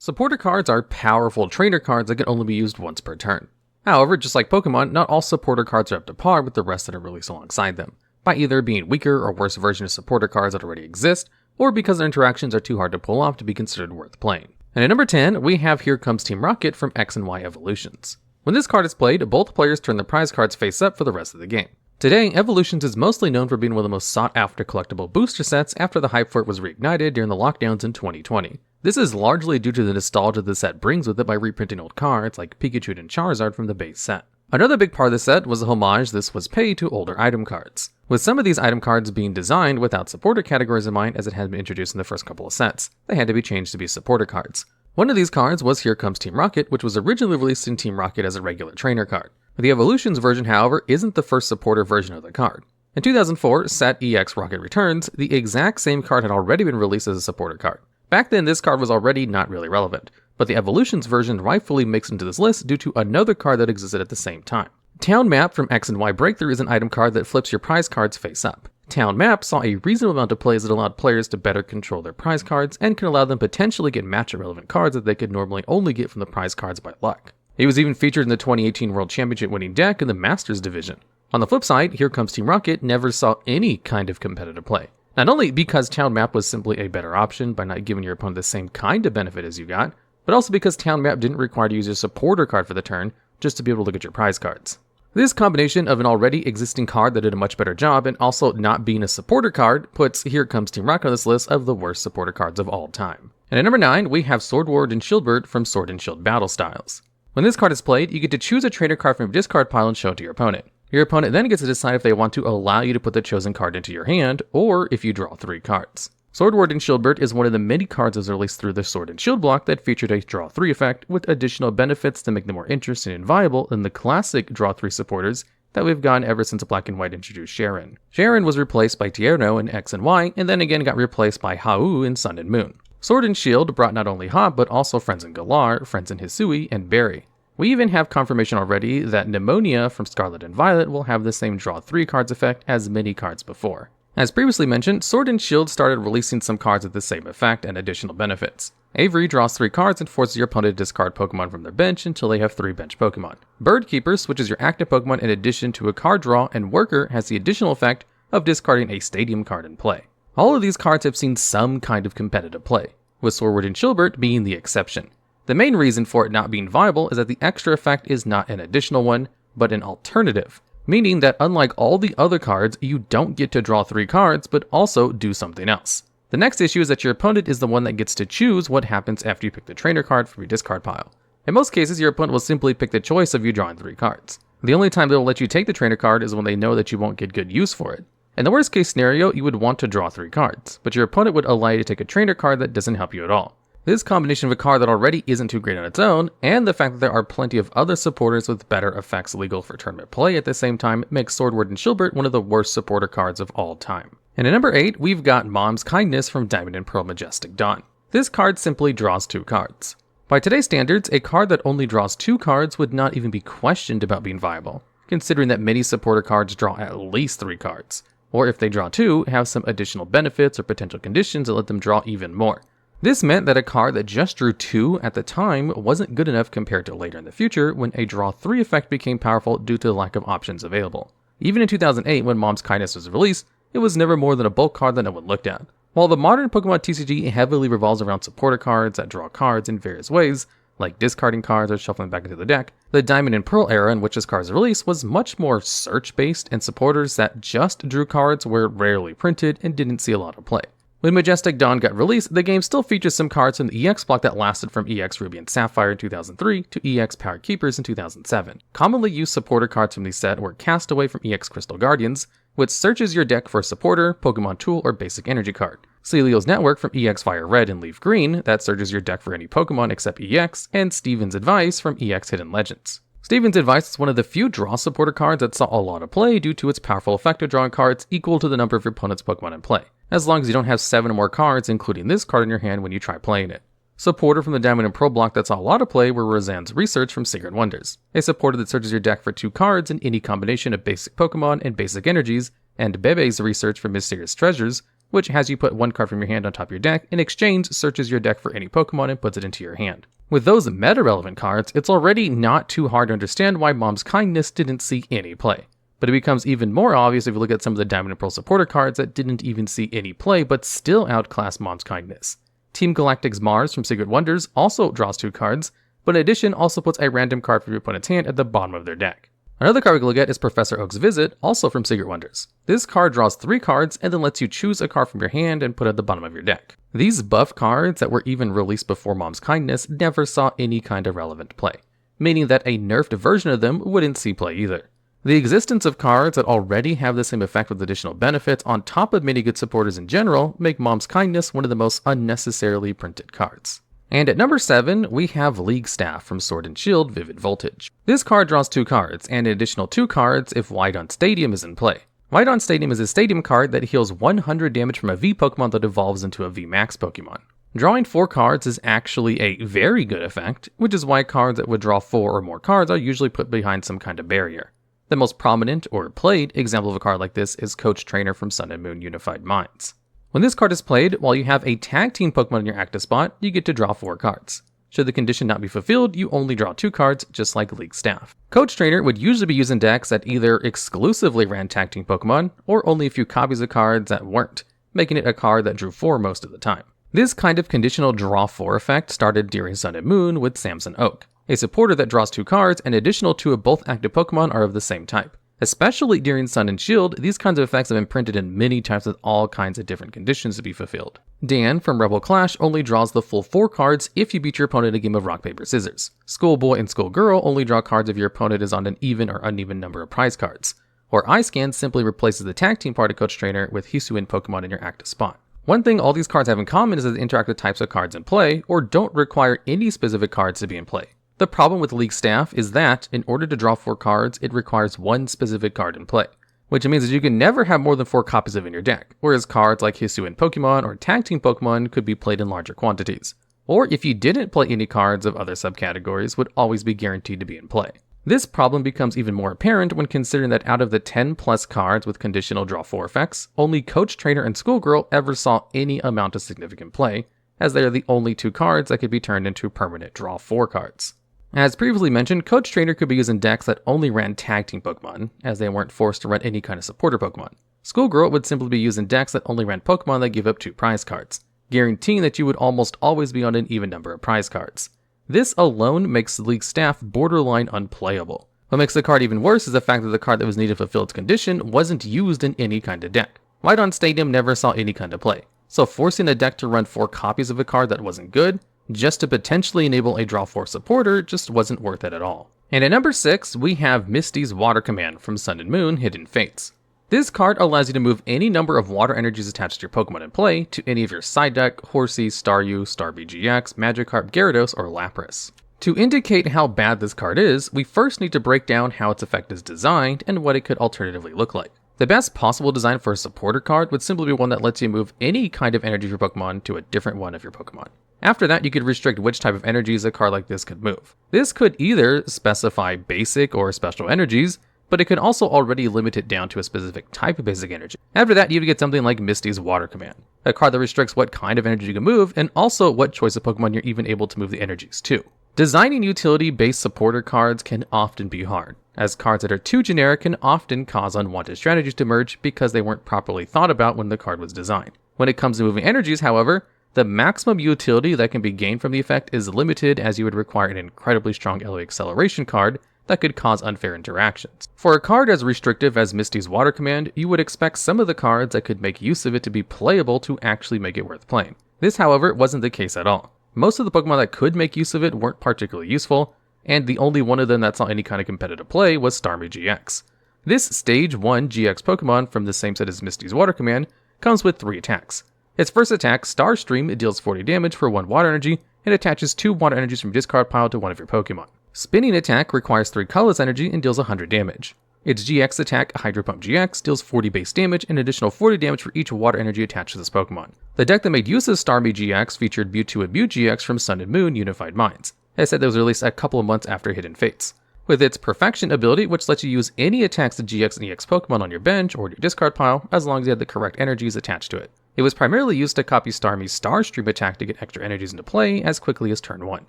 Supporter cards are powerful trainer cards that can only be used once per turn. However, just like Pokemon, not all supporter cards are up to par with the rest that are released alongside them, by either being weaker or worse versions of supporter cards that already exist, or because their interactions are too hard to pull off to be considered worth playing. And at number 10, we have Here Comes Team Rocket from X and Y Evolutions. When this card is played, both players turn their prize cards face up for the rest of the game. Today, Evolutions is mostly known for being one of the most sought-after collectible booster sets after the hype for it was reignited during the lockdowns in 2020. This is largely due to the nostalgia the set brings with it by reprinting old cards like Pikachu and Charizard from the base set. Another big part of the set was the homage this was paid to older item cards, with some of these item cards being designed without supporter categories in mind as it had been introduced in the first couple of sets. They had to be changed to be supporter cards. One of these cards was Here Comes Team Rocket, which was originally released in Team Rocket as a regular trainer card. The Evolutions version, however, isn't the first supporter version of the card. In 2004, Set EX Rocket Returns, the exact same card had already been released as a supporter card. Back then, this card was already not really relevant, but the Evolutions version rightfully makes into this list due to another card that existed at the same time. Town Map from X and Y Breakthrough is an item card that flips your prize cards face up. Town Map saw a reasonable amount of plays that allowed players to better control their prize cards and can allow them potentially get matchup relevant cards that they could normally only get from the prize cards by luck. It was even featured in the 2018 World Championship winning deck in the Masters division. On the flip side, Here Comes Team Rocket never saw any kind of competitive play. Not only because Town Map was simply a better option by not giving your opponent the same kind of benefit as you got, but also because Town Map didn't require to use your supporter card for the turn just to be able to look at your prize cards. This combination of an already existing card that did a much better job and also not being a supporter card puts Here Comes Team Rocket on this list of the worst supporter cards of all time. And at number 9, we have Swordward and Shieldbird from Sword and Shield Battle Styles. When this card is played, you get to choose a trainer card from your discard pile and show it to your opponent. Your opponent then gets to decide if they want to allow you to put the chosen card into your hand, or if you draw 3 cards. Swordward and Shieldbird is one of the many cards that was released through the Sword and Shield block that featured a draw 3 effect, with additional benefits to make them more interesting and viable than the classic draw 3 supporters that we've gotten ever since Black and White introduced Sharon. Sharon was replaced by Tierno in X and Y, and then again got replaced by Hau in Sun and Moon. Sword and Shield brought not only Ha, but also Friends in Galar, Friends in Hisui, and Berry. We even have confirmation already that Pneumonia from Scarlet and Violet will have the same draw 3 cards effect as many cards before. As previously mentioned, Sword and Shield started releasing some cards with the same effect and additional benefits. Avery draws 3 cards and forces your opponent to discard Pokemon from their bench until they have 3 bench Pokemon. Bird Keeper switches your active Pokemon in addition to a card draw, and Worker has the additional effect of discarding a Stadium card in play. All of these cards have seen some kind of competitive play, with Swordward and Shieldbird being the exception. The main reason for it not being viable is that the extra effect is not an additional one, but an alternative, meaning that unlike all the other cards, you don't get to draw 3 cards, but also do something else. The next issue is that your opponent is the one that gets to choose what happens after you pick the trainer card from your discard pile. In most cases, your opponent will simply pick the choice of you drawing 3 cards. The only time they will let you take the trainer card is when they know that you won't get good use for it. In the worst case scenario, you would want to draw 3 cards, but your opponent would allow you to take a trainer card that doesn't help you at all. This combination of a card that already isn't too great on its own, and the fact that there are plenty of other supporters with better effects legal for tournament play at the same time makes Swordward and Shieldbird one of the worst supporter cards of all time. And at number 8, we've got Mom's Kindness from Diamond and Pearl Majestic Dawn. This card simply draws 2 cards. By today's standards, a card that only draws 2 cards would not even be questioned about being viable, considering that many supporter cards draw at least 3 cards, or if they draw 2, have some additional benefits or potential conditions that let them draw even more. This meant that a card that just drew 2 at the time wasn't good enough compared to later in the future when a draw 3 effect became powerful due to the lack of options available. Even in 2008 when Mom's Kindness was released, it was never more than a bulk card that no one looked at. While the modern Pokemon TCG heavily revolves around supporter cards that draw cards in various ways, like discarding cards or shuffling back into the deck, the Diamond and Pearl era in which this card's released was much more search-based, and supporters that just drew cards were rarely printed and didn't see a lot of play. When Majestic Dawn got released, the game still features some cards from the EX block that lasted from EX Ruby and Sapphire in 2003 to EX Power Keepers in 2007. Commonly used supporter cards from these set were Castaway from EX Crystal Guardians, which searches your deck for a supporter, Pokemon tool, or basic energy card. Celio's Network from EX Fire Red and Leaf Green, that searches your deck for any Pokemon except EX, and Steven's Advice from EX Hidden Legends. Steven's Advice is one of the few draw supporter cards that saw a lot of play due to its powerful effect of drawing cards equal to the number of your opponent's Pokemon in play, as long as you don't have 7 or more cards, including this card in your hand when you try playing it. Supporter from the Diamond and Pearl block that saw a lot of play were Roseanne's Research from Secret Wonders, a supporter that searches your deck for 2 cards in any combination of basic Pokemon and basic energies, and Bebe's Research for Mysterious Treasures, which has you put one card from your hand on top of your deck, in exchange searches your deck for any Pokemon and puts it into your hand. With those meta-relevant cards, it's already not too hard to understand why Mom's Kindness didn't see any play. But it becomes even more obvious if you look at some of the Diamond and Pearl supporter cards that didn't even see any play but still outclass Mom's Kindness. Team Galactic's Mars from Secret Wonders also draws 2 cards, but in addition also puts a random card from your opponent's hand at the bottom of their deck. Another card we can look at is Professor Oak's Visit, also from Secret Wonders. This card draws 3 cards and then lets you choose a card from your hand and put it at the bottom of your deck. These buff cards that were even released before Mom's Kindness never saw any kind of relevant play, meaning that a nerfed version of them wouldn't see play either. The existence of cards that already have the same effect with additional benefits on top of many good supporters in general make Mom's Kindness one of the most unnecessarily printed cards. And at number 7, we have League Staff from Sword and Shield Vivid Voltage. This card draws 2 cards, and an additional 2 cards if Wydon Stadium is in play. Wydon Stadium is a stadium card that heals 100 damage from a V Pokemon that evolves into a V Max Pokemon. Drawing 4 cards is actually a very good effect, which is why cards that would draw 4 or more cards are usually put behind some kind of barrier. The most prominent or played example of a card like this is Coach Trainer from Sun and Moon Unified Minds. When this card is played, while you have a tag team Pokemon in your active spot, you get to draw 4 cards. Should the condition not be fulfilled, you only draw 2 cards, just like League Staff. Coach Trainer would usually be used in decks that either exclusively ran tag team Pokemon, or only a few copies of cards that weren't, making it a card that drew 4 most of the time. This kind of conditional draw 4 effect started during Sun and Moon with Samson Oak, a supporter that draws 2 cards and additional 2 of both active Pokemon are of the same type. Especially during Sun and Shield, these kinds of effects have been printed in many types with all kinds of different conditions to be fulfilled. Dan from Rebel Clash only draws the full 4 cards if you beat your opponent in a game of rock, paper, scissors. Schoolboy and Schoolgirl only draw cards if your opponent is on an even or uneven number of prize cards. Or iScan simply replaces the tag team part of Coach Trainer with Hisuian Pokemon in your active spot. One thing all these cards have in common is that they interact with types of cards in play, or don't require any specific cards to be in play. The problem with League Staff is that, in order to draw 4 cards, it requires 1 specific card in play, which means that you can never have more than 4 copies of it in your deck, whereas cards like Hisuian Pokemon or Tag Team Pokemon could be played in larger quantities. Or if you didn't play any cards of other subcategories, would always be guaranteed to be in play. This problem becomes even more apparent when considering that out of the 10 plus cards with conditional draw 4 effects, only Coach Trainer and Schoolgirl ever saw any amount of significant play, as they are the only 2 cards that could be turned into permanent draw 4 cards. As previously mentioned, Coach Trainer could be used in decks that only ran tag team Pokemon, as they weren't forced to run any kind of supporter Pokemon. Schoolgirl would simply be used in decks that only ran Pokemon that give up 2 prize cards, guaranteeing that you would almost always be on an even number of prize cards. This alone makes League Staff borderline unplayable. What makes the card even worse is the fact that the card that was needed to fulfill its condition wasn't used in any kind of deck. Wydon Stadium never saw any kind of play, so forcing a deck to run 4 copies of a card that wasn't good, just to potentially enable a draw 4 supporter, just wasn't worth it at all. And at number 6, we have Misty's Water Command from Sun and Moon Hidden Fates. This card allows you to move any number of water energies attached to your Pokemon in play to any of your side deck, Horsea, Staryu, Starmie GX, Magikarp, Gyarados, or Lapras. To indicate how bad this card is, we first need to break down how its effect is designed and what it could alternatively look like. The best possible design for a supporter card would simply be one that lets you move any kind of energy of your Pokemon to a different one of your Pokemon. After that, you could restrict which type of energies a card like this could move. This could either specify basic or special energies, but it could also already limit it down to a specific type of basic energy. After that, you would get something like Misty's Water Command, a card that restricts what kind of energy you can move, and also what choice of Pokemon you're even able to move the energies to. Designing utility-based supporter cards can often be hard, as cards that are too generic can often cause unwanted strategies to emerge because they weren't properly thought about when the card was designed. When it comes to moving energies, however, the maximum utility that can be gained from the effect is limited, as you would require an incredibly strong LA acceleration card that could cause unfair interactions. For a card as restrictive as Misty's Water Command, you would expect some of the cards that could make use of it to be playable to actually make it worth playing. This, however, wasn't the case at all. Most of the Pokemon that could make use of it weren't particularly useful, and the only one of them that saw any kind of competitive play was Starmie GX. This Stage 1 GX Pokemon from the same set as Misty's Water Command comes with 3 attacks. Its first attack, Starstream, it deals 40 damage for 1 water energy, and attaches 2 water energies from your discard pile to one of your Pokemon. Spinning attack requires 3 colorless energy and deals 100 damage. Its GX attack, Hydro Pump GX, deals 40 base damage and an additional 40 damage for each water energy attached to this Pokemon. The deck that made use of Starmie GX featured Mewtwo and Mew GX from Sun and Moon Unified Minds. As said, that was released a couple of months after Hidden Fates. With its Perfection ability, which lets you use any attacks to GX and EX Pokemon on your bench or your discard pile, as long as you have the correct energies attached to it. It was primarily used to copy Starmie's Starstream attack to get extra energies into play as quickly as turn 1.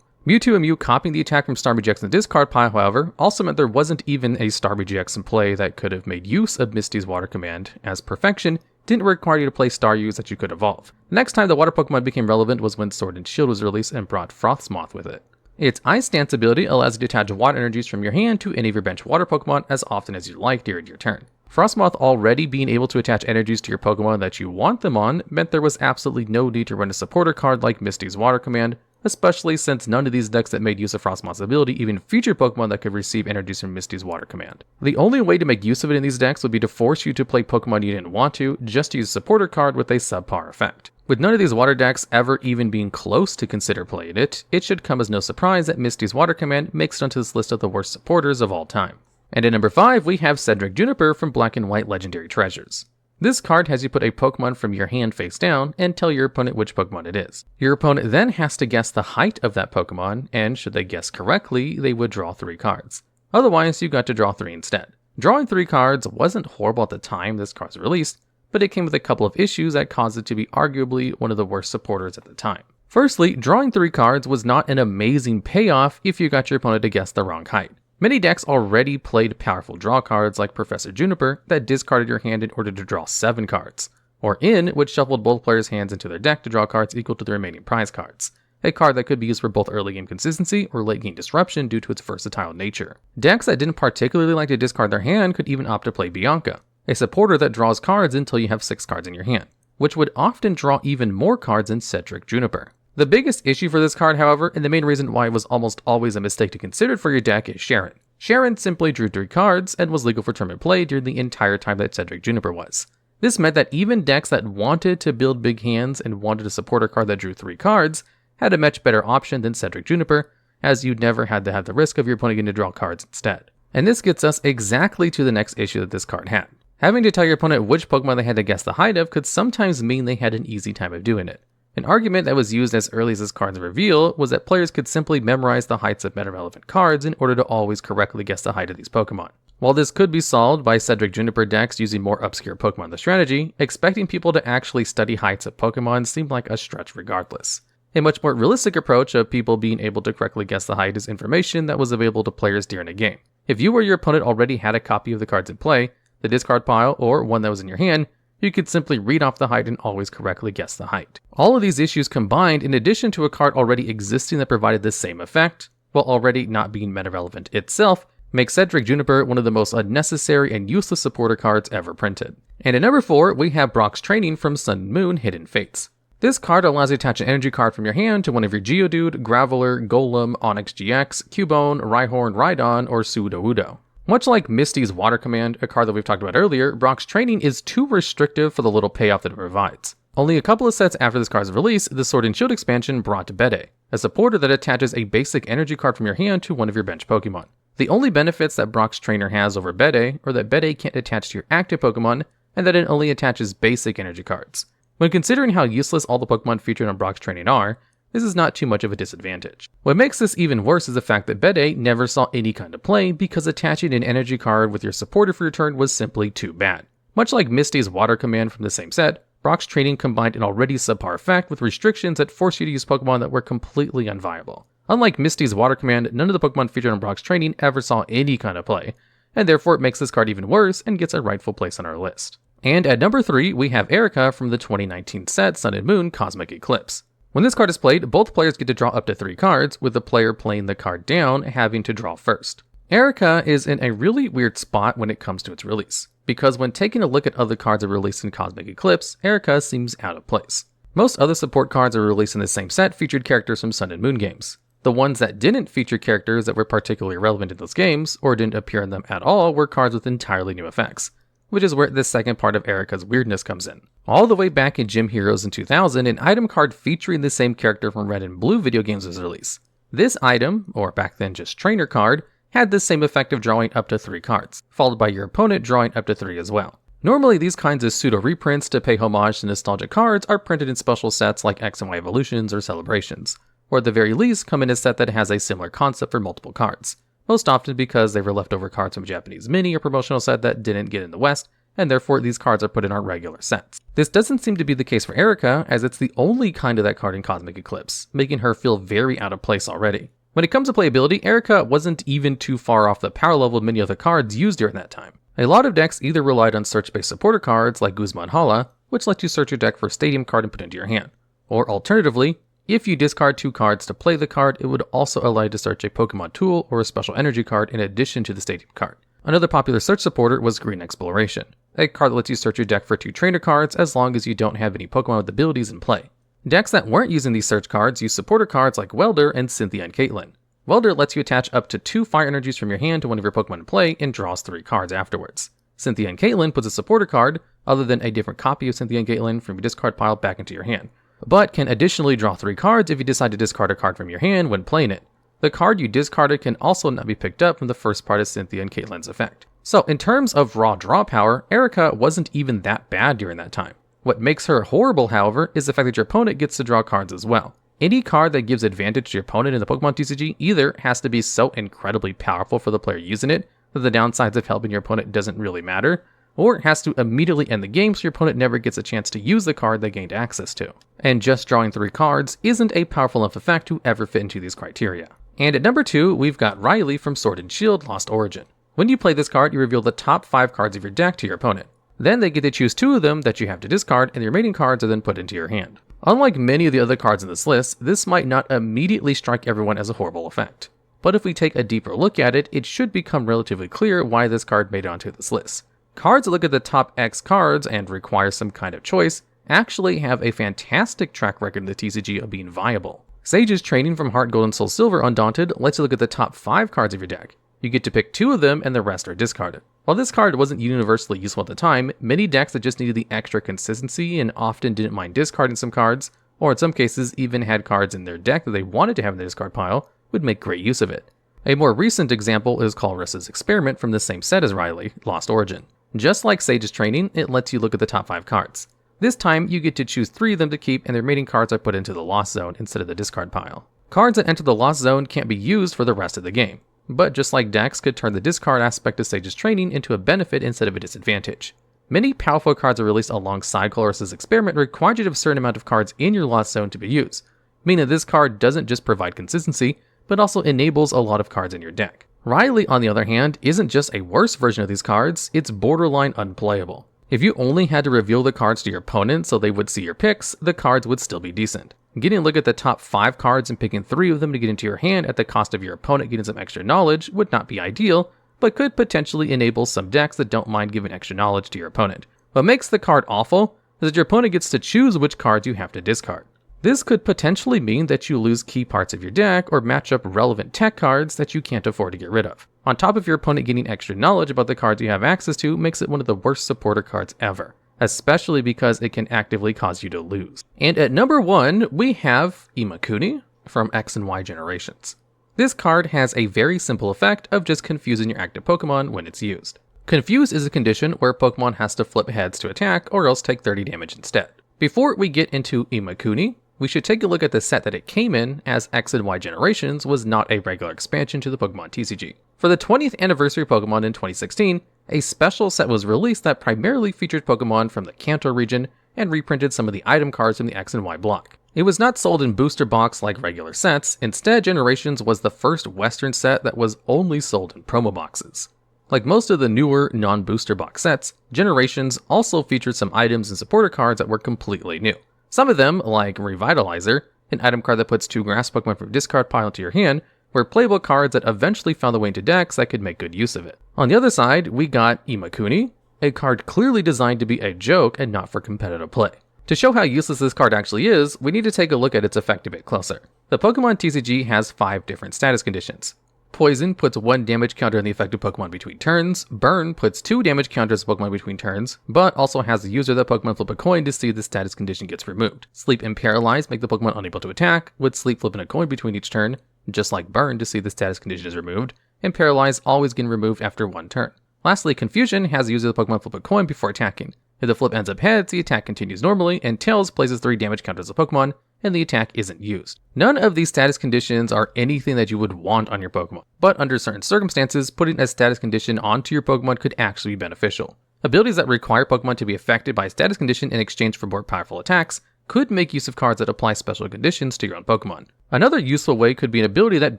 Mewtwo and Mew copying the attack from Starmie GX in the discard pile, however, also meant there wasn't even a Starmie GX in play that could have made use of Misty's Water Command, as Perfection didn't require you to play Staryus that you could evolve. The next time the Water Pokemon became relevant was when Sword and Shield was released and brought Frosmoth with it. Its Ice Dance ability allows you to attach water energies from your hand to any of your bench water Pokemon as often as you like during your turn. Frosmoth already being able to attach energies to your Pokemon that you want them on meant there was absolutely no need to run a supporter card like Misty's Water Command, especially since none of these decks that made use of Frosmoth's ability even featured Pokemon that could receive energies from Misty's Water Command. The only way to make use of it in these decks would be to force you to play Pokemon you didn't want to, just to use a supporter card with a subpar effect. With none of these water decks ever even being close to consider playing it, it should come as no surprise that Misty's Water Command makes it onto this list of the worst supporters of all time. And at number 5, we have Cedric Juniper from Black and White Legendary Treasures. This card has you put a Pokemon from your hand face down and tell your opponent which Pokemon it is. Your opponent then has to guess the height of that Pokemon, and should they guess correctly, they would draw 3 cards. Otherwise, you got to draw 3 instead. Drawing 3 cards wasn't horrible at the time this card was released, but it came with a couple of issues that caused it to be arguably one of the worst supporters at the time. Firstly, drawing 3 cards was not an amazing payoff if you got your opponent to guess the wrong height. Many decks already played powerful draw cards like Professor Juniper that discarded your hand in order to draw 7 cards, or In, which shuffled both players' hands into their deck to draw cards equal to the remaining prize cards, a card that could be used for both early game consistency or late game disruption due to its versatile nature. Decks that didn't particularly like to discard their hand could even opt to play Bianca, a supporter that draws cards until you have 6 cards in your hand, which would often draw even more cards than Cedric Juniper. The biggest issue for this card, however, and the main reason why it was almost always a mistake to consider for your deck, is Sharon. Sharon simply drew 3 cards and was legal for tournament play during the entire time that Cedric Juniper was. This meant that even decks that wanted to build big hands and wanted a supporter card that drew 3 cards had a much better option than Cedric Juniper, as you never had to have the risk of your opponent getting to draw cards instead. And this gets us exactly to the next issue that this card had. Having to tell your opponent which Pokemon they had to guess the height of could sometimes mean they had an easy time of doing it. An argument that was used as early as this card's reveal was that players could simply memorize the heights of meta-relevant cards in order to always correctly guess the height of these Pokemon. While this could be solved by Cedric Juniper decks using more obscure Pokemon in the strategy, expecting people to actually study heights of Pokemon seemed like a stretch regardless. A much more realistic approach of people being able to correctly guess the height is information that was available to players during a game. If you or your opponent already had a copy of the cards in play, the discard pile, or one that was in your hand, you could simply read off the height and always correctly guess the height. All of these issues combined, in addition to a card already existing that provided the same effect, while already not being meta-relevant itself, makes Cedric Juniper one of the most unnecessary and useless supporter cards ever printed. And at number 4, we have Brock's Training from Sun and Moon Hidden Fates. This card allows you to attach an energy card from your hand to one of your Geodude, Graveler, Golem, Onix GX, Cubone, Rhyhorn, Rhydon, or Sudowoodo. Much like Misty's Water Command, a card that we've talked about earlier, Brock's Training is too restrictive for the little payoff that it provides. Only a couple of sets after this card's release, the Sword and Shield expansion brought Bede, a supporter that attaches a basic energy card from your hand to one of your bench Pokemon. The only benefits that Brock's Trainer has over Bede are that Bede can't attach to your active Pokemon, and that it only attaches basic energy cards. When considering how useless all the Pokemon featured on Brock's Training are, this is not too much of a disadvantage. What makes this even worse is the fact that Bede never saw any kind of play because attaching an energy card with your supporter for your turn was simply too bad. Much like Misty's Water Command from the same set, Brock's Training combined an already subpar effect with restrictions that forced you to use Pokemon that were completely unviable. Unlike Misty's Water Command, none of the Pokemon featured on Brock's Training ever saw any kind of play, and therefore it makes this card even worse and gets a rightful place on our list. And at number 3, we have Erica from the 2019 set Sun and Moon Cosmic Eclipse. When this card is played, both players get to draw up to 3 cards, with the player playing the card down having to draw first. Erica is in a really weird spot when it comes to its release, because when taking a look at other cards that were released in Cosmic Eclipse, Erica seems out of place. Most other support cards that were released in the same set featured characters from Sun and Moon games. The ones that didn't feature characters that were particularly relevant in those games, or didn't appear in them at all, were cards with entirely new effects, which is where this second part of Erica's weirdness comes in. All the way back in Gym Heroes in 2000, an item card featuring the same character from Red and Blue video games was released. This item, or back then just trainer card, had the same effect of drawing up to 3 cards, followed by your opponent drawing up to 3 as well. Normally, these kinds of pseudo-reprints to pay homage to nostalgic cards are printed in special sets like X and Y Evolutions or Celebrations, or at the very least come in a set that has a similar concept for multiple cards, most often because they were leftover cards from a Japanese mini or promotional set that didn't get in the West and therefore these cards are put in our regular sets. This doesn't seem to be the case for Erica, as it's the only kind of that card in Cosmic Eclipse, making her feel very out of place already. When it comes to playability, Erica wasn't even too far off the power level of many other cards used during that time. A lot of decks either relied on search-based supporter cards like Guzma and Hala, which lets you search your deck for a Stadium card and put it into your hand. Or alternatively, if you discard 2 cards to play the card, it would also allow you to search a Pokemon tool or a special energy card in addition to the Stadium card. Another popular search supporter was Green Exploration, a card that lets you search your deck for 2 trainer cards as long as you don't have any Pokemon with abilities in play. Decks that weren't using these search cards use supporter cards like Welder and Cynthia and Caitlyn. Welder lets you attach up to 2 fire energies from your hand to one of your Pokemon in play and draws 3 cards afterwards. Cynthia and Caitlyn puts a supporter card, other than a different copy of Cynthia and Caitlyn, from your discard pile back into your hand, but can additionally draw 3 cards if you decide to discard a card from your hand when playing it. The card you discarded can also not be picked up from the first part of Cynthia and Caitlyn's effect. So in terms of raw draw power, Erica wasn't even that bad during that time. What makes her horrible, however, is the fact that your opponent gets to draw cards as well. Any card that gives advantage to your opponent in the Pokemon TCG either has to be so incredibly powerful for the player using it that the downsides of helping your opponent doesn't really matter, or it has to immediately end the game so your opponent never gets a chance to use the card they gained access to. And just drawing 3 cards isn't a powerful enough effect to ever fit into these criteria. And at number 2, we've got Riley from Sword and Shield Lost Origin. When you play this card, you reveal the top 5 cards of your deck to your opponent. Then they get to choose 2 of them that you have to discard, and the remaining cards are then put into your hand. Unlike many of the other cards in this list, this might not immediately strike everyone as a horrible effect. But if we take a deeper look at it, it should become relatively clear why this card made it onto this list. Cards that look at the top X cards and require some kind of choice actually have a fantastic track record in the TCG of being viable. Sage's Training from Heart Gold and Soul Silver Undaunted lets you look at the top 5 cards of your deck. You get to pick 2 of them and the rest are discarded. While this card wasn't universally useful at the time, many decks that just needed the extra consistency and often didn't mind discarding some cards, or in some cases even had cards in their deck that they wanted to have in the discard pile, would make great use of it. A more recent example is Colress's Experiment from the same set as Riley, Lost Origin. Just like Sage's Training, it lets you look at the top 5 cards. This time, you get to choose 3 of them to keep, and the remaining cards are put into the Lost Zone instead of the discard pile. Cards that enter the Lost Zone can't be used for the rest of the game, but just like decks could turn the discard aspect of Sage's Training into a benefit instead of a disadvantage. Many powerful cards are released alongside Colress's Experiment required you to have a certain amount of cards in your Lost Zone to be used, meaning that this card doesn't just provide consistency, but also enables a lot of cards in your deck. Riley, on the other hand, isn't just a worse version of these cards, it's borderline unplayable. If you only had to reveal the cards to your opponent so they would see your picks, the cards would still be decent. Getting a look at the top 5 cards and picking 3 of them to get into your hand at the cost of your opponent getting some extra knowledge would not be ideal, but could potentially enable some decks that don't mind giving extra knowledge to your opponent. What makes the card awful is that your opponent gets to choose which cards you have to discard. This could potentially mean that you lose key parts of your deck or match up relevant tech cards that you can't afford to get rid of. On top of your opponent getting extra knowledge about the cards you have access to makes it one of the worst supporter cards ever, especially because it can actively cause you to lose. And at number 1, we have Imakuni from X and Y Generations. This card has a very simple effect of just confusing your active Pokemon when it's used. Confuse is a condition where Pokemon has to flip heads to attack or else take 30 damage instead. Before we get into Imakuni, we should take a look at the set that it came in, as X and Y Generations was not a regular expansion to the Pokemon TCG. For the 20th anniversary of Pokemon in 2016, a special set was released that primarily featured Pokemon from the Kanto region and reprinted some of the item cards from the X and Y block. It was not sold in booster box like regular sets, instead Generations was the first Western set that was only sold in promo boxes. Like most of the newer non-booster box sets, Generations also featured some items and supporter cards that were completely new. Some of them, like Revitalizer, an item card that puts 2 grass Pokemon from your discard pile into your hand, were playable cards that eventually found their way into decks that could make good use of it. On the other side, we got Imakuni, a card clearly designed to be a joke and not for competitive play. To show how useless this card actually is, we need to take a look at its effect a bit closer. The Pokemon TCG has 5 different status conditions. Poison puts 1 damage counter on the effective Pokemon between turns, Burn puts 2 damage counters on Pokemon between turns, but also has the user of the Pokemon flip a coin to see if the status condition gets removed. Sleep and Paralyze make the Pokemon unable to attack, with Sleep flipping a coin between each turn, just like Burn to see if the status condition is removed, and Paralyze always getting removed after 1 turn. Lastly, Confusion has the user of the Pokemon flip a coin before attacking. If the flip ends up heads, the attack continues normally, and Tails places 3 damage counters on Pokemon, and the attack isn't used. None of these status conditions are anything that you would want on your Pokemon, but under certain circumstances, putting a status condition onto your Pokemon could actually be beneficial. Abilities that require Pokemon to be affected by a status condition in exchange for more powerful attacks could make use of cards that apply special conditions to your own Pokemon. Another useful way could be an ability that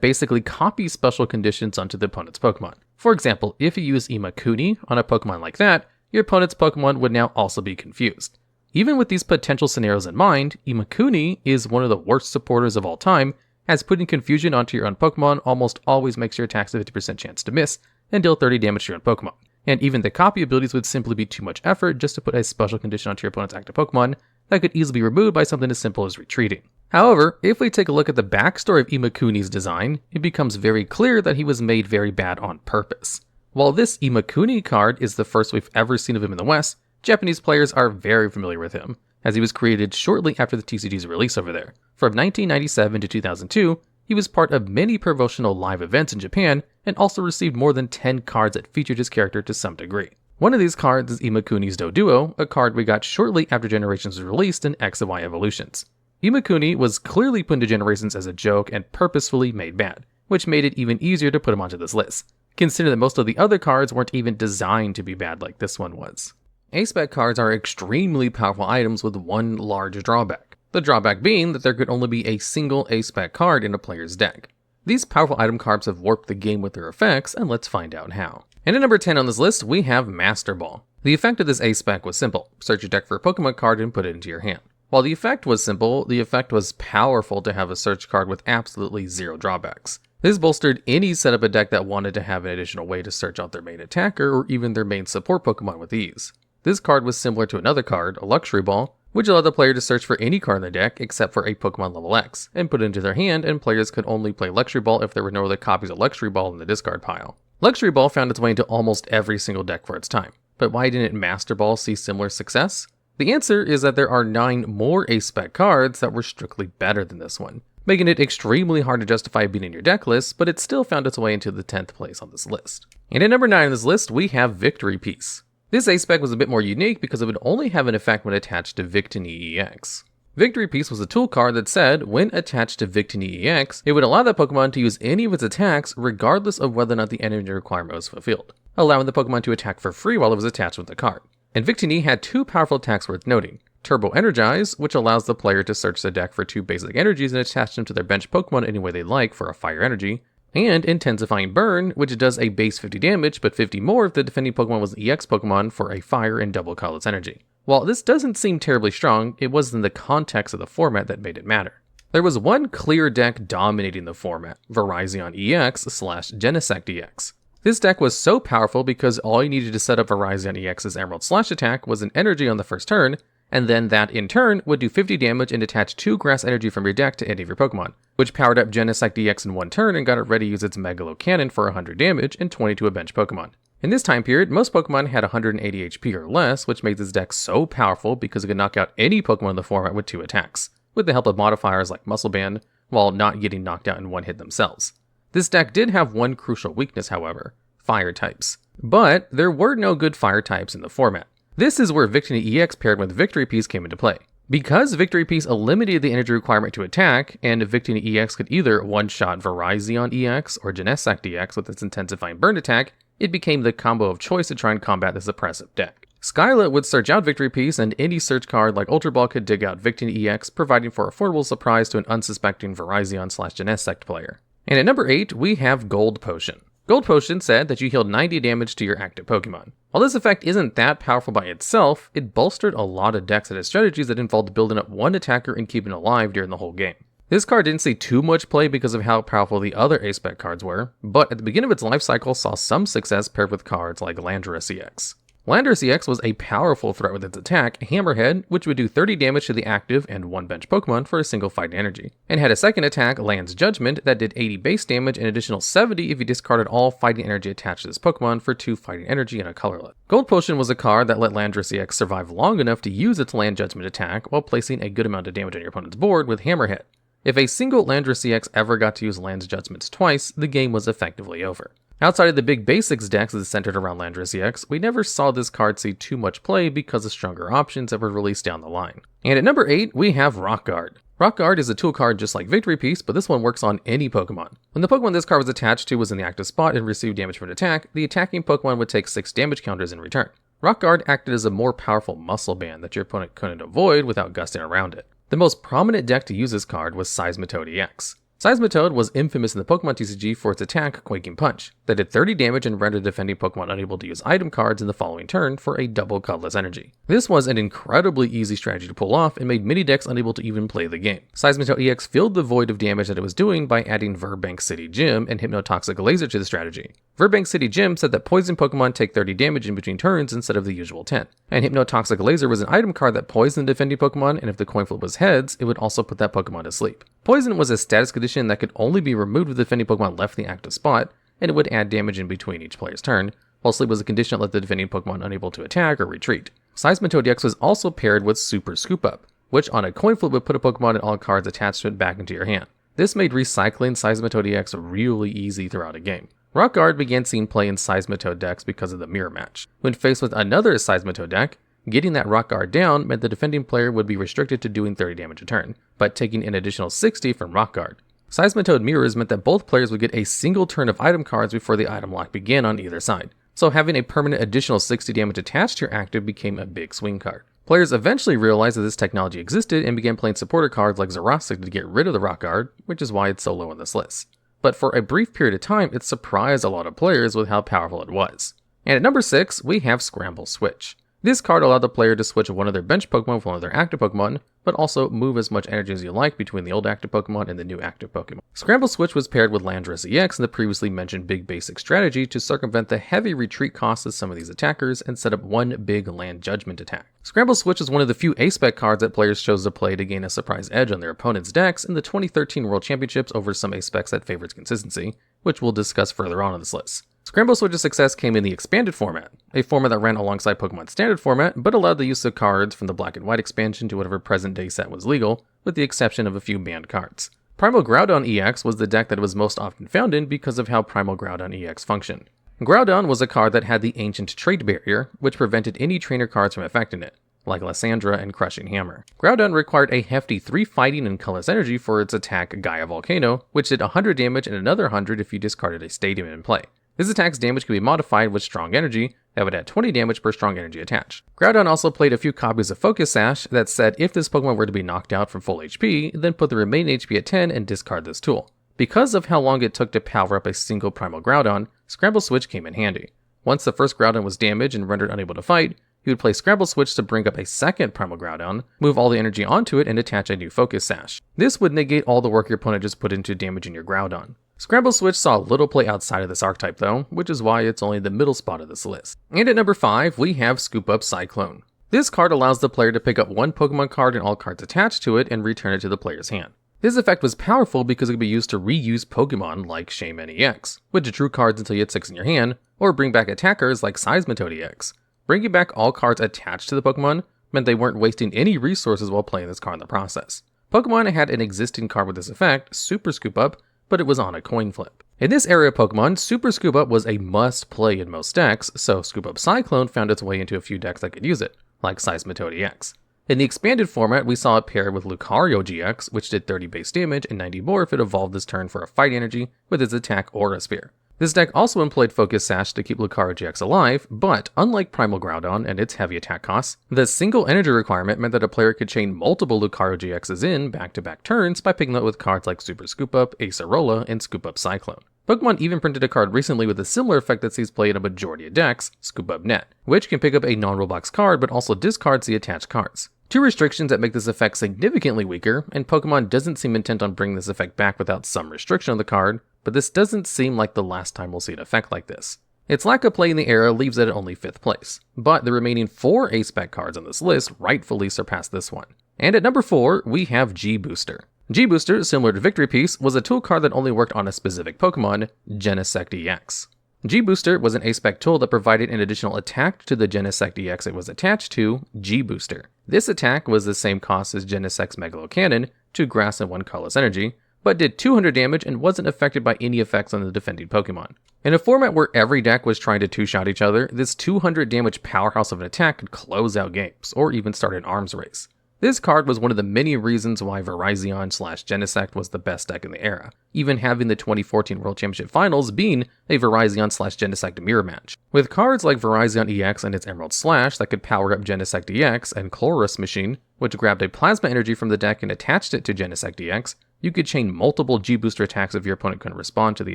basically copies special conditions onto the opponent's Pokemon. For example, if you use Imakuni on a Pokemon like that, your opponent's Pokemon would now also be confused. Even with these potential scenarios in mind, Imakuni is one of the worst supporters of all time, as putting confusion onto your own Pokemon almost always makes your attacks a 50% chance to miss and deal 30 damage to your own Pokemon. And even the copy abilities would simply be too much effort just to put a special condition onto your opponent's active Pokemon that could easily be removed by something as simple as retreating. However, if we take a look at the backstory of Imakuni's design, it becomes very clear that he was made very bad on purpose. While this Imakuni card is the first we've ever seen of him in the West, Japanese players are very familiar with him, as he was created shortly after the TCG's release over there. From 1997 to 2002, he was part of many promotional live events in Japan, and also received more than 10 cards that featured his character to some degree. One of these cards is Imakuni's Doduo, a card we got shortly after Generations was released in X and Y Evolutions. Imakuni was clearly put into Generations as a joke and purposefully made bad, which made it even easier to put him onto this list. Consider that most of the other cards weren't even designed to be bad like this one was. A-spec cards are extremely powerful items with one large drawback. The drawback being that there could only be a single A-spec card in a player's deck. These powerful item cards have warped the game with their effects, and let's find out how. And at number 10 on this list, we have Master Ball. The effect of this A-spec was simple. Search your deck for a Pokemon card and put it into your hand. While the effect was simple, the effect was powerful to have a search card with absolutely zero drawbacks. This bolstered any setup a deck that wanted to have an additional way to search out their main attacker or even their main support Pokemon with ease. This card was similar to another card, a Luxury Ball, which allowed the player to search for any card in the deck except for a Pokemon level X, and put it into their hand, and players could only play Luxury Ball if there were no other copies of Luxury Ball in the discard pile. Luxury Ball found its way into almost every single deck for its time, but why didn't Master Ball see similar success? The answer is that there are 9 more A-spec cards that were strictly better than this one, making it extremely hard to justify being in your deck list, but it still found its way into the 10th place on this list. And at number 9 on this list, we have Victory Piece. This A-spec was a bit more unique because it would only have an effect when attached to Victini EX. Victory Piece was a tool card that said, when attached to Victini EX, it would allow that Pokemon to use any of its attacks regardless of whether or not the energy requirement was fulfilled, allowing the Pokemon to attack for free while it was attached with the card. And Victini had 2 powerful attacks worth noting. Turbo Energize, which allows the player to search the deck for 2 basic energies and attach them to their bench Pokemon any way they like for a fire energy, and Intensifying Burn, which does a base 50 damage, but 50 more if the defending Pokemon was an EX Pokemon for a fire and double colorless energy. While this doesn't seem terribly strong, it was in the context of the format that made it matter. There was one clear deck dominating the format, Virizion EX/Genesect EX. This deck was so powerful because all you needed to set up Virizion EX's Emerald Slash attack was an energy on the first turn, and then that in turn would do 50 damage and attach 2 grass energy from your deck to any of your Pokemon, which powered up Genesect EX in one turn and got it ready to use its Megalo Cannon for 100 damage and 20 to a bench Pokemon. In this time period, most Pokemon had 180 HP or less, which made this deck so powerful because it could knock out any Pokemon in the format with 2 attacks, with the help of modifiers like Muscle Band, while not getting knocked out in one hit themselves. This deck did have one crucial weakness, however, fire types. But there were no good fire types in the format. This is where Victini EX paired with Victory Piece came into play. Because Victory Piece eliminated the energy requirement to attack, and Victini EX could either one-shot Virizion EX or Genesect EX with its Intensifying Burn attack, it became the combo of choice to try and combat this oppressive deck. Skyla would search out Victory Piece, and any search card like Ultra Ball could dig out Victini EX, providing for affordable surprise to an unsuspecting Virizion/Genesect player. And at number 8, we have Gold Potion. Gold Potion said that you healed 90 damage to your active Pokemon. While this effect isn't that powerful by itself, it bolstered a lot of decks that had strategies that involved building up one attacker and keeping it alive during the whole game. This card didn't see too much play because of how powerful the other A-spec cards were, but at the beginning of its life cycle saw some success paired with cards like Landorus EX. Landorus EX was a powerful threat with its attack, Hammerhead, which would do 30 damage to the active and 1 bench Pokemon for a single fighting energy, and had a second attack, Land's Judgment, that did 80 base damage and additional 70 if you discarded all fighting energy attached to this Pokemon for 2 fighting energy and a colorless. Gold Potion was a card that let Landorus EX survive long enough to use its Land Judgment attack while placing a good amount of damage on your opponent's board with Hammerhead. If a single Landorus EX ever got to use Land's Judgments twice, the game was effectively over. Outside of the big basics decks that centered around Landorus EX, we never saw this card see too much play because of stronger options that were released down the line. And at number 8, we have Rock Guard. Rock Guard is a tool card just like Victory Piece, but this one works on any Pokemon. When the Pokemon this card was attached to was in the active spot and received damage from an attack, the attacking Pokemon would take 6 damage counters in return. Rock Guard acted as a more powerful muscle band that your opponent couldn't avoid without gusting around it. The most prominent deck to use this card was Seismitoad EX. Seismitoad was infamous in the Pokemon TCG for its attack, Quaking Punch, that did 30 damage and rendered defending Pokemon unable to use item cards in the following turn for a double colorless energy. This was an incredibly easy strategy to pull off and made many decks unable to even play the game. Seismitoad EX filled the void of damage that it was doing by adding Verbank City Gym and Hypnotoxic Laser to the strategy. Verbank City Gym said that poison Pokemon take 30 damage in between turns instead of the usual 10. And Hypnotoxic Laser was an item card that poisoned defending Pokemon, and if the coin flip was heads, it would also put that Pokemon to sleep. Poison was a status condition that could only be removed if the defending Pokemon left the active spot, and it would add damage in between each player's turn, while sleep was a condition that left the defending Pokemon unable to attack or retreat. Seismitoad EX was also paired with Super Scoop Up, which on a coin flip would put a Pokemon and all cards attached to it back into your hand. This made recycling Seismitoad EX really easy throughout a game. Rock Guard began seeing play in Seismitoad decks because of the mirror match. When faced with another Seismitoad deck, getting that Rock Guard down meant the defending player would be restricted to doing 30 damage a turn, but taking an additional 60 from Rock Guard. Seismitoad mirrors meant that both players would get a single turn of item cards before the item lock began on either side, so having a permanent additional 60 damage attached to your active became a big swing card. Players eventually realized that this technology existed and began playing supporter cards like Xerastic to get rid of the Rock Guard, which is why it's so low on this list. But for a brief period of time, it surprised a lot of players with how powerful it was. And at number 6, we have Scramble Switch. This card allowed the player to switch one of their bench Pokemon with one of their active Pokemon, but also move as much energy as you like between the old active Pokemon and the new active Pokemon. Scramble Switch was paired with Landorus EX in the previously mentioned big basic strategy to circumvent the heavy retreat costs of some of these attackers and set up one big land judgment attack. Scramble Switch is one of the few A-Spec cards that players chose to play to gain a surprise edge on their opponent's decks in the 2013 World Championships over some A-Specs that favors consistency, which we'll discuss further on in this list. Scramble Switch's success came in the expanded format, a format that ran alongside Pokemon's standard format, but allowed the use of cards from the Black and White expansion to whatever present-day set was legal, with the exception of a few banned cards. Primal Groudon EX was the deck that it was most often found in because of how Primal Groudon EX functioned. Groudon was a card that had the Ancient Trait Barrier, which prevented any trainer cards from affecting it, like Lysandra and Crushing Hammer. Groudon required a hefty 3 fighting and colorless energy for its attack Gaia Volcano, which did 100 damage and another 100 if you discarded a stadium in play. This attack's damage could be modified with Strong Energy, that would add 20 damage per Strong Energy attached. Groudon also played a few copies of Focus Sash that said if this Pokemon were to be knocked out from full HP, then put the remaining HP at 10 and discard this tool. Because of how long it took to power up a single Primal Groudon, Scramble Switch came in handy. Once the first Groudon was damaged and rendered unable to fight, you would play Scramble Switch to bring up a second Primal Groudon, move all the energy onto it, and attach a new Focus Sash. This would negate all the work your opponent just put into damaging your Groudon. Scramble Switch saw little play outside of this archetype though, which is why it's only the middle spot of this list. And at number 5, we have Scoop Up Cyclone. This card allows the player to pick up one Pokemon card and all cards attached to it and return it to the player's hand. This effect was powerful because it could be used to reuse Pokemon like Shaman EX, which drew cards until you had 6 in your hand, or bring back attackers like Seismitoad EX. Bringing back all cards attached to the Pokemon meant they weren't wasting any resources while playing this card in the process. Pokemon had an existing card with this effect, Super Scoop Up, but it was on a coin flip. In this era of Pokemon, Super Scoop Up was a must-play in most decks, so Scoop Up Cyclone found its way into a few decks that could use it, like Seismitoad EX. In the expanded format, we saw it paired with Lucario GX, which did 30 base damage and 90 more if it evolved this turn for a fight energy with its attack Aura Sphere. This deck also employed Focus Sash to keep Lucario GX alive, but unlike Primal Groudon and its heavy attack costs, the single energy requirement meant that a player could chain multiple Lucario GXs in back-to-back turns by picking up with cards like Super Scoop Up, Acerola, and Scoop Up Cyclone. Pokemon even printed a card recently with a similar effect that sees play in a majority of decks, Scoop Up Net, which can pick up a non-rule box card but also discards the attached cards. Two restrictions that make this effect significantly weaker, and Pokemon doesn't seem intent on bringing this effect back without some restriction on the card, but this doesn't seem like the last time we'll see an effect like this. Its lack of play in the era leaves it at only 5th place, but the remaining 4 A-Spec cards on this list rightfully surpass this one. And at number 4, we have G-Booster. G-Booster, similar to Victory Piece, was a tool card that only worked on a specific Pokemon, Genesect EX. G-Booster was an A-Spec tool that provided an additional attack to the Genesect EX it was attached to, G-Booster. This attack was the same cost as Genesect's Megalo Cannon, 2 grass and 1 colorless energy, but did 200 damage and wasn't affected by any effects on the defending Pokemon. In a format where every deck was trying to two-shot each other, this 200 damage powerhouse of an attack could close out games, or even start an arms race. This card was one of the many reasons why Virizion/Genesect was the best deck in the era, even having the 2014 World Championship Finals being a Virizion/Genesect mirror match. With cards like Virizion EX and its Emerald Slash that could power up Genesect EX and Chloris Machine, which grabbed a plasma energy from the deck and attached it to Genesect EX, you could chain multiple G-booster attacks if your opponent couldn't respond to the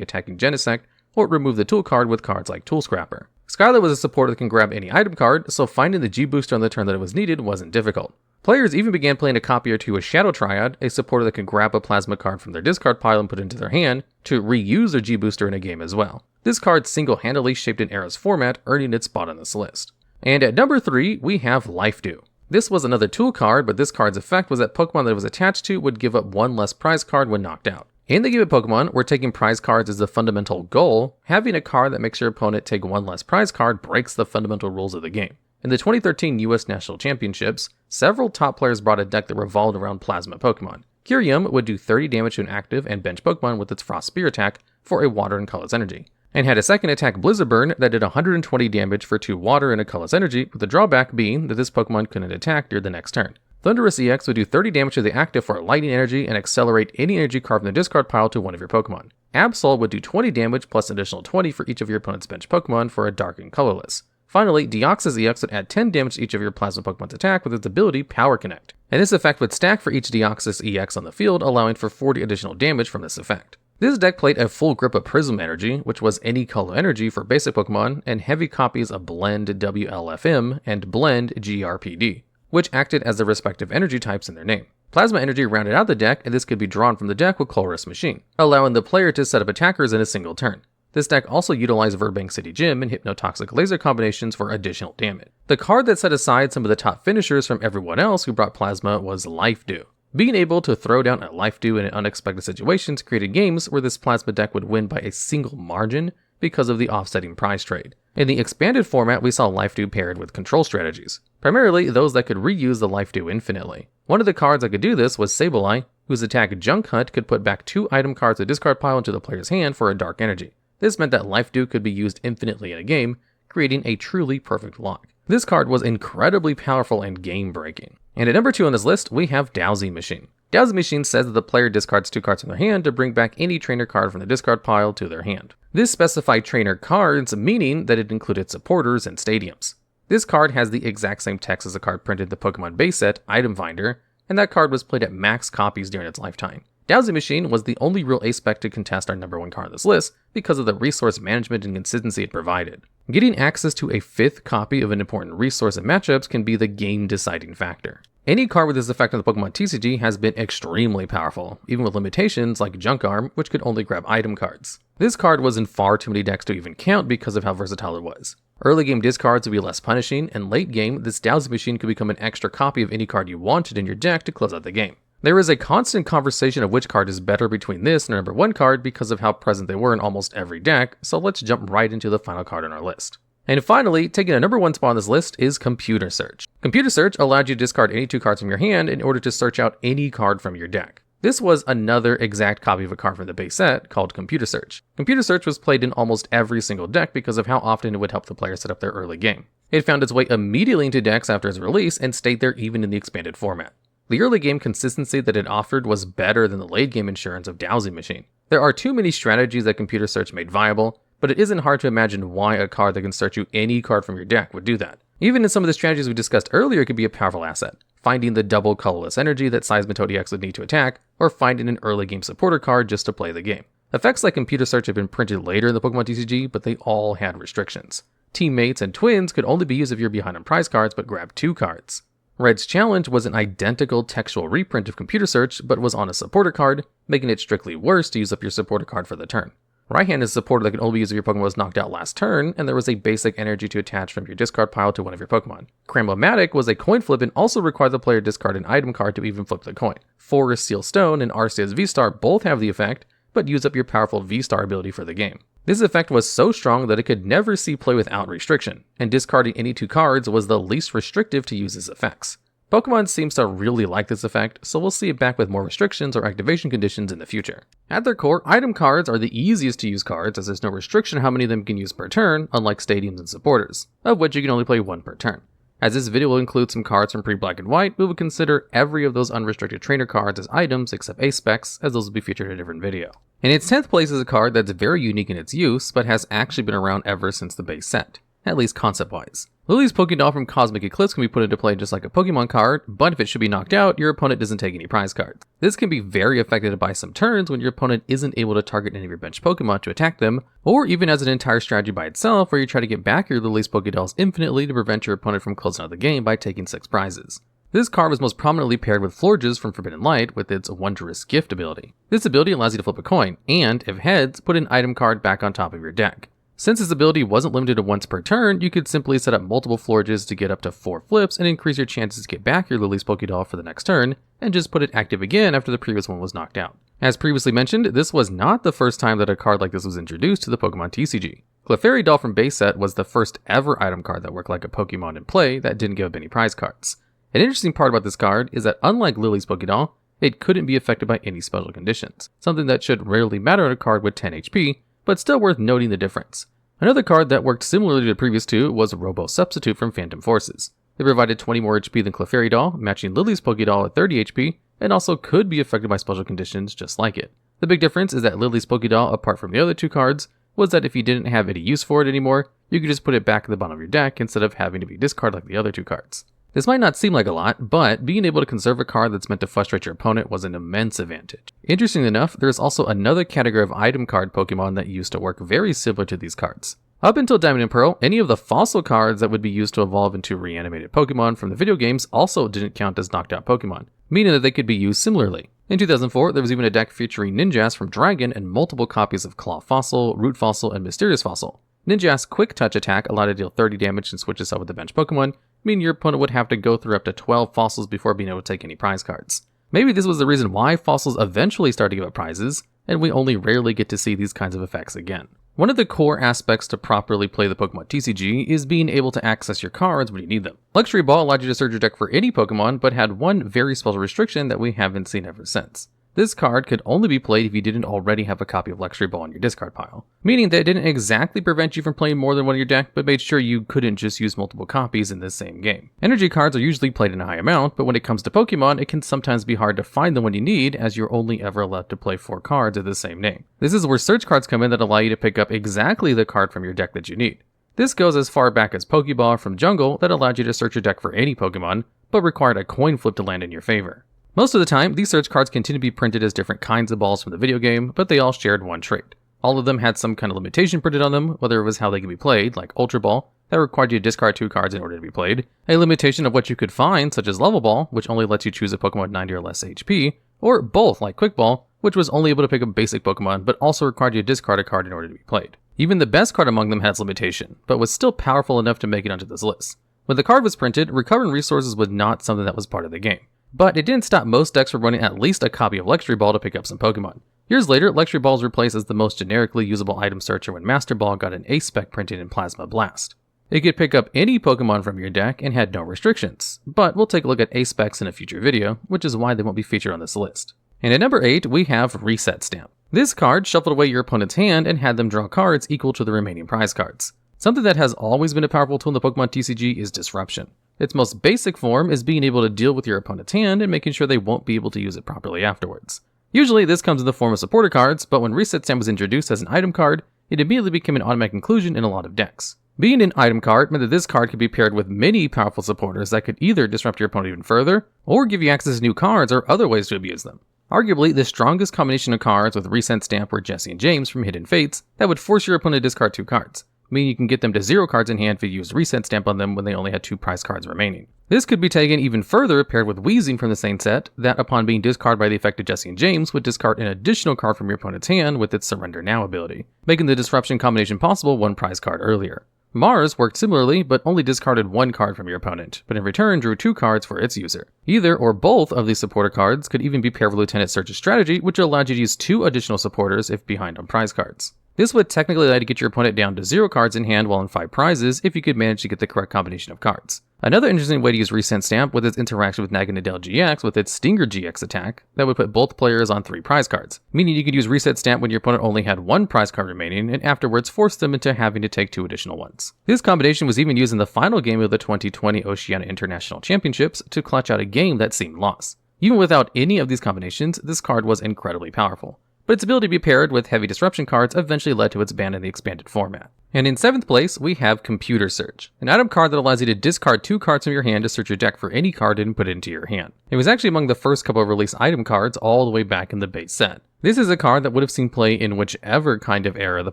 attacking Genesect, or remove the tool card with cards like Tool Scrapper. Skylar was a supporter that can grab any item card, so finding the G-booster on the turn that it was needed wasn't difficult. Players even began playing a copy or two of Shadow Triad, a supporter that could grab a plasma card from their discard pile and put it into their hand, to reuse their G-booster in a game as well. This card single-handedly shaped an era's format, earning its spot on this list. And at number 3, we have Life Dew. This was another tool card, but this card's effect was that Pokemon that it was attached to would give up one less prize card when knocked out. In the game of Pokemon, where taking prize cards is the fundamental goal, having a card that makes your opponent take one less prize card breaks the fundamental rules of the game. In the 2013 US National Championships, several top players brought a deck that revolved around Plasma Pokemon. Kyurem would do 30 damage to an active and bench Pokemon with its Frost Spear attack for a water and colorless energy, and had a second attack Blizzard Burn that did 120 damage for 2 water and a colorless energy, with the drawback being that this Pokemon couldn't attack near the next turn. Thunderous EX would do 30 damage to the active for a lightning energy and accelerate any energy card from the discard pile to one of your Pokemon. Absol would do 20 damage plus an additional 20 for each of your opponent's bench Pokemon for a dark and colorless. Finally, Deoxys EX would add 10 damage to each of your Plasma Pokemon's attack with its ability Power Connect, and this effect would stack for each Deoxys EX on the field, allowing for 40 additional damage from this effect. This deck played a full grip of Prism Energy, which was any color energy for basic Pokemon, and heavy copies of Blend WLFM and Blend GRPD, which acted as the respective energy types in their name. Plasma Energy rounded out the deck, and this could be drawn from the deck with Chloris Machine, allowing the player to set up attackers in a single turn. This deck also utilized Burbank City Gym and Hypnotoxic Laser combinations for additional damage. The card that set aside some of the top finishers from everyone else who brought Plasma was Life Dew. Being able to throw down a Life Dew in unexpected situations created games where this Plasma deck would win by a single margin because of the offsetting prize trade. In the expanded format, we saw Life Dew paired with control strategies, primarily those that could reuse the Life Dew infinitely. One of the cards that could do this was Sableye, whose attack Junk Hunt could put back 2 item cards to discard pile into the player's hand for a dark energy. This meant that Life Dew could be used infinitely in a game, creating a truly perfect lock. This card was incredibly powerful and game-breaking. And at number 2 on this list, we have Dowsing Machine. Dowsing Machine says that the player discards 2 cards from their hand to bring back any trainer card from the discard pile to their hand. This specified trainer cards, meaning that it included supporters and stadiums. This card has the exact same text as the card printed in the Pokemon base set, Item Finder, and that card was played at max copies during its lifetime. Dowsing Machine was the only real A-spec to contest our number 1 card on this list because of the resource management and consistency it provided. Getting access to a 5th copy of an important resource in matchups can be the game-deciding factor. Any card with this effect on the Pokemon TCG has been extremely powerful, even with limitations like Junk Arm, which could only grab item cards. This card was in far too many decks to even count because of how versatile it was. Early game discards would be less punishing, and late game, this Dowsing Machine could become an extra copy of any card you wanted in your deck to close out the game. There is a constant conversation of which card is better between this and our number 1 card because of how present they were in almost every deck, so let's jump right into the final card on our list. And finally, taking a number 1 spot on this list is Computer Search. Computer Search allowed you to discard any 2 cards from your hand in order to search out any card from your deck. This was another exact copy of a card from the base set called Computer Search. Computer Search was played in almost every single deck because of how often it would help the player set up their early game. It found its way immediately into decks after its release and stayed there even in the expanded format. The early game consistency that it offered was better than the late game insurance of Dowsing Machine. There are too many strategies that Computer Search made viable, but it isn't hard to imagine why a card that can search you any card from your deck would do that. Even in some of the strategies we discussed earlier, it could be a powerful asset. Finding the double colorless energy that Seismitoad EX would need to attack, or finding an early game supporter card just to play the game. Effects like Computer Search have been printed later in the Pokemon TCG, but they all had restrictions. Teammates and Twins could only be used if you're behind on prize cards, but grab 2 cards. Red's Challenge was an identical textual reprint of Computer Search, but was on a supporter card, making it strictly worse to use up your supporter card for the turn. Right-hand is a supporter that can only be used if your Pokemon was knocked out last turn, and there was a basic energy to attach from your discard pile to one of your Pokemon. Cram-O-Matic was a coin flip and also required the player discard an item card to even flip the coin. Forest Seal Stone and Arceus V-Star both have the effect, but use up your powerful V-Star ability for the game. This effect was so strong that it could never see play without restriction, and discarding any 2 cards was the least restrictive to use its effects. Pokemon seems to really like this effect, so we'll see it back with more restrictions or activation conditions in the future. At their core, item cards are the easiest to use cards as there's no restriction how many of them can use per turn, unlike stadiums and supporters, of which you can only play 1 per turn. As this video will include some cards from pre-Black and White, we will consider every of those unrestricted trainer cards as items except A-specs, as those will be featured in a different video. In its 10th place is a card that's very unique in its use, but has actually been around ever since the base set, at least concept-wise. Lily's Pokédoll from Cosmic Eclipse can be put into play just like a Pokemon card, but if it should be knocked out, your opponent doesn't take any prize cards. This can be very effective by some turns when your opponent isn't able to target any of your bench Pokemon to attack them, or even as an entire strategy by itself where you try to get back your Lily's Pokédolls infinitely to prevent your opponent from closing out the game by taking 6 prizes. This card was most prominently paired with Florges from Forbidden Light with its Wondrous Gift ability. This ability allows you to flip a coin, and, if heads, put an item card back on top of your deck. Since this ability wasn't limited to once per turn, you could simply set up multiple Florges to get up to 4 flips and increase your chances to get back your Lily's Pokédoll for the next turn, and just put it active again after the previous one was knocked out. As previously mentioned, this was not the first time that a card like this was introduced to the Pokemon TCG. Clefairy Doll from base set was the first ever item card that worked like a Pokemon in play that didn't give up any prize cards. An interesting part about this card is that unlike Lily's Pokédoll, it couldn't be affected by any special conditions, something that should rarely matter on a card with 10 HP, but still worth noting the difference. Another card that worked similarly to the previous two was Robo Substitute from Phantom Forces. They provided 20 more HP than Clefairy Doll, matching Lily's Pokédoll at 30 HP, and also could be affected by special conditions just like it. The big difference is that Lily's Pokédoll, apart from the other two cards, was that if you didn't have any use for it anymore, you could just put it back at the bottom of your deck instead of having to be discarded like the other two cards. This might not seem like a lot, but being able to conserve a card that's meant to frustrate your opponent was an immense advantage. Interestingly enough, there's also another category of item card Pokemon that used to work very similar to these cards. Up until Diamond and Pearl, any of the fossil cards that would be used to evolve into reanimated Pokemon from the video games also didn't count as knocked out Pokemon, meaning that they could be used similarly. In 2004, there was even a deck featuring Ninjask from Dragon and multiple copies of Claw Fossil, Root Fossil, and Mysterious Fossil. Ninjask's Quick Touch attack allowed it to deal 30 damage and switch itself with the bench Pokemon, meaning your opponent would have to go through up to 12 fossils before being able to take any prize cards. Maybe this was the reason why fossils eventually started to give up prizes, and we only rarely get to see these kinds of effects again. One of the core aspects to properly play the Pokemon TCG is being able to access your cards when you need them. Luxury Ball allowed you to search your deck for any Pokemon, but had one very special restriction that we haven't seen ever since. This card could only be played if you didn't already have a copy of Luxury Ball in your discard pile, meaning that it didn't exactly prevent you from playing more than one in your deck, but made sure you couldn't just use multiple copies in this same game. Energy cards are usually played in a high amount, but when it comes to Pokemon, it can sometimes be hard to find them when you need, as you're only ever allowed to play 4 cards of the same name. This is where search cards come in that allow you to pick up exactly the card from your deck that you need. This goes as far back as Pokeball from Jungle that allowed you to search your deck for any Pokemon, but required a coin flip to land in your favor. Most of the time, these search cards continue to be printed as different kinds of balls from the video game, but they all shared one trait. All of them had some kind of limitation printed on them, whether it was how they could be played, like Ultra Ball, that required you to discard 2 cards in order to be played, a limitation of what you could find, such as Level Ball, which only lets you choose a Pokemon with 90 or less HP, or both, like Quick Ball, which was only able to pick up basic Pokemon, but also required you to discard a card in order to be played. Even the best card among them had its limitation, but was still powerful enough to make it onto this list. When the card was printed, recovering resources was not something that was part of the game. But it didn't stop most decks from running at least a copy of Luxury Ball to pick up some Pokemon. Years later, Luxury Ball was replaced as the most generically usable item searcher when Master Ball got an A-spec printed in Plasma Blast. It could pick up any Pokemon from your deck and had no restrictions, but we'll take a look at A-specs in a future video, which is why they won't be featured on this list. And at number 8, we have Reset Stamp. This card shuffled away your opponent's hand and had them draw cards equal to the remaining prize cards. Something that has always been a powerful tool in the Pokemon TCG is Disruption. Its most basic form is being able to deal with your opponent's hand and making sure they won't be able to use it properly afterwards. Usually this comes in the form of supporter cards, but when Reset Stamp was introduced as an item card, it immediately became an automatic inclusion in a lot of decks. Being an item card meant that this card could be paired with many powerful supporters that could either disrupt your opponent even further, or give you access to new cards or other ways to abuse them. Arguably, the strongest combination of cards with Reset Stamp were Jesse and James from Hidden Fates that would force your opponent to discard 2 cards, meaning you can get them to 0 cards in hand if you use Reset Stamp on them when they only had 2 prize cards remaining. This could be taken even further paired with Wheezing from the same set, that upon being discarded by the effective Jesse and James would discard an additional card from your opponent's hand with its Surrender Now ability, making the disruption combination possible 1 prize card earlier. Mars worked similarly, but only discarded 1 card from your opponent, but in return drew 2 cards for its user. Either or both of these supporter cards could even be paired with Lieutenant Search's strategy, which allowed you to use 2 additional supporters if behind on prize cards. This would technically allow you to get your opponent down to 0 cards in hand while in 5 prizes if you could manage to get the correct combination of cards. Another interesting way to use Resent Stamp was its interaction with Naganadel GX with its Stinger GX attack that would put both players on 3 prize cards, meaning you could use Reset Stamp when your opponent only had 1 prize card remaining and afterwards force them into having to take 2 additional ones. This combination was even used in the final game of the 2020 Oceania International Championships to clutch out a game that seemed lost. Even without any of these combinations, this card was incredibly powerful, but its ability to be paired with heavy disruption cards eventually led to its ban in the expanded format. And in 7th place, we have Computer Search, an item card that allows you to discard 2 cards from your hand to search your deck for any card and put it into your hand. It was actually among the first couple of released item cards all the way back in the base set. This is a card that would have seen play in whichever kind of era of the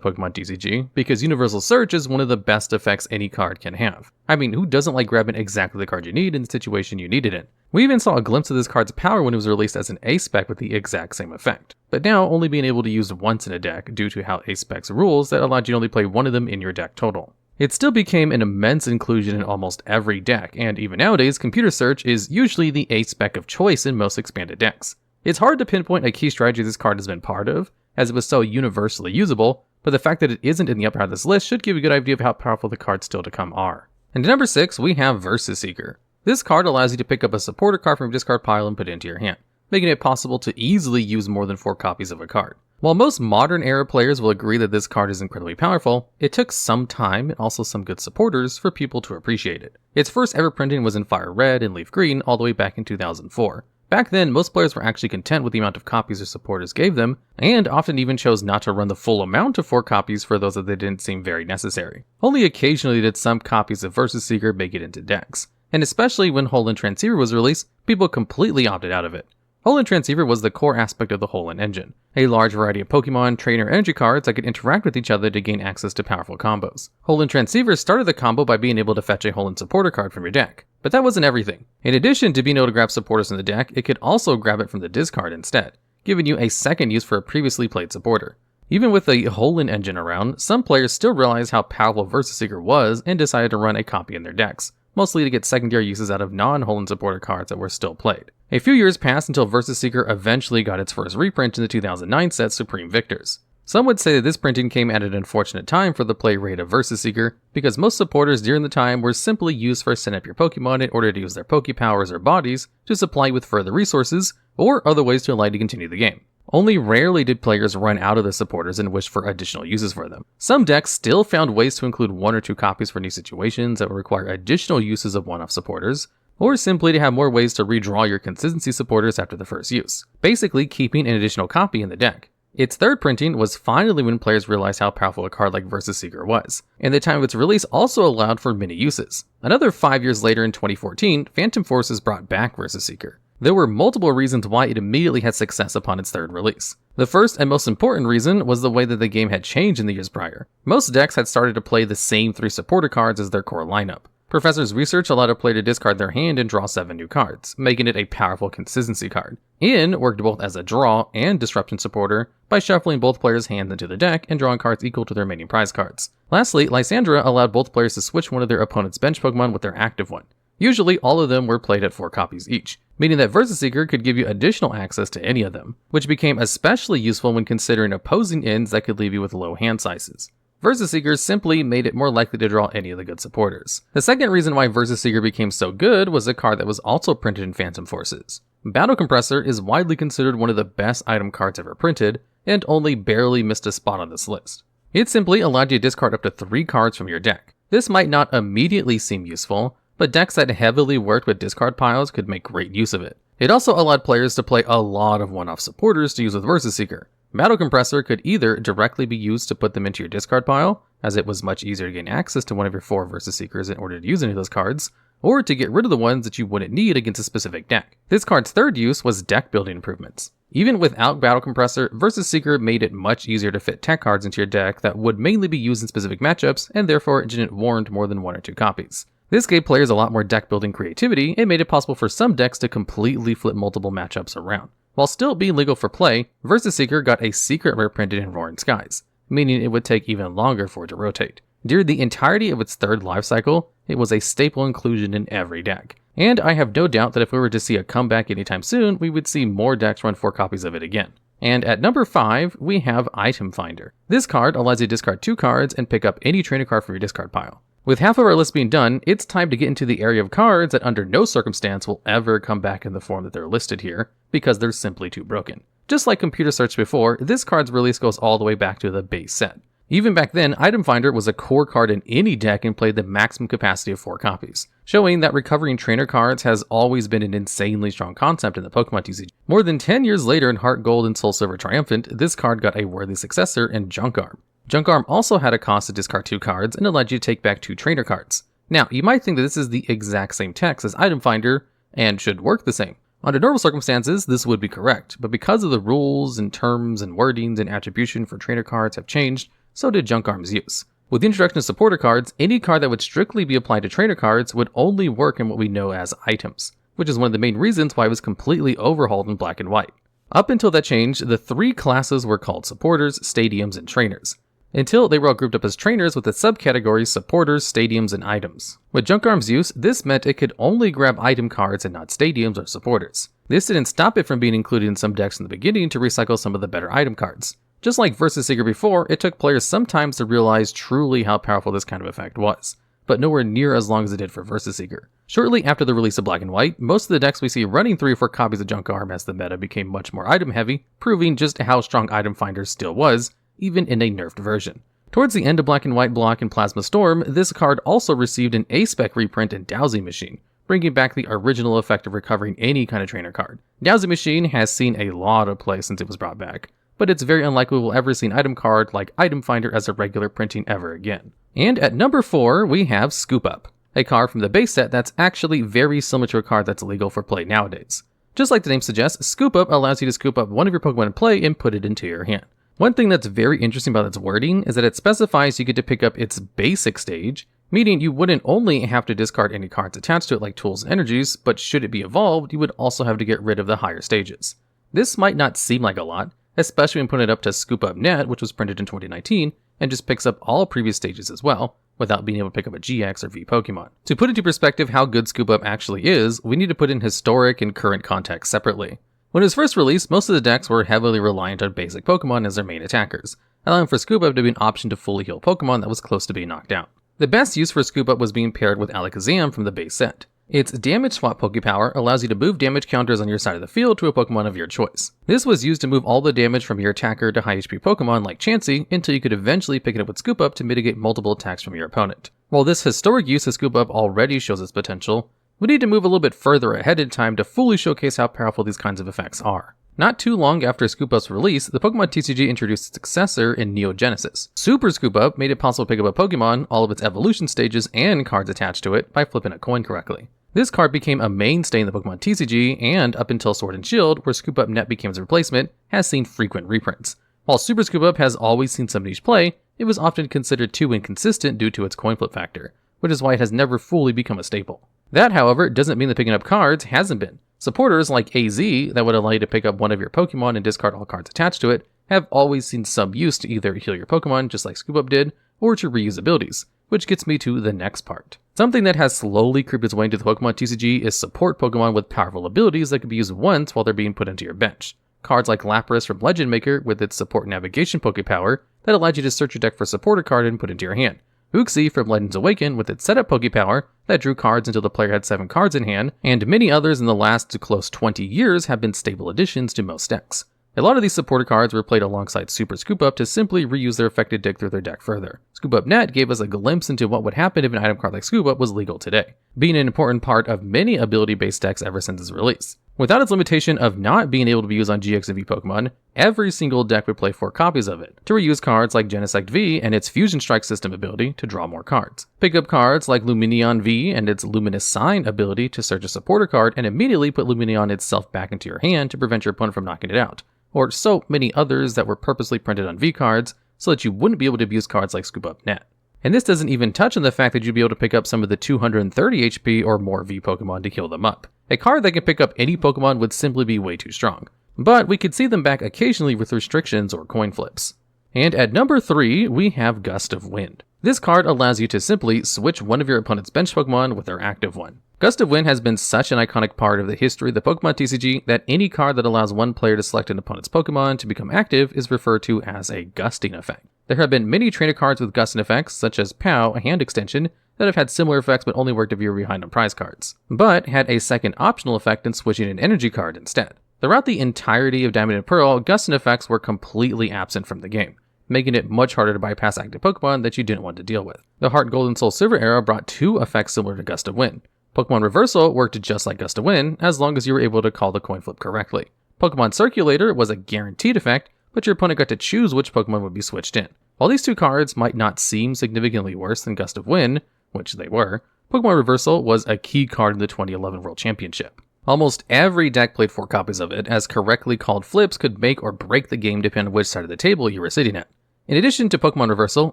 Pokemon TCG, because Universal Search is one of the best effects any card can have. I mean, who doesn't like grabbing exactly the card you need in the situation you need it in? We even saw a glimpse of this card's power when it was released as an A-Spec with the exact same effect, but now only being able to use once in a deck due to how A-Spec's rules that allowed you to only play one of them in your deck total. It still became an immense inclusion in almost every deck, and even nowadays, Computer Search is usually the A-Spec of choice in most expanded decks. It's hard to pinpoint a key strategy this card has been part of, as it was so universally usable, but the fact that it isn't in the upper half of this list should give you a good idea of how powerful the cards still to come are. And at number 6, we have Versus Seeker. This card allows you to pick up a supporter card from your discard pile and put it into your hand, making it possible to easily use more than 4 copies of a card. While most modern era players will agree that this card is incredibly powerful, it took some time and also some good supporters for people to appreciate it. Its first ever printing was in Fire Red and Leaf Green all the way back in 2004. Back then, most players were actually content with the amount of copies their supporters gave them, and often even chose not to run the full amount of 4 copies for those that they didn't seem very necessary. Only occasionally did some copies of Versus Seeker make it into decks, and especially when Holen Transceiver was released, people completely opted out of it. Holen Transceiver was the core aspect of the Holen engine, a large variety of Pokemon, trainer, energy cards that could interact with each other to gain access to powerful combos. Holen Transceiver started the combo by being able to fetch a Holen supporter card from your deck, but that wasn't everything. In addition to being able to grab supporters in the deck, it could also grab it from the discard instead, giving you a second use for a previously played supporter. Even with the Holen engine around, some players still realized how powerful Versus Seeker was and decided to run a copy in their decks, mostly to get secondary uses out of non-Holen supporter cards that were still played. A few years passed until Versus Seeker eventually got its first reprint in the 2009 set Supreme Victors. Some would say that this printing came at an unfortunate time for the play rate of Versus Seeker, because most supporters during the time were simply used for setting up your Pokemon in order to use their Pokepowers or bodies to supply you with further resources, or other ways to allow you to continue the game. Only rarely did players run out of the supporters and wish for additional uses for them. Some decks still found ways to include 1 or 2 copies for new situations that would require additional uses of one-off supporters, or simply to have more ways to redraw your consistency supporters after the first use, basically keeping an additional copy in the deck. Its third printing was finally when players realized how powerful a card like Versus Seeker was, and the time of its release also allowed for many uses. Another 5 years later in 2014, Phantom Forces brought back Versus Seeker. There were multiple reasons why it immediately had success upon its third release. The first and most important reason was the way that the game had changed in the years prior. Most decks had started to play the same 3 supporter cards as their core lineup. Professor's research allowed a player to discard their hand and draw 7 new cards, making it a powerful consistency card. In worked both as a draw and disruption supporter by shuffling both players' hands into the deck and drawing cards equal to their remaining prize cards. Lastly, Lysandra allowed both players to switch one of their opponent's bench Pokemon with their active one. Usually, all of them were played at 4 copies each, meaning that Versus Seeker could give you additional access to any of them, which became especially useful when considering opposing ends that could leave you with low hand sizes. Versus Seeker simply made it more likely to draw any of the good supporters. The second reason why Versus Seeker became so good was a card that was also printed in Phantom Forces. Battle Compressor is widely considered one of the best item cards ever printed, and only barely missed a spot on this list. It simply allowed you to discard up to 3 cards from your deck. This might not immediately seem useful, but decks that heavily worked with discard piles could make great use of it. It also allowed players to play a lot of one-off supporters to use with Versus Seeker. Battle Compressor could either directly be used to put them into your discard pile, as it was much easier to gain access to one of your 4 Versus Seekers in order to use any of those cards, or to get rid of the ones that you wouldn't need against a specific deck. This card's third use was deck building improvements. Even without Battle Compressor, Versus Seeker made it much easier to fit tech cards into your deck that would mainly be used in specific matchups, and therefore didn't warrant more than 1 or 2 copies. This gave players a lot more deck building creativity and made it possible for some decks to completely flip multiple matchups around. While still being legal for play, Versus Seeker got a secret rare printed in Roaring Skies, meaning it would take even longer for it to rotate. During the entirety of its third life cycle, it was a staple inclusion in every deck. And I have no doubt that if we were to see a comeback anytime soon, we would see more decks run 4 copies of it again. And at number 5, we have Item Finder. This card allows you to discard 2 cards and pick up any trainer card from your discard pile. With half of our list being done, it's time to get into the area of cards that under no circumstance will ever come back in the form that they're listed here, because they're simply too broken. Just like computer search before, this card's release goes all the way back to the base set. Even back then, Item Finder was a core card in any deck and played the maximum capacity of 4 copies, showing that recovering trainer cards has always been an insanely strong concept in the Pokemon TCG. More than 10 years later in Heart Gold and Soul Silver Triumphant, this card got a worthy successor in Junk Arm. Junk Arm also had a cost to discard 2 cards and allowed you to take back 2 trainer cards. Now, you might think that this is the exact same text as Item Finder and should work the same. Under normal circumstances, this would be correct, but because of the rules and terms and wordings and attribution for trainer cards have changed, so did Junk Arm's use. With the introduction of supporter cards, any card that would strictly be applied to trainer cards would only work in what we know as items, which is one of the main reasons why it was completely overhauled in Black and White. Up until that change, the 3 classes were called supporters, stadiums, and trainers, until they were all grouped up as trainers with the subcategories supporters, stadiums, and items. With Junk Arm's use, this meant it could only grab item cards and not stadiums or supporters. This didn't stop it from being included in some decks in the beginning to recycle some of the better item cards. Just like Versus Seeker before, it took players some time to realize truly how powerful this kind of effect was, but nowhere near as long as it did for Versus Seeker. Shortly after the release of Black and White, most of the decks we see running 3 or 4 copies of Junk Arm as the meta became much more item heavy, proving just how strong Item Finder still was, even in a nerfed version. Towards the end of Black and White Block and Plasma Storm, this card also received an A-Spec reprint in Dowsing Machine, bringing back the original effect of recovering any kind of trainer card. Dowsing Machine has seen a lot of play since it was brought back, but it's very unlikely we'll ever see an item card like Item Finder as a regular printing ever again. And at number 4, we have Scoop Up, a card from the base set that's actually very similar to a card that's legal for play nowadays. Just like the name suggests, Scoop Up allows you to scoop up one of your Pokemon in play and put it into your hand. One thing that's very interesting about its wording is that it specifies you get to pick up its basic stage, meaning you wouldn't only have to discard any cards attached to it like tools and energies, but should it be evolved, you would also have to get rid of the higher stages. This might not seem like a lot, especially when putting it up to Scoop Up Net, which was printed in 2019, and just picks up all previous stages as well, without being able to pick up a GX or V Pokemon. To put into perspective how good Scoop Up actually is, we need to put in historic and current context separately. When it was first released, most of the decks were heavily reliant on basic Pokemon as their main attackers, allowing for Scoop Up to be an option to fully heal Pokemon that was close to being knocked out. The best use for Scoop Up was being paired with Alakazam from the base set. Its damage swap Pokepower allows you to move damage counters on your side of the field to a Pokemon of your choice. This was used to move all the damage from your attacker to high HP Pokemon like Chansey until you could eventually pick it up with Scoop Up to mitigate multiple attacks from your opponent. While this historic use of Scoop Up already shows its potential, we need to move a little bit further ahead in time to fully showcase how powerful these kinds of effects are. Not too long after Scoop Up's release, the Pokemon TCG introduced its successor in Neo Genesis. Super Scoop Up made it possible to pick up a Pokemon, all of its evolution stages, and cards attached to it by flipping a coin correctly. This card became a mainstay in the Pokemon TCG, and up until Sword and Shield, where Scoop Up Net became its replacement, has seen frequent reprints. While Super Scoop Up has always seen some niche play, it was often considered too inconsistent due to its coin flip factor, which is why it has never fully become a staple. That, however, doesn't mean that picking up cards hasn't been. Supporters like AZ, that would allow you to pick up one of your Pokemon and discard all cards attached to it, have always seen some use to either heal your Pokemon just like Scoop Up did, or to reuse abilities, which gets me to the next part. Something that has slowly creeped its way into the Pokemon TCG is support Pokemon with powerful abilities that can be used once while they're being put into your bench. Cards like Lapras from Legend Maker with its support navigation Pokepower that allows you to search your deck for a supporter card and put it into your hand. Uxie from Legends Awaken with its setup Pokepower that drew cards until the player had 7 cards in hand, and many others in the last close 20 years have been stable additions to most decks. A lot of these supporter cards were played alongside Super Scoop Up to simply reuse their effect to dig through their deck further. Scoop Up Net gave us a glimpse into what would happen if an item card like Scoop Up was legal today, being an important part of many ability-based decks ever since its release. Without its limitation of not being able to be used on GX and V Pokemon, every single deck would play 4 copies of it, to reuse cards like Genesect V and its Fusion Strike system ability to draw more cards. Pick up cards like Lumineon V and its Luminous Sign ability to search a supporter card and immediately put Lumineon itself back into your hand to prevent your opponent from knocking it out, or so many others that were purposely printed on V cards so that you wouldn't be able to abuse cards like Scoop Up Net. And this doesn't even touch on the fact that you'd be able to pick up some of the 230 HP or more V Pokemon to heal them up. A card that can pick up any Pokemon would simply be way too strong, but we could see them back occasionally with restrictions or coin flips. And at number 3, we have Gust of Wind. This card allows you to simply switch one of your opponent's bench Pokemon with their active one. Gust of Wind has been such an iconic part of the history of the Pokemon TCG that any card that allows one player to select an opponent's Pokemon to become active is referred to as a gusting effect. There have been many trainer cards with gusting effects, such as POW, a hand extension, that have had similar effects but only worked if you were behind on prize cards, but had a second optional effect in switching an energy card instead. Throughout the entirety of Diamond and Pearl, Gust and effects were completely absent from the game, making it much harder to bypass active Pokemon that you didn't want to deal with. The Heart Gold and Soul Silver era brought two effects similar to Gust of Wind. Pokemon Reversal worked just like Gust of Wind, as long as you were able to call the coin flip correctly. Pokemon Circulator was a guaranteed effect, but your opponent got to choose which Pokemon would be switched in. While these two cards might not seem significantly worse than Gust of Wind, which they were, Pokemon Reversal was a key card in the 2011 World Championship. Almost every deck played 4 copies of it, as correctly called flips could make or break the game depending on which side of the table you were sitting at. In addition to Pokemon Reversal,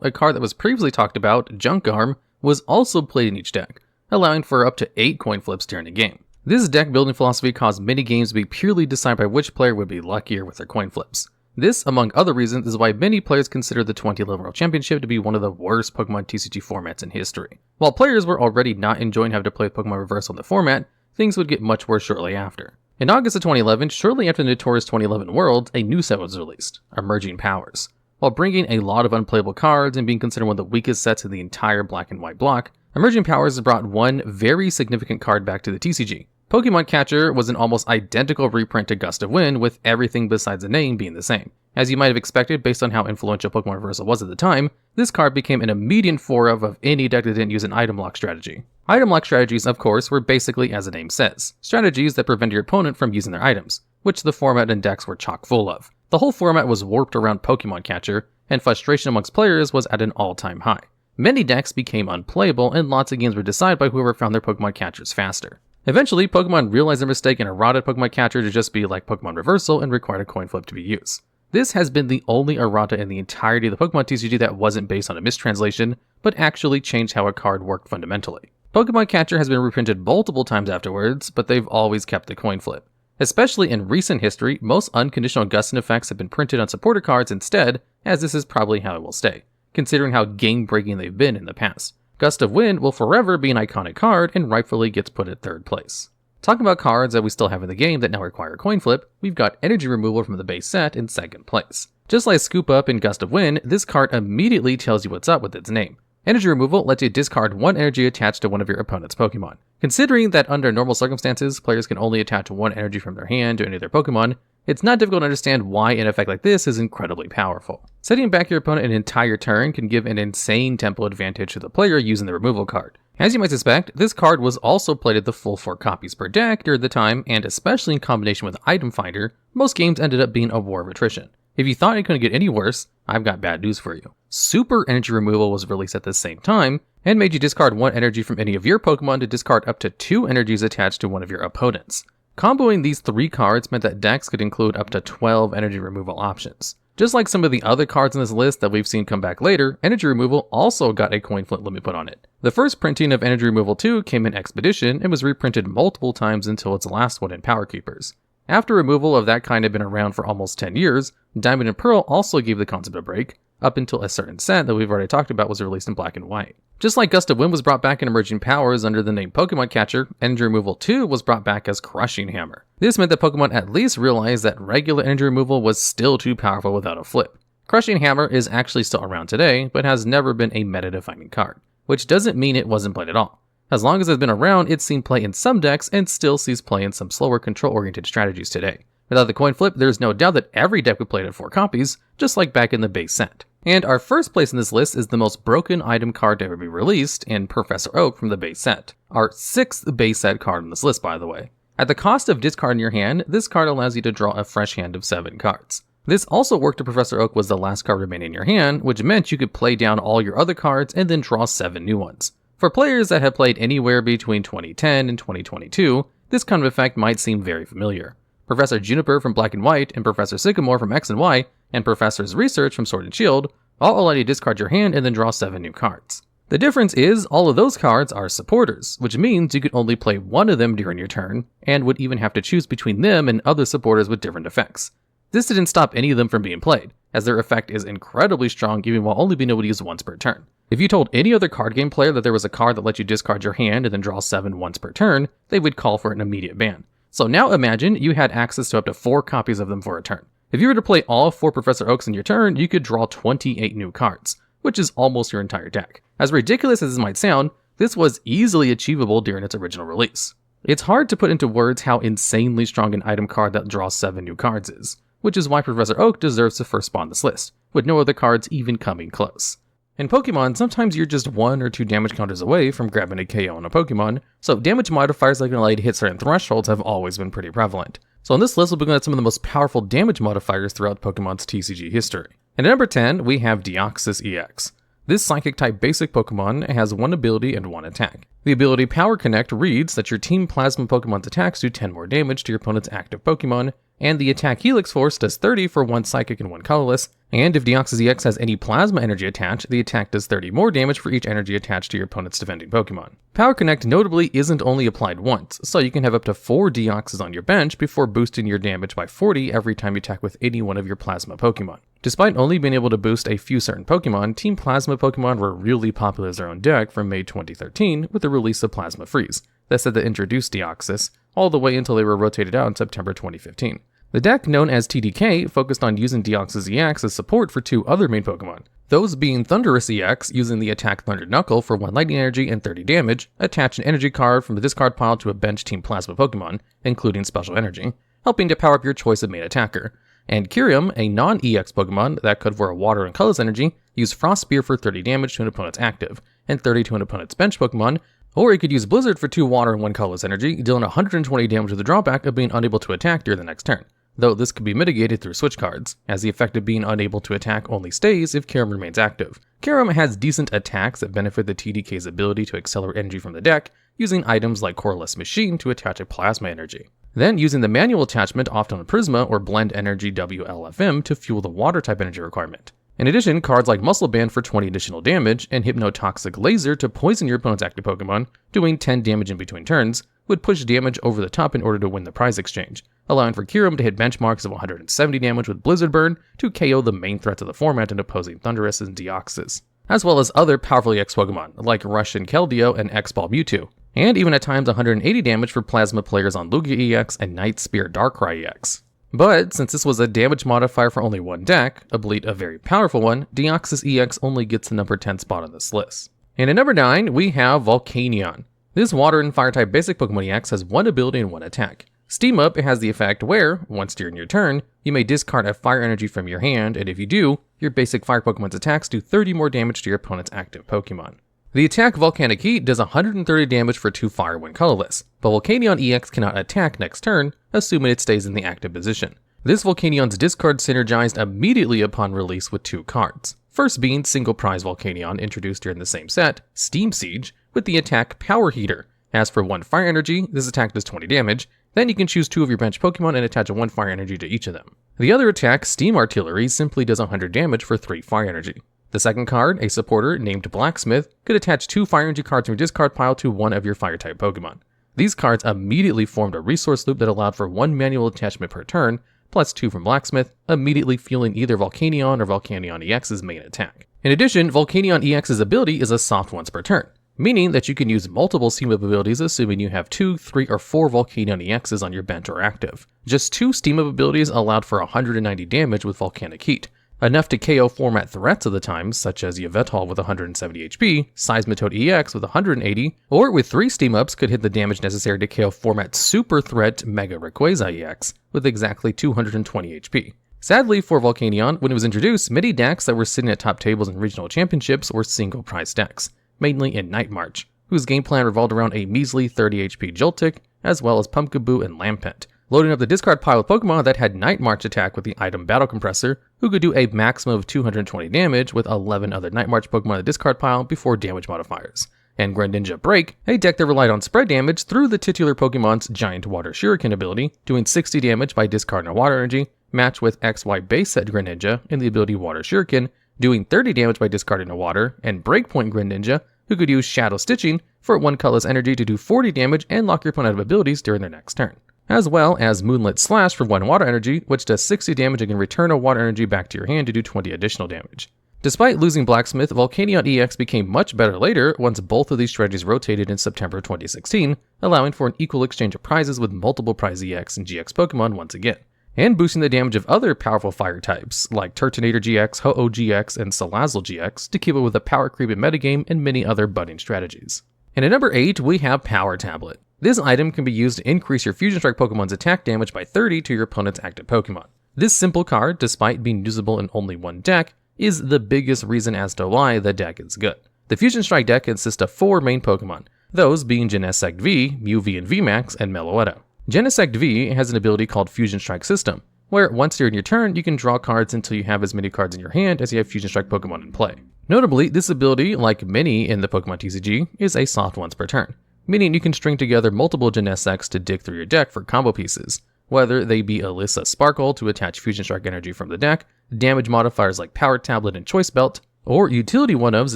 a card that was previously talked about, Junk Arm, was also played in each deck, allowing for up to 8 coin flips during a game. This deck building philosophy caused many games to be purely decided by which player would be luckier with their coin flips. This, among other reasons, is why many players consider the 2011 World Championship to be one of the worst Pokemon TCG formats in history. While players were already not enjoying having to play Pokemon Reversal in the format, things would get much worse shortly after. In August of 2011, shortly after the notorious 2011 World, a new set was released, Emerging Powers. While bringing a lot of unplayable cards and being considered one of the weakest sets in the entire black and white block, Emerging Powers has brought one very significant card back to the TCG. Pokemon Catcher was an almost identical reprint to Gust of Wind, with everything besides the name being the same. As you might have expected based on how influential Pokemon Reversal was at the time, this card became an immediate 4-of of any deck that didn't use an item lock strategy. Item lock strategies, of course, were basically as the name says, strategies that prevented your opponent from using their items, which the format and decks were chock full of. The whole format was warped around Pokemon Catcher, and frustration amongst players was at an all-time high. Many decks became unplayable, and lots of games were decided by whoever found their Pokemon Catchers faster. Eventually, Pokemon realized their mistake and errated Pokemon Catcher to just be like Pokemon Reversal and required a coin flip to be used. This has been the only errata in the entirety of the Pokemon TCG that wasn't based on a mistranslation, but actually changed how a card worked fundamentally. Pokemon Catcher has been reprinted multiple times afterwards, but they've always kept the coin flip. Especially in recent history, most unconditional Gust and effects have been printed on supporter cards instead, as this is probably how it will stay, considering how game-breaking they've been in the past. Gust of Wind will forever be an iconic card and rightfully gets put at 3rd place. Talking about cards that we still have in the game that now require a coin flip, we've got Energy Removal from the base set in 2nd place. Just like Scoop Up in Gust of Wind, this card immediately tells you what's up with its name. Energy Removal lets you discard 1 energy attached to one of your opponent's Pokemon. Considering that under normal circumstances, players can only attach 1 energy from their hand to any of their Pokemon, it's not difficult to understand why an effect like this is incredibly powerful. Setting back your opponent an entire turn can give an insane tempo advantage to the player using the removal card. As you might suspect, this card was also played at the full 4 copies per deck during the time, and especially in combination with Item Finder, most games ended up being a war of attrition. If you thought it couldn't get any worse, I've got bad news for you. Super Energy Removal was released at the same time, and made you discard 1 energy from any of your Pokemon to discard up to 2 energies attached to one of your opponents. Comboing these 3 cards meant that decks could include up to 12 energy removal options. Just like some of the other cards in this list that we've seen come back later, Energy Removal also got a coin flip limit put on it. The first printing of Energy Removal 2 came in Expedition and was reprinted multiple times until its last one in Power Keepers. After removal of that kind had been around for almost 10 years, Diamond and Pearl also gave the concept a break, up until a certain set that we've already talked about was released in black and white. Just like Gust of Wind was brought back in Emerging Powers under the name Pokemon Catcher, Energy Removal 2 was brought back as Crushing Hammer. This meant that Pokemon at least realized that regular energy removal was still too powerful without a flip. Crushing Hammer is actually still around today, but has never been a meta-defining card, which doesn't mean it wasn't played at all. As long as it's been around, it's seen play in some decks and still sees play in some slower control-oriented strategies today. Without the coin flip, there's no doubt that every deck would play it at 4 copies, just like back in the base set. And our first place in this list is the most broken item card to ever be released in Professor Oak from the base set. Our 6th base set card on this list, by the way. At the cost of discarding your hand, this card allows you to draw a fresh hand of 7 cards. This also worked if Professor Oak was the last card remaining in your hand, which meant you could play down all your other cards and then draw 7 new ones. For players that have played anywhere between 2010 and 2022, this kind of effect might seem very familiar. Professor Juniper from Black and White, and Professor Sycamore from X and Y, and Professor's Research from Sword and Shield all allow you to discard your hand and then draw 7 new cards. The difference is all of those cards are supporters, which means you could only play one of them during your turn, and would even have to choose between them and other supporters with different effects. This didn't stop any of them from being played, as their effect is incredibly strong even while only being able to use once per turn. If you told any other card game player that there was a card that let you discard your hand and then draw 7 once per turn, they would call for an immediate ban. So now imagine you had access to up to 4 copies of them for a turn. If you were to play all 4 Professor Oaks in your turn, you could draw 28 new cards, which is almost your entire deck. As ridiculous as this might sound, This was easily achievable during its original release. It's hard to put into words how insanely strong an item card that draws 7 new cards is, which is why Professor Oak deserves to first spot on this list, with no other cards even coming close. In Pokemon, sometimes you're just 1 or 2 damage counters away from grabbing a KO on a Pokemon, so damage modifiers like allow you to hit certain thresholds have always been pretty prevalent. So on this list, we'll be looking at some of the most powerful damage modifiers throughout Pokemon's TCG history. And at number 10, we have Deoxys EX. This Psychic-type basic Pokemon has 1 ability and 1 attack. The ability Power Connect reads that your Team Plasma Pokemon's attacks do 10 more damage to your opponent's active Pokemon, and the attack Helix Force does 30 for 1 Psychic and 1 Colorless, and if Deoxys EX has any Plasma energy attached, the attack does 30 more damage for each energy attached to your opponent's defending Pokemon. Power Connect notably isn't only applied once, so you can have up to 4 Deoxys on your bench before boosting your damage by 40 every time you attack with any one of your Plasma Pokemon. Despite only being able to boost a few certain Pokemon, Team Plasma Pokemon were really popular as their own deck from May 2013 with the release of Plasma Freeze, that said that introduced Deoxys, all the way until they were rotated out in September 2015. The deck, known as TDK, focused on using Deoxys EX as support for 2 other main Pokemon, those being Thundurus EX using the attack Thunder Knuckle for 1 lightning energy and 30 damage, attach an energy card from the discard pile to a bench Team Plasma Pokemon, including special energy, helping to power up your choice of main attacker. And Kyurem, a non-EX Pokemon that could, for a water and colorless energy, use Frost Spear for 30 damage to an opponent's active, and 30 to an opponent's bench Pokemon, or it could use Blizzard for 2 water and 1 colorless energy, dealing 120 damage with the drawback of being unable to attack during the next turn, though this could be mitigated through switch cards, as the effect of being unable to attack only stays if Kyurem remains active. Kyurem has decent attacks that benefit the TDK's ability to accelerate energy from the deck, using items like Coreless Machine to attach a Plasma energy. Then using the manual attachment often on Prisma or Blend Energy WLFM to fuel the Water-type energy requirement. In addition, cards like Muscle Band for 20 additional damage and Hypnotoxic Laser to poison your opponent's active Pokemon, doing 10 damage in between turns, would push damage over the top in order to win the prize exchange, allowing for Kyurem to hit benchmarks of 170 damage with Blizzard Burn to KO the main threats of the format in opposing Thundurus and Deoxys, as well as other powerful EX Pokemon like Russian Keldeo and X-Ball Mewtwo, and even at times 180 damage for Plasma players on Lugia EX and Night Spear Darkrai EX. But since this was a damage modifier for only 1 deck, albeit a very powerful one, Deoxys EX only gets the number 10 spot on this list. And at number 9, we have Volcanion. This Water and Fire-type basic Pokemon EX has 1 ability and 1 attack. Steam Up has the effect where, once during your turn, you may discard a fire energy from your hand, and if you do, your basic fire Pokemon's attacks do 30 more damage to your opponent's active Pokemon. The attack Volcanic Heat does 130 damage for 2 fire when colorless, but Volcanion EX cannot attack next turn, assuming it stays in the active position. This Volcanion's discard synergized immediately upon release with 2 cards. First being single prize Volcanion introduced during the same set, Steam Siege, with the attack Power Heater. As for 1 fire energy, this attack does 20 damage, then you can choose 2 of your bench Pokemon and attach a 1 fire energy to each of them. The other attack, Steam Artillery, simply does 100 damage for 3 fire energy. The second card, a supporter named Blacksmith, could attach 2 fire energy cards from your discard pile to 1 of your fire-type Pokemon. These cards immediately formed a resource loop that allowed for 1 manual attachment per turn, plus 2 from Blacksmith, immediately fueling either Volcanion or Volcanion EX's main attack. In addition, Volcanion EX's ability is a soft once per turn, meaning that you can use multiple Steam Up abilities assuming you have 2, 3, or 4 Volcanion EXs on your bench or active. Just 2 Steam Up abilities allowed for 190 damage with Volcanic Heat, enough to KO format threats of the time, such as Yveltal with 170 HP, Seismitoad EX with 180, or with 3 Steam Ups could hit the damage necessary to KO format super threat Mega Rayquaza EX with exactly 220 HP. Sadly for Volcanion, when it was introduced, many decks that were sitting at top tables in regional championships were single prize decks, mainly in Night March, whose game plan revolved around a measly 30 HP Joltik, as well as Pumpkaboo and Lampent, loading up the discard pile with Pokemon that had Night March attack with the item Battle Compressor, who could do a maximum of 220 damage with 11 other Night March Pokemon in the discard pile before damage modifiers. And Greninja Break, a deck that relied on spread damage through the titular Pokemon's Giant Water Shuriken ability, doing 60 damage by discarding a water energy, matched with XY base set Greninja in the ability Water Shuriken, doing 30 damage by discarding a water, and Breakpoint Greninja, who could use Shadow Stitching for 1 colorless energy to do 40 damage and lock your opponent out of abilities during their next turn. As well as Moonlit Slash for 1 water energy, which does 60 damage and can return a water energy back to your hand to do 20 additional damage. Despite losing Blacksmith, Volcanion EX became much better later once both of these strategies rotated in September 2016, allowing for an equal exchange of prizes with multiple prize EX and GX Pokemon once again, and boosting the damage of other powerful fire types like Turtonator GX, Ho-Oh GX, and Salazzle GX to keep up with the power creep in metagame and many other budding strategies. And at number 8, we have Power Tablet. This item can be used to increase your Fusion Strike Pokemon's attack damage by 30 to your opponent's active Pokemon. This simple card, despite being usable in only one deck, is the biggest reason as to why the deck is good. The Fusion Strike deck consists of 4 main Pokemon, those being Genesect V, Mew V and VMAX, and Meloetta. Genesect V has an ability called Fusion Strike System, where once during your turn, you can draw cards until you have as many cards in your hand as you have Fusion Strike Pokemon in play. Notably, this ability, like many in the Pokemon TCG, is a soft once per turn, meaning you can string together multiple Genesects to dig through your deck for combo pieces, whether they be Alyssa Sparkle to attach Fusion Strike energy from the deck, damage modifiers like Power Tablet and Choice Belt, or utility one-ofs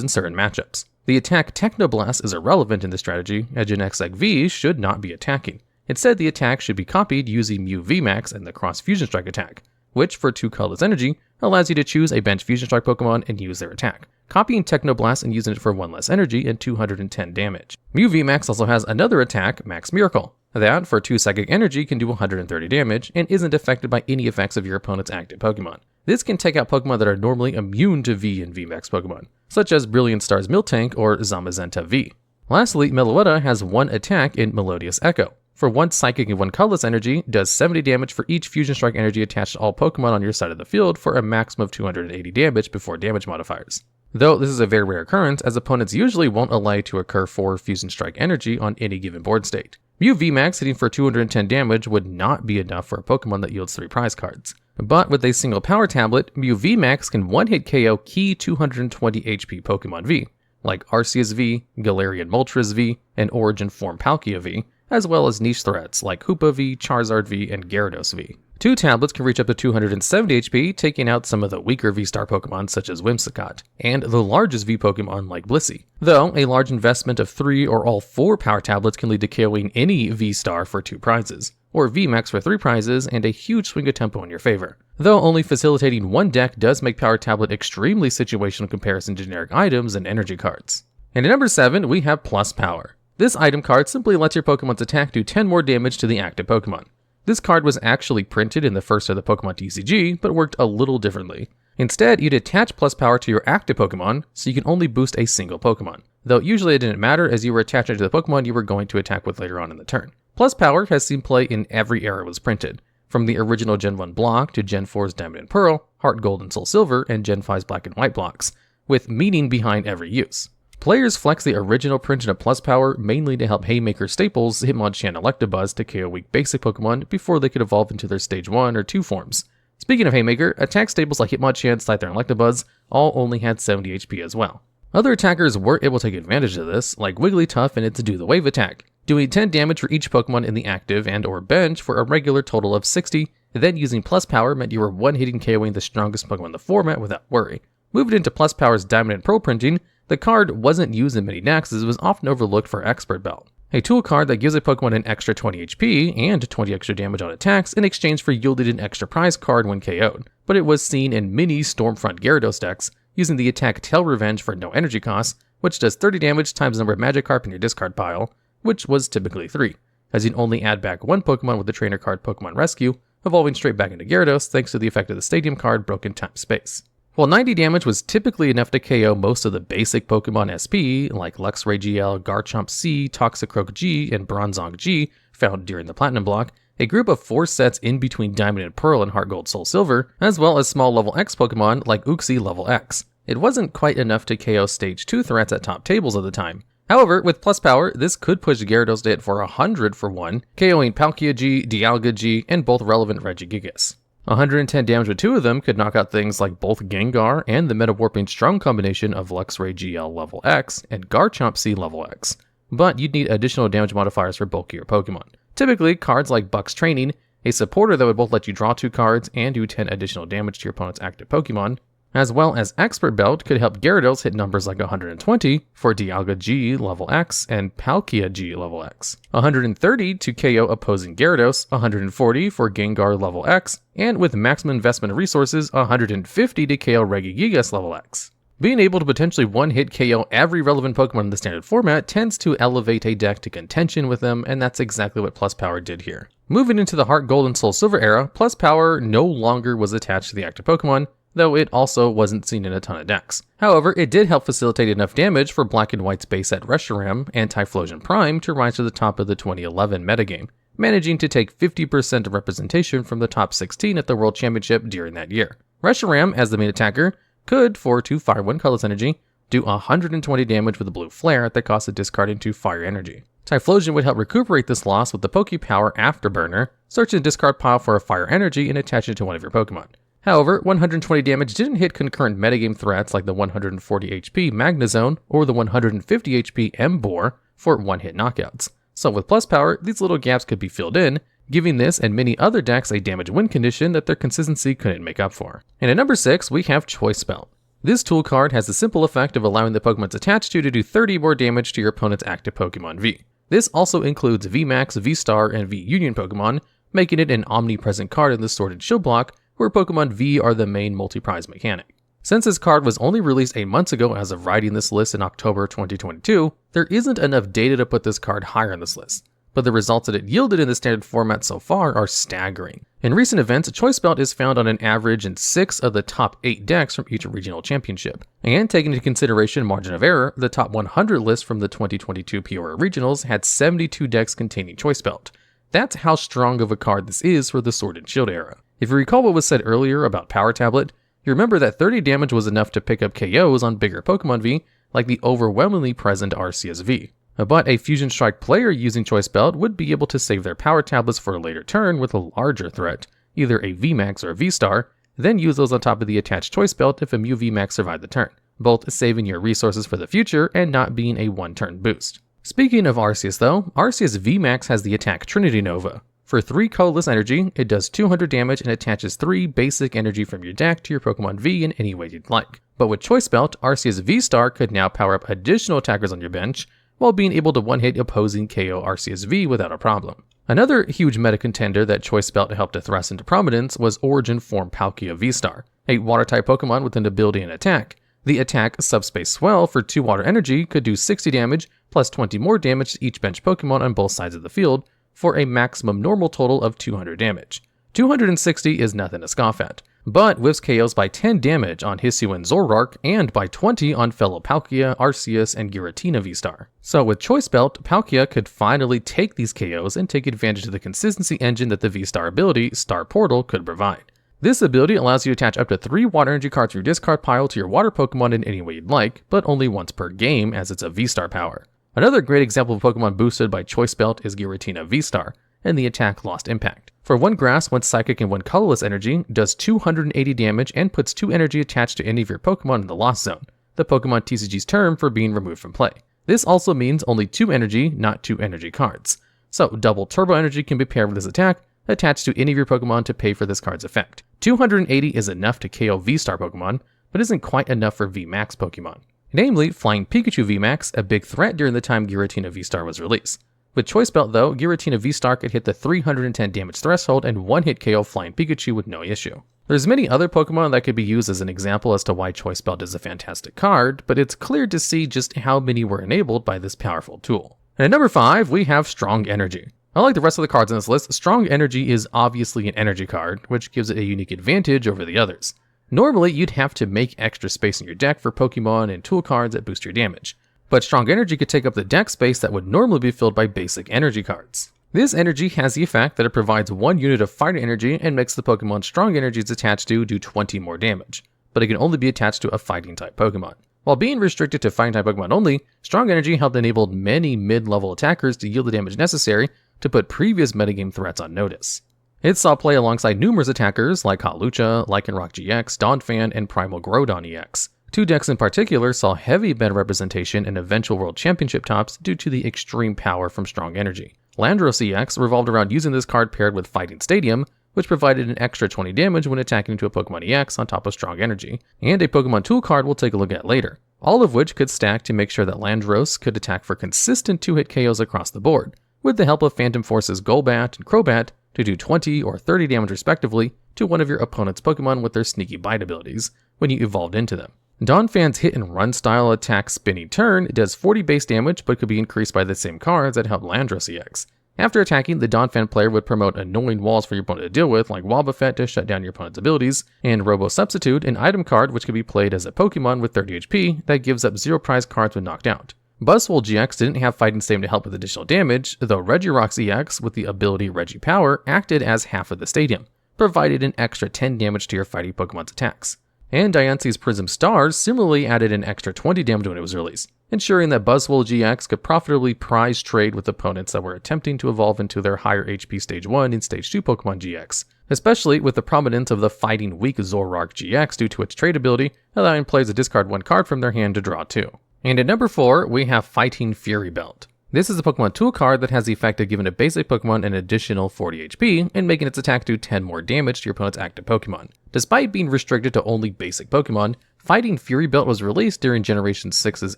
in certain matchups. The attack Technoblast is irrelevant in this strategy, as Genesect V should not be attacking. Instead, the attack should be copied using Mew VMAX and the Cross Fusion Strike attack, which, for 2 colorless energy, allows you to choose a bench Fusion Strike Pokemon and use their attack, copying Technoblast and using it for 1 less energy and 210 damage. Mew VMAX also has another attack, Max Miracle, that, for 2 psychic energy, can do 130 damage and isn't affected by any effects of your opponent's active Pokemon. This can take out Pokemon that are normally immune to V and VMAX Pokemon, such as Brilliant Star's Miltank or Zamazenta V. Lastly, Meloetta has 1 attack in Melodious Echo. For 1 psychic and 1 colorless energy, does 70 damage for each Fusion Strike energy attached to all Pokemon on your side of the field for a maximum of 280 damage before damage modifiers. Though this is a very rare occurrence, as opponents usually won't allow it to occur 4 Fusion Strike energy on any given board state. Mew VMAX hitting for 210 damage would not be enough for a Pokemon that yields 3 prize cards. But with a single Power Tablet, Mew VMAX can one-hit KO key 220 HP Pokemon V, like Arceus V, Galarian Moltres V, and Origin Form Palkia V, as well as niche threats like Hoopa V, Charizard V, and Gyarados V. 2 tablets can reach up to 270 HP, taking out some of the weaker V-Star Pokemon such as Whimsicott, and the largest V Pokemon like Blissey. Though, a large investment of 3 or all 4 Power Tablets can lead to KOing any V-Star for 2 prizes, or VMAX for 3 prizes, and a huge swing of tempo in your favor. Though only facilitating 1 deck does make Power Tablet extremely situational in comparison to generic items and energy cards. And at number 7, we have Plus Power. This item card simply lets your Pokemon's attack do 10 more damage to the active Pokemon. This card was actually printed in the first of the Pokemon TCG, but worked a little differently. Instead, you'd attach Plus Power to your active Pokemon, so you can only boost a single Pokemon, though usually it didn't matter as you were attaching it to the Pokemon you were going to attack with later on in the turn. Plus Power has seen play in every era it was printed, from the original Gen 1 block to Gen 4's Diamond and Pearl, Heart Gold and Soul Silver, and Gen 5's Black and White blocks, with meaning behind every use. Players flex the original printing of Plus Power mainly to help Haymaker staples Hitmonchan and Electabuzz to KO weak basic Pokemon before they could evolve into their Stage 1 or 2 forms. Speaking of Haymaker, attack staples like Hitmonchan, Scyther, and Electabuzz all only had 70 HP as well. Other attackers were able to take advantage of this, like Wigglytuff and its Do the Wave attack, doing 10 damage for each Pokemon in the active and or bench for a regular total of 60, then using Plus Power meant you were one-hitting KOing the strongest Pokemon in the format without worry. Moving into Plus Power's Diamond and Pearl printing, the card wasn't used in many decks as it was often overlooked for Expert Belt, a tool card that gives a Pokemon an extra 20 HP and 20 extra damage on attacks in exchange for yielding an extra prize card when KO'd, but it was seen in many Stormfront Gyarados decks using the attack Tail Revenge for no energy cost, which does 30 damage times the number of Magikarp in your discard pile, which was typically 3, as you'd only add back 1 Pokemon with the trainer card Pokemon Rescue, evolving straight back into Gyarados thanks to the effect of the Stadium card Broken Time Space. While 90 damage was typically enough to KO most of the basic Pokemon SP, like Luxray GL, Garchomp C, Toxicroak G, and Bronzong G, found during the Platinum block, a group of 4 sets in between Diamond and Pearl and Heart Gold Soul Silver, as well as small level X Pokemon like Uxie level X. It wasn't quite enough to KO Stage 2 threats at top tables at the time. However, with Plus Power, this could push Gyarados to hit for 100 for 1, KOing Palkia G, Dialga G, and both relevant Regigigas. 110 damage with 2 of them could knock out things like both Gengar and the Meta Warping Strong combination of Luxray GL level X and Garchomp C level X. But you'd need additional damage modifiers for bulkier Pokemon. Typically, cards like Buck's Training, a supporter that would both let you draw 2 cards and do 10 additional damage to your opponent's active Pokemon, as well as Expert Belt could help Gyarados hit numbers like 120 for Dialga G level X and Palkia G level X, 130 to KO opposing Gyarados, 140 for Gengar level X, and with maximum investment of resources, 150 to KO Regigigas level X. Being able to potentially one-hit KO every relevant Pokemon in the standard format tends to elevate a deck to contention with them, and that's exactly what Plus Power did here. Moving into the Heart Gold and Soul Silver era, Plus Power no longer was attached to the active Pokemon, though it also wasn't seen in a ton of decks. However, it did help facilitate enough damage for Black and White's base set Reshiram and Typhlosion Prime to rise to the top of the 2011 metagame, managing to take 50% of representation from the top 16 at the World Championship during that year. Reshiram, as the main attacker, could, for 2 Fire 1 colorless energy, do 120 damage with a blue flare at the cost of discarding 2 fire energy. Typhlosion would help recuperate this loss with the Poke Power Afterburner, search the discard pile for a fire energy and attach it to one of your Pokemon. However, 120 damage didn't hit concurrent metagame threats like the 140 HP Magnezone or the 150 HP Emboar for one-hit knockouts. So with plus power, these little gaps could be filled in, giving this and many other decks a damage win condition that their consistency couldn't make up for. And at number 6, we have Choice Belt. This tool card has the simple effect of allowing the Pokemon it's attached to do 30 more damage to your opponent's active Pokemon V. This also includes VMAX, V-Star, and V-Union Pokemon, making it an omnipresent card in the Sword and Shield block, where Pokemon V are the main multi-prize mechanic. Since this card was only released 8 months ago as of writing this list in October 2022, there isn't enough data to put this card higher on this list, but the results that it yielded in the standard format so far are staggering. In recent events, Choice Belt is found on an average in 6 of the top 8 decks from each regional championship. And taking into consideration margin of error, the top 100 list from the 2022 Peoria Regionals had 72 decks containing Choice Belt. That's how strong of a card this is for the Sword and Shield era. If you recall what was said earlier about Power Tablet, you remember that 30 damage was enough to pick up KOs on bigger Pokemon V, like the overwhelmingly present Arceus V. But a Fusion Strike player using Choice Belt would be able to save their Power Tablets for a later turn with a larger threat, either a VMAX or a V-Star, then use those on top of the attached Choice Belt if a Mew VMAX survived the turn, both saving your resources for the future and not being a one-turn boost. Speaking of Arceus though, Arceus VMAX has the attack Trinity Nova. For 3 colorless energy, it does 200 damage and attaches 3 basic energy from your deck to your Pokemon V in any way you'd like. But with Choice Belt, Arceus V-Star could now power up additional attackers on your bench, while being able to one-hit opposing KO Arceus V without a problem. Another huge meta contender that Choice Belt helped to thrust into prominence was Origin Form Palkia V-Star, a Water-type Pokemon with an ability and attack. The attack Subspace Swell for 2 water energy could do 60 damage, plus 20 more damage to each bench Pokemon on both sides of the field, for a maximum normal total of 200 damage. 260 is nothing to scoff at, but whiffs KOs by 10 damage on Hisuian Zoroark and by 20 on fellow Palkia, Arceus, and Giratina V-Star. So with Choice Belt, Palkia could finally take these KOs and take advantage of the consistency engine that the V-Star ability, Star Portal, could provide. This ability allows you to attach up to 3 water energy cards from your discard pile to your water Pokemon in any way you'd like, but only once per game as it's a V-Star power. Another great example of Pokemon boosted by Choice Belt is Giratina V-Star, and the attack Lost Impact. For 1 grass, 1 psychic, and 1 colorless energy, does 280 damage and puts 2 energy attached to any of your Pokemon in the Lost Zone, the Pokemon TCG's term for being removed from play. This also means only 2 energy, not 2 energy cards. So double Turbo Energy can be paired with this attack, attached to any of your Pokemon to pay for this card's effect. 280 is enough to KO V-Star Pokemon, but isn't quite enough for VMAX Pokemon. Namely, Flying Pikachu VMAX, a big threat during the time Giratina V-Star was released. With Choice Belt though, Giratina V-Star could hit the 310 damage threshold and one-hit KO Flying Pikachu with no issue. There's many other Pokemon that could be used as an example as to why Choice Belt is a fantastic card, but it's clear to see just how many were enabled by this powerful tool. And at number 5, we have Strong Energy. Unlike the rest of the cards on this list, Strong Energy is obviously an energy card, which gives it a unique advantage over the others. Normally, you'd have to make extra space in your deck for Pokemon and tool cards that boost your damage, but Strong Energy could take up the deck space that would normally be filled by basic energy cards. This energy has the effect that it provides 1 unit of fighting energy and makes the Pokemon Strong Energy it's attached to do 20 more damage, but it can only be attached to a fighting type Pokemon. While being restricted to fighting type Pokemon only, Strong Energy helped enable many mid-level attackers to yield the damage necessary to put previous metagame threats on notice. It saw play alongside numerous attackers like Hawlucha, Lycanroc GX, Donphan, and Primal Groudon EX. 2 decks in particular saw heavy meta representation in eventual World Championship tops due to the extreme power from Strong Energy. Landros EX revolved around using this card paired with Fighting Stadium, which provided an extra 20 damage when attacking into a Pokemon EX on top of Strong Energy, and a Pokemon Tool card we'll take a look at later, all of which could stack to make sure that Landros could attack for consistent 2-hit KOs across the board, with the help of Phantom Force's Golbat and Crobat to do 20 or 30 damage respectively to one of your opponent's Pokemon with their Sneaky Bite abilities when you evolved into them. Donphan's hit and run style attack Spinning Turn does 40 base damage but could be increased by the same cards that help Landros EX. After attacking, the Donphan player would promote annoying walls for your opponent to deal with, like Wobbuffet to shut down your opponent's abilities, and Robo Substitute, an item card which could be played as a Pokemon with 30 HP that gives up 0 prize cards when knocked out. Buzzwole GX didn't have Fighting Stadium to help with additional damage, though Regirock's EX with the ability Regipower acted as half of the stadium, provided an extra 10 damage to your fighting Pokemon's attacks. And Diance's Prism Stars similarly added an extra 20 damage when it was released, ensuring that Buzzwole GX could profitably prize trade with opponents that were attempting to evolve into their higher HP Stage 1 and Stage 2 Pokemon GX, especially with the prominence of the Fighting Weak Zoroark GX due to its trade ability, allowing players to discard 1 card from their hand to draw 2. And at number 4, we have Fighting Fury Belt. This is a Pokemon tool card that has the effect of giving a basic Pokemon an additional 40 HP and making its attack do 10 more damage to your opponent's active Pokemon. Despite being restricted to only basic Pokemon, Fighting Fury Belt was released during Generation 6's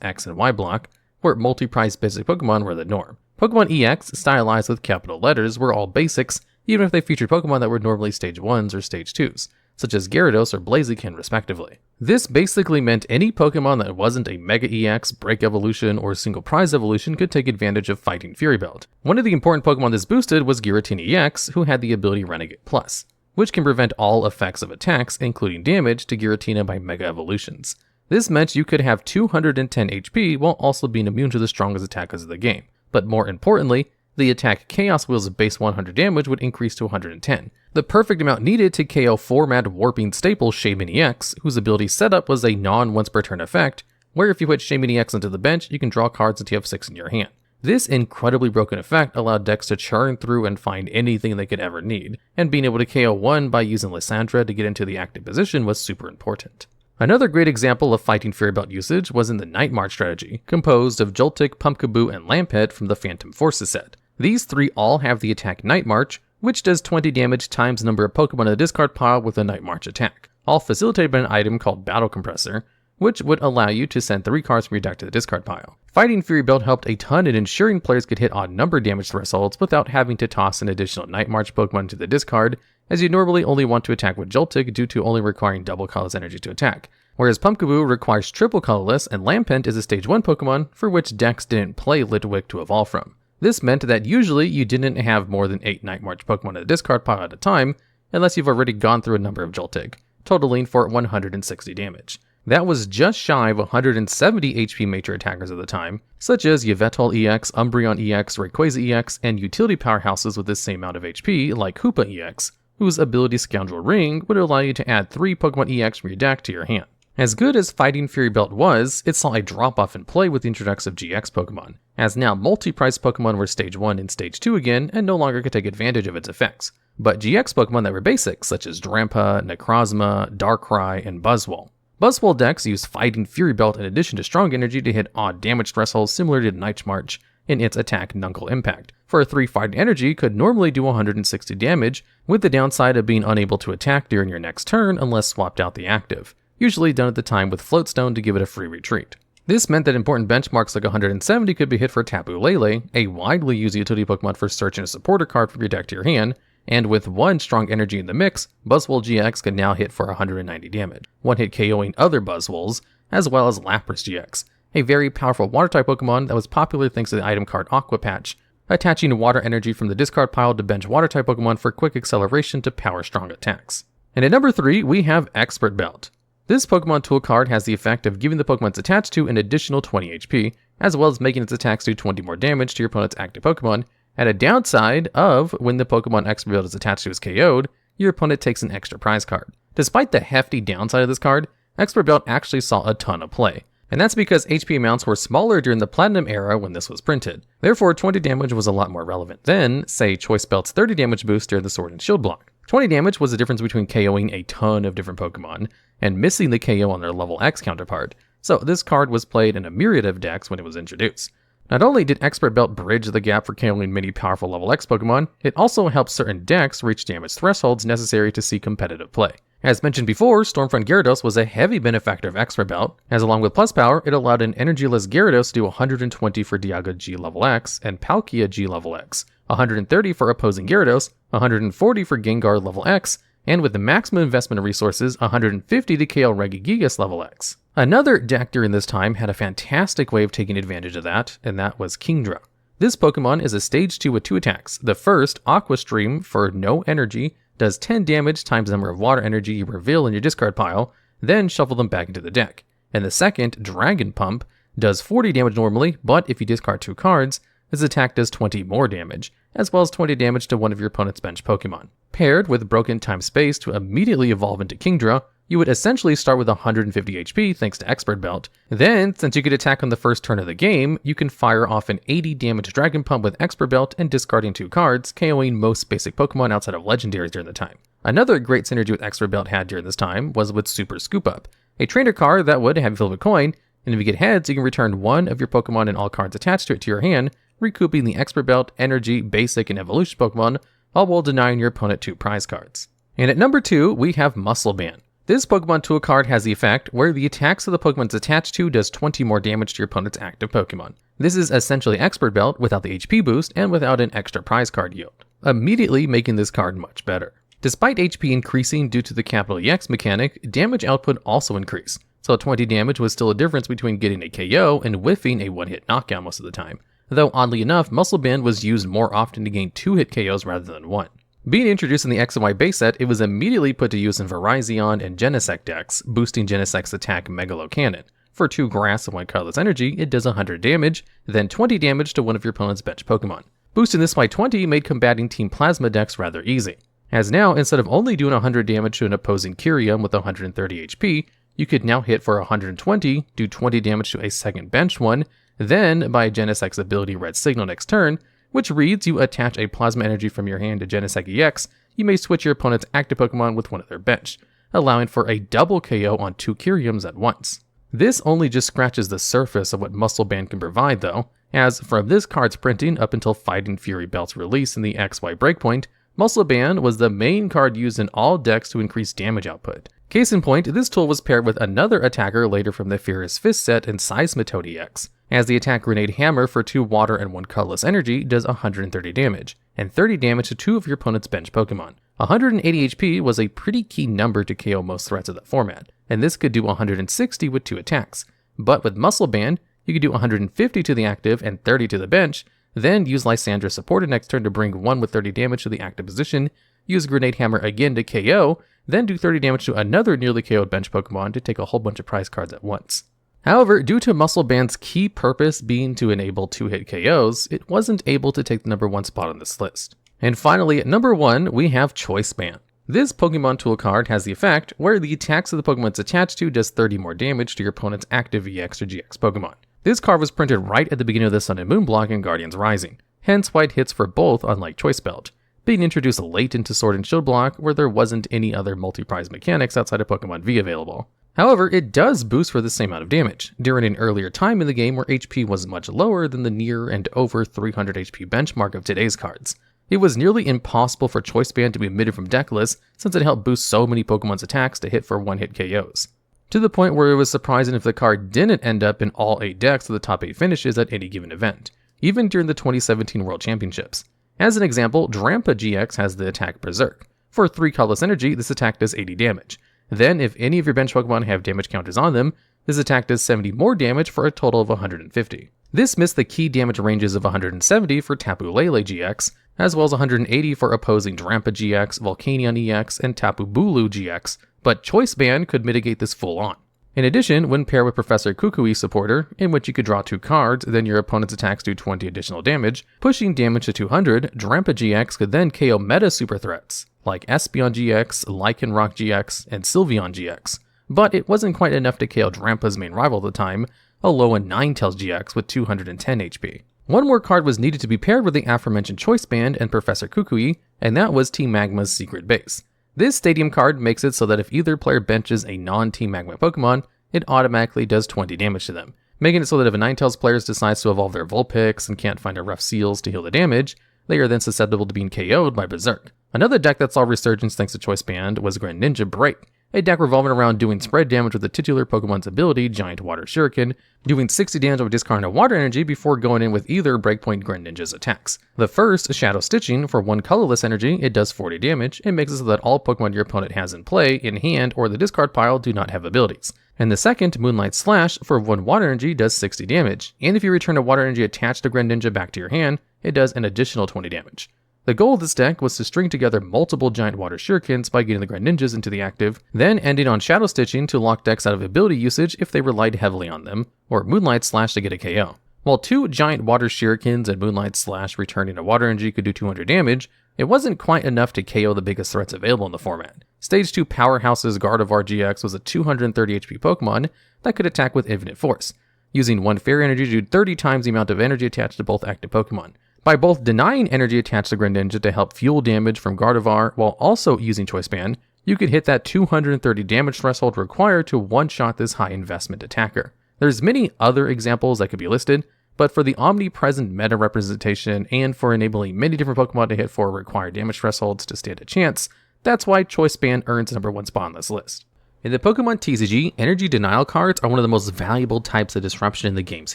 X and Y block, where multi-price basic Pokemon were the norm. Pokemon EX, stylized with capital letters, were all basics, even if they featured Pokemon that were normally Stage 1s or Stage 2s, such as Gyarados or Blaziken respectively. This basically meant any Pokemon that wasn't a Mega EX, Break Evolution, or Single Prize Evolution could take advantage of Fighting Fury Belt. One of the important Pokemon this boosted was Giratina EX, who had the ability Renegade Plus, which can prevent all effects of attacks, including damage, to Giratina by Mega Evolutions. This meant you could have 210 HP while also being immune to the strongest attackers of the game, but more importantly, the attack Chaos Wheel's base 100 damage would increase to 110, the perfect amount needed to KO 4-mad Warping staple Shaymin EX, whose ability setup was a non-once per turn effect, where if you put Shaymin EX onto the bench, you can draw cards until you have 6 in your hand. This incredibly broken effect allowed decks to churn through and find anything they could ever need, and being able to KO 1 by using Lysandra to get into the active position was super important. Another great example of Fighting Fury Belt usage was in the Night March strategy, composed of Joltik, Pumpkaboo, and Lampet from the Phantom Forces set. These 3 all have the attack Night March, which does 20 damage times the number of Pokemon in the discard pile with a Night March attack, all facilitated by an item called Battle Compressor, which would allow you to send 3 cards from your deck to the discard pile. Fighting Fury Belt helped a ton in ensuring players could hit odd number damage thresholds without having to toss an additional Night March Pokemon to the discard, as you normally only want to attack with Joltik due to only requiring double colorless energy to attack, whereas Pumpkaboo requires triple colorless and Lampent is a Stage 1 Pokemon for which decks didn't play Litwick to evolve from. This meant that usually you didn't have more than 8 Night March Pokemon in the discard pile at a time, unless you've already gone through a number of Joltik, totaling for 160 damage. That was just shy of 170 HP major attackers at the time, such as Yveltal EX, Umbreon EX, Rayquaza EX, and utility powerhouses with the same amount of HP like Hoopa EX, whose ability Scoundrel Ring would allow you to add 3 Pokemon EX from your deck to your hand. As good as Fighting Fury Belt was, it saw a drop-off in play with the introduction of GX Pokemon, as now multi-price Pokemon were Stage 1 and Stage 2 again and no longer could take advantage of its effects. But GX Pokemon that were basic, such as Drampa, Necrozma, Darkrai, and Buzzwole. Buzzwole decks use Fighting Fury Belt in addition to Strong Energy to hit odd damage thresholds similar to Night March in its attack Nuncle Impact. For a 3 Fighting Energy could normally do 160 damage, with the downside of being unable to attack during your next turn unless swapped out the active, usually done at the time with Floatstone to give it a free retreat. This meant that important benchmarks like 170 could be hit for Tapu Lele, a widely used utility Pokemon for searching a supporter card from your deck to your hand, and with 1 Strong Energy in the mix, Buzzwole GX could now hit for 190 damage, one-hit KOing other Buzzwoles, as well as Lapras GX, a very powerful Water-type Pokemon that was popular thanks to the item card Aqua Patch, attaching Water Energy from the discard pile to bench Water-type Pokemon for quick acceleration to power strong attacks. And at number 3, we have Expert Belt. This Pokemon tool card has the effect of giving the Pokemon it's attached to an additional 20 HP, as well as making its attacks do 20 more damage to your opponent's active Pokemon, at a downside of when the Pokemon Expert Belt is attached to is KO'd, your opponent takes an extra prize card. Despite the hefty downside of this card, Expert Belt actually saw a ton of play, and that's because HP amounts were smaller during the Platinum era when this was printed. Therefore, 20 damage was a lot more relevant than, say, Choice Belt's 30 damage boost during the Sword and Shield block. 20 damage was the difference between KOing a ton of different Pokemon and missing the KO on their level X counterpart, so this card was played in a myriad of decks when it was introduced. Not only did Expert Belt bridge the gap for KOing many powerful level X Pokemon, it also helped certain decks reach damage thresholds necessary to see competitive play. As mentioned before, Stormfront Gyarados was a heavy benefactor of Expert Belt, as along with Plus Power, it allowed an Energyless Gyarados to do 120 for Dialga G level X and Palkia G level X, 130 for opposing Gyarados, 140 for Gengar level X, and with the maximum investment of resources, 150 to KO Regigigas level X. Another deck during this time had a fantastic way of taking advantage of that, and that was Kingdra. This Pokemon is a stage 2 with 2 attacks. The first, Aqua Stream, for no energy, does 10 damage times the number of water energy you reveal in your discard pile, then shuffle them back into the deck. And the second, Dragon Pump, does 40 damage normally, but if you discard 2 cards, this attack does 20 more damage, as well as 20 damage to one of your opponent's bench Pokemon. Paired with Broken Time Space to immediately evolve into Kingdra, you would essentially start with 150 HP thanks to Expert Belt. Then, since you could attack on the first turn of the game, you can fire off an 80 damage Dragon Pump with Expert Belt and discarding 2 cards, KOing most basic Pokemon outside of Legendaries during the time. Another great synergy with Expert Belt had during this time was with Super Scoop Up, a trainer card that would have you fill with a coin, and if you get heads, you can return one of your Pokemon and all cards attached to it to your hand, recouping the Expert Belt, Energy, Basic, and Evolution Pokemon, all while denying your opponent 2 prize cards. And at number 2, we have Muscle Band. This Pokemon Tool card has the effect where the attacks of the Pokemon it's attached to does 20 more damage to your opponent's active Pokemon. This is essentially Expert Belt without the HP boost and without an extra prize card yield, immediately making this card much better. Despite HP increasing due to the capital EX mechanic, damage output also increased, so 20 damage was still a difference between getting a KO and whiffing a one-hit knockout most of the time, though oddly enough, Muscle Band was used more often to gain 2-hit KOs rather than 1. Being introduced in the X and Y base set, it was immediately put to use in Virizion and Genesect decks, boosting Genesect's attack Megalo Cannon. For 2 grass and 1 colorless energy, it does 100 damage, then 20 damage to one of your opponent's bench Pokemon. Boosting this by 20 made combating Team Plasma decks rather easy, as now, instead of only doing 100 damage to an opposing Kyurem with 130 HP, you could now hit for 120, do 20 damage to a second bench one, then, by Genesect's ability Red Signal next turn, which reads you attach a Plasma Energy from your hand to Genesect EX, you may switch your opponent's active Pokemon with one of their bench, allowing for a double KO on 2 Kyurems at once. This only just scratches the surface of what Muscle Band can provide though, as from this card's printing up until Fighting Fury Belt's release in the XY Breakpoint, Muscle Band was the main card used in all decks to increase damage output. Case in point, this tool was paired with another attacker later from the Furious Fist set in Seismitoad EX, as the attack Grenade Hammer for 2 water and 1 colorless energy does 130 damage, and 30 damage to 2 of your opponent's bench Pokemon. 180 HP was a pretty key number to KO most threats of the format, and this could do 160 with 2 attacks. But with Muscle Band, you could do 150 to the active and 30 to the bench, then use Lysandra supported next turn to bring 1 with 30 damage to the active position, use Grenade Hammer again to KO, then do 30 damage to another nearly KO'd bench Pokemon to take a whole bunch of prize cards at once. However, due to Muscle Band's key purpose being to enable 2-hit KOs, it wasn't able to take the number 1 spot on this list. And finally, at number 1, we have Choice Band. This Pokemon Tool card has the effect where the attacks of the Pokemon it's attached to does 30 more damage to your opponent's active EX or GX Pokemon. This card was printed right at the beginning of the Sun and Moon block in Guardians Rising, hence why it hits for both unlike Choice Belt, being introduced late into Sword and Shield block where there wasn't any other multi-prize mechanics outside of Pokemon V available. However, it does boost for the same amount of damage, during an earlier time in the game where HP was much lower than the near and over 300 HP benchmark of today's cards. It was nearly impossible for Choice Band to be omitted from deck lists since it helped boost so many Pokemon's attacks to hit for one-hit KOs. To the point where it was surprising if the card didn't end up in all 8 decks of the top 8 finishes at any given event, even during the 2017 World Championships. As an example, Drampa GX has the attack Berserk. For 3 colorless energy, this attack does 80 damage. Then, if any of your bench Pokemon have damage counters on them, this attack does 70 more damage for a total of 150. This missed the key damage ranges of 170 for Tapu Lele GX, as well as 180 for opposing Drampa GX, Volcanion EX, and Tapu Bulu GX, but Choice Band could mitigate this full on. In addition, when paired with Professor Kukui supporter, in which you could draw 2 cards, then your opponent's attacks do 20 additional damage, pushing damage to 200, Drampa GX could then KO meta super threats, like Espeon GX, Lycanroc GX, and Sylveon GX. But it wasn't quite enough to KO Drampa's main rival at the time, Alolan Ninetales GX with 210 HP. One more card was needed to be paired with the aforementioned Choice Band and Professor Kukui, and that was Team Magma's Secret Base. This Stadium card makes it so that if either player benches a non-Team Magma Pokemon, it automatically does 20 damage to them, making it so that if a Ninetales player decides to evolve their Vulpix and can't find a Rough Seals to heal the damage, they are then susceptible to being KO'd by Berserk. Another deck that saw resurgence thanks to Choice Band was Greninja Break, a deck revolving around doing spread damage with the titular Pokemon's ability, Giant Water Shuriken, doing 60 damage with discarding a water energy before going in with either Breakpoint Greninja's attacks. The first, Shadow Stitching, for 1 colorless energy, it does 40 damage, and makes it so that all Pokemon your opponent has in play, in hand, or the discard pile do not have abilities. And the second, Moonlight Slash, for 1 water energy, does 60 damage, and if you return a water energy attached to Greninja back to your hand, it does an additional 20 damage. The goal of this deck was to string together multiple Giant Water Shurikens by getting the Greninjas into the active, then ending on Shadow Stitching to lock decks out of ability usage if they relied heavily on them, or Moonlight Slash to get a KO. While 2 Giant Water Shurikens and Moonlight Slash returning a water energy could do 200 damage, it wasn't quite enough to KO the biggest threats available in the format. Stage 2 Powerhouse's Gardevoir GX was a 230 HP Pokemon that could attack with infinite force, using 1 Fairy Energy to do 30 times the amount of energy attached to both active Pokemon. By both denying energy attached to Greninja to help fuel damage from Gardevoir while also using Choice Band, you could hit that 230 damage threshold required to one-shot this high investment attacker. There's many other examples that could be listed, but for the omnipresent meta representation and for enabling many different Pokemon to hit 4 required damage thresholds to stand a chance, that's why Choice Band earns the #1 spot on this list. In the Pokemon TCG, energy denial cards are one of the most valuable types of disruption in the game's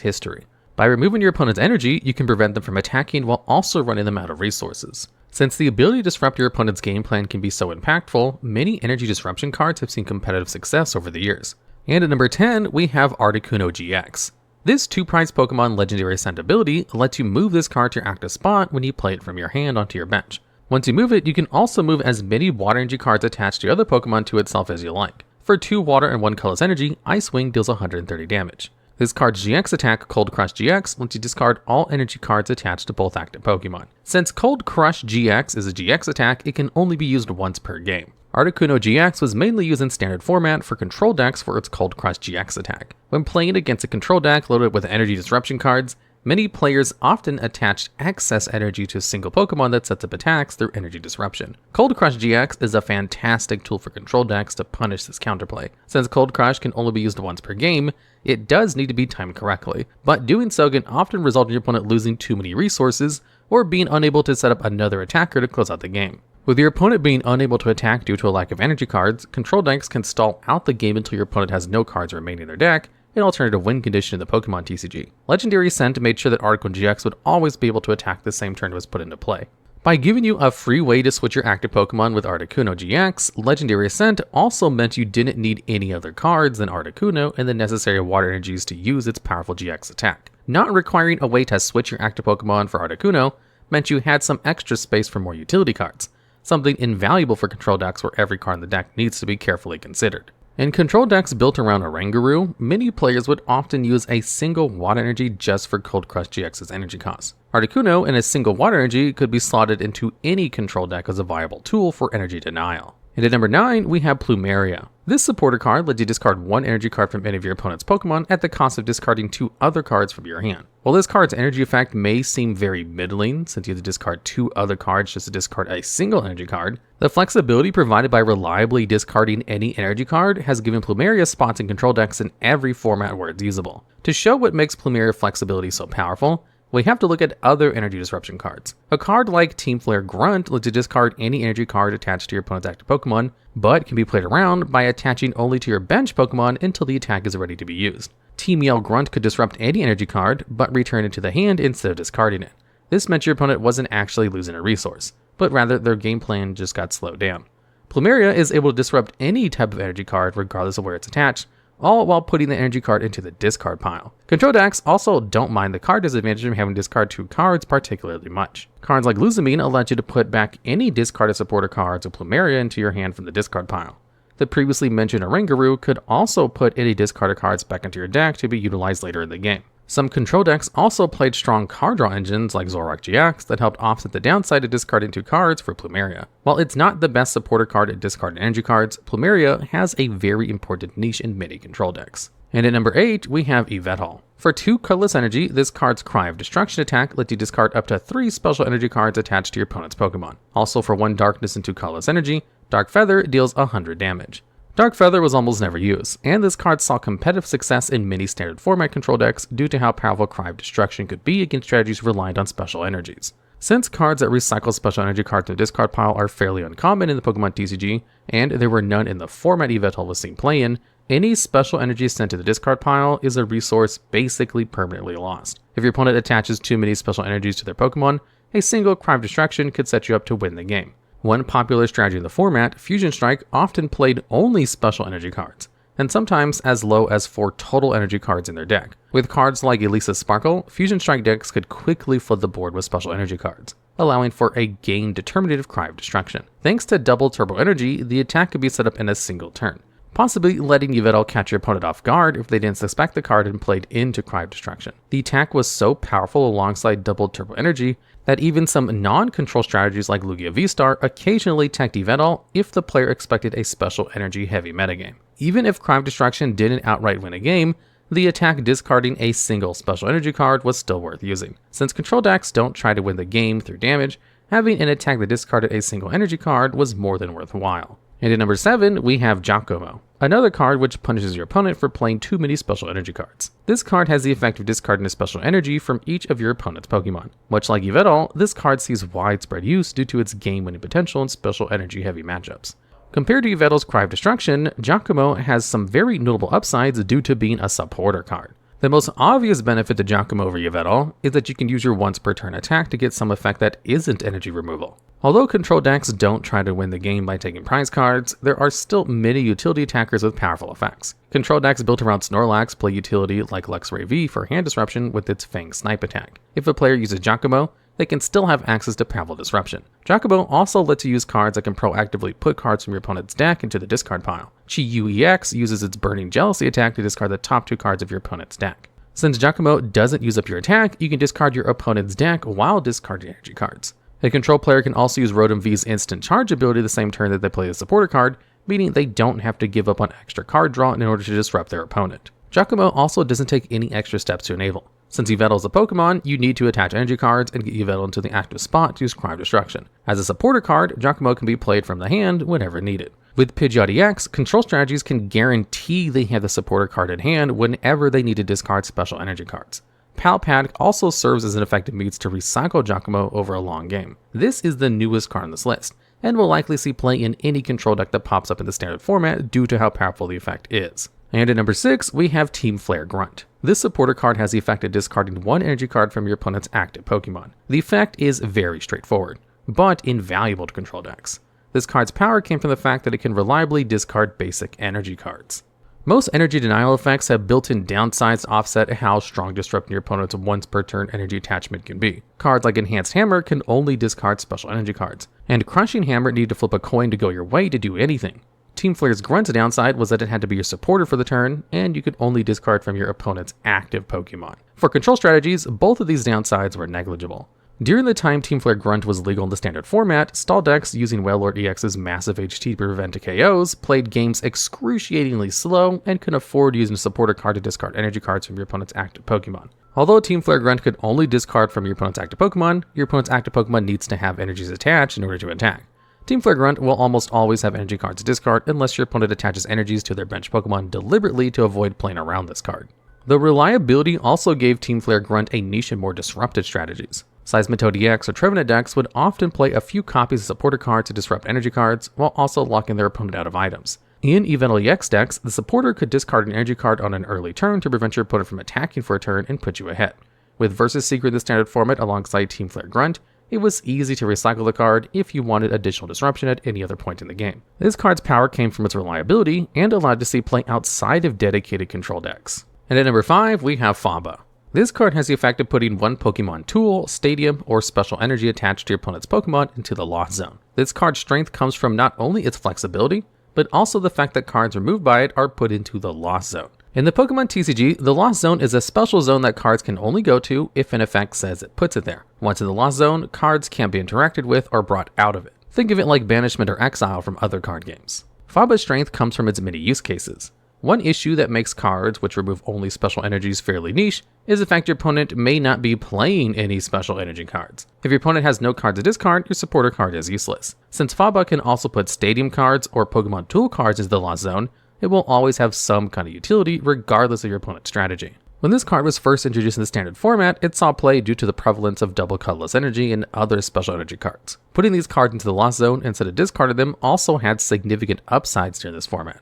history. By removing your opponent's energy, you can prevent them from attacking while also running them out of resources. Since the ability to disrupt your opponent's game plan can be so impactful, many energy disruption cards have seen competitive success over the years. And at number 10, we have Articuno GX. This 2-prize Pokemon Legendary Ascent ability lets you move this card to your active spot when you play it from your hand onto your bench. Once you move it, you can also move as many water energy cards attached to your other Pokemon to itself as you like. For 2 water and 1 colorless energy, Ice Wing deals 130 damage. This card's GX attack, Cold Crush GX, lets you discard all energy cards attached to both active Pokemon. Since Cold Crush GX is a GX attack, it can only be used once per game. Articuno GX was mainly used in standard format for control decks for its Cold Crush GX attack. When playing against a control deck loaded with energy disruption cards, many players often attached excess energy to a single Pokemon that sets up attacks through energy disruption. Cold Crush GX is a fantastic tool for control decks to punish this counterplay. Since Cold Crush can only be used once per game, it does need to be timed correctly, but doing so can often result in your opponent losing too many resources or being unable to set up another attacker to close out the game. With your opponent being unable to attack due to a lack of energy cards, control decks can stall out the game until your opponent has no cards remaining in their deck, an alternative win condition in the Pokemon TCG. Legendary Ascent made sure that Articuno GX would always be able to attack the same turn it was put into play. By giving you a free way to switch your active Pokemon with Articuno GX, Legendary Ascent also meant you didn't need any other cards than Articuno and the necessary water energies to use its powerful GX attack. Not requiring a way to switch your active Pokemon for Articuno meant you had some extra space for more utility cards, something invaluable for control decks where every card in the deck needs to be carefully considered. In control decks built around Oranguru, many players would often use a single water energy just for Cold Crush GX's energy cost. Articuno and a single water energy could be slotted into any control deck as a viable tool for energy denial. And at number 9, we have Plumeria. This supporter card lets you discard 1 energy card from any of your opponent's Pokemon at the cost of discarding 2 other cards from your hand. While this card's energy effect may seem very middling, since you have to discard 2 other cards just to discard a single energy card, the flexibility provided by reliably discarding any energy card has given Plumeria spots in control decks in every format where it's usable. To show what makes Plumeria flexibility so powerful, we have to look at other energy disruption cards. A card like Team Flare Grunt lets you discard any energy card attached to your opponent's active Pokemon, but can be played around by attaching only to your bench Pokemon until the attack is ready to be used. Team Yell Grunt could disrupt any energy card, but return it to the hand instead of discarding it. This meant your opponent wasn't actually losing a resource, but rather their game plan just got slowed down. Plumeria is able to disrupt any type of energy card regardless of where it's attached, all while putting the energy card into the discard pile. Control decks also don't mind the card disadvantage from having to discard 2 cards particularly much. Cards like Luzamine allow you to put back any discarded supporter cards of Plumeria into your hand from the discard pile. The previously mentioned Oranguru could also put any discarded cards back into your deck to be utilized later in the game. Some control decks also played strong card draw engines like Zoroark GX that helped offset the downside of discarding 2 cards for Plumeria. While it's not the best supporter card at discarded energy cards, Plumeria has a very important niche in many control decks. And at number 8, we have Yveltal. For 2 colorless energy, this card's Cry of Destruction attack lets you discard up to 3 special energy cards attached to your opponent's Pokemon. Also for 1 darkness and 2 colorless energy, Dark Feather deals 100 damage. Dark Feather was almost never used, and this card saw competitive success in many standard format control decks due to how powerful Cry of Destruction could be against strategies reliant on special energies. Since cards that recycle special energy cards to the discard pile are fairly uncommon in the Pokemon TCG, and there were none in the format Yveltal was seen play in, any special energy sent to the discard pile is a resource basically permanently lost. If your opponent attaches too many special energies to their Pokemon, a single Cry of Destruction could set you up to win the game. One popular strategy in the format, Fusion Strike, often played only special energy cards, and sometimes as low as 4 total energy cards in their deck. With cards like Elisa's Sparkle, Fusion Strike decks could quickly flood the board with special energy cards, allowing for a game-determinative Cry of Destruction. Thanks to double Turbo Energy, the attack could be set up in a single turn, possibly letting Yveltal catch your opponent off guard if they didn't suspect the card and played into Cry of Destruction. The attack was so powerful alongside double Turbo Energy that even some non-control strategies like Lugia V-Star occasionally teched Yveltal if the player expected a special energy heavy metagame. Even if Cry of Destruction didn't outright win a game, the attack discarding a single special energy card was still worth using. Since control decks don't try to win the game through damage, having an attack that discarded a single energy card was more than worthwhile. And at number 7, we have Giacomo, another card which punishes your opponent for playing too many special energy cards. This card has the effect of discarding a special energy from each of your opponent's Pokemon. Much like Yveltal, this card sees widespread use due to its game-winning potential in special energy-heavy matchups. Compared to Yveltal's Cry of Destruction, Giacomo has some very notable upsides due to being a supporter card. The most obvious benefit to Giacomo over Yveltal is that you can use your once per turn attack to get some effect that isn't energy removal. Although control decks don't try to win the game by taking prize cards, there are still many utility attackers with powerful effects. Control decks built around Snorlax play utility like Luxray V for hand disruption with its Fang Snipe attack. If a player uses Giacomo, they can still have access to powerful disruption. Giacomo also lets you use cards that can proactively put cards from your opponent's deck into the discard pile. Chi-Yu EX uses its Burning Jealousy attack to discard the top 2 cards of your opponent's deck. Since Giacomo doesn't use up your attack, you can discard your opponent's deck while discarding energy cards. A control player can also use Rotom V's instant charge ability the same turn that they play a supporter card, meaning they don't have to give up on extra card draw in order to disrupt their opponent. Giacomo also doesn't take any extra steps to enable. Since Yveltal is a Pokemon, you need to attach energy cards and get Yveltal into the active spot to use Cry of Destruction. As a supporter card, Giacomo can be played from the hand whenever needed. With Pidgeot EX, control strategies can guarantee they have the supporter card in hand whenever they need to discard special energy cards. Palpad also serves as an effective means to recycle Giacomo over a long game. This is the newest card on this list, and will likely see play in any control deck that pops up in the standard format due to how powerful the effect is. And at number 6, we have Team Flare Grunt. This supporter card has the effect of discarding 1 energy card from your opponent's active Pokemon. The effect is very straightforward, but invaluable to control decks. This card's power came from the fact that it can reliably discard basic energy cards. Most energy denial effects have built-in downsides to offset how strong disrupting your opponent's once per turn energy attachment can be. Cards like Enhanced Hammer can only discard special energy cards, and Crushing Hammer needed to flip a coin to go your way to do anything. Team Flare's Grunt's downside was that it had to be your supporter for the turn, and you could only discard from your opponent's active Pokemon. For control strategies, both of these downsides were negligible. During the time Team Flare Grunt was legal in the standard format, stall decks using Wailord EX's massive HT to prevent KOs played games excruciatingly slow and could afford using a supporter card to discard energy cards from your opponent's active Pokemon. Although Team Flare Grunt could only discard from your opponent's active Pokemon needs to have energies attached in order to attack. Team Flare Grunt will almost always have energy cards to discard unless your opponent attaches energies to their bench Pokemon deliberately to avoid playing around this card. The reliability also gave Team Flare Grunt a niche and more disruptive strategies. Seismitoad EX or Trevenant decks would often play a few copies of supporter cards to disrupt energy cards, while also locking their opponent out of items. In Yveltal EX decks, the supporter could discard an energy card on an early turn to prevent your opponent from attacking for a turn and put you ahead. With Versus Seeker in the standard format alongside Team Flare Grunt, it was easy to recycle the card if you wanted additional disruption at any other point in the game. This card's power came from its reliability and allowed to see play outside of dedicated control decks. And at number 5, we have Faba. This card has the effect of putting 1 Pokemon Tool, Stadium, or Special Energy attached to your opponent's Pokemon into the Lost Zone. This card's strength comes from not only its flexibility, but also the fact that cards removed by it are put into the Lost Zone. In the Pokemon TCG, the Lost Zone is a special zone that cards can only go to if an effect says it puts it there. Once in the Lost Zone, cards can't be interacted with or brought out of it. Think of it like banishment or exile from other card games. Faba's strength comes from its many use cases. One issue that makes cards which remove only special energies fairly niche is the fact your opponent may not be playing any special energy cards. If your opponent has no cards to discard, your supporter card is useless. Since Faba can also put Stadium cards or Pokemon Tool cards into the Lost Zone, it will always have some kind of utility regardless of your opponent's strategy. When this card was first introduced in the standard format, it saw play due to the prevalence of double colorless energy and other special energy cards. Putting these cards into the lost zone instead of discarding them also had significant upsides during this format.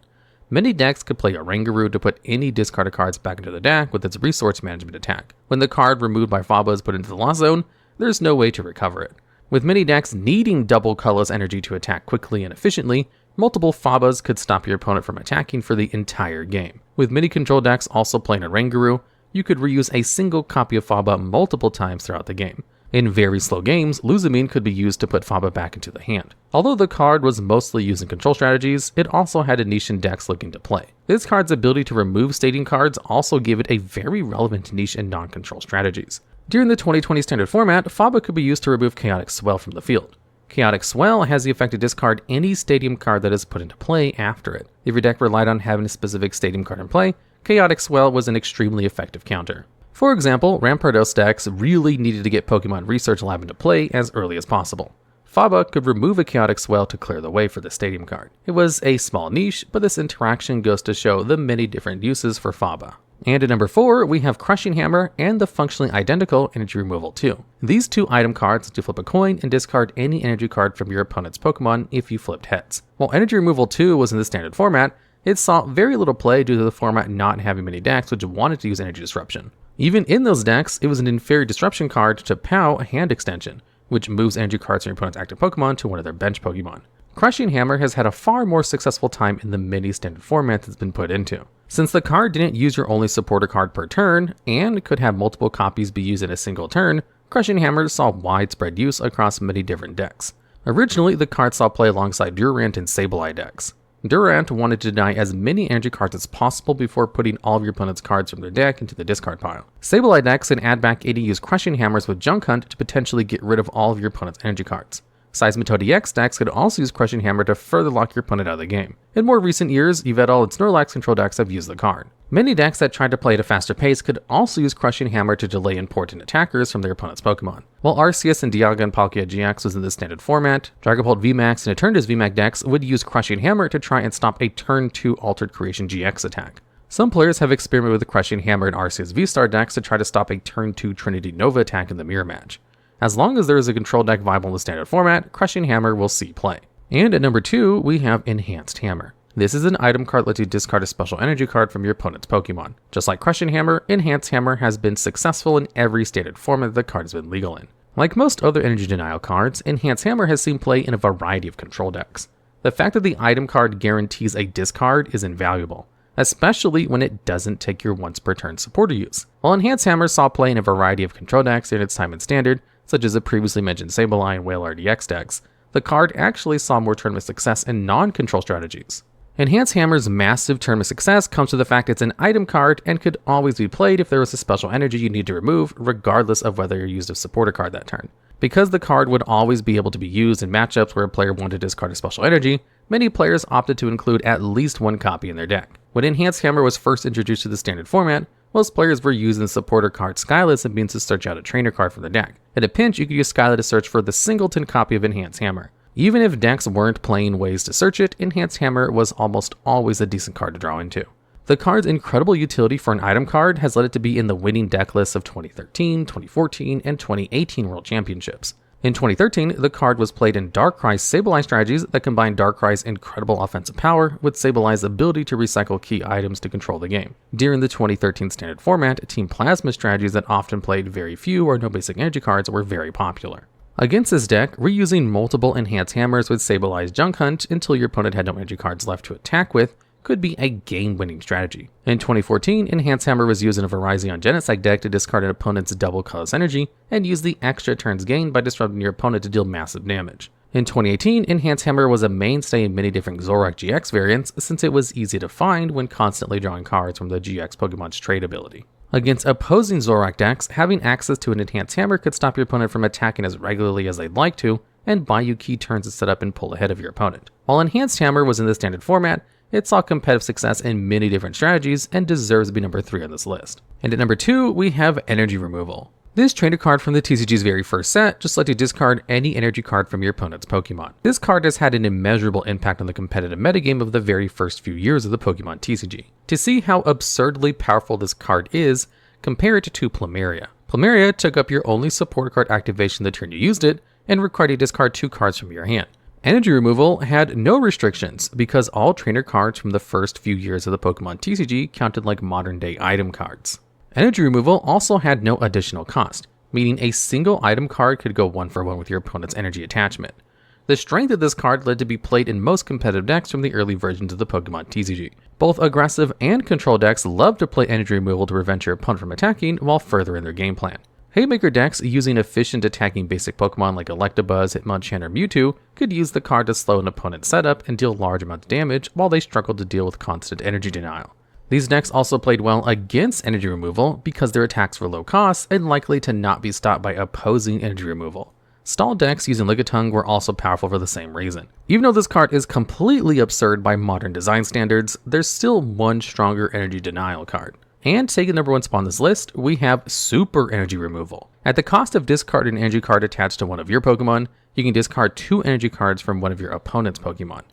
Many decks could play a Rangaroo to put any discarded cards back into the deck with its resource management attack. When the card removed by Faba is put into the lost zone, there's no way to recover it. With many decks needing double colorless energy to attack quickly and efficiently, multiple Fabas could stop your opponent from attacking for the entire game. With many control decks also playing a Rangaroo, you could reuse a single copy of Faba multiple times throughout the game. In very slow games, Luzamine could be used to put Faba back into the hand. Although the card was mostly used in control strategies, it also had a niche in decks looking to play. This card's ability to remove stadium cards also gave it a very relevant niche in non-control strategies. During the 2020 standard format, Faba could be used to remove Chaotic Swell from the field. Chaotic Swell has the effect to discard any stadium card that is put into play after it. If your deck relied on having a specific stadium card in play, Chaotic Swell was an extremely effective counter. For example, Rampardos decks really needed to get Pokemon Research Lab into play as early as possible. Faba could remove a Chaotic Swell to clear the way for the stadium card. It was a small niche, but this interaction goes to show the many different uses for Faba. And at number 4, we have Crushing Hammer and the functionally identical Energy Removal 2. These two item cards let you flip a coin and discard any energy card from your opponent's Pokemon if you flipped heads. While Energy Removal 2 was in the standard format, it saw very little play due to the format not having many decks which wanted to use Energy Disruption. Even in those decks, it was an inferior disruption card to POW a hand extension, which moves energy cards from your opponent's active Pokemon to one of their bench Pokemon. Crushing Hammer has had a far more successful time in the many standard formats it's been put into. Since the card didn't use your only supporter card per turn, and could have multiple copies be used in a single turn, Crushing Hammer saw widespread use across many different decks. Originally, the card saw play alongside Durant and Sableye decks. Durant wanted to deny as many energy cards as possible before putting all of your opponent's cards from their deck into the discard pile. Sableye decks can add back 80 use Crushing Hammers with Junk Hunt to potentially get rid of all of your opponent's energy cards. Seismitoad EX decks could also use Crushing Hammer to further lock your opponent out of the game. In more recent years, Yveltal and Snorlax control decks have used the card. Many decks that tried to play at a faster pace could also use Crushing Hammer to delay important attackers from their opponent's Pokemon. While Arceus and Dialga and Palkia GX was in the standard format, Dragapult VMAX and Eternatus VMAX decks would use Crushing Hammer to try and stop a turn 2 Altered Creation GX attack. Some players have experimented with the Crushing Hammer in Arceus V-Star decks to try to stop a turn 2 Trinity Nova attack in the mirror match. As long as there is a control deck viable in the standard format, Crushing Hammer will see play. And at number 2, we have Enhanced Hammer. This is an item card that lets you discard a special energy card from your opponent's Pokemon. Just like Crushing Hammer, Enhanced Hammer has been successful in every standard format the card has been legal in. Like most other energy denial cards, Enhanced Hammer has seen play in a variety of control decks. The fact that the item card guarantees a discard is invaluable, especially when it doesn't take your once per turn supporter use. While Enhanced Hammer saw play in a variety of control decks in its time in standard, such as the previously mentioned Sableye and Whale RDX decks, the card actually saw more tournament success in non-control strategies. Enhanced Hammer's massive tournament success comes to the fact it's an item card and could always be played if there was a special energy you need to remove, regardless of whether you used a supporter card that turn. Because the card would always be able to be used in matchups where a player wanted to discard a special energy, many players opted to include at least one copy in their deck. When Enhanced Hammer was first introduced to the standard format, most players were using the supporter card Skyla as a means to search out a trainer card from the deck. At a pinch, you could use Skyla to search for the singleton copy of Enhanced Hammer. Even if decks weren't playing ways to search it, Enhanced Hammer was almost always a decent card to draw into. The card's incredible utility for an item card has led it to be in the winning deck lists of 2013, 2014, and 2018 World Championships. In 2013, the card was played in Darkrai's Sableye strategies that combined Darkrai's incredible offensive power with Sableye's ability to recycle key items to control the game. During the 2013 standard format, Team Plasma strategies that often played very few or no basic energy cards were very popular. Against this deck, reusing multiple Enhanced Hammers with Sableye's Junk Hunt until your opponent had no energy cards left to attack with could be a game-winning strategy. In 2014, Enhanced Hammer was used in a Virizion Genesect deck to discard an opponent's double colorless energy and use the extra turns gained by disrupting your opponent to deal massive damage. In 2018, Enhanced Hammer was a mainstay in many different Zoroark GX variants since it was easy to find when constantly drawing cards from the GX Pokemon's trade ability. Against opposing Zoroark decks, having access to an Enhanced Hammer could stop your opponent from attacking as regularly as they'd like to and buy you key turns to set up and pull ahead of your opponent. While Enhanced Hammer was in the standard format, it saw competitive success in many different strategies and deserves to be number 3 on this list. And at number 2, we have Energy Removal. This trainer card from the TCG's very first set just lets you discard any energy card from your opponent's Pokemon. This card has had an immeasurable impact on the competitive metagame of the very first few years of the Pokemon TCG. To see how absurdly powerful this card is, Compare it to Plumeria. Plumeria took up your only supporter card activation the turn you used it, and required you to discard 2 cards from your hand. Energy removal had no restrictions because all trainer cards from the first few years of the Pokemon TCG counted like modern day item cards. Energy removal also had no additional cost, meaning a single item card could go 1-for-1 with your opponent's energy attachment. The strength of this card led to be played in most competitive decks from the early versions of the Pokemon TCG. Both aggressive and control decks love to play energy removal to prevent your opponent from attacking while furthering their game plan. Haymaker decks using efficient attacking basic Pokemon like Electabuzz, Hitmonchan, or Mewtwo could use the card to slow an opponent's setup and deal large amounts of damage while they struggled to deal with constant energy denial. These decks also played well against energy removal because their attacks were low cost and likely to not be stopped by opposing energy removal. Stall decks using Lickitung were also powerful for the same reason. Even though this card is completely absurd by modern design standards, there's still one stronger energy denial card. And taking the #1 spot on this list, we have Super Energy Removal. At the cost of discarding an energy card attached to one of your Pokemon, you can discard 2 energy cards from one of your opponent's Pokemon.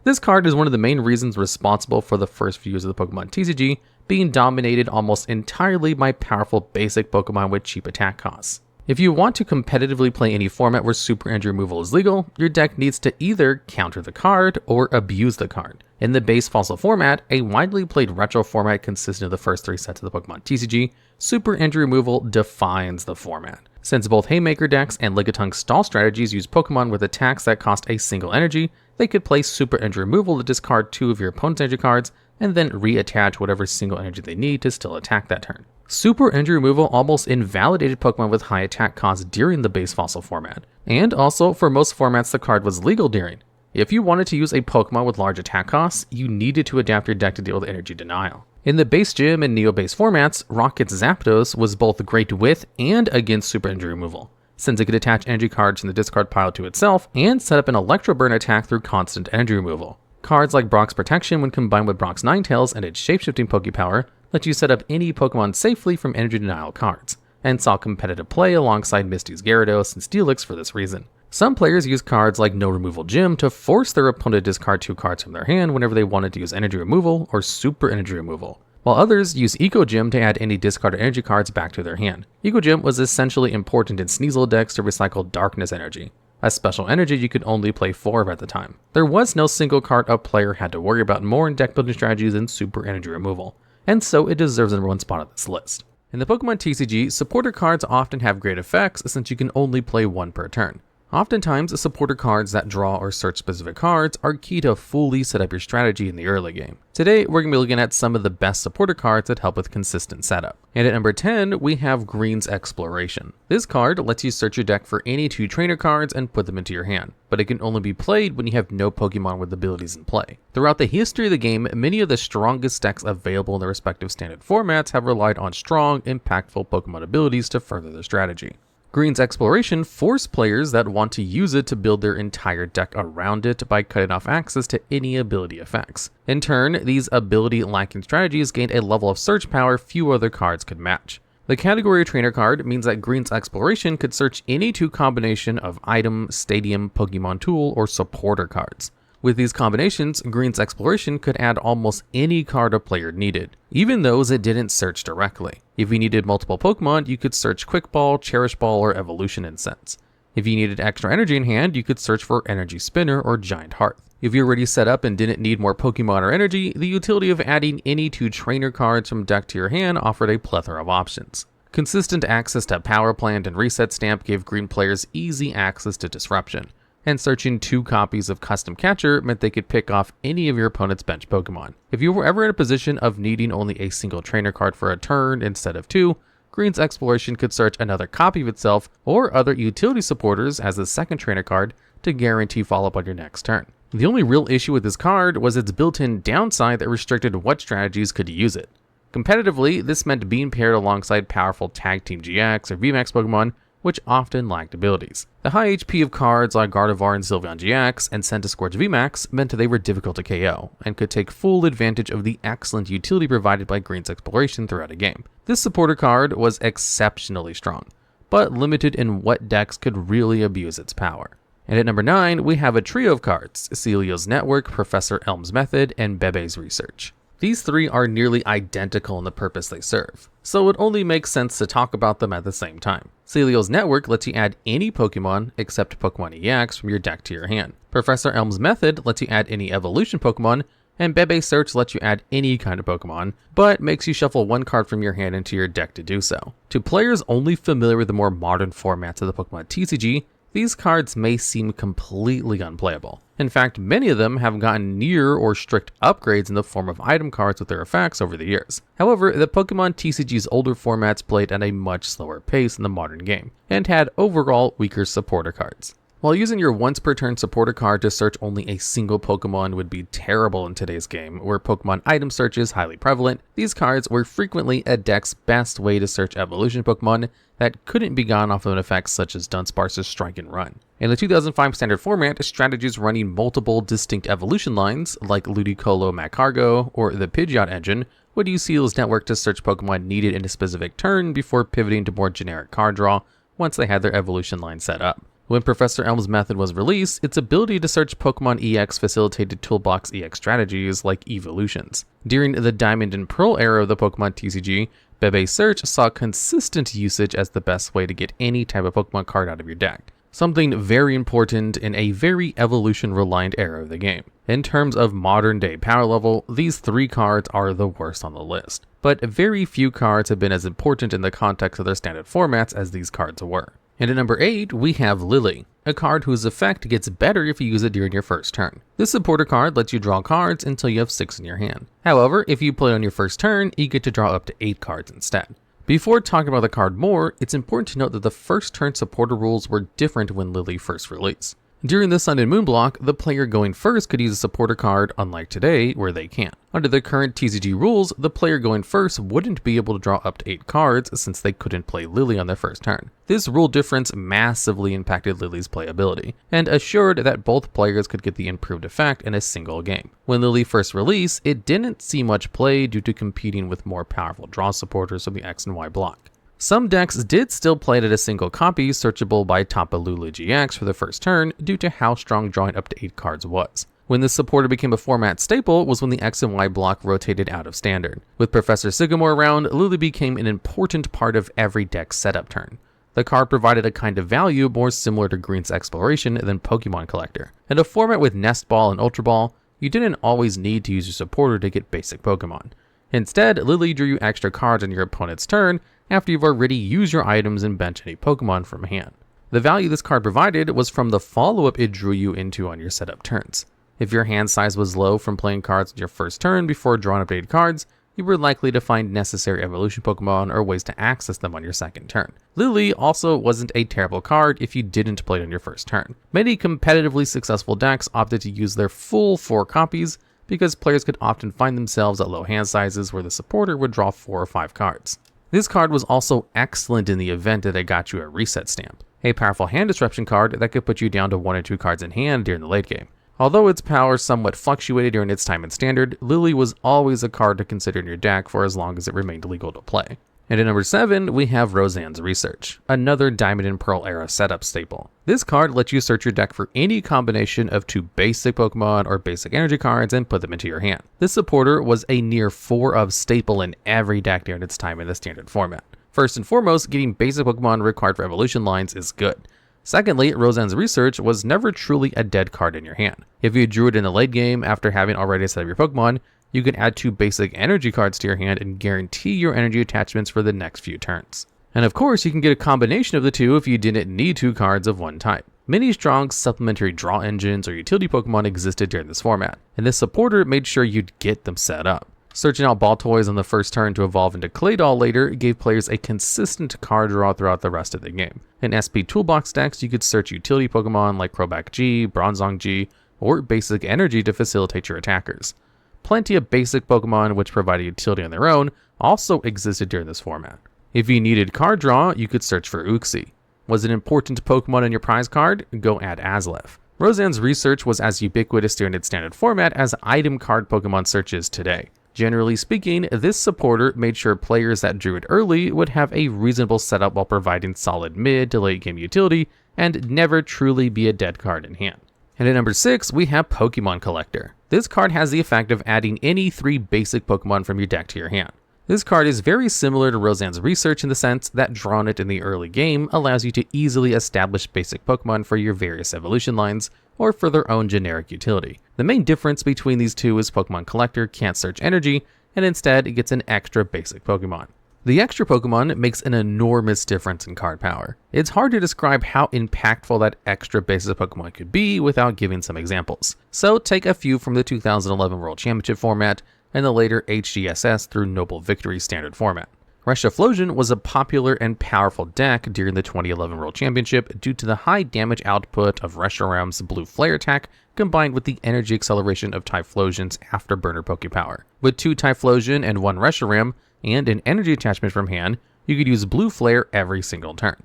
This card is one of the main reasons responsible for the first few years of the Pokemon TCG being dominated almost entirely by powerful basic Pokemon with cheap attack costs. If you want to competitively play any format where Super Energy Removal is legal, your deck needs to either counter the card or abuse the card. In the base fossil format, a widely played retro format consisting of the first 3 sets of the Pokemon TCG, Super Energy Removal defines the format. Since both Haymaker decks and Lickitung stall strategies use Pokemon with attacks that cost a single energy, they could play Super Energy Removal to discard 2 of your opponent's energy cards and then reattach whatever single energy they need to still attack that turn. Super Energy Removal almost invalidated Pokemon with high attack costs during the base fossil format, and also for most formats the card was legal during. If you wanted to use a Pokemon with large attack costs, you needed to adapt your deck to deal with energy denial. In the base gym and Neo-base formats, Rocket's Zapdos was both great with and against Super Energy Removal, since it could attach energy cards from the discard pile to itself and set up an Electro Burn attack through constant energy removal. Cards like Brock's Protection, when combined with Brock's Ninetales and its shapeshifting Pokepower, let you set up any Pokemon safely from energy denial cards, and saw competitive play alongside Misty's Gyarados and Steelix for this reason. Some players use cards like No Removal Gym to force their opponent to discard 2 cards from their hand whenever they wanted to use energy removal or super energy removal, while others use Eco Gym to add any discarded energy cards back to their hand. Eco Gym was essentially important in Sneasel decks to recycle darkness energy, a special energy you could only play 4 of at the time. There was no single card a player had to worry about more in deck building strategies than super energy removal, and so it deserves the #1 spot on this list. In the Pokemon TCG, supporter cards often have great effects since you can only play 1 per turn. Oftentimes, supporter cards that draw or search specific cards are key to fully set up your strategy in the early game. Today, we're going to be looking at some of the best supporter cards that help with consistent setup. And at number 10, we have Green's Exploration. This card lets you search your deck for any 2 trainer cards and put them into your hand, but it can only be played when you have no Pokemon with abilities in play. Throughout the history of the game, many of the strongest decks available in their respective standard formats have relied on strong, impactful Pokemon abilities to further their strategy. Green's Exploration forced players that want to use it to build their entire deck around it by cutting off access to any ability effects. In turn, these ability-lacking strategies gained a level of search power few other cards could match. The category trainer card means that Green's Exploration could search any 2 combination of item, stadium, Pokemon tool, or supporter cards. With these combinations, Green's Exploration could add almost any card a player needed, even those it didn't search directly. If you needed multiple Pokemon, you could search Quick Ball, Cherish Ball, or Evolution Incense. If you needed extra energy in hand, you could search for Energy Spinner or Giant Hearth. If you were already set up and didn't need more Pokemon or energy, the utility of adding any 2 trainer cards from deck to your hand offered a plethora of options. Consistent access to Power Plant and Reset Stamp gave Green players easy access to Disruption, and searching 2 copies of Custom Catcher meant they could pick off any of your opponent's bench Pokemon. If you were ever in a position of needing only a single trainer card for a turn instead of 2, Green's Exploration could search another copy of itself or other utility supporters as a second trainer card to guarantee follow-up on your next turn. The only real issue with this card was its built-in downside that restricted what strategies could use it. Competitively, this meant being paired alongside powerful Tag Team GX or VMAX Pokemon, which often lacked abilities. The high HP of cards like Gardevoir and Sylveon GX and Centiskorch VMAX meant they were difficult to KO, and could take full advantage of the excellent utility provided by Green's Exploration throughout a game. This supporter card was exceptionally strong, but limited in what decks could really abuse its power. And at number 9, we have a trio of cards, Celio's Network, Professor Elm's Method, and Bebe's Research. These three are nearly identical in the purpose they serve, so it only makes sense to talk about them at the same time. Celio's Network lets you add any Pokemon except Pokemon EX from your deck to your hand. Professor Elm's Method lets you add any evolution Pokemon, and Bebe Search lets you add any kind of Pokemon, but makes you shuffle one card from your hand into your deck to do so. To players only familiar with the more modern formats of the Pokemon TCG, these cards may seem completely unplayable. In fact, many of them have gotten near or strict upgrades in the form of item cards with their effects over the years. However, the Pokemon TCG's older formats played at a much slower pace in the modern game, and had overall weaker supporter cards. While using your once per turn supporter card to search only a single Pokemon would be terrible in today's game, where Pokemon item search is highly prevalent, these cards were frequently a deck's best way to search evolution Pokemon that couldn't be gone off of an effect such as Dunsparce's Strike and Run. In the 2005 standard format, strategies running multiple distinct evolution lines, like Ludicolo Magcargo or the Pidgeot engine, would use Celio's Network to search Pokemon needed in a specific turn before pivoting to more generic card draw once they had their evolution line set up. When Professor Elm's Method was released, its ability to search Pokemon EX facilitated Toolbox EX strategies like evolutions. During the Diamond and Pearl era of the Pokemon TCG, Bebe Search saw consistent usage as the best way to get any type of Pokemon card out of your deck, something very important in a very evolution-reliant era of the game. In terms of modern-day power level, these three cards are the worst on the list, but very few cards have been as important in the context of their standard formats as these cards were. And at number 8, we have Lily, a card whose effect gets better if you use it during your first turn. This supporter card lets you draw cards until you have 6 in your hand. However, if you play it on your first turn, you get to draw up to 8 cards instead. Before talking about the card more, it's important to note that the first turn supporter rules were different when Lily first released. During the Sun and Moon block, the player going first could use a supporter card, unlike today, where they can't. Under the current TCG rules, the player going first wouldn't be able to draw up to 8 cards since they couldn't play Lily on their first turn. This rule difference massively impacted Lily's playability, and assured that both players could get the improved effect in a single game. When Lily first released, it didn't see much play due to competing with more powerful draw supporters of the X and Y block. Some decks did still play it at a single copy, searchable by Tapu Lulu GX for the first turn due to how strong drawing up to 8 cards was. When this supporter became a format staple was when the X and Y block rotated out of standard. With Professor Sycamore around, Lily became an important part of every deck's setup turn. The card provided a kind of value more similar to Green's Exploration than Pokemon Collector. In a format with Nest Ball and Ultra Ball, you didn't always need to use your supporter to get basic Pokemon. Instead, Lily drew you extra cards on your opponent's turn after you've already used your items and bench any Pokemon from hand. The value this card provided was from the follow-up it drew you into on your setup turns. If your hand size was low from playing cards on your first turn before drawing updated cards, you were likely to find necessary evolution Pokemon or ways to access them on your second turn. Lily also wasn't a terrible card if you didn't play it on your first turn. Many competitively successful decks opted to use their full 4 copies because players could often find themselves at low hand sizes where the supporter would draw 4 or 5 cards. This card was also excellent in the event that it got you a reset stamp, a powerful hand disruption card that could put you down to 1 or 2 cards in hand during the late game. Although its power somewhat fluctuated during its time in Standard, Lily was always a card to consider in your deck for as long as it remained legal to play. And at number 7, we have Roseanne's Research, another Diamond and Pearl era setup staple. This card lets you search your deck for any combination of 2 basic Pokemon or basic energy cards and put them into your hand. This supporter was a near 4 of staple in every deck during its time in the Standard format. First and foremost, getting basic Pokemon required for evolution lines is good. Secondly, Roseanne's Research was never truly a dead card in your hand. If you drew it in the late game after having already set up your Pokemon, you can add 2 basic energy cards to your hand and guarantee your energy attachments for the next few turns. And of course, you can get a combination of the 2 if you didn't need 2 cards of one type. Many strong supplementary draw engines or utility Pokemon existed during this format, and this supporter made sure you'd get them set up. Searching out ball toys on the first turn to evolve into Claydol later gave players a consistent card draw throughout the rest of the game. In SP Toolbox decks, you could search utility Pokemon like Crobat G, Bronzong G, or basic energy to facilitate your attackers. Plenty of basic Pokemon which provided utility on their own also existed during this format. If you needed card draw, you could search for Uxie. Was it important Pokemon in your prize card? Go add Azelef. Roseanne's Research was as ubiquitous during its standard format as item card Pokemon searches today. Generally speaking, this supporter made sure players that drew it early would have a reasonable setup while providing solid mid to late game utility and never truly be a dead card in hand. And at number 6, we have Pokemon Collector. This card has the effect of adding any 3 basic Pokemon from your deck to your hand. This card is very similar to Roseanne's Research in the sense that drawing it in the early game allows you to easily establish basic Pokemon for your various evolution lines, or for their own generic utility. The main difference between these two is Pokemon Collector can't search energy, and instead it gets an extra basic Pokemon. The extra Pokemon makes an enormous difference in card power. It's hard to describe how impactful that extra basic Pokemon could be without giving some examples. So take a few from the 2011 World Championship format, and the later HGSS through Noble Victory standard format. Reshaflosion was a popular and powerful deck during the 2011 World Championship due to the high damage output of Reshiram's Blue Flare attack combined with the energy acceleration of Typhlosion's Afterburner Pokepower. With 2 Typhlosion and 1 Reshiram, and an energy attachment from hand, you could use Blue Flare every single turn.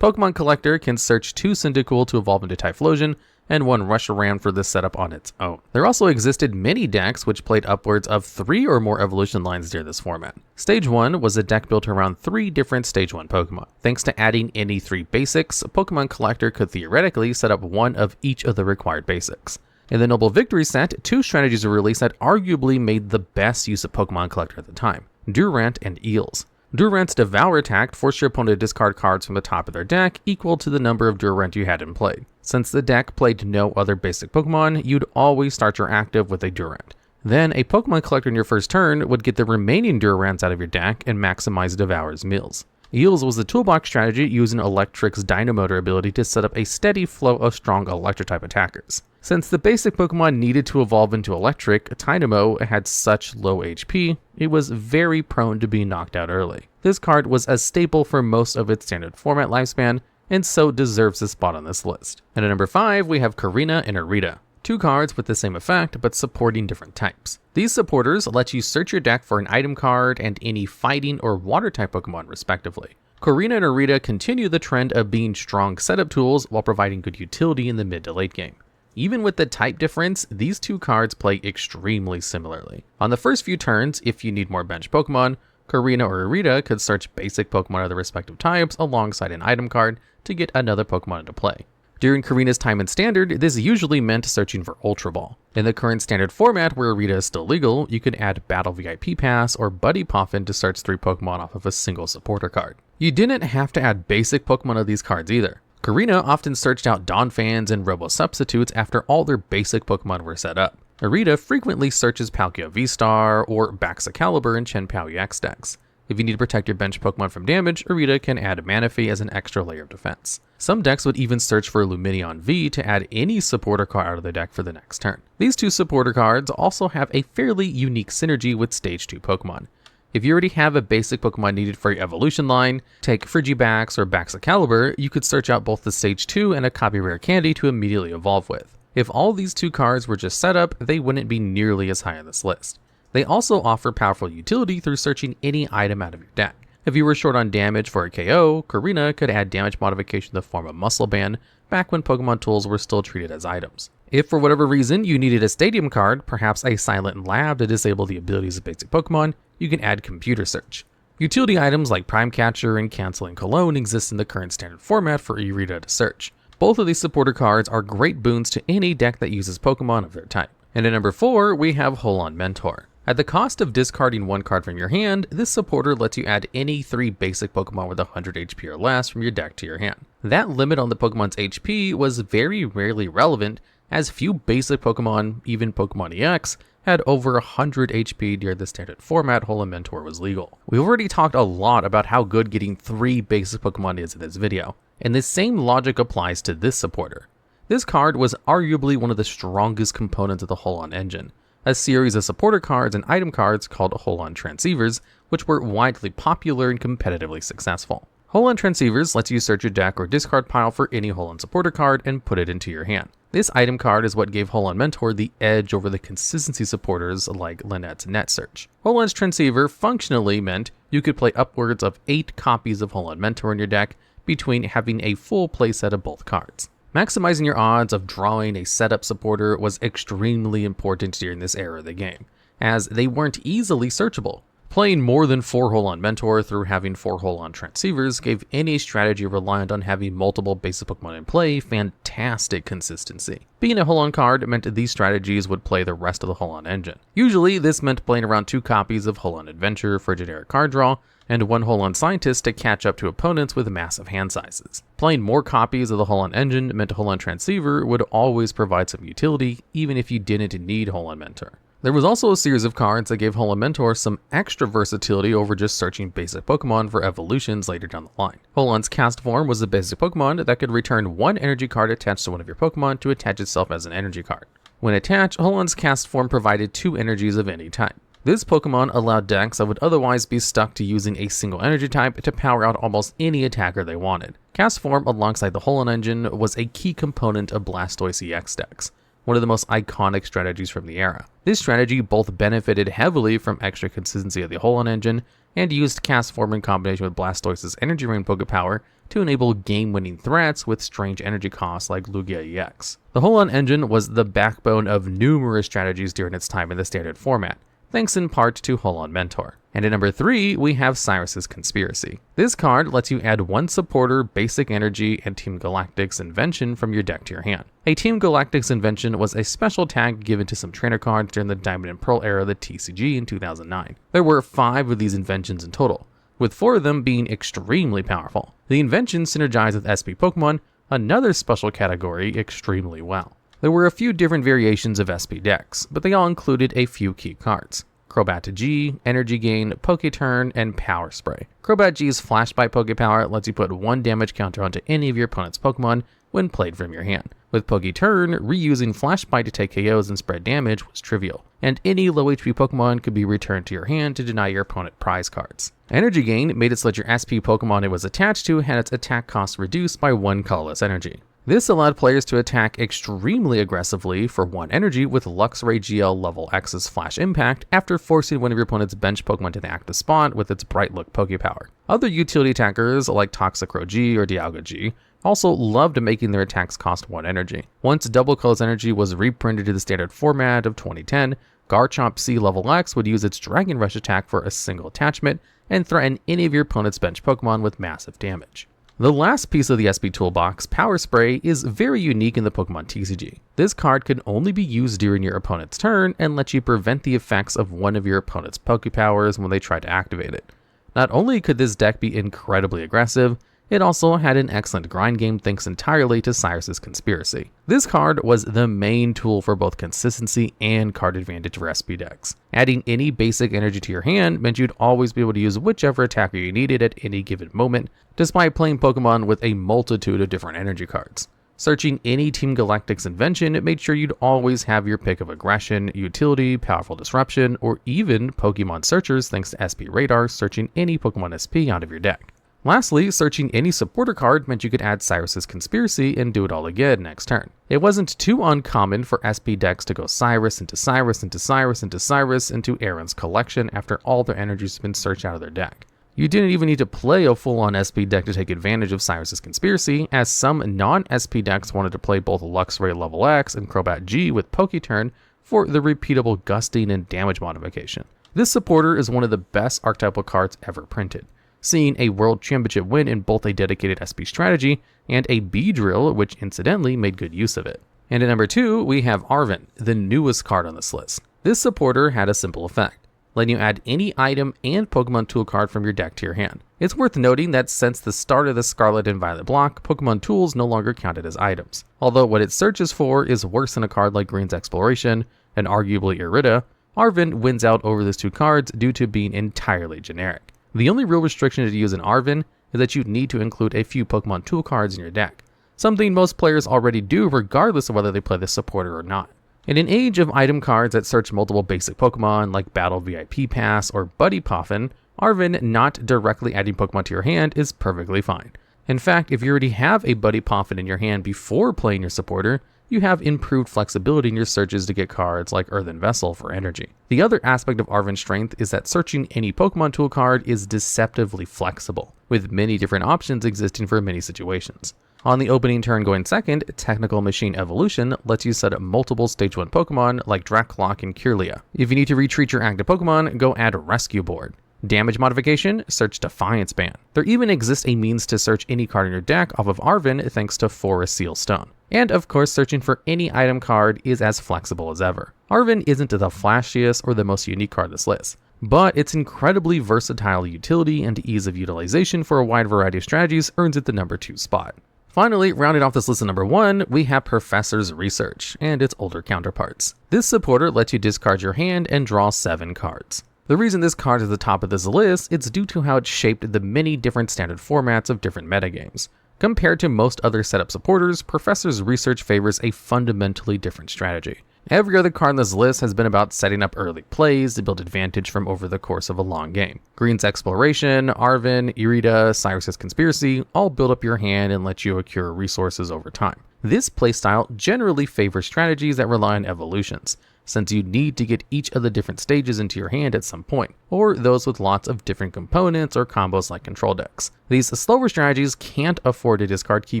Pokemon Collector can search 2 Cyndaquil to evolve into Typhlosion, and 1 Reshiram for this setup on its own. There also existed many decks which played upwards of 3 or more evolution lines during this format. Stage 1 was a deck built around 3 different Stage 1 Pokemon. Thanks to adding any 3 basics, Pokemon Collector could theoretically set up 1 of each of the required basics. In the Noble Victory set, 2 strategies were released that arguably made the best use of Pokemon Collector at the time: Durant and Eels. Durant's Devour attack forced your opponent to discard cards from the top of their deck equal to the number of Durant you had in play. Since the deck played no other basic Pokemon, you'd always start your active with a Durant. Then a Pokemon Collector in your first turn would get the remaining Durants out of your deck and maximize Devour's meals. Eels was the toolbox strategy using Electric's Dynamotor ability to set up a steady flow of strong Electric-type attackers. Since the basic Pokemon needed to evolve into Electric, Dynamo had such low HP, it was very prone to being knocked out early. This card was a staple for most of its standard format lifespan, and so deserves a spot on this list. And at number 5, we have Karina and Arita. 2 cards with the same effect, but supporting different types. These supporters let you search your deck for an item card and any fighting or water-type Pokemon respectively. Karina and Arita continue the trend of being strong setup tools while providing good utility in the mid to late game. Even with the type difference, these 2 cards play extremely similarly. On the first few turns, if you need more bench Pokemon, Karina or Arita could search basic Pokemon of the respective types alongside an item card to get another Pokemon into play. During Karina's time in Standard, this usually meant searching for Ultra Ball. In the current Standard format where Arita is still legal, you can add Battle VIP Pass or Buddy Poffin to search 3 Pokemon off of a single supporter card. You didn't have to add basic Pokemon of these cards either. Karina often searched out Donphans and Robo Substitutes after all their basic Pokemon were set up. Arita frequently searches Palkia V-Star or Baxicalibur in Chenpao EX decks. If you need to protect your bench Pokemon from damage, Arita can add Manaphy as an extra layer of defense. Some decks would even search for Lumineon V to add any supporter card out of their deck for the next turn. These 2 supporter cards also have a fairly unique synergy with Stage 2 Pokemon. If you already have a basic Pokemon needed for your evolution line, take Frigibax or Baxicalibur, you could search out both the Stage 2 and a copy rare candy to immediately evolve with. If all these 2 cards were just set up, they wouldn't be nearly as high on this list. They also offer powerful utility through searching any item out of your deck. If you were short on damage for a KO, Karina could add damage modification in the form of Muscle Band back when Pokemon tools were still treated as items. If for whatever reason you needed a Stadium card, perhaps a Silent Lab to disable the abilities of basic Pokemon, you can add Computer Search. Utility items like Prime Catcher and Canceling Cologne exist in the current Standard format for Arita to search. Both of these supporter cards are great boons to any deck that uses Pokemon of their type. And at number 4, we have Holon Mentor. At the cost of discarding 1 card from your hand, this supporter lets you add any 3 basic Pokemon with 100 HP or less from your deck to your hand. That limit on the Pokemon's HP was very rarely relevant, as few basic Pokemon, even Pokemon EX, had over 100 HP during the Standard format Holon Mentor was legal. We've already talked a lot about how good getting 3 basic Pokemon is in this video, and this same logic applies to this supporter. This card was arguably one of the strongest components of the Holon engine, a series of supporter cards and item cards called Holon Transceivers, which were widely popular and competitively successful. Holon Transceivers lets you search your deck or discard pile for any Holon supporter card and put it into your hand. This item card is what gave Holon Mentor the edge over the consistency supporters like Lynette's Net Search. Holon's Transceiver functionally meant you could play upwards of 8 copies of Holon Mentor in your deck between having a full playset of both cards. Maximizing your odds of drawing a setup supporter was extremely important during this era of the game, as they weren't easily searchable. Playing more than 4 Hold-On Mentor through having 4 Hold-On Transceivers gave any strategy reliant on having multiple basic Pokemon in play fantastic consistency. Being a Hold-On card meant these strategies would play the rest of the Hold-On engine. Usually, this meant playing around 2 copies of Hold-On Adventure for generic card draw, and 1 Hold-On Scientist to catch up to opponents with massive hand sizes. Playing more copies of the Hold-On engine meant Hold-On Transceiver would always provide some utility, even if you didn't need Hold-On Mentor. There was also a series of cards that gave Hold-On Mentor some extra versatility over just searching basic Pokemon for evolutions later down the line. Hold-On's Cast Form was a basic Pokemon that could return 1 energy card attached to one of your Pokemon to attach itself as an energy card. When attached, Hold-On's Cast Form provided 2 energies of any type. This Pokemon allowed decks that would otherwise be stuck to using a single energy type to power out almost any attacker they wanted. Cast Form alongside the Hold-On engine was a key component of Blastoise EX decks, one of the most iconic strategies from the era. This strategy both benefited heavily from extra consistency of the Hold-On engine and used Cast Form in combination with Blastoise's Energy Rain Pokepower to enable game-winning threats with strange energy costs like Lugia EX. The Hold-On engine was the backbone of numerous strategies during its time in the standard format, thanks in part to Hold-On Mentor. And at number 3, we have Cyrus's Conspiracy. This card lets you add 1 supporter, basic energy, and Team Galactic's invention from your deck to your hand. A Team Galactic's invention was a special tag given to some trainer cards during the Diamond and Pearl era of the TCG in 2009. There were 5 of these inventions in total, with 4 of them being extremely powerful. The inventions synergized with SP Pokemon, another special category, extremely well. There were a few different variations of SP decks, but they all included a few key cards: Crobat G, Energy Gain, Poketurn, and Power Spray. Crobat G's Flash Bite Pokepower lets you put 1 damage counter onto any of your opponent's Pokemon when played from your hand. With Poketurn, reusing Flash Bite to take KOs and spread damage was trivial, and any low HP Pokemon could be returned to your hand to deny your opponent prize cards. Energy Gain made it so that your SP Pokemon it was attached to had its attack cost reduced by 1 colorless energy. This allowed players to attack extremely aggressively for 1 energy with Luxray GL level X's Flash Impact after forcing one of your opponent's bench Pokemon to the active spot with its Bright Look Pokepower. Other utility attackers like Toxicroak G or Dialga G also loved making their attacks cost 1 energy. Once Double Colorless Energy was reprinted to the standard format of 2010, Garchomp C level X would use its Dragon Rush attack for a single attachment and threaten any of your opponent's bench Pokemon with massive damage. The last piece of the SP toolbox, Power Spray, is very unique in the Pokemon TCG. This card can only be used during your opponent's turn and lets you prevent the effects of one of your opponent's Pokepowers when they try to activate it. Not only could this deck be incredibly aggressive, it also had an excellent grind game thanks entirely to Cyrus's Conspiracy. This card was the main tool for both consistency and card advantage for SP decks. Adding any basic energy to your hand meant you'd always be able to use whichever attacker you needed at any given moment, despite playing Pokemon with a multitude of different energy cards. Searching any Team Galactic's invention, it made sure you'd always have your pick of aggression, utility, powerful disruption, or even Pokemon searchers thanks to SP Radar searching any Pokemon SP out of your deck. Lastly, searching any supporter card meant you could add Cyrus's Conspiracy and do it all again next turn. It wasn't too uncommon for SP decks to go Cyrus into Cyrus into Cyrus into Cyrus into Aaron's collection after all their energies have been searched out of their deck. You didn't even need to play a full-on SP deck to take advantage of Cyrus's Conspiracy, as some non-SP decks wanted to play both Luxray Level X and Crobat G with Poketurn for the repeatable gusting and damage modification. This supporter is one of the best archetypal cards ever printed, seeing a World Championship win in both a dedicated SP strategy and a B-Drill, which incidentally made good use of it. And at number 2, we have Arven, the newest card on this list. This supporter had a simple effect, letting you add any item and Pokemon tool card from your deck to your hand. It's worth noting that since the start of the Scarlet and Violet block, Pokemon tools no longer counted as items. Although what it searches for is worse than a card like Green's Exploration and arguably Irida, Arven wins out over those 2 cards due to being entirely generic. The only real restriction to use an Arven is that you need to include a few Pokemon tool cards in your deck, something most players already do regardless of whether they play the supporter or not. In an age of item cards that search multiple basic Pokemon like Battle VIP Pass or Buddy Poffin, Arven not directly adding Pokemon to your hand is perfectly fine. In fact, if you already have a Buddy Poffin in your hand before playing your supporter, you have improved flexibility in your searches to get cards like Earthen Vessel for energy. The other aspect of Arven's strength is that searching any Pokemon tool card is deceptively flexible, with many different options existing for many situations. On the opening turn going second, Technical Machine Evolution lets you set up multiple Stage 1 Pokemon like Dracloak and Kirlia. If you need to retreat your active Pokemon, go add Rescue Board. Damage modification, search Defiance Band. There even exists a means to search any card in your deck off of Arven thanks to Forest Seal Stone. And of course, searching for any item card is as flexible as ever. Arven isn't the flashiest or the most unique card in this list, but its incredibly versatile utility and ease of utilization for a wide variety of strategies earns it the number 2 spot. Finally, rounding off this list at number 1, we have Professor's Research and its older counterparts. This supporter lets you discard your hand and draw 7 cards. The reason this card is at the top of this list is due to how it shaped the many different standard formats of different metagames. Compared to most other setup supporters, Professor's Research favors a fundamentally different strategy. Every other card on this list has been about setting up early plays to build advantage from over the course of a long game. Green's Exploration, Arven, Irida, Cyrus's Conspiracy all build up your hand and let you accrue resources over time. This playstyle generally favors strategies that rely on evolutions, since you need to get each of the different stages into your hand at some point, or those with lots of different components or combos like control decks. These slower strategies can't afford to discard key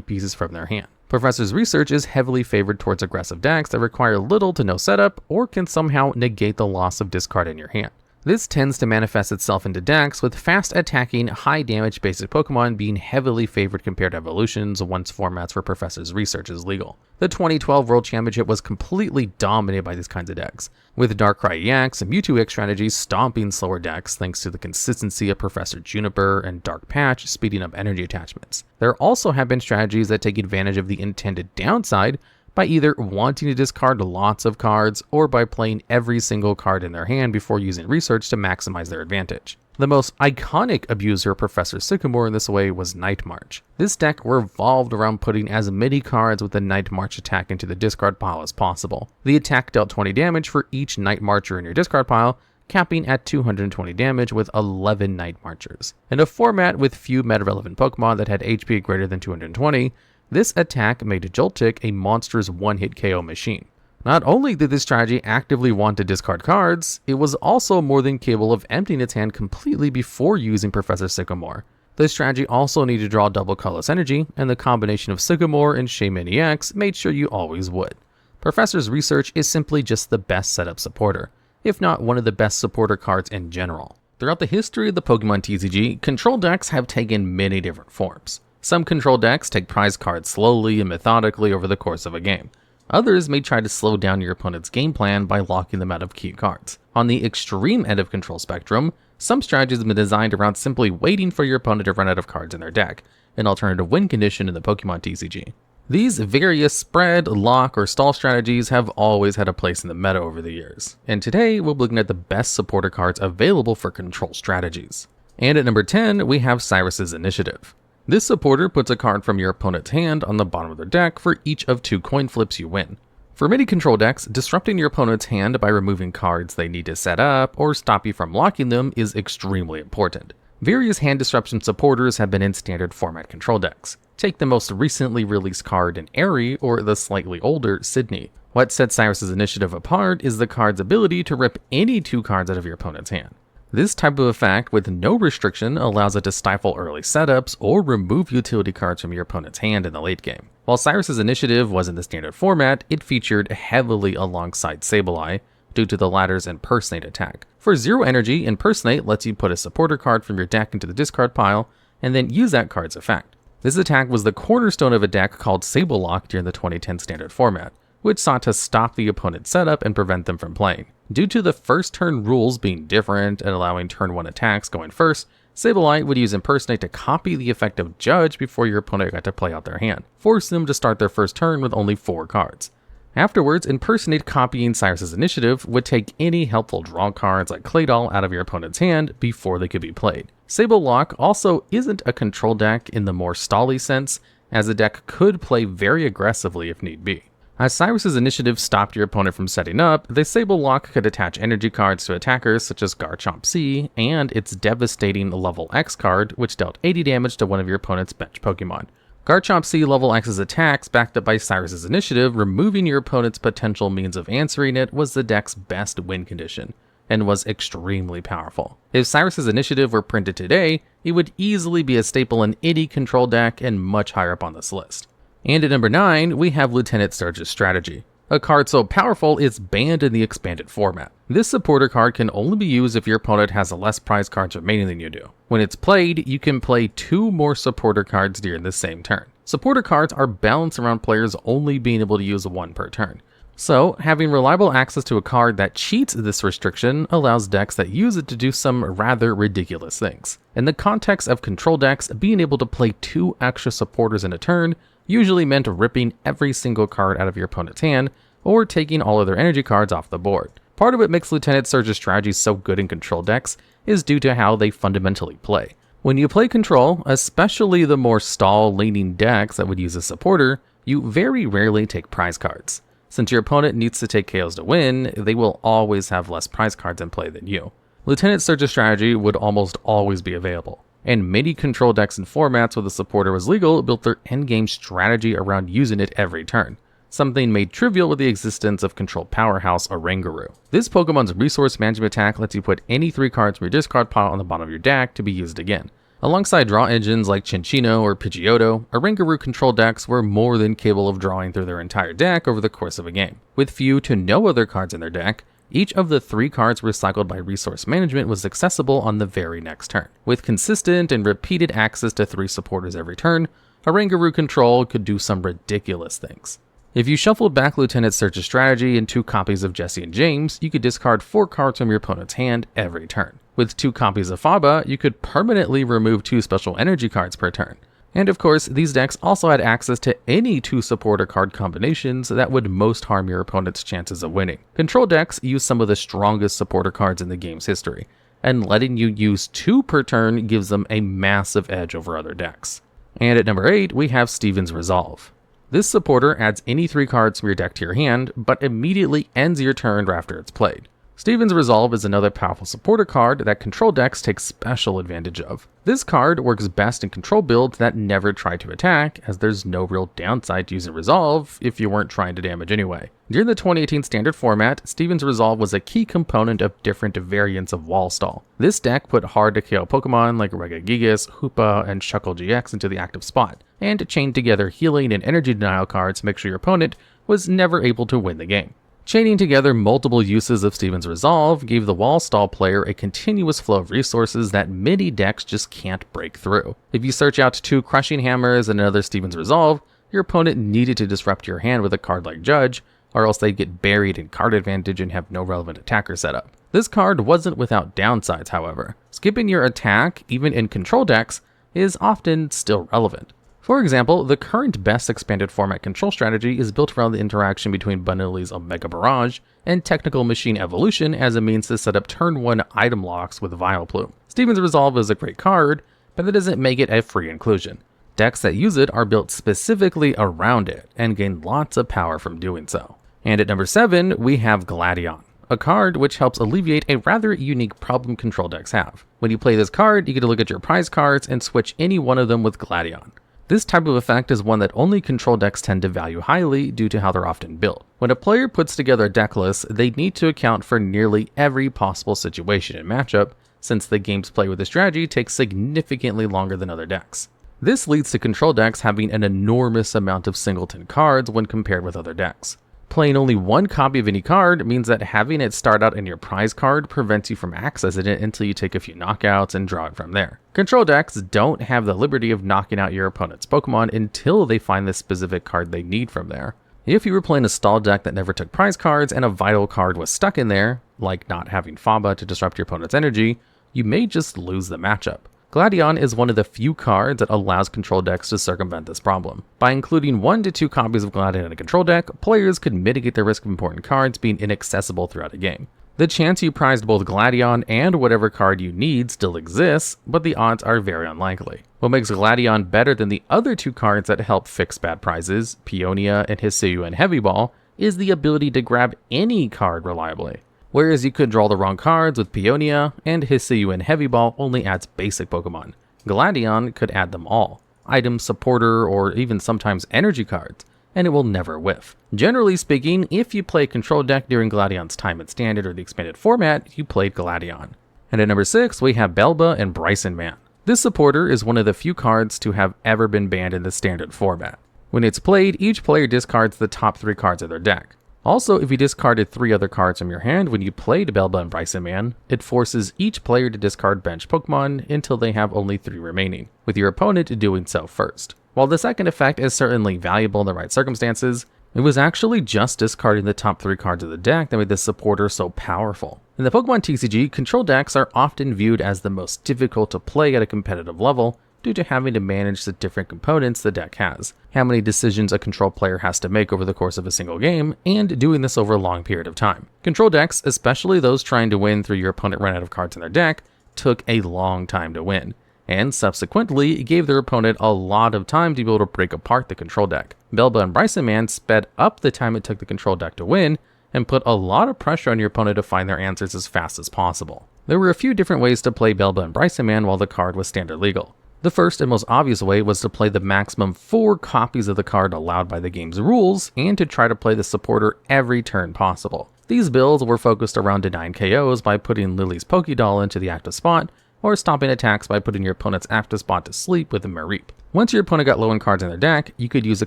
pieces from their hand. Professor's Research is heavily favored towards aggressive decks that require little to no setup or can somehow negate the loss of discard in your hand. This tends to manifest itself into decks with fast attacking, high damage basic Pokemon being heavily favored compared to evolutions once formats for Professor's Research is legal. The 2012 World Championship was completely dominated by these kinds of decks, with Darkrai EX and Mewtwo EX strategies stomping slower decks thanks to the consistency of Professor Juniper and Dark Patch speeding up energy attachments. There also have been strategies that take advantage of the intended downside by either wanting to discard lots of cards or by playing every single card in their hand before using research to maximize their advantage. The most iconic abuser of Professor Sycamore in this way was Night March. This deck revolved around putting as many cards with the Night March attack into the discard pile as possible. The attack dealt 20 damage for each Night Marcher in your discard pile, capping at 220 damage with 11 Night Marchers. In a format with few meta-relevant Pokemon that had HP greater than 220, this attack made Joltik a monstrous one-hit KO machine. Not only did this strategy actively want to discard cards, it was also more than capable of emptying its hand completely before using Professor Sycamore. This strategy also needed to draw double colorless energy, and the combination of Sycamore and Shaymin EX made sure you always would. Professor's Research is simply just the best setup supporter, if not one of the best supporter cards in general. Throughout the history of the Pokemon TCG, control decks have taken many different forms. Some control decks take prize cards slowly and methodically over the course of a game. Others may try to slow down your opponent's game plan by locking them out of key cards. On the extreme end of control spectrum, some strategies have been designed around simply waiting for your opponent to run out of cards in their deck, an alternative win condition in the Pokemon TCG. These various spread, lock, or stall strategies have always had a place in the meta over the years, and today we'll be looking at the best supporter cards available for control strategies. And at number 10, we have Cyrus's Initiative. This supporter puts a card from your opponent's hand on the bottom of their deck for each of 2 coin flips you win. For many control decks, disrupting your opponent's hand by removing cards they need to set up or stop you from locking them is extremely important. Various hand disruption supporters have been in standard format control decks. Take the most recently released card in Airy or the slightly older Sydney. What sets Cyrus's Initiative apart is the card's ability to rip any 2 cards out of your opponent's hand. This type of effect with no restriction allows it to stifle early setups or remove utility cards from your opponent's hand in the late game. While Cyrus's Initiative was in the standard format, it featured heavily alongside Sableye due to the latter's Impersonate attack. For 0 energy, Impersonate lets you put a supporter card from your deck into the discard pile and then use that card's effect. This attack was the cornerstone of a deck called Sablelock during the 2010 standard format, which sought to stop the opponent's setup and prevent them from playing. Due to the first turn rules being different and allowing turn 1 attacks going first, Sableye would use Impersonate to copy the effect of Judge before your opponent got to play out their hand, forcing them to start their first turn with only 4 cards. Afterwards, Impersonate copying Cyrus's Initiative would take any helpful draw cards like Claydol out of your opponent's hand before they could be played. Sablelock also isn't a control deck in the more stally sense, as the deck could play very aggressively if need be. As Cyrus's Initiative stopped your opponent from setting up, the Sablelock could attach energy cards to attackers such as Garchomp C and its devastating level X card, which dealt 80 damage to one of your opponent's bench Pokemon. Garchomp C level X's attacks backed up by Cyrus's Initiative, removing your opponent's potential means of answering it, was the deck's best win condition, and was extremely powerful. If Cyrus's Initiative were printed today, it would easily be a staple in any control deck and much higher up on this list. And at number 9, we have Lieutenant Surge's Strategy, a card so powerful it's banned in the expanded format. This supporter card can only be used if your opponent has less prize cards remaining than you do. When it's played, you can play 2 more supporter cards during the same turn. Supporter cards are balanced around players only being able to use 1 per turn. So, having reliable access to a card that cheats this restriction allows decks that use it to do some rather ridiculous things. In the context of control decks, being able to play 2 extra supporters in a turn usually meant ripping every single card out of your opponent's hand, or taking all of their energy cards off the board. Part of what makes Lieutenant Surge's strategy so good in control decks is due to how they fundamentally play. When you play control, especially the more stall-leaning decks that would use a supporter, you very rarely take prize cards. Since your opponent needs to take KOs to win, they will always have less prize cards in play than you. Lieutenant Surge's strategy would almost always be available, and many control decks and formats where the supporter was legal built their endgame strategy around using it every turn, something made trivial with the existence of control powerhouse Oranguru. This Pokemon's resource management attack lets you put any 3 cards from your discard pile on the bottom of your deck to be used again. Alongside draw engines like Cinccino or Pidgeotto, Oranguru control decks were more than capable of drawing through their entire deck over the course of a game. With few to no other cards in their deck, each of the 3 cards recycled by resource management was accessible on the very next turn. With consistent and repeated access to 3 supporters every turn, Oranguru control could do some ridiculous things. If you shuffled back Lieutenant Surge's strategy and 2 copies of Jesse and James, you could discard 4 cards from your opponent's hand every turn. With 2 copies of Faba, you could permanently remove 2 special energy cards per turn. And of course, these decks also had access to any 2 supporter card combinations that would most harm your opponent's chances of winning. Control decks use some of the strongest supporter cards in the game's history, and letting you use 2 per turn gives them a massive edge over other decks. And at number 8, we have Steven's Resolve. This supporter adds any 3 cards from your deck to your hand, but immediately ends your turn after it's played. Steven's Resolve is another powerful supporter card that control decks take special advantage of. This card works best in control builds that never try to attack, as there's no real downside to using Resolve if you weren't trying to damage anyway. During the 2018 standard format, Steven's Resolve was a key component of different variants of Wall Stall. This deck put hard to KO Pokemon like Regigigas, Hoopa, and Shuckle GX into the active spot, and chained together healing and energy denial cards to make sure your opponent was never able to win the game. Chaining together multiple uses of Steven's Resolve gave the Wall Stall player a continuous flow of resources that many decks just can't break through. If you search out 2 Crushing Hammers and another Steven's Resolve, your opponent needed to disrupt your hand with a card like Judge, or else they'd get buried in card advantage and have no relevant attacker setup. This card wasn't without downsides, however. Skipping your attack, even in control decks, is often still relevant. For example, the current best expanded format control strategy is built around the interaction between Banelli's Omega Barrage and Technical Machine Evolution as a means to set up turn 1 item locks with Vileplume. Steven's Resolve is a great card, but that doesn't make it a free inclusion. Decks that use it are built specifically around it and gain lots of power from doing so. And at number 7, we have Gladion, a card which helps alleviate a rather unique problem control decks have. When you play this card, you get to look at your prize cards and switch any one of them with Gladion. This type of effect is one that only control decks tend to value highly due to how they're often built. When a player puts together a deck list, they need to account for nearly every possible situation and matchup, since the game's play with the strategy takes significantly longer than other decks. This leads to control decks having an enormous amount of singleton cards when compared with other decks. Playing only 1 copy of any card means that having it start out in your prize card prevents you from accessing it until you take a few knockouts and draw it from there. Control decks don't have the liberty of knocking out your opponent's Pokemon until they find the specific card they need from there. If you were playing a stall deck that never took prize cards and a vital card was stuck in there, like not having Faba to disrupt your opponent's energy, you may just lose the matchup. Gladion is one of the few cards that allows control decks to circumvent this problem. By including 1 to 2 copies of Gladion in a control deck, players could mitigate the risk of important cards being inaccessible throughout a game. The chance you prized both Gladion and whatever card you need still exists, but the odds are very unlikely. What makes Gladion better than the other 2 cards that help fix bad prizes, Peonia and Hisuian Heavy Ball, is the ability to grab any card reliably. Whereas you could draw the wrong cards with Peonia, and Hisuian Heavy Ball only adds basic Pokemon. Gladion could add them all, item, supporter, or even sometimes energy cards, and it will never whiff. Generally speaking, if you play a control deck during Gladion's time in Standard or the expanded format, you played Gladion. And at number 6, we have Belba and Bryson Man. This supporter is one of the few cards to have ever been banned in the Standard format. When it's played, each player discards the top 3 cards of their deck. Also, if you discarded 3 other cards from your hand when you played Belba and Bryson Man, it forces each player to discard bench Pokemon until they have only 3 remaining, with your opponent doing so first. While the second effect is certainly valuable in the right circumstances, it was actually just discarding the top 3 cards of the deck that made this supporter so powerful. In the Pokemon TCG, control decks are often viewed as the most difficult to play at a competitive level due to having to manage the different components the deck has, how many decisions a control player has to make over the course of a single game, and doing this over a long period of time. Control decks, especially those trying to win through your opponent run out of cards in their deck, took a long time to win, and subsequently gave their opponent a lot of time to be able to break apart the control deck. Belba and Bryson Man sped up the time it took the control deck to win, and put a lot of pressure on your opponent to find their answers as fast as possible. There were a few different ways to play Belba and Bryson Man while the card was standard legal. The first and most obvious way was to play the maximum 4 copies of the card allowed by the game's rules, and to try to play the supporter every turn possible. These builds were focused around denying KOs by putting Lily's Pokédoll into the active spot, or stopping attacks by putting your opponent's active spot to sleep with a Mareep. Once your opponent got low on cards in their deck, you could use a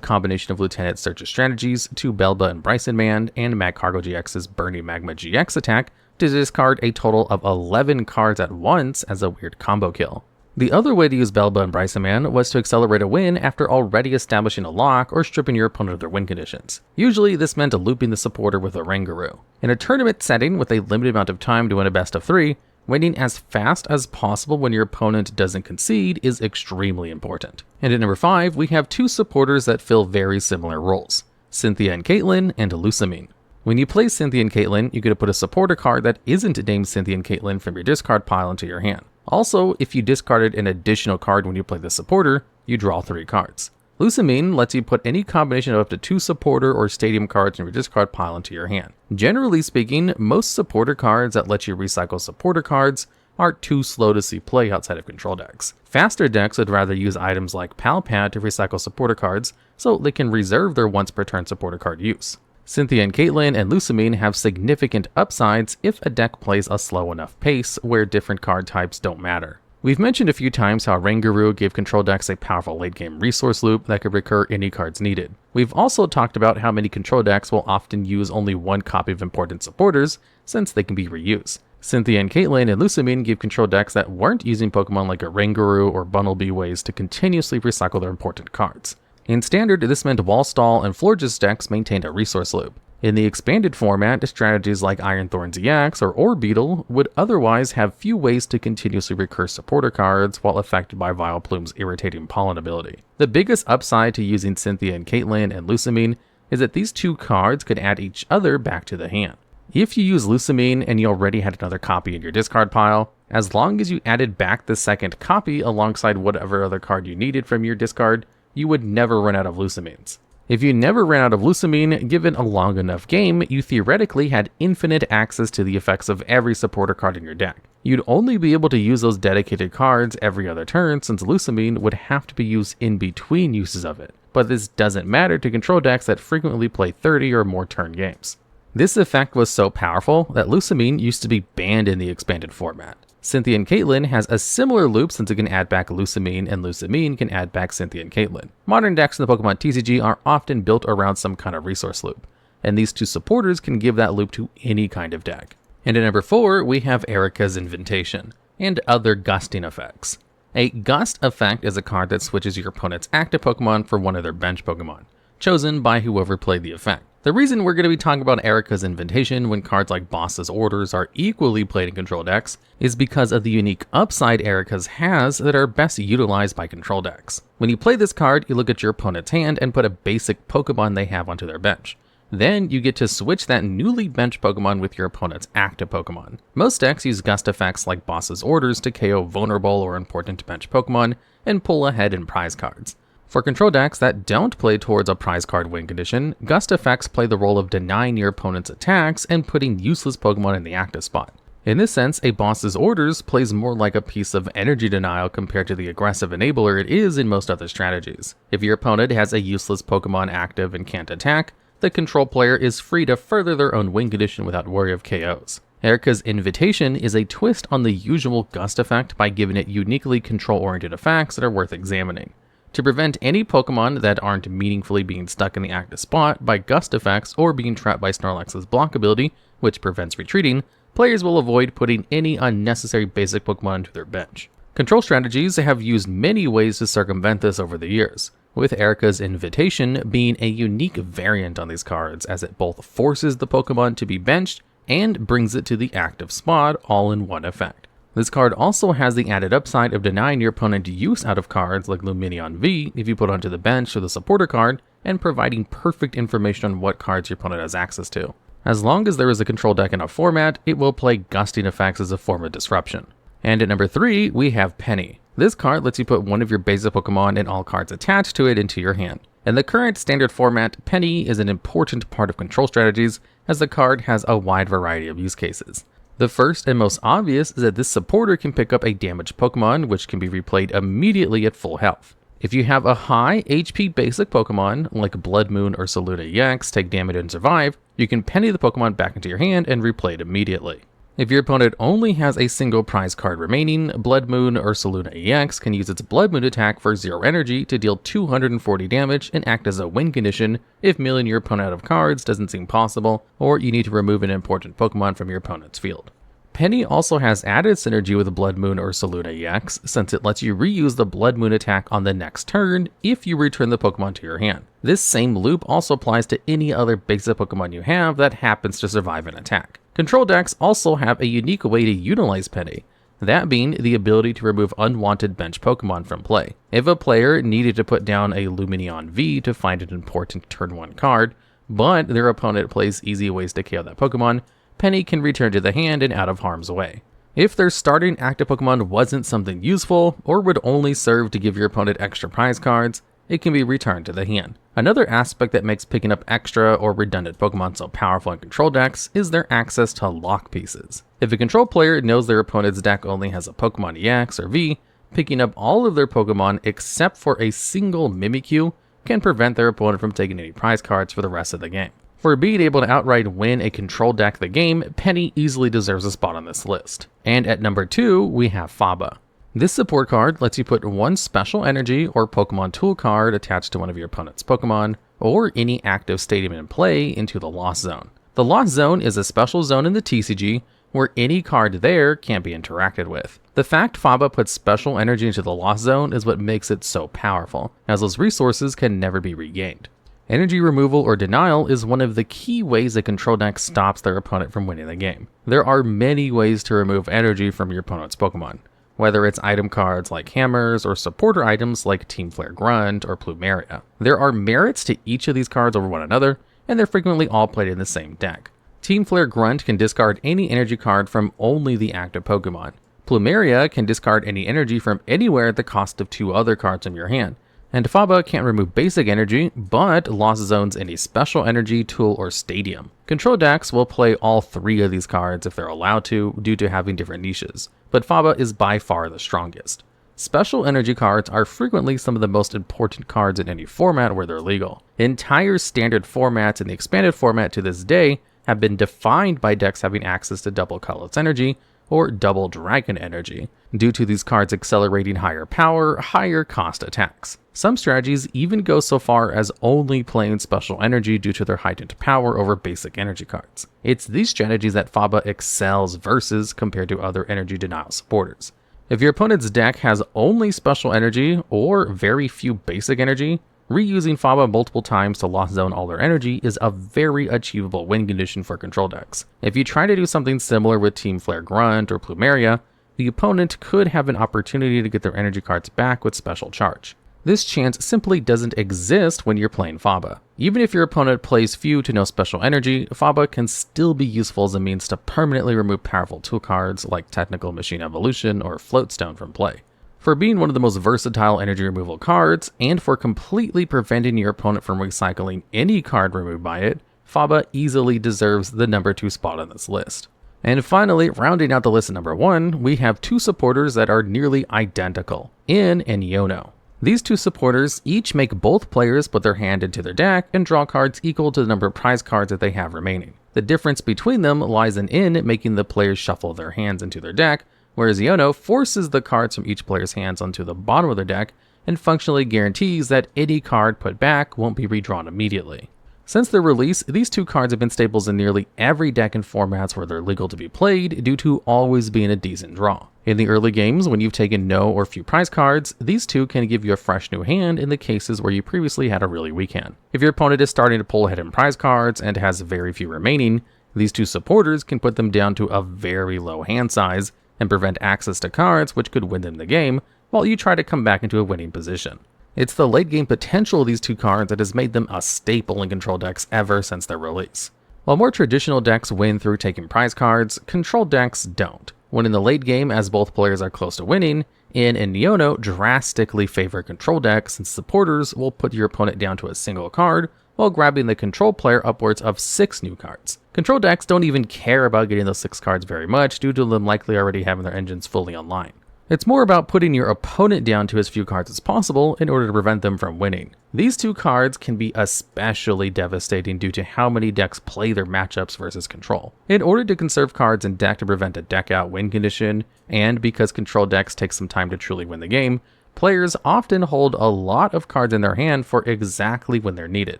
combination of Lieutenant Search's strategies to Belba and Bryson Man and Magcargo GX's Burning Magma GX attack to discard a total of 11 cards at once as a weird combo kill. The other way to use Belba and Bryson Man was to accelerate a win after already establishing a lock or stripping your opponent of their win conditions. Usually this meant looping the supporter with a Rangaroo. In a tournament setting with a limited amount of time to win a best of 3, winning as fast as possible when your opponent doesn't concede is extremely important. And at number 5, we have 2 supporters that fill very similar roles, Cynthia and Caitlyn and Lusamine. When you play Cynthia and Caitlyn, you get to put a supporter card that isn't named Cynthia and Caitlyn from your discard pile into your hand. Also, if you discarded an additional card when you play the supporter, you draw 3 cards. Lusamine lets you put any combination of up to 2 supporter or stadium cards from your discard pile into your hand. Generally speaking, most supporter cards that let you recycle supporter cards are too slow to see play outside of control decks. Faster decks would rather use items like Palpad to recycle supporter cards so they can reserve their once per turn supporter card use. Cynthia and Caitlyn and Lusamine have significant upsides if a deck plays a slow enough pace where different card types don't matter. We've mentioned a few times how Rangaroo gave control decks a powerful late game resource loop that could recur any cards needed. We've also talked about how many control decks will often use only 1 copy of important supporters since they can be reused. Cynthia and Caitlyn and Lusamine give control decks that weren't using Pokemon like a Rangaroo or Bunnelby ways to continuously recycle their important cards. In Standard, this meant Wallstall and Florges decks maintained a resource loop. In the expanded format, strategies like Ironthorn EX or Orbeetle would otherwise have few ways to continuously recur supporter cards while affected by Vileplume's irritating pollen ability. The biggest upside to using Cynthia and Caitlyn and Lusamine is that these 2 cards could add each other back to the hand. If you use Lusamine and you already had another copy in your discard pile, as long as you added back the second copy alongside whatever other card you needed from your discard, you would never run out of Lusamines. If you never ran out of Lusamine, given a long enough game, you theoretically had infinite access to the effects of every supporter card in your deck. You'd only be able to use those dedicated cards every other turn since Lusamine would have to be used in between uses of it, but this doesn't matter to control decks that frequently play 30 or more turn games. This effect was so powerful that Lusamine used to be banned in the expanded format. Cynthia and Caitlyn has a similar loop since it can add back Lusamine and Lusamine can add back Cynthia and Caitlyn. Modern decks in the Pokemon TCG are often built around some kind of resource loop, and these 2 supporters can give that loop to any kind of deck. And at number 4, we have Erica's Invitation, and other gusting effects. A gust effect is a card that switches your opponent's active Pokemon for one of their bench Pokemon, chosen by whoever played the effect. The reason we're going to be talking about Erica's Invitation when cards like Boss's Orders are equally played in control decks is because of the unique upside Erica's has that are best utilized by control decks. When you play this card, you look at your opponent's hand and put a basic Pokemon they have onto their bench. Then you get to switch that newly benched Pokemon with your opponent's active Pokemon. Most decks use gust effects like Boss's Orders to KO vulnerable or important bench Pokemon and pull ahead in prize cards. For control decks that don't play towards a prize card win condition, gust effects play the role of denying your opponent's attacks and putting useless Pokemon in the active spot. In this sense, a Boss's Orders plays more like a piece of energy denial compared to the aggressive enabler it is in most other strategies. If your opponent has a useless Pokemon active and can't attack, the control player is free to further their own win condition without worry of KOs. Erica's Invitation is a twist on the usual gust effect by giving it uniquely control-oriented effects that are worth examining. To prevent any Pokemon that aren't meaningfully being stuck in the active spot by gust effects or being trapped by Snorlax's block ability, which prevents retreating, players will avoid putting any unnecessary basic Pokemon into their bench. Control strategies have used many ways to circumvent this over the years, with Erica's Invitation being a unique variant on these cards as it both forces the Pokemon to be benched and brings it to the active spot all in one effect. This card also has the added upside of denying your opponent use out of cards like Lumineon V if you put onto the bench with a supporter card, and providing perfect information on what cards your opponent has access to. As long as there is a control deck in a format, it will play gusting effects as a form of disruption. And at number 3, we have Penny. This card lets you put one of your basic Pokemon and all cards attached to it into your hand. In the current standard format, Penny is an important part of control strategies as the card has a wide variety of use cases. The first and most obvious is that this supporter can pick up a damaged Pokemon which can be replayed immediately at full health. If you have a high HP basic Pokemon, like Blood Moon or Saluna EX, take damage and survive, you can penny the Pokemon back into your hand and replay it immediately. If your opponent only has a single prize card remaining, Blood Moon or Saluna EX can use its Blood Moon attack for 0 energy to deal 240 damage and act as a win condition if milling your opponent out of cards doesn't seem possible, or you need to remove an important Pokemon from your opponent's field. Penny also has added synergy with Blood Moon or Saluna EX, since it lets you reuse the Blood Moon attack on the next turn if you return the Pokemon to your hand. This same loop also applies to any other basic Pokemon you have that happens to survive an attack. Control decks also have a unique way to utilize Penny, that being the ability to remove unwanted bench Pokemon from play. If a player needed to put down a Lumineon V to find an important turn 1 card, but their opponent plays easy ways to KO that Pokemon, Penny can return to the hand and out of harm's way. If their starting active Pokemon wasn't something useful, or would only serve to give your opponent extra prize cards, it can be returned to the hand. Another aspect that makes picking up extra or redundant Pokemon so powerful in control decks is their access to lock pieces. If a control player knows their opponent's deck only has a Pokemon EX or V, picking up all of their Pokemon except for a single Mimikyu can prevent their opponent from taking any prize cards for the rest of the game. For being able to outright win a control deck the game, Penny easily deserves a spot on this list. And at number 2, we have Faba. This support card lets you put one special energy or Pokemon tool card attached to one of your opponent's Pokemon, or any active stadium in play, into the Lost Zone. The Lost Zone is a special zone in the TCG where any card there can't be interacted with. The fact Faba puts special energy into the Lost Zone is what makes it so powerful, as those resources can never be regained. Energy removal or denial is one of the key ways a control deck stops their opponent from winning the game. There are many ways to remove energy from your opponent's Pokemon, whether it's item cards like hammers or supporter items like Team Flare Grunt or Plumeria. There are merits to each of these cards over one another, and they're frequently all played in the same deck. Team Flare Grunt can discard any energy card from only the active Pokemon. Plumeria can discard any energy from anywhere at the cost of 2 other cards from your hand. And Faba can't remove basic energy, but Lost Zones any special energy, tool, or stadium. Control decks will play all 3 of these cards if they're allowed to, due to having different niches, but Faba is by far the strongest. Special energy cards are frequently some of the most important cards in any format where they're legal. Entire standard formats and the expanded format to this day have been defined by decks having access to double Colorless Energy or double Dragon Energy, due to these cards accelerating higher power, higher cost attacks. Some strategies even go so far as only playing special energy due to their heightened power over basic energy cards. It's these strategies that Faba excels versus compared to other energy denial supporters. If your opponent's deck has only special energy or very few basic energy, reusing Faba multiple times to Lost Zone all their energy is a very achievable win condition for control decks. If you try to do something similar with Team Flare Grunt or Plumeria, the opponent could have an opportunity to get their energy cards back with special charge. This chance simply doesn't exist when you're playing Faba. Even if your opponent plays few to no special energy, Faba can still be useful as a means to permanently remove powerful tool cards like Technical Machine Evolution or Floatstone from play. For being one of the most versatile energy removal cards, and for completely preventing your opponent from recycling any card removed by it, Faba easily deserves the number 2 spot on this list. And finally, rounding out the list at number 1, we have 2 supporters that are nearly identical, In and Yono. These 2 supporters each make both players put their hand into their deck and draw cards equal to the number of prize cards that they have remaining. The difference between them lies in making the players shuffle their hands into their deck, whereas Yono forces the cards from each player's hands onto the bottom of their deck and functionally guarantees that any card put back won't be redrawn immediately. Since their release, these two cards have been staples in nearly every deck and formats where they're legal to be played due to always being a decent draw. In the early games, when you've taken no or few prize cards, these two can give you a fresh new hand in the cases where you previously had a really weak hand. If your opponent is starting to pull ahead in prize cards and has very few remaining, these two supporters can put them down to a very low hand size and prevent access to cards which could win them the game while you try to come back into a winning position. It's the late game potential of these two cards that has made them a staple in control decks ever since their release. While more traditional decks win through taking prize cards, control decks don't. When in the late game, as both players are close to winning, In and Neono drastically favor control decks since supporters will put your opponent down to a single card while grabbing the control player upwards of 6 new cards. Control decks don't even care about getting those 6 cards very much due to them likely already having their engines fully online. It's more about putting your opponent down to as few cards as possible in order to prevent them from winning. These two cards can be especially devastating due to how many decks play their matchups versus control. In order to conserve cards in deck to prevent a deck out win condition, and because control decks take some time to truly win the game, players often hold a lot of cards in their hand for exactly when they're needed.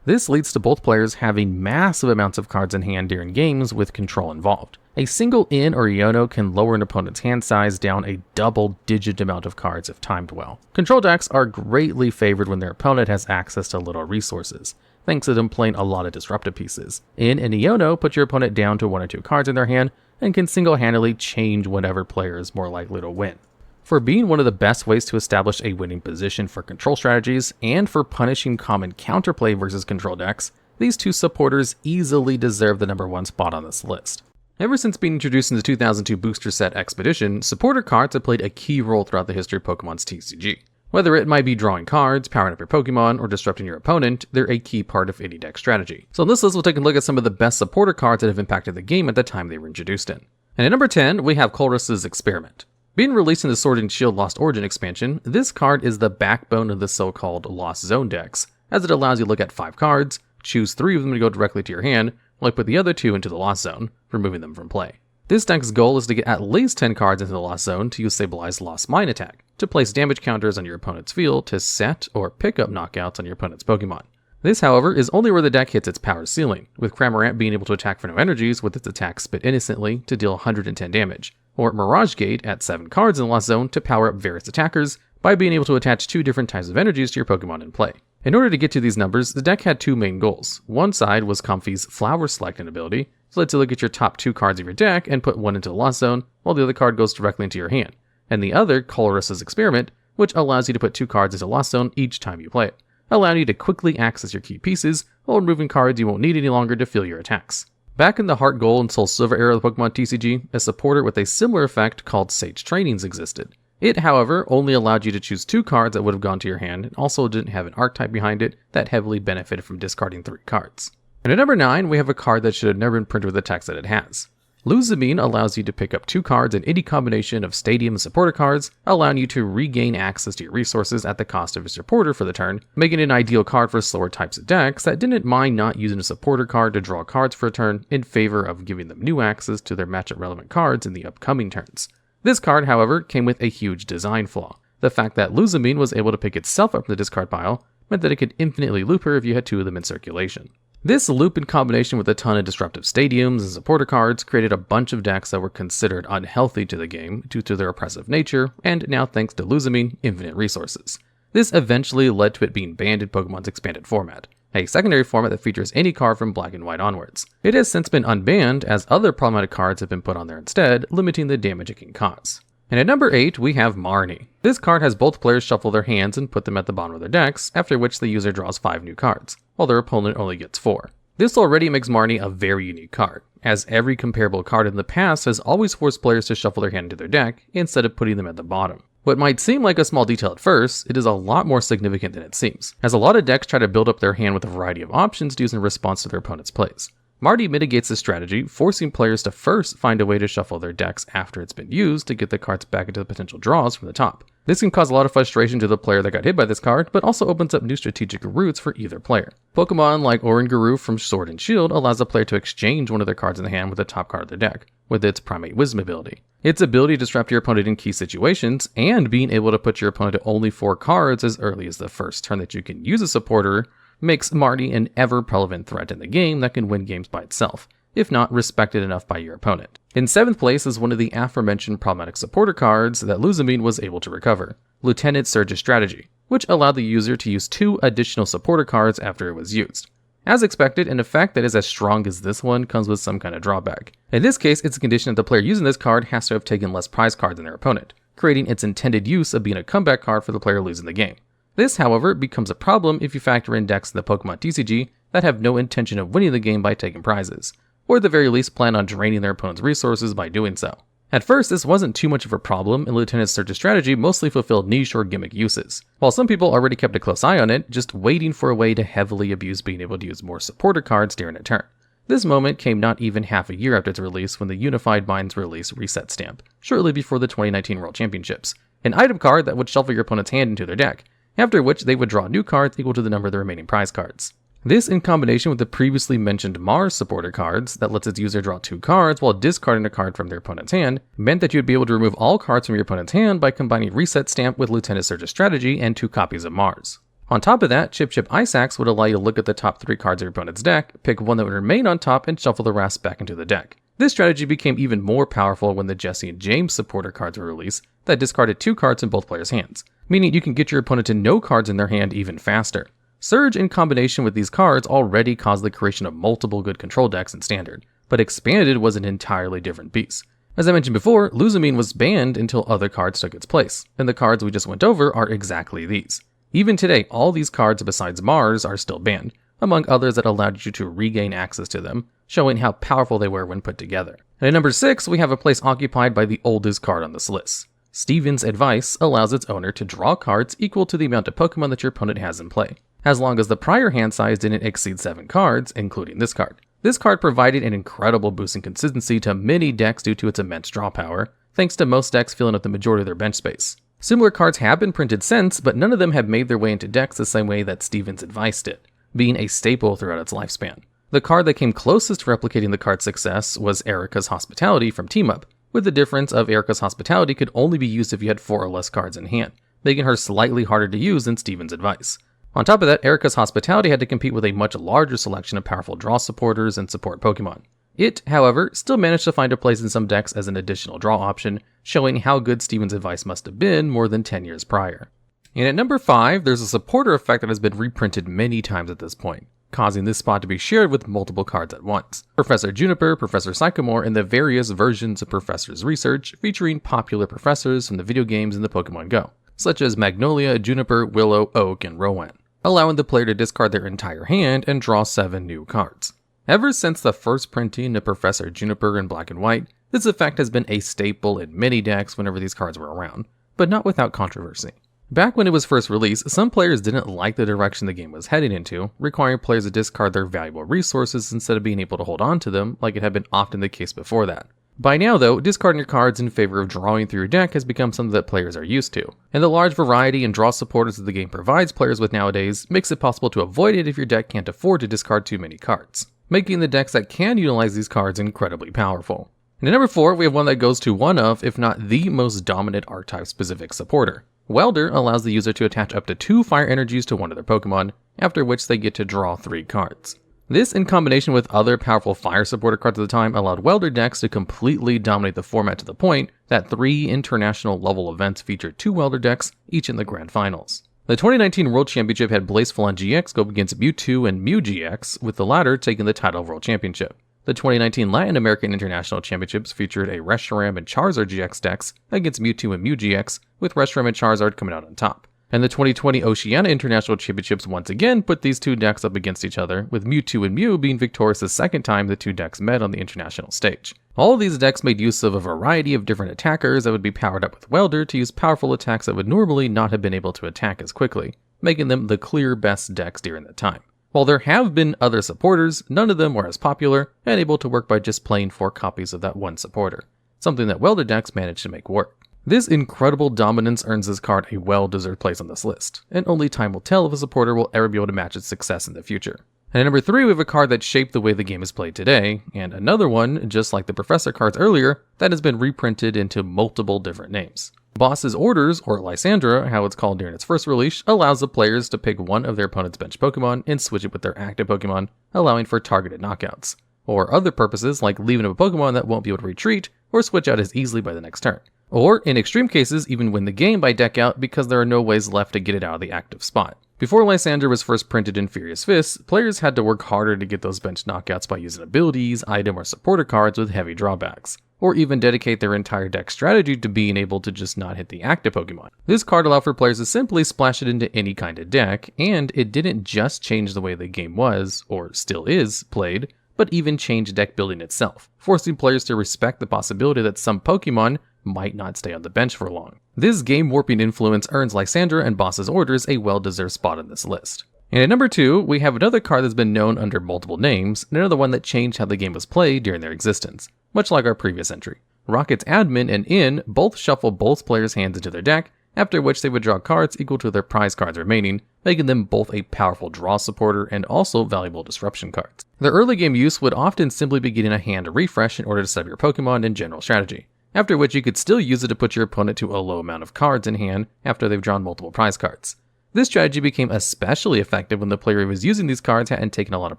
This leads to both players having massive amounts of cards in hand during games with control involved. A single In or Iono can lower an opponent's hand size down a double-digit amount of cards if timed well. Control decks are greatly favored when their opponent has access to little resources, thanks to them playing a lot of disruptive pieces. In and Iono put your opponent down to 1 or 2 cards in their hand and can single-handedly change whatever player is more likely to win. For being one of the best ways to establish a winning position for control strategies, and for punishing common counterplay versus control decks, these two supporters easily deserve the #1 spot on this list. Ever since being introduced in the 2002 booster set Expedition, supporter cards have played a key role throughout the history of Pokemon's TCG. Whether it might be drawing cards, powering up your Pokemon, or disrupting your opponent, they're a key part of any deck strategy. So in this list, we'll take a look at some of the best supporter cards that have impacted the game at the time they were introduced in. And at number 10, we have Colress's Experiment. Being released in the Sword and Shield Lost Origin expansion, this card is the backbone of the so-called Lost Zone decks, as it allows you to look at 5 cards, choose 3 of them to go directly to your hand, while you put the other 2 into the Lost Zone, removing them from play. This deck's goal is to get at least 10 cards into the Lost Zone to use Stabilized Lost Mine Attack, to place damage counters on your opponent's field to set or pick up knockouts on your opponent's Pokemon. This, however, is only where the deck hits its power ceiling, with Cramorant being able to attack for no energies with its attack Spit Innocently to deal 110 damage, or Mirage Gate at 7 cards in the Lost Zone to power up various attackers by being able to attach 2 different types of energies to your Pokemon in play. In order to get to these numbers, the deck had 2 main goals. One side was Comfy's Flower Selecting ability, so lets you look at your top 2 cards of your deck and put 1 into the Lost Zone, while the other card goes directly into your hand. And the other, Colress's Experiment, which allows you to put 2 cards into Lost Zone each time you play it, allowing you to quickly access your key pieces while removing cards you won't need any longer to fuel your attacks. Back in the Heart Gold and Soul Silver era of the Pokemon TCG, a supporter with a similar effect called Sage Trainings existed. It, however, only allowed you to choose 2 cards that would have gone to your hand, and also didn't have an archetype behind it that heavily benefited from discarding 3 cards. And at number 9, we have a card that should have never been printed with the text that it has. Luzamine allows you to pick up 2 cards in any combination of Stadium and supporter cards, allowing you to regain access to your resources at the cost of your supporter for the turn, making it an ideal card for slower types of decks that didn't mind not using a supporter card to draw cards for a turn in favor of giving them new access to their matchup relevant cards in the upcoming turns. This card, however, came with a huge design flaw. The fact that Luzamine was able to pick itself up from the discard pile meant that it could infinitely loop her if you had 2 of them in circulation. This loop, in combination with a ton of disruptive stadiums and supporter cards, created a bunch of decks that were considered unhealthy to the game due to their oppressive nature, and now thanks to Luzamine, infinite resources. This eventually led to it being banned in Pokemon's expanded format, a secondary format that features any card from Black and White onwards. It has since been unbanned as other problematic cards have been put on there instead, limiting the damage it can cause. And at number 8, we have Marnie. This card has both players shuffle their hands and put them at the bottom of their decks, after which the user draws 5 new cards, while their opponent only gets 4. This already makes Marnie a very unique card, as every comparable card in the past has always forced players to shuffle their hand into their deck instead of putting them at the bottom. What might seem like a small detail at first, it is a lot more significant than it seems, as a lot of decks try to build up their hand with a variety of options to use in response to their opponent's plays. Marty mitigates this strategy, forcing players to first find a way to shuffle their decks after it's been used to get the cards back into the potential draws from the top. This can cause a lot of frustration to the player that got hit by this card, but also opens up new strategic routes for either player. Pokemon like Oranguru from Sword and Shield allows the player to exchange one of their cards in the hand with the top card of their deck, with its Primate Wisdom ability. Its ability to disrupt your opponent in key situations, and being able to put your opponent to only 4 cards as early as the first turn that you can use a supporter, makes Marty an ever-relevant threat in the game that can win games by itself, if not respected enough by your opponent. In 7th place is one of the aforementioned problematic supporter cards that Luzamine was able to recover, Lieutenant Surge's Strategy, which allowed the user to use 2 additional supporter cards after it was used. As expected, an effect that is as strong as this one comes with some kind of drawback. In this case, it's a condition that the player using this card has to have taken less prize cards than their opponent, creating its intended use of being a comeback card for the player losing the game. This, however, becomes a problem if you factor in decks in the Pokemon TCG that have no intention of winning the game by taking prizes, or at the very least plan on draining their opponent's resources by doing so. At first, this wasn't too much of a problem, and Lieutenant Surge's strategy mostly fulfilled niche or gimmick uses. While some people already kept a close eye on it, just waiting for a way to heavily abuse being able to use more supporter cards during a turn. This moment came not even half a year after its release when the Unified Minds release Reset Stamp, shortly before the 2019 World Championships, an item card that would shuffle your opponent's hand into their deck, after which they would draw new cards equal to the number of the remaining prize cards. This, in combination with the previously mentioned Mars supporter cards that lets its user draw 2 cards while discarding a card from their opponent's hand, meant that you would be able to remove all cards from your opponent's hand by combining Reset Stamp with Lieutenant Surge's Strategy and 2 copies of Mars. On top of that, Chip Chip Ice Axe would allow you to look at the top 3 cards of your opponent's deck, pick one that would remain on top, and shuffle the rest back into the deck. This strategy became even more powerful when the Jesse and James supporter cards were released that discarded 2 cards in both players' hands, meaning you can get your opponent to no cards in their hand even faster. Surge in combination with these cards already caused the creation of multiple good control decks in Standard, but Expanded was an entirely different beast. As I mentioned before, Luzamine was banned until other cards took its place, and the cards we just went over are exactly these. Even today, all these cards besides Mars are still banned, among others that allowed you to regain access to them, showing how powerful they were when put together. And at number 6, we have a place occupied by the oldest card on this list. Steven's Advice allows its owner to draw cards equal to the amount of Pokemon that your opponent has in play, as long as the prior hand size didn't exceed 7 cards, including this card. This card provided an incredible boost in consistency to many decks due to its immense draw power, thanks to most decks filling up the majority of their bench space. Similar cards have been printed since, but none of them have made their way into decks the same way that Steven's Advice did, being a staple throughout its lifespan. The card that came closest to replicating the card's success was Erica's Hospitality from Team Up, with the difference of Erica's Hospitality could only be used if you had 4 or less cards in hand, making her slightly harder to use than Steven's Advice. On top of that, Erica's Hospitality had to compete with a much larger selection of powerful draw supporters and support Pokemon. It, however, still managed to find a place in some decks as an additional draw option, showing how good Steven's Advice must have been more than 10 years prior. And at number 5, there's a supporter effect that has been reprinted many times at this point, causing this spot to be shared with multiple cards at once. Professor Juniper, Professor Sycamore, and the various versions of Professor's research featuring popular professors from the video games and the Pokemon Go, such as Magnolia, Juniper, Willow, Oak, and Rowan, allowing the player to discard their entire hand and draw 7 new cards. Ever since the first printing of Professor Juniper in black and white, this effect has been a staple in many decks whenever these cards were around, but not without controversy. Back when it was first released, some players didn't like the direction the game was heading into, requiring players to discard their valuable resources instead of being able to hold on to them like it had been often the case before that. By now though, discarding your cards in favor of drawing through your deck has become something that players are used to, and the large variety and draw supporters that the game provides players with nowadays makes it possible to avoid it if your deck can't afford to discard too many cards, making the decks that can utilize these cards incredibly powerful. And at number 4, we have one that goes to one of, if not the most dominant archetype specific supporter. Welder allows the user to attach up to 2 fire energies to one of their Pokemon, after which they get to draw 3 cards. This, in combination with other powerful fire supporter cards at the time, allowed Welder decks to completely dominate the format to the point that 3 international level events featured 2 Welder decks, each in the grand finals. The 2019 World Championship had Blacephalon GX go up against Mewtwo and Mew GX, with the latter taking the title of World Championship. The 2019 Latin American International Championships featured a Reshiram and Charizard GX decks against Mewtwo and Mew GX, with Reshiram and Charizard coming out on top. And the 2020 Oceania International Championships once again put these 2 decks up against each other, with Mewtwo and Mew being victorious the second time the 2 decks met on the international stage. All of these decks made use of a variety of different attackers that would be powered up with Welder to use powerful attacks that would normally not have been able to attack as quickly, making them the clear best decks during that time. While there have been other supporters, none of them were as popular and able to work by just playing 4 copies of that one supporter, something that welded decks managed to make work. This incredible dominance earns this card a well-deserved place on this list, and only time will tell if a supporter will ever be able to match its success in the future. And at number 3, we have a card that shaped the way the game is played today, and another one, just like the Professor cards earlier, that has been reprinted into multiple different names. Boss's Orders, or Lysandra, how it's called during its first release, allows the players to pick one of their opponent's bench Pokemon and switch it with their active Pokemon, allowing for targeted knockouts, or other purposes like leaving a Pokemon that won't be able to retreat or switch out as easily by the next turn. Or, in extreme cases, even win the game by deck out because there are no ways left to get it out of the active spot. Before Lysandra was first printed in Furious Fists, players had to work harder to get those bench knockouts by using abilities, item, or supporter cards with heavy drawbacks, or even dedicate their entire deck strategy to being able to just not hit the active Pokemon. This card allowed for players to simply splash it into any kind of deck, and it didn't just change the way the game was, or still is, played, but even change deck building itself, forcing players to respect the possibility that some Pokemon might not stay on the bench for long. This game-warping influence earns Lysandra and Boss's Orders a well-deserved spot on this list. And at number 2, we have another card that's been known under multiple names, and another one that changed how the game was played during their existence, much like our previous entry. Rocket's Admin and In both shuffle both players' hands into their deck, after which they would draw cards equal to their prize cards remaining, making them both a powerful draw supporter and also valuable disruption cards. Their early game use would often simply be getting a hand refresh in order to set up your Pokemon and general strategy, after which you could still use it to put your opponent to a low amount of cards in hand after they've drawn multiple prize cards. This strategy became especially effective when the player who was using these cards hadn't taken a lot of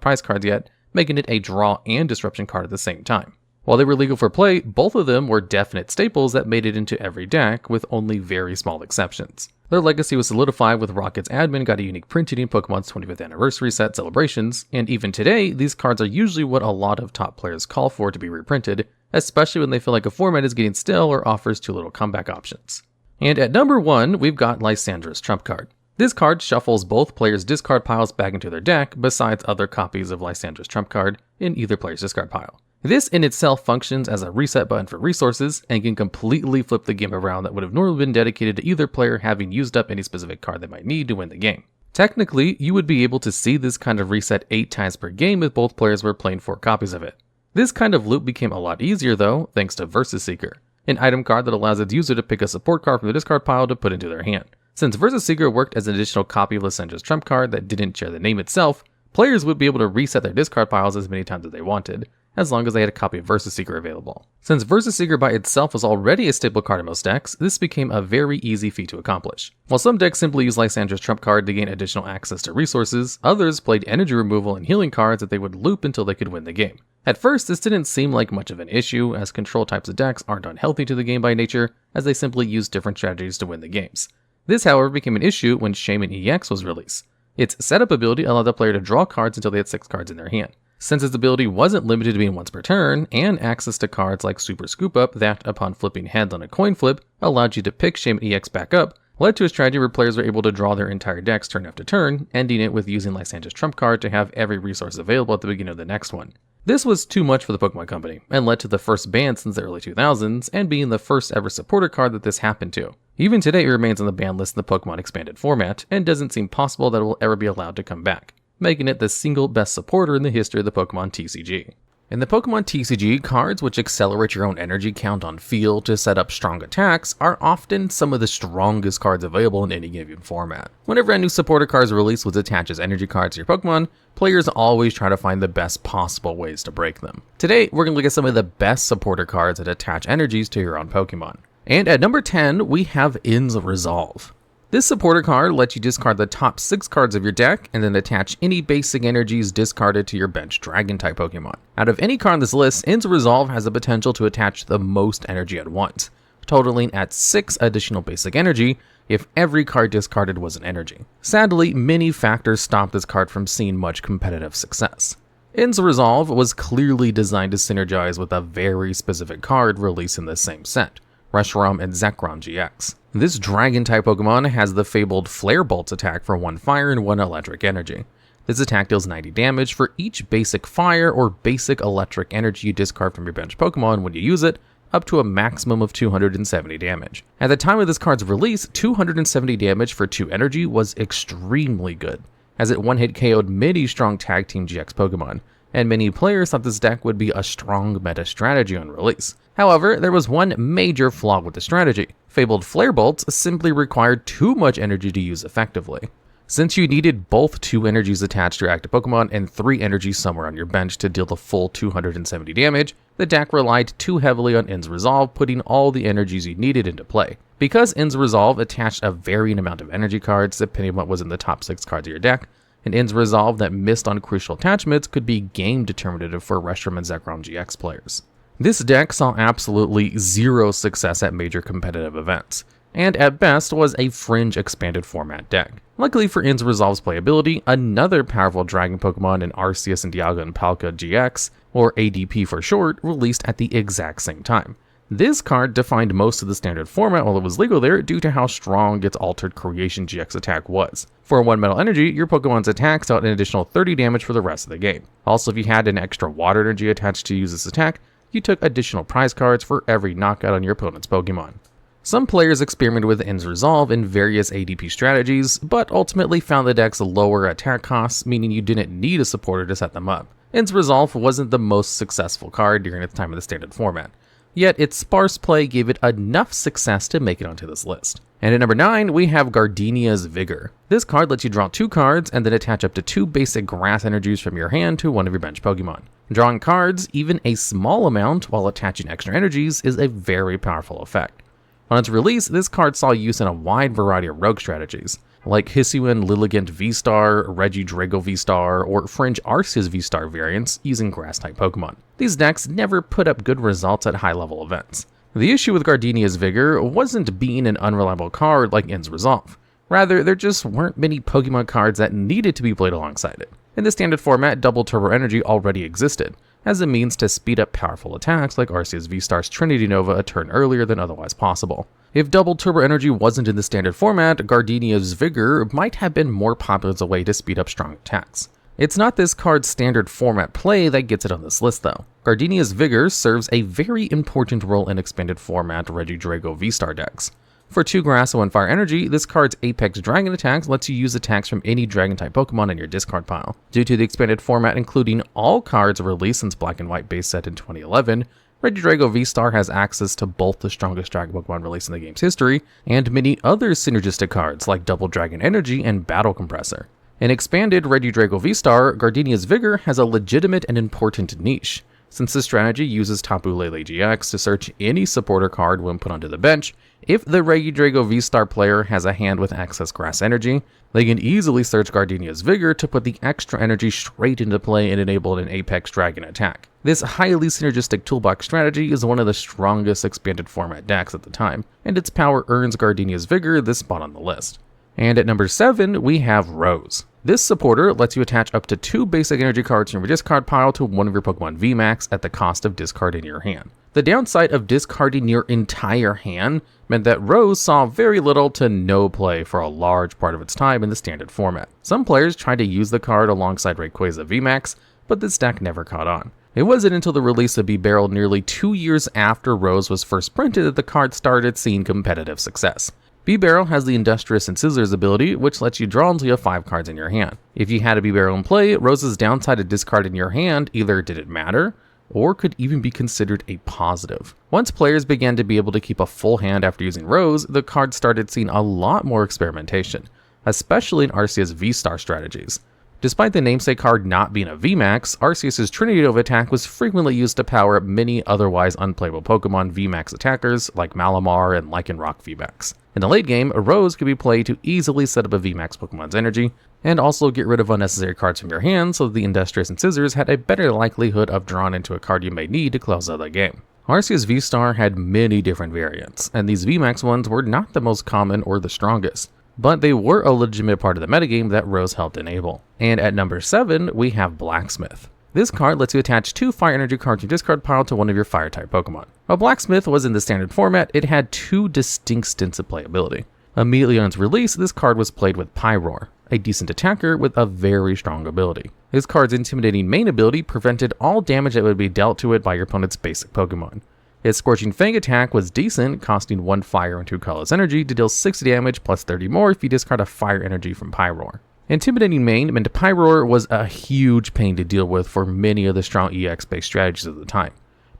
prize cards yet, making it a draw and disruption card at the same time. While they were legal for play, both of them were definite staples that made it into every deck, with only very small exceptions. Their legacy was solidified with Rocket's Admin got a unique printing in Pokemon's 25th anniversary set celebrations, and even today, these cards are usually what a lot of top players call for to be reprinted, especially when they feel like a format is getting stale or offers too little comeback options. And at number 1, we've got Lysandra's Trump card. This card shuffles both players' discard piles back into their deck, besides other copies of Lysandra's Trump card in either player's discard pile. This in itself functions as a reset button for resources, and can completely flip the game around that would have normally been dedicated to either player having used up any specific card they might need to win the game. Technically, you would be able to see this kind of reset 8 times per game if both players were playing 4 copies of it. This kind of loop became a lot easier though, thanks to Versus Seeker, an item card that allows its user to pick a support card from the discard pile to put into their hand. Since Versus Seeker worked as an additional copy of Lysandra's Trump card that didn't share the name itself, players would be able to reset their discard piles as many times as they wanted, as long as they had a copy of Versus Seeker available. Since Versus Seeker by itself was already a staple card in most decks, this became a very easy feat to accomplish. While some decks simply used Lysandra's Trump card to gain additional access to resources, others played energy removal and healing cards that they would loop until they could win the game. At first, this didn't seem like much of an issue, as control types of decks aren't unhealthy to the game by nature, as they simply use different strategies to win the games. This, however, became an issue when Shaman EX was released. Its setup ability allowed the player to draw cards until they had 6 cards in their hand. Since its ability wasn't limited to being once per turn, and access to cards like Super Scoop Up that, upon flipping heads on a coin flip, allowed you to pick Shaman EX back up, led to a strategy where players were able to draw their entire decks turn after turn, ending it with using Lysandra's Trump card to have every resource available at the beginning of the next one. This was too much for the Pokemon Company, and led to the first ban since the early 2000s, and being the first ever supporter card that this happened to. Even today it remains on the ban list in the Pokemon Expanded format, and doesn't seem possible that it will ever be allowed to come back, making it the single best supporter in the history of the Pokemon TCG. In the Pokemon TCG, cards which accelerate your own energy count on field to set up strong attacks are often some of the strongest cards available in any given format. Whenever a new supporter card is released which attaches energy cards to your Pokemon, players always try to find the best possible ways to break them. Today, we're going to look at some of the best supporter cards that attach energies to your own Pokemon. And at number 10, we have In's Resolve. This supporter card lets you discard the top 6 cards of your deck and then attach any basic energies discarded to your bench Dragon-type Pokemon. Out of any card on this list, In's Resolve has the potential to attach the most energy at once, totaling at 6 additional basic energy if every card discarded was an energy. Sadly, many factors stopped this card from seeing much competitive success. In's Resolve was clearly designed to synergize with a very specific card released in the same set, Reshiram and Zekrom GX. This Dragon-type Pokemon has the fabled Flare Bolt's attack for 1 fire and 1 electric energy. This attack deals 90 damage for each basic fire or basic electric energy you discard from your bench Pokemon when you use it, up to a maximum of 270 damage. At the time of this card's release, 270 damage for 2 energy was extremely good, as it one-hit KO'd many strong tag team GX Pokemon, and many players thought this deck would be a strong meta strategy on release. However, there was one major flaw with the strategy. Fabled Flare Bolts simply required too much energy to use effectively. Since you needed both 2 energies attached to your active Pokemon and 3 energies somewhere on your bench to deal the full 270 damage, the deck relied too heavily on In's Resolve, putting all the energies you needed into play. Because In's Resolve attached a varying amount of energy cards depending on what was in the top 6 cards of your deck, and In's Resolve that missed on crucial attachments could be game determinative for Reshiram and Zekrom GX players. This deck saw absolutely zero success at major competitive events, and at best was a fringe expanded format deck. Luckily for In's Resolve's playability, another powerful Dragon Pokemon in Arceus and Dialga and Palkia GX, or ADP for short, released at the exact same time. This card defined most of the standard format while it was legal there due to how strong its Altered Creation GX attack was. For 1 metal energy, your Pokemon's attacks dealt an additional 30 damage for the rest of the game. Also, if you had an extra water energy attached to use this attack, you took additional prize cards for every knockout on your opponent's Pokemon. Some players experimented with In's Resolve in various ADP strategies, but ultimately found the deck's lower attack costs, meaning you didn't need a supporter to set them up. In's Resolve wasn't the most successful card during its time in the standard format, yet its sparse play gave it enough success to make it onto this list. And at number 9, we have Gardenia's Vigor. This card lets you draw 2 cards and then attach up to 2 basic grass energies from your hand to one of your bench Pokemon. Drawing cards, even a small amount while attaching extra energies, is a very powerful effect. On its release, this card saw use in a wide variety of rogue strategies, like Hisuian Lilligant V-Star, Regidrago V-Star, or Fringe Arceus V-Star variants using grass-type Pokemon. These decks never put up good results at high-level events. The issue with Gardenia's Vigor wasn't being an unreliable card like In's Resolve. Rather, there just weren't many Pokemon cards that needed to be played alongside it. In the standard format, Double Turbo Energy already existed, as a means to speed up powerful attacks like Arceus V-Star's Trinity Nova a turn earlier than otherwise possible. If Double Turbo Energy wasn't in the standard format, Gardenia's Vigor might have been more popular as a way to speed up strong attacks. It's not this card's standard format play that gets it on this list though. Gardenia's Vigor serves a very important role in expanded format Regidrago V-Star decks. For 2 grass and 1 fire energy, this card's Apex Dragon attacks lets you use attacks from any Dragon-type Pokemon in your discard pile. Due to the expanded format including all cards released since Black and White base set in 2011, Regidrago V-Star has access to both the strongest Dragon Pokemon released in the game's history, and many other synergistic cards like Double Dragon Energy and Battle Compressor. In expanded Regidrago V-Star, Gardenia's Vigor has a legitimate and important niche. Since the strategy uses Tapu Lele GX to search any supporter card when put onto the bench, if the Regidrago V-Star player has a hand with excess grass energy, they can easily search Gardenia's Vigor to put the extra energy straight into play and enable an Apex Dragon attack. This highly synergistic toolbox strategy is one of the strongest expanded format decks at the time, and its power earns Gardenia's Vigor this spot on the list. And at number 7, we have Rose. This supporter lets you attach up to 2 basic energy cards from your discard pile to one of your Pokemon VMAX at the cost of discarding your hand. The downside of discarding your entire hand meant that Rose saw very little to no play for a large part of its time in the standard format. Some players tried to use the card alongside Rayquaza VMAX, but this deck never caught on. It wasn't until the release of B-Barrel nearly 2 years after Rose was first printed that the card started seeing competitive success. B-Barrel has the Industrious and Scissors ability, which lets you draw until you have 5 cards in your hand. If you had a B-Barrel in play, Rose's downside of discarding your hand either didn't matter, or could even be considered a positive. Once players began to be able to keep a full hand after using Rose, the card started seeing a lot more experimentation, especially in Arceus V-Star strategies. Despite the namesake card not being a VMAX, Arceus' Trinity Nova attack was frequently used to power up many otherwise unplayable Pokemon VMAX attackers like Malamar and Lycanroc VMAX. In the late game, a Rose could be played to easily set up a VMAX Pokemon's energy, and also get rid of unnecessary cards from your hand so that the Industrious and Scissors had a better likelihood of drawing into a card you may need to close out the game. Arceus V-Star had many different variants, and these VMAX ones were not the most common or the strongest, but they were a legitimate part of the metagame that Rose helped enable. And at number 7, we have Blacksmith. This card lets you attach 2 fire energy cards from your discard pile to one of your fire-type Pokemon. While Blacksmith was in the standard format, it had 2 distinct stints of playability. Immediately on its release, this card was played with Pyroar, a decent attacker with a very strong ability. This card's intimidating main ability prevented all damage that would be dealt to it by your opponent's basic Pokemon. Its Scorching Fang attack was decent, costing 1 fire and 2 colorless energy to deal 60 damage plus 30 more if you discard a fire energy from Pyroar. Intimidating main meant Pyroar was a huge pain to deal with for many of the strong EX-based strategies of the time.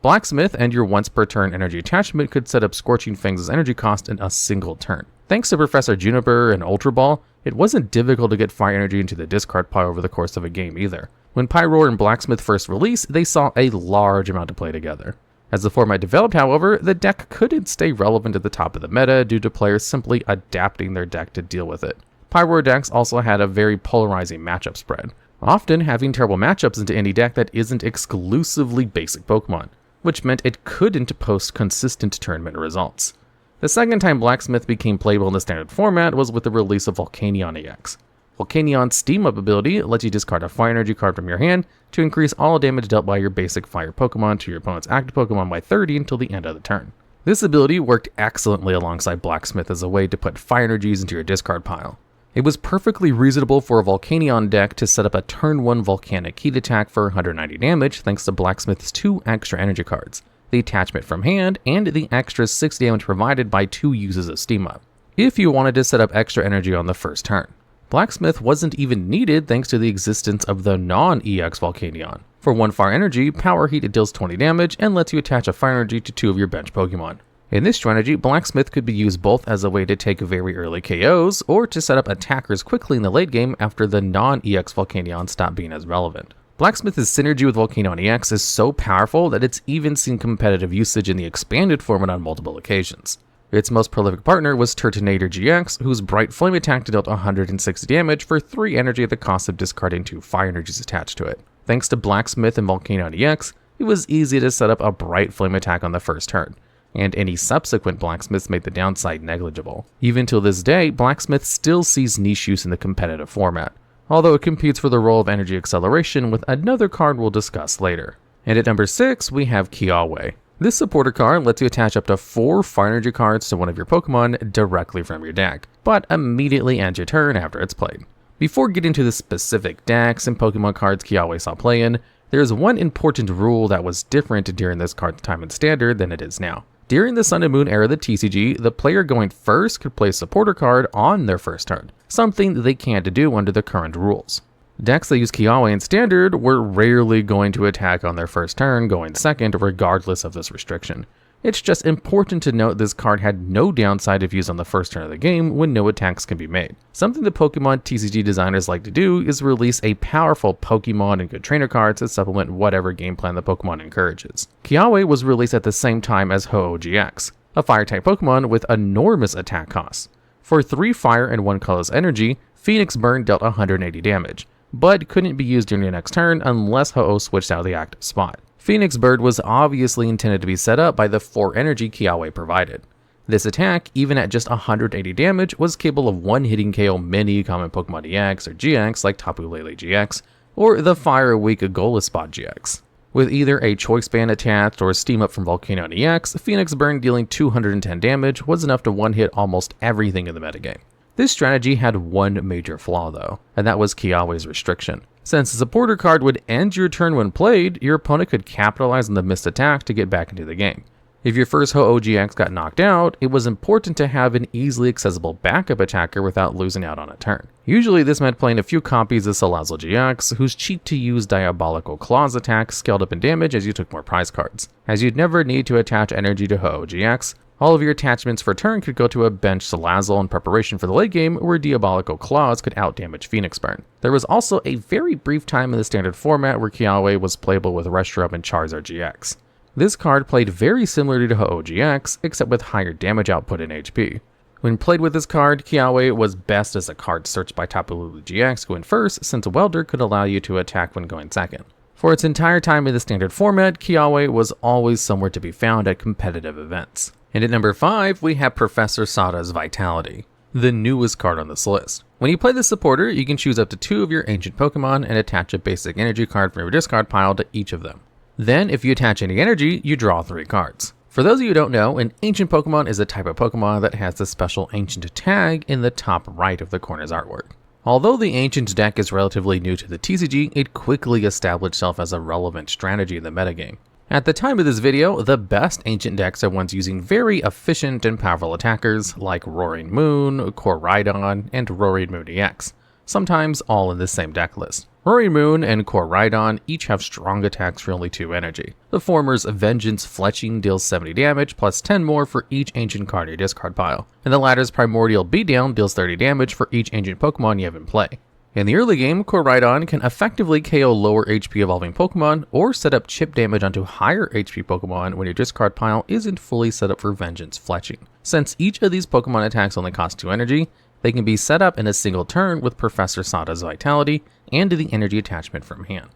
Blacksmith and your once per turn energy attachment could set up Scorching Fangs' energy cost in a single turn. Thanks to Professor Juniper and Ultra Ball, it wasn't difficult to get fire energy into the discard pile over the course of a game either. When Pyroar and Blacksmith first released, they saw a large amount to play together. As the format developed, however, the deck couldn't stay relevant at the top of the meta due to players simply adapting their deck to deal with it. Pyroar decks also had a very polarizing matchup spread, often having terrible matchups into any deck that isn't exclusively basic Pokemon, which meant it couldn't post consistent tournament results. The second time Blacksmith became playable in the standard format was with the release of Volcanion EX. Volcanion's Steam Up ability lets you discard a fire energy card from your hand to increase all damage dealt by your basic fire Pokemon to your opponent's active Pokemon by 30 until the end of the turn. This ability worked excellently alongside Blacksmith as a way to put fire energies into your discard pile. It was perfectly reasonable for a Volcanion deck to set up a turn 1 Volcanic Heat attack for 190 damage thanks to Blacksmith's 2 extra energy cards, the attachment from hand, and the extra 6 damage provided by 2 uses of Steam Up, if you wanted to set up extra energy on the first turn. Blacksmith wasn't even needed thanks to the existence of the non-EX Volcanion. For 1 fire energy, Power Heat deals 20 damage and lets you attach a fire energy to 2 of your bench Pokemon. In this strategy, Blacksmith could be used both as a way to take very early KOs or to set up attackers quickly in the late game after the non-EX Volcanion stopped being as relevant. Blacksmith's synergy with Volcanion EX is so powerful that it's even seen competitive usage in the expanded format on multiple occasions. Its most prolific partner was Turtonator GX, whose Bright Flame attack dealt 160 damage for 3 energy at the cost of discarding 2 fire energies attached to it. Thanks to Blacksmith and Volcanion EX, it was easy to set up a Bright Flame attack on the first turn, and any subsequent Blacksmiths made the downside negligible. Even till this day, Blacksmith still sees niche use in the competitive format, although it competes for the role of energy acceleration with another card we'll discuss later. And at number 6, we have Kiawe. This supporter card lets you attach up to 4 fire energy cards to one of your Pokemon directly from your deck, but immediately ends your turn after it's played. Before getting to the specific decks and Pokemon cards Kiawe saw play in, there's one important rule that was different during this card's time in Standard than it is now. During the Sun and Moon era of the TCG, the player going first could play a supporter card on their first turn, something they can't do under the current rules. Decks that use Kiawe in Standard were rarely going to attack on their first turn, going second, regardless of this restriction. It's just important to note this card had no downside if used on the first turn of the game when no attacks can be made. Something the Pokemon TCG designers like to do is release a powerful Pokemon and good trainer card to supplement whatever game plan the Pokemon encourages. Kiawe was released at the same time as Ho-Oh GX, a fire-type Pokemon with enormous attack costs. For 3 fire and 1 colorless energy, Phoenix Burn dealt 180 damage, but couldn't be used during your next turn unless Ho-Oh switched out of the active spot. Phoenix Bird was obviously intended to be set up by the 4 energy Kiawe provided. This attack, even at just 180 damage, was capable of one-hitting KO many common Pokemon EX or GX like Tapu Lele GX, or the Fire-Weak Golespot GX. With either a Choice Band attached or Steam Up from Volcanion EX, Phoenix Burn dealing 210 damage was enough to one-hit almost everything in the metagame. This strategy had one major flaw though, and that was Kiawe's restriction. Since the supporter card would end your turn when played, your opponent could capitalize on the missed attack to get back into the game. If your first Ho-Oh GX got knocked out, it was important to have an easily accessible backup attacker without losing out on a turn. Usually this meant playing a few copies of Salazzle GX, whose cheap-to-use Diabolical Claws attack scaled up in damage as you took more prize cards. As you'd never need to attach energy to Ho-Oh GX, all of your attachments for turn could go to a bench Salazzle in preparation for the late game where Diabolical Claws could outdamage Phoenix Burn. There was also a very brief time in the standard format where Kiawe was playable with Reshiram and Charizard GX. This card played very similarly to Ho-Oh GX, except with higher damage output and HP. When played with this card, Kiawe was best as a card searched by Tapu Lele GX going first, since Welder could allow you to attack when going second. For its entire time in the standard format, Kiawe was always somewhere to be found at competitive events. And at number 5, we have Professor Sada's Vitality, the newest card on this list. When you play this supporter, you can choose up to 2 of your ancient Pokemon and attach a basic energy card from your discard pile to each of them. Then, if you attach any energy, you draw 3 cards. For those of you who don't know, an ancient Pokemon is a type of Pokemon that has the special ancient tag in the top right of the corner's artwork. Although the ancient deck is relatively new to the TCG, it quickly established itself as a relevant strategy in the metagame. At the time of this video, the best ancient decks are ones using very efficient and powerful attackers like Roaring Moon, Koraidon, and Roaring Moon EX. sometimes all in the same deck list. Roaring Moon and Koraidon each have strong attacks for only 2 energy. The former's Vengeance Fletching deals 70 damage plus 10 more for each ancient card in your discard pile, and the latter's Primordial Beatdown deals 30 damage for each ancient Pokemon you have in play. In the early game, Koraidon can effectively KO lower HP evolving Pokemon or set up chip damage onto higher HP Pokemon when your discard pile isn't fully set up for Vengeance Fletching. Since each of these Pokemon attacks only cost 2 energy, they can be set up in a single turn with Professor Sada's Vitality and the energy attachment from hand.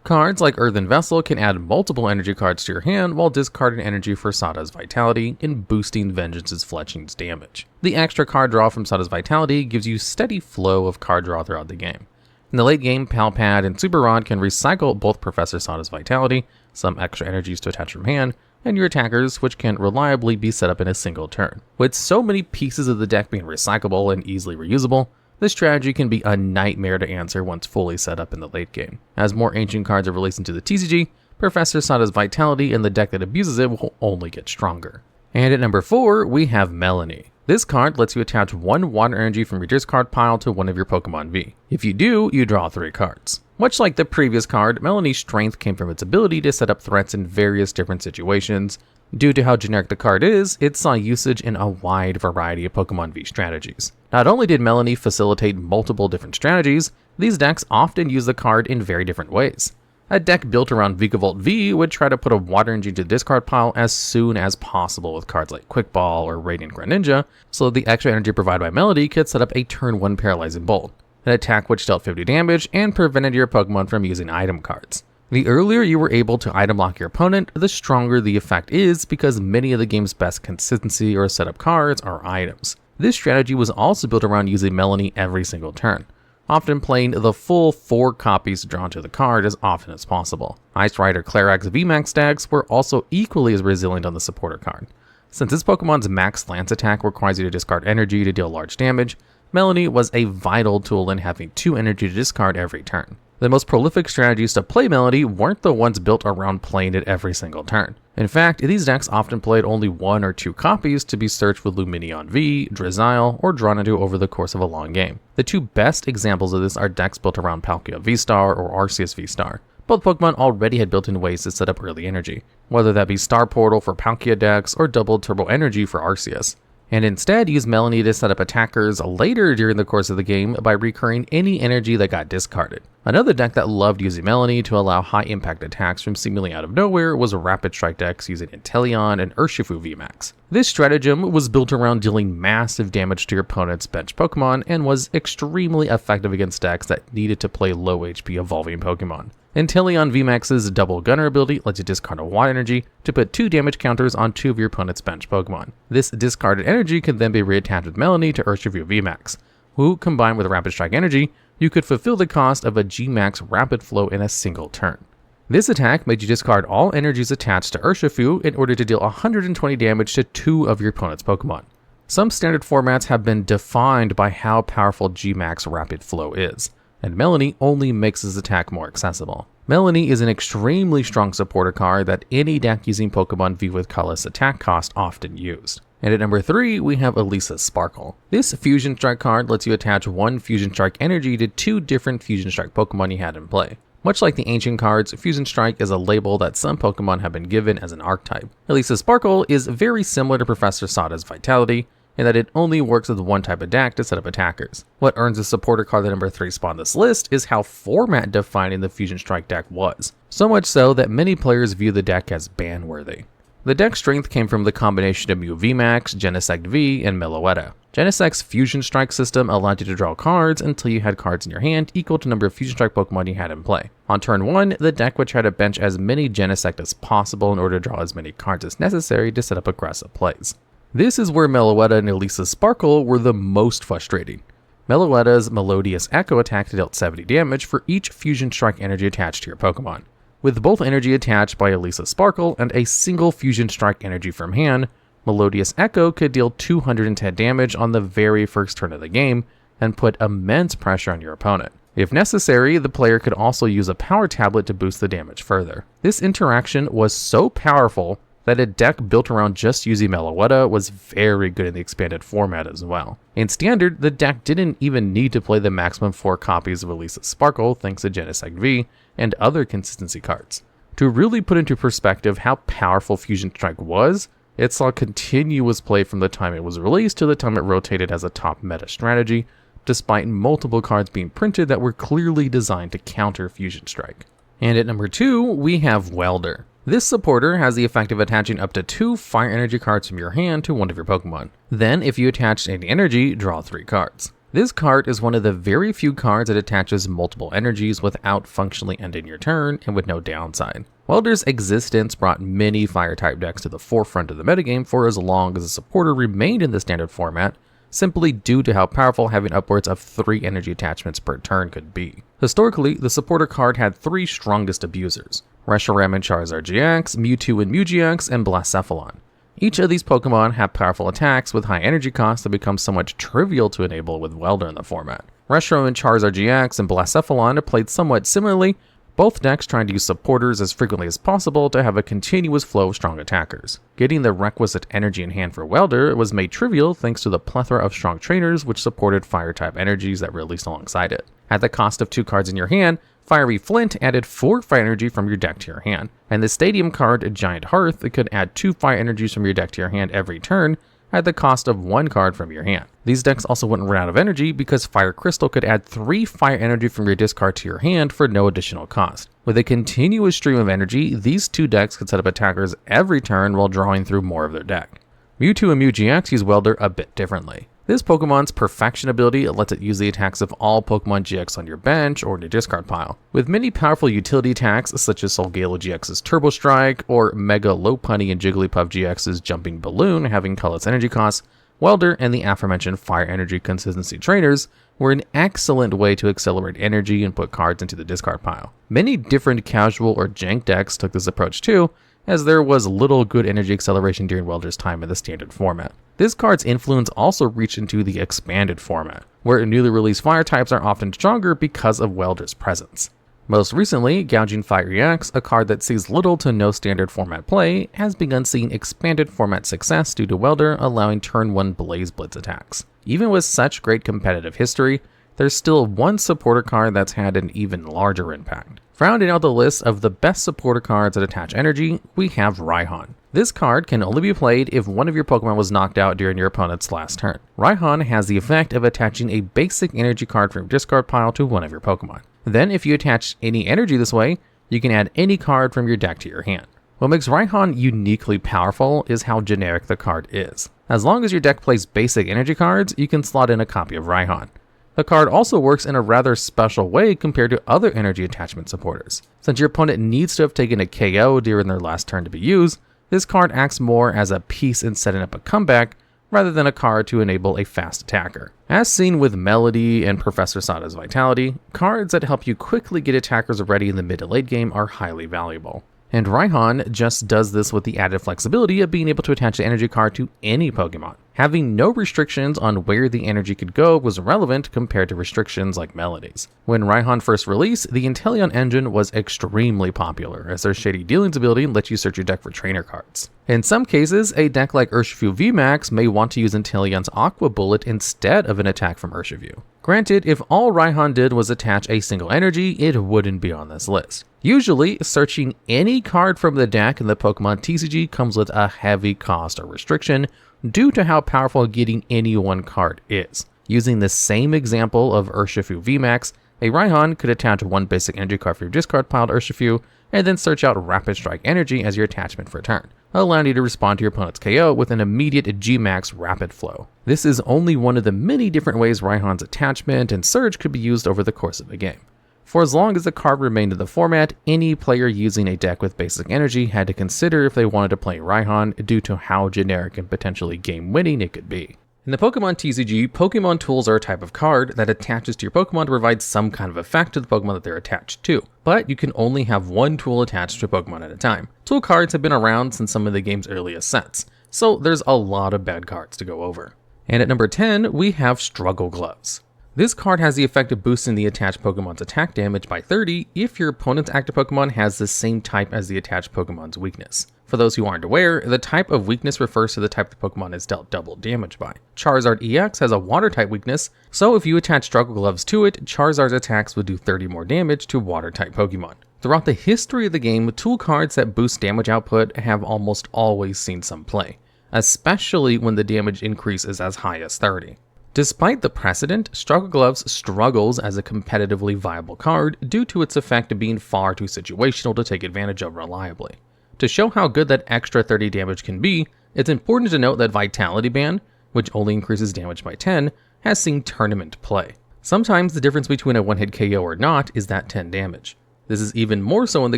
Cards like Earthen Vessel can add multiple energy cards to your hand while discarding energy for Sada's Vitality and boosting Vengeance's Fletching's damage. The extra card draw from Sada's Vitality gives you steady flow of card draw throughout the game. In the late game, Palpad and Super Rod can recycle both Professor Sada's Vitality, some extra energies to attach from hand, and your attackers, which can reliably be set up in a single turn. With so many pieces of the deck being recyclable and easily reusable, this strategy can be a nightmare to answer once fully set up in the late game. As more ancient cards are released into the TCG, Professor Sada's Vitality and the deck that abuses it will only get stronger. And at number 4, we have Melanie. This card lets you attach 1 water energy from your discard pile to one of your Pokemon V. If you do, you draw 3 cards. Much like the previous card, Melanie's strength came from its ability to set up threats in various different situations. Due to how generic the card is, it saw usage in a wide variety of Pokemon V strategies. Not only did Melanie facilitate multiple different strategies, these decks often use the card in very different ways. A deck built around Vikavolt V would try to put a water energy into the discard pile as soon as possible with cards like Quick Ball or Radiant Greninja, so the extra energy provided by Melody could set up a turn 1 Paralyzing Bolt, an attack which dealt 50 damage and prevented your Pokemon from using item cards. The earlier you were able to item lock your opponent, the stronger the effect is because many of the game's best consistency or setup cards are items. This strategy was also built around using Melanie every single turn, often playing the full 4 copies drawn to the card as often as possible. Ice Rider Clarax VMAX decks were also equally as resilient on the supporter card. Since this Pokemon's max Lance attack requires you to discard energy to deal large damage, Melanie was a vital tool in having 2 energy to discard every turn. The most prolific strategies to play Melody weren't the ones built around playing it every single turn. In fact, these decks often played only 1 or 2 copies to be searched with Lumineon V, Drizzile, or drawn into over the course of a long game. The 2 best examples of this are decks built around Palkia V-Star or Arceus V-Star. Both Pokemon already had built-in ways to set up early energy, whether that be Star Portal for Palkia decks or Double Turbo Energy for Arceus, and instead use Melanie to set up attackers later during the course of the game by recurring any energy that got discarded. Another deck that loved using Melanie to allow high impact attacks from seemingly out of nowhere was Rapid Strike decks using Inteleon and Urshifu VMAX. This stratagem was built around dealing massive damage to your opponent's bench Pokemon and was extremely effective against decks that needed to play low HP evolving Pokemon. Inteleon VMAX's Double Gunner ability lets you discard a water energy to put 2 damage counters on 2 of your opponent's bench Pokemon. This discarded energy can then be reattached with Melanie to Urshifu VMAX, who, combined with Rapid Strike energy, you could fulfill the cost of a G-Max Rapid Flow in a single turn. This attack made you discard all energies attached to Urshifu in order to deal 120 damage to 2 of your opponent's Pokemon. Some standard formats have been defined by how powerful G-Max Rapid Flow is, and Melanie only makes this attack more accessible. Melanie is an extremely strong supporter card that any deck using Pokemon V with Colorless attack cost often used. And at number 3, we have Elisa's Sparkle. This Fusion Strike card lets you attach 1 Fusion Strike energy to 2 different Fusion Strike Pokemon you had in play. Much like the ancient cards, Fusion Strike is a label that some Pokemon have been given as an archetype. Elisa's Sparkle is very similar to Professor Sada's Vitality, in that it only works with 1 type of deck to set up attackers. What earns a supporter card at number 3 spot on this list is how format defining the Fusion Strike deck was. So much so that many players view the deck as ban-worthy. The deck's strength came from the combination of Mew VMAX, Genesect V, and Meloetta. Genesect's Fusion Strike system allowed you to draw cards until you had cards in your hand equal to the number of Fusion Strike Pokemon you had in play. On turn 1, the deck would try to bench as many Genesect as possible in order to draw as many cards as necessary to set up aggressive plays. This is where Meloetta and Elisa's Sparkle were the most frustrating. Meloetta's Melodious Echo attack dealt 70 damage for each Fusion Strike energy attached to your Pokemon. With both energy attached by Elisa's Sparkle and a single Fusion Strike energy from hand, Melodious Echo could deal 210 damage on the very first turn of the game and put immense pressure on your opponent. If necessary, the player could also use a power tablet to boost the damage further. This interaction was so powerful that a deck built around just using Meloetta was very good in the expanded format as well. In Standard, the deck didn't even need to play the maximum 4 copies of Elisa Sparkle thanks to Genesect V and other consistency cards. To really put into perspective how powerful Fusion Strike was, it saw continuous play from the time it was released to the time it rotated as a top meta strategy, despite multiple cards being printed that were clearly designed to counter Fusion Strike. And at number 2, we have Welder. This supporter has the effect of attaching up to 2 fire energy cards from your hand to one of your Pokemon. Then, if you attach any energy, draw 3 cards. This card is one of the very few cards that attaches multiple energies without functionally ending your turn and with no downside. Welder's existence brought many fire-type decks to the forefront of the metagame for as long as the supporter remained in the standard format, simply due to how powerful having upwards of 3 energy attachments per turn could be. Historically, the supporter card had 3 strongest abusers: Reshiram and Charizard GX, Mewtwo and Mewgx, and Blacephalon. Each of these Pokemon have powerful attacks with high energy costs that become somewhat trivial to enable with Welder in the format. Reshiram and Charizard GX and Blacephalon are played somewhat similarly, both decks trying to use supporters as frequently as possible to have a continuous flow of strong attackers. Getting the requisite energy in hand for Welder was made trivial thanks to the plethora of strong trainers which supported fire-type energies that released alongside it. At the cost of 2 cards in your hand, Fiery Flint added 4 fire energy from your deck to your hand, and the Stadium card Giant Hearth could add 2 fire energies from your deck to your hand every turn at the cost of 1 card from your hand. These decks also wouldn't run out of energy because Fire Crystal could add 3 fire energy from your discard to your hand for no additional cost. With a continuous stream of energy, these 2 decks could set up attackers every turn while drawing through more of their deck. Mewtwo and Mewgx use Welder a bit differently. This Pokemon's Perfection ability lets it use the attacks of all Pokemon GX on your bench or in your discard pile. With many powerful utility attacks such as Solgaleo GX's Turbo Strike or Mega Lopunny and Jigglypuff GX's Jumping Balloon having colorless energy costs, Welder and the aforementioned fire energy consistency trainers were an excellent way to accelerate energy and put cards into the discard pile. Many different casual or jank decks took this approach too, as there was little good energy acceleration during Welder's time in the standard format. This card's influence also reached into the expanded format, where newly released fire types are often stronger because of Welder's presence. Most recently, Gouging Fire EX, a card that sees little to no standard format play, has begun seeing expanded format success due to Welder allowing turn 1 Blaze Blitz attacks. Even with such great competitive history, there's still one supporter card that's had an even larger impact. Rounding out the list of the best supporter cards that attach energy, we have Raihan. This card can only be played if one of your Pokemon was knocked out during your opponent's last turn. Raihan has the effect of attaching a basic energy card from your discard pile to one of your Pokemon. Then if you attach any energy this way, you can add any card from your deck to your hand. What makes Raihan uniquely powerful is how generic the card is. As long as your deck plays basic energy cards, you can slot in a copy of Raihan. The card also works in a rather special way compared to other energy attachment supporters. Since your opponent needs to have taken a KO during their last turn to be used, this card acts more as a piece in setting up a comeback rather than a card to enable a fast attacker. As seen with Melody and Professor Sada's Vitality, cards that help you quickly get attackers ready in the mid to late game are highly valuable. And Raihan just does this with the added flexibility of being able to attach the energy card to any Pokemon. Having no restrictions on where the energy could go was relevant compared to restrictions like Melody's. When Raihan first released, the Inteleon engine was extremely popular, as their Shady Dealings ability lets you search your deck for trainer cards. In some cases, a deck like Urshifu VMAX may want to use Inteleon's Aqua Bullet instead of an attack from Urshifu. Granted, if all Raihan did was attach a single energy, it wouldn't be on this list. Usually, searching any card from the deck in the Pokemon TCG comes with a heavy cost or restriction due to how powerful getting any one card is. Using the same example of Urshifu VMAX, a Raihan could attach one basic energy card for your discard pile to Urshifu, and then search out Rapid Strike Energy as your attachment for a turn, allowing you to respond to your opponent's KO with an immediate Gmax Rapid Flow. This is only one of the many different ways Raihan's attachment and Surge could be used over the course of a game. For as long as the card remained in the format, any player using a deck with basic energy had to consider if they wanted to play Raihan due to how generic and potentially game-winning it could be. In the Pokemon TCG, Pokemon Tools are a type of card that attaches to your Pokemon to provide some kind of effect to the Pokemon that they're attached to, but you can only have one tool attached to a Pokemon at a time. Tool cards have been around since some of the game's earliest sets, so there's a lot of bad cards to go over. And at number 10, we have Struggle Gloves. This card has the effect of boosting the attached Pokemon's attack damage by 30 if your opponent's active Pokemon has the same type as the attached Pokemon's weakness. For those who aren't aware, the type of weakness refers to the type the Pokemon is dealt double damage by. Charizard EX has a water type weakness, so if you attach Struggle Gloves to it, Charizard's attacks would do 30 more damage to water type Pokemon. Throughout the history of the game, tool cards that boost damage output have almost always seen some play, especially when the damage increase is as high as 30. Despite the precedent, Struggle Gloves struggles as a competitively viable card due to its effect being far too situational to take advantage of reliably. To show how good that extra 30 damage can be, it's important to note that Vitality Band, which only increases damage by 10, has seen tournament play. Sometimes the difference between a one-hit KO or not is that 10 damage. This is even more so in the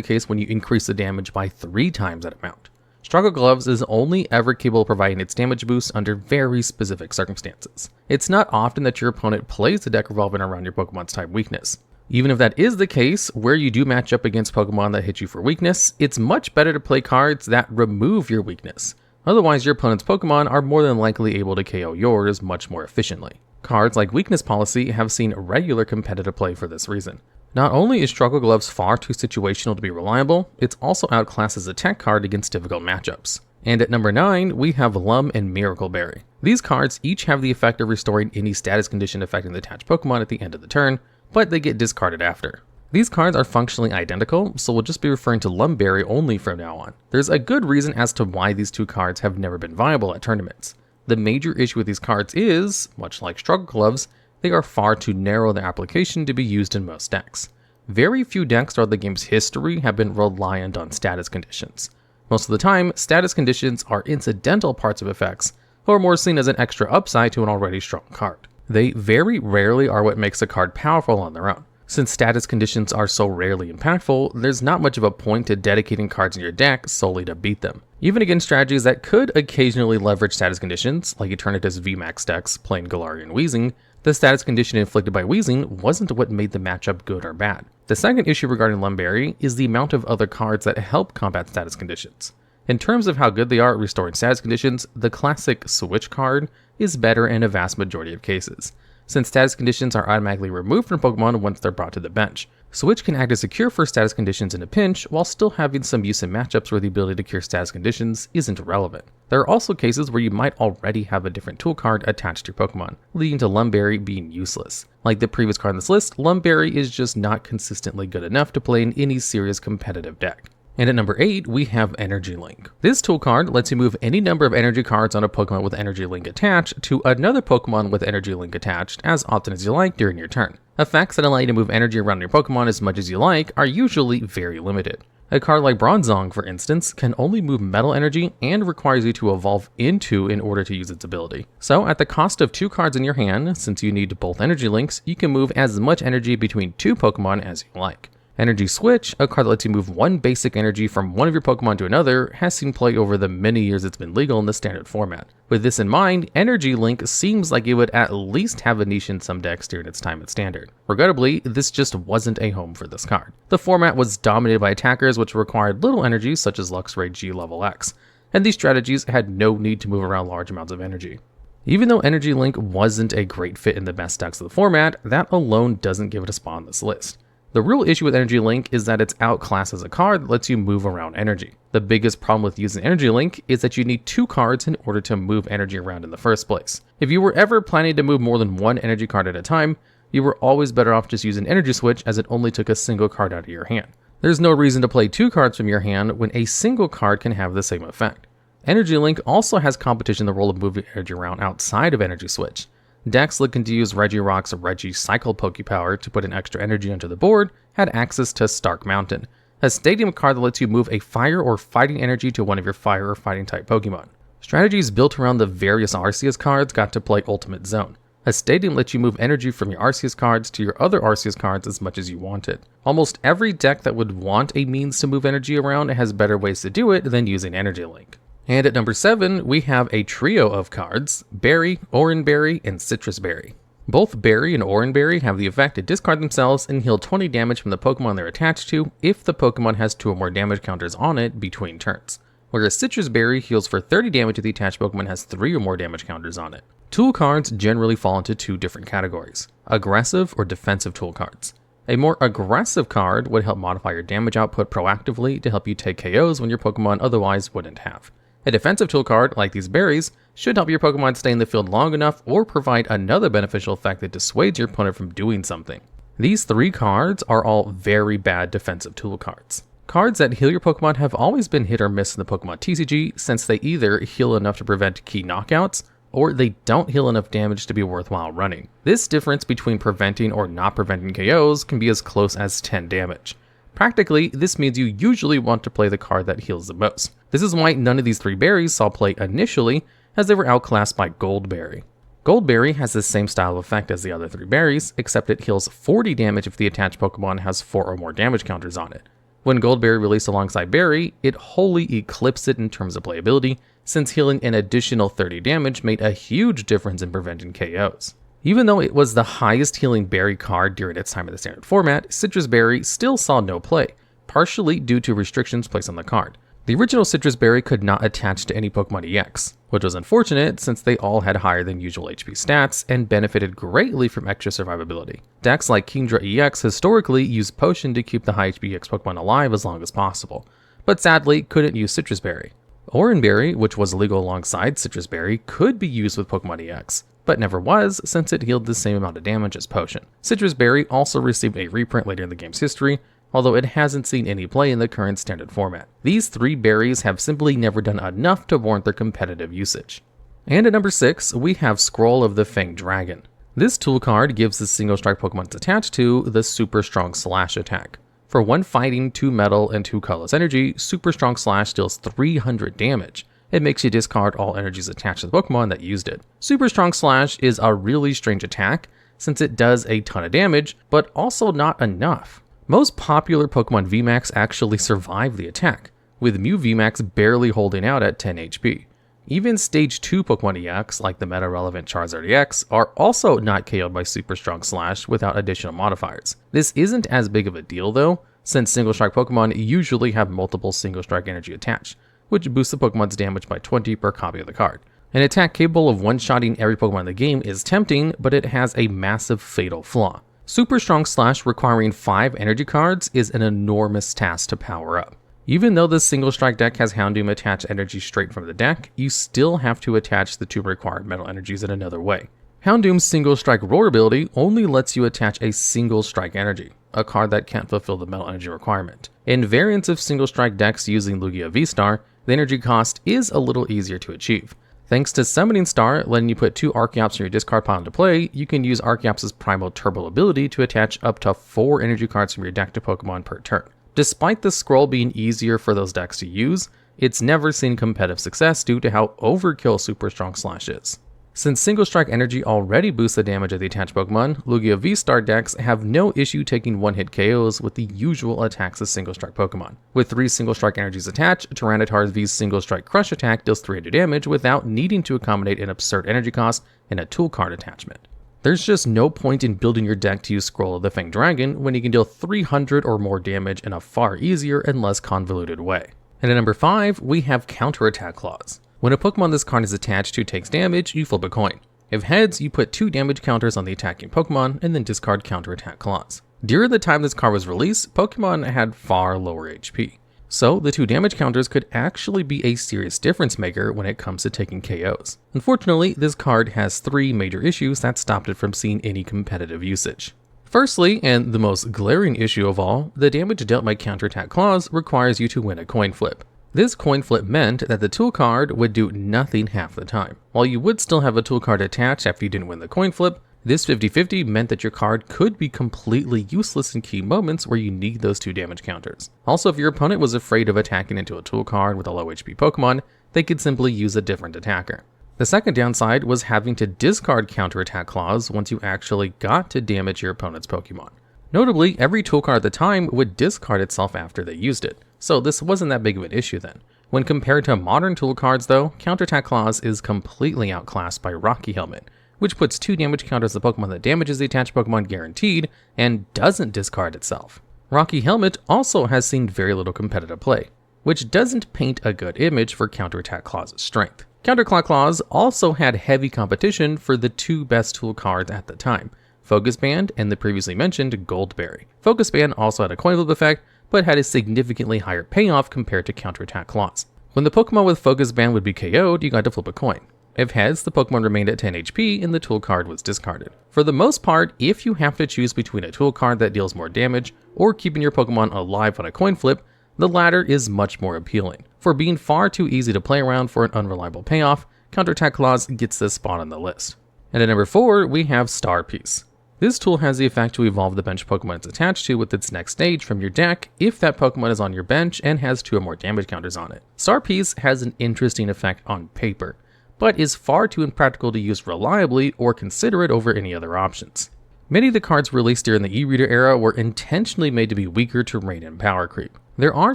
case when you increase the damage by 3 times that amount. Struggle Gloves is only ever capable of providing its damage boost under very specific circumstances. It's not often that your opponent plays the deck revolving around your Pokemon's type weakness. Even if that is the case, where you do match up against Pokemon that hit you for weakness, it's much better to play cards that remove your weakness. Otherwise, your opponent's Pokemon are more than likely able to KO yours much more efficiently. Cards like Weakness Policy have seen regular competitive play for this reason. Not only is Struggle Gloves far too situational to be reliable, it's also outclassed as a tech card against difficult matchups. And at number 9, we have Lum and Miracle Berry. These cards each have the effect of restoring any status condition affecting the attached Pokemon at the end of the turn, but they get discarded after. These cards are functionally identical, so we'll just be referring to Lum Berry only from now on. There's a good reason as to why these two cards have never been viable at tournaments. The major issue with these cards is, much like Struggle Gloves, they are far too narrow in their application to be used in most decks. Very few decks throughout the game's history have been reliant on status conditions. Most of the time, status conditions are incidental parts of effects, or more seen as an extra upside to an already strong card. They very rarely are what makes a card powerful on their own. Since status conditions are so rarely impactful, there's not much of a point to dedicating cards in your deck solely to beat them. Even against strategies that could occasionally leverage status conditions, like Eternatus VMAX decks playing Galarian Weezing, the status condition inflicted by Weezing wasn't what made the matchup good or bad. The second issue regarding Lum Berry is the amount of other cards that help combat status conditions. In terms of how good they are at restoring status conditions, the classic Switch card is better in a vast majority of cases, since status conditions are automatically removed from Pokemon once they're brought to the bench. Switch can act as a cure for status conditions in a pinch, while still having some use in matchups where the ability to cure status conditions isn't relevant. There are also cases where you might already have a different tool card attached to your Pokemon, leading to Lum Berry being useless. Like the previous card on this list, Lum Berry is just not consistently good enough to play in any serious competitive deck. And at number 8, we have Energy Link. This tool card lets you move any number of energy cards on a Pokemon with Energy Link attached to another Pokemon with Energy Link attached as often as you like during your turn. Effects that allow you to move energy around your Pokemon as much as you like are usually very limited. A card like Bronzong, for instance, can only move metal energy and requires you to evolve into in order to use its ability. So at the cost of 2 cards in your hand, since you need both energy links, you can move as much energy between 2 Pokemon as you like. Energy Switch, a card that lets you move one basic energy from one of your Pokemon to another, has seen play over the many years it's been legal in the standard format. With this in mind, Energy Link seems like it would at least have a niche in some decks during its time at standard. Regrettably, this just wasn't a home for this card. The format was dominated by attackers which required little energy, such as Luxray G level X, and these strategies had no need to move around large amounts of energy. Even though Energy Link wasn't a great fit in the best decks of the format, that alone doesn't give it a spot on this list. The real issue with Energy Link is that it's outclassed as a card that lets you move around energy. The biggest problem with using Energy Link is that you need 2 cards in order to move energy around in the first place. If you were ever planning to move more than 1 energy card at a time, you were always better off just using Energy Switch as it only took a single card out of your hand. There's no reason to play 2 cards from your hand when a single card can have the same effect. Energy Link also has competition in the role of moving energy around outside of Energy Switch. Decks looking to use Regirock's Regicycle Pokepower to put an extra energy onto the board had access to Stark Mountain, a stadium card that lets you move a fire or fighting energy to one of your fire or fighting type Pokemon. Strategies built around the various Arceus cards got to play Ultimate Zone. A stadium lets you move energy from your Arceus cards to your other Arceus cards as much as you wanted. Almost every deck that would want a means to move energy around has better ways to do it than using Energy Link. And at number 7, we have a trio of cards, Berry, Oranberry, and Citrus Berry. Both Berry and Oranberry have the effect to discard themselves and heal 20 damage from the Pokemon they're attached to if the Pokemon has 2 or more damage counters on it between turns, whereas Citrus Berry heals for 30 damage if the attached Pokemon has 3 or more damage counters on it. Tool cards generally fall into 2 different categories, aggressive or defensive tool cards. A more aggressive card would help modify your damage output proactively to help you take KOs when your Pokemon otherwise wouldn't have. A defensive tool card, like these berries, should help your Pokemon stay in the field long enough or provide another beneficial effect that dissuades your opponent from doing something. These three cards are all very bad defensive tool cards. Cards that heal your Pokemon have always been hit or miss in the Pokemon TCG since they either heal enough to prevent key knockouts, or they don't heal enough damage to be worthwhile running. This difference between preventing or not preventing KOs can be as close as 10 damage. Practically, this means you usually want to play the card that heals the most. This is why none of these three berries saw play initially, as they were outclassed by Goldberry. Goldberry has the same style of effect as the other three berries, except it heals 40 damage if the attached Pokemon has 4 or more damage counters on it. When Goldberry released alongside Berry, it wholly eclipsed it in terms of playability, since healing an additional 30 damage made a huge difference in preventing KOs. Even though it was the highest healing berry card during its time in the standard format, Citrus Berry still saw no play, partially due to restrictions placed on the card. The original Citrus Berry could not attach to any Pokemon EX, which was unfortunate since they all had higher than usual HP stats and benefited greatly from extra survivability. Decks like Kingdra EX historically used Potion to keep the high HP EX Pokemon alive as long as possible, but sadly couldn't use Citrus Berry. Oran Berry, which was illegal alongside Citrus Berry, could be used with Pokemon EX, but never was since it healed the same amount of damage as Potion. Citrus Berry also received a reprint later in the game's history, although it hasn't seen any play in the current standard format. These three berries have simply never done enough to warrant their competitive usage. And at number 6, we have Scroll of the Fanged Dragon. This tool card gives the single strike Pokemon it's attached to the Super Strong Slash attack. For 1 fighting, 2 metal, and 2 colorless energy, Super Strong Slash deals 300 damage. It makes you discard all energies attached to the Pokemon that used it. Super Strong Slash is a really strange attack since it does a ton of damage, but also not enough. Most popular Pokemon VMAX actually survive the attack, with Mew VMAX barely holding out at 10 HP. Even Stage 2 Pokemon EX, like the meta-relevant Charizard EX, are also not KO'd by Super Strong Slash without additional modifiers. This isn't as big of a deal though, since single strike Pokemon usually have multiple single strike energy attached, which boosts the Pokemon's damage by 20 per copy of the card. An attack capable of one-shotting every Pokemon in the game is tempting, but it has a massive fatal flaw. Super Strong Slash requiring 5 energy cards is an enormous task to power up. Even though the single strike deck has Houndoom attach energy straight from the deck, you still have to attach the 2 required metal energies in another way. Houndoom's single strike roar ability only lets you attach a single strike energy, a card that can't fulfill the metal energy requirement. In variants of single strike decks using Lugia V-Star, the energy cost is a little easier to achieve. Thanks to Summoning Star letting you put 2 Archeops in your discard pile into play, you can use Archeops' Primal Turbo ability to attach up to 4 energy cards from your deck to Pokemon per turn. Despite the scroll being easier for those decks to use, it's never seen competitive success due to how overkill Super Strong Slash is. Since single strike energy already boosts the damage of the attached Pokemon, Lugia V-Star decks have no issue taking one-hit KOs with the usual attacks of single strike Pokemon. With 3 single strike energies attached, Tyranitar V's single strike Crush attack deals 300 damage without needing to accommodate an absurd energy cost and a tool card attachment. There's just no point in building your deck to use Scroll of the Fanged Dragon when you can deal 300 or more damage in a far easier and less convoluted way. And at number 5, we have Counterattack Claws. When a Pokemon this card is attached to takes damage, you flip a coin. If heads, you put 2 damage counters on the attacking Pokemon and then discard Counterattack Claws. During the time this card was released, Pokemon had far lower HP. So the 2 damage counters could actually be a serious difference maker when it comes to taking KOs. Unfortunately, this card has 3 major issues that stopped it from seeing any competitive usage. Firstly, and the most glaring issue of all, the damage dealt by Counterattack Claws requires you to win a coin flip. This coin flip meant that the tool card would do nothing half the time. While you would still have a tool card attached after you didn't win the coin flip, this 50-50 meant that your card could be completely useless in key moments where you need those 2 damage counters. Also, if your opponent was afraid of attacking into a tool card with a low HP Pokemon, they could simply use a different attacker. The second downside was having to discard Counterattack Claws once you actually got to damage your opponent's Pokemon. Notably, every tool card at the time would discard itself after they used it, so this wasn't that big of an issue then. When compared to modern tool cards though, Counterattack Claws is completely outclassed by Rocky Helmet, which puts 2 damage counters on the Pokemon that damages the attached Pokemon guaranteed, and doesn't discard itself. Rocky Helmet also has seen very little competitive play, which doesn't paint a good image for Counterattack Claws' strength. Counterattack Claws also had heavy competition for the 2 best tool cards at the time, Focus Band, and the previously mentioned Goldberry. Focus Band also had a coin flip effect, but had a significantly higher payoff compared to counterattack claws. When the Pokemon with Focus Band would be KO'd, you got to flip a coin. If heads, the Pokemon remained at 10 HP and the tool card was discarded. For the most part, if you have to choose between a tool card that deals more damage or keeping your Pokemon alive on a coin flip, the latter is much more appealing. For being far too easy to play around for an unreliable payoff, Counterattack Claws gets this spot on the list. And at number 4, we have Star Piece. This tool has the effect to evolve the bench Pokemon it's attached to with its next stage from your deck if that Pokemon is on your bench and has 2 or more damage counters on it. Star Piece has an interesting effect on paper, but is far too impractical to use reliably or consider it over any other options. Many of the cards released during the e-reader era were intentionally made to be weaker to rein in power creep. There are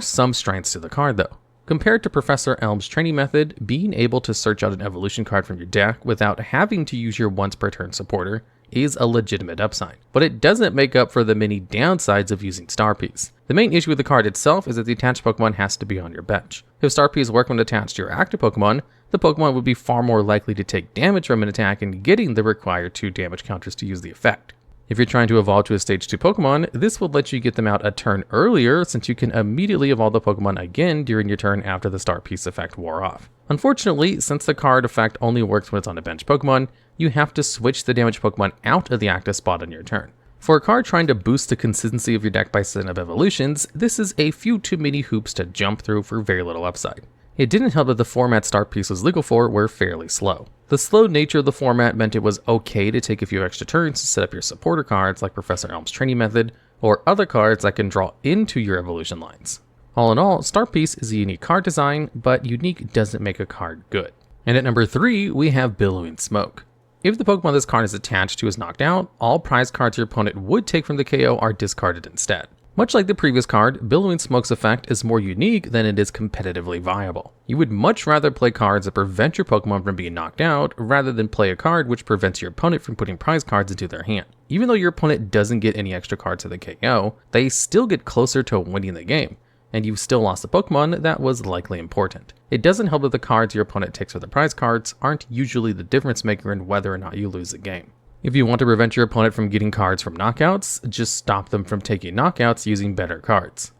some strengths to the card though. Compared to Professor Elm's training method, being able to search out an evolution card from your deck without having to use your once per turn supporter is a legitimate upside, but it doesn't make up for the many downsides of using Star Piece. The main issue with the card itself is that the attached Pokemon has to be on your bench. If Star Piece worked when attached to your active Pokemon, the Pokemon would be far more likely to take damage from an attack and getting the required 2 damage counters to use the effect. If you're trying to evolve to a stage 2 Pokemon, this will let you get them out a turn earlier since you can immediately evolve the Pokemon again during your turn after the Star Piece effect wore off. Unfortunately, since the card effect only works when it's on a bench Pokemon, you have to switch the damaged Pokemon out of the active spot on your turn. For a card trying to boost the consistency of your deck by setting up evolutions, this is a few too many hoops to jump through for very little upside. It didn't help that the format Star Piece was legal for were fairly slow. The slow nature of the format meant it was okay to take a few extra turns to set up your supporter cards like Professor Elm's training method, or other cards that can draw into your evolution lines. All in all, Star Piece is a unique card design, but unique doesn't make a card good. And at number 3, we have Billowing Smoke. If the Pokemon this card is attached to is knocked out, all prize cards your opponent would take from the KO are discarded instead. Much like the previous card, Billowing Smoke's effect is more unique than it is competitively viable. You would much rather play cards that prevent your Pokemon from being knocked out, rather than play a card which prevents your opponent from putting prize cards into their hand. Even though your opponent doesn't get any extra cards to the KO, they still get closer to winning the game, and you've still lost a Pokemon that was likely important. It doesn't help that the cards your opponent takes for the prize cards aren't usually the difference maker in whether or not you lose the game. If you want to prevent your opponent from getting cards from knockouts, just stop them from taking knockouts using better cards.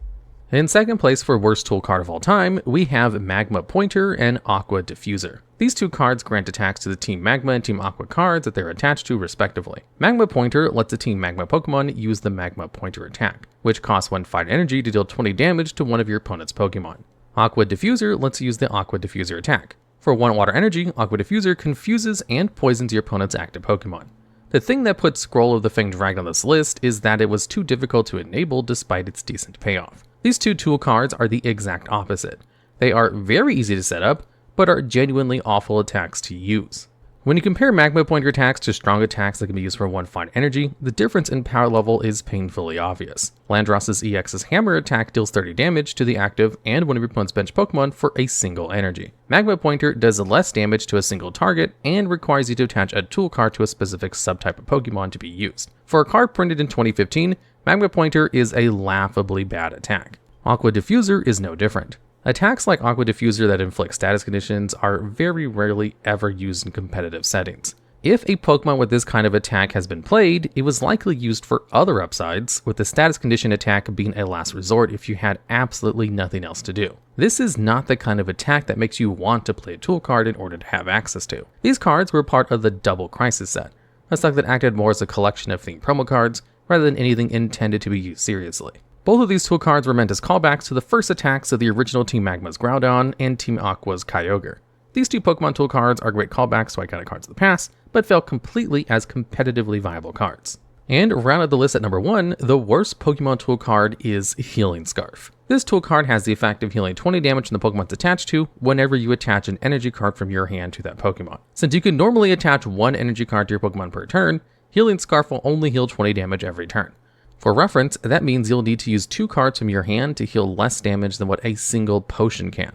In second place for worst tool card of all time, we have Magma Pointer and Aqua Diffuser. These 2 cards grant attacks to the Team Magma and Team Aqua cards that they're attached to respectively. Magma Pointer lets the Team Magma Pokemon use the Magma Pointer attack, which costs 1 Fight Energy to deal 20 damage to one of your opponent's Pokemon. Aqua Diffuser lets you use the Aqua Diffuser attack. For 1 Water Energy, Aqua Diffuser confuses and poisons your opponent's active Pokemon. The thing that put Scroll of the Fanged Dragon on this list is that it was too difficult to enable despite its decent payoff. These 2 tool cards are the exact opposite. They are very easy to set up, but are genuinely awful attacks to use. When you compare Magma Pointer attacks to strong attacks that can be used for 1 Fine Energy, the difference in power level is painfully obvious. Landross's EX's Hammer attack deals 30 damage to the active and one of your opponent's bench Pokemon for a single energy. Magma Pointer does less damage to a single target and requires you to attach a tool card to a specific subtype of Pokemon to be used. For a card printed in 2015, Magma Pointer is a laughably bad attack. Aqua Diffuser is no different. Attacks like Aqua Diffuser that inflict status conditions are very rarely ever used in competitive settings. If a Pokemon with this kind of attack has been played, it was likely used for other upsides, with the status condition attack being a last resort if you had absolutely nothing else to do. This is not the kind of attack that makes you want to play a tool card in order to have access to. These cards were part of the Double Crisis set, a set that acted more as a collection of themed promo cards rather than anything intended to be used seriously. Both of these tool cards were meant as callbacks to the first attacks of the original Team Magma's Groudon and Team Aqua's Kyogre. These 2 Pokemon tool cards are great callbacks to iconic cards of the past, but fail completely as competitively viable cards. And round out the list at number 1, the worst Pokemon tool card is Healing Scarf. This tool card has the effect of healing 20 damage from the Pokemon it's attached to whenever you attach an energy card from your hand to that Pokemon. Since you can normally attach 1 energy card to your Pokemon per turn, Healing Scarf will only heal 20 damage every turn. For reference, that means you'll need to use 2 cards from your hand to heal less damage than what a single potion can.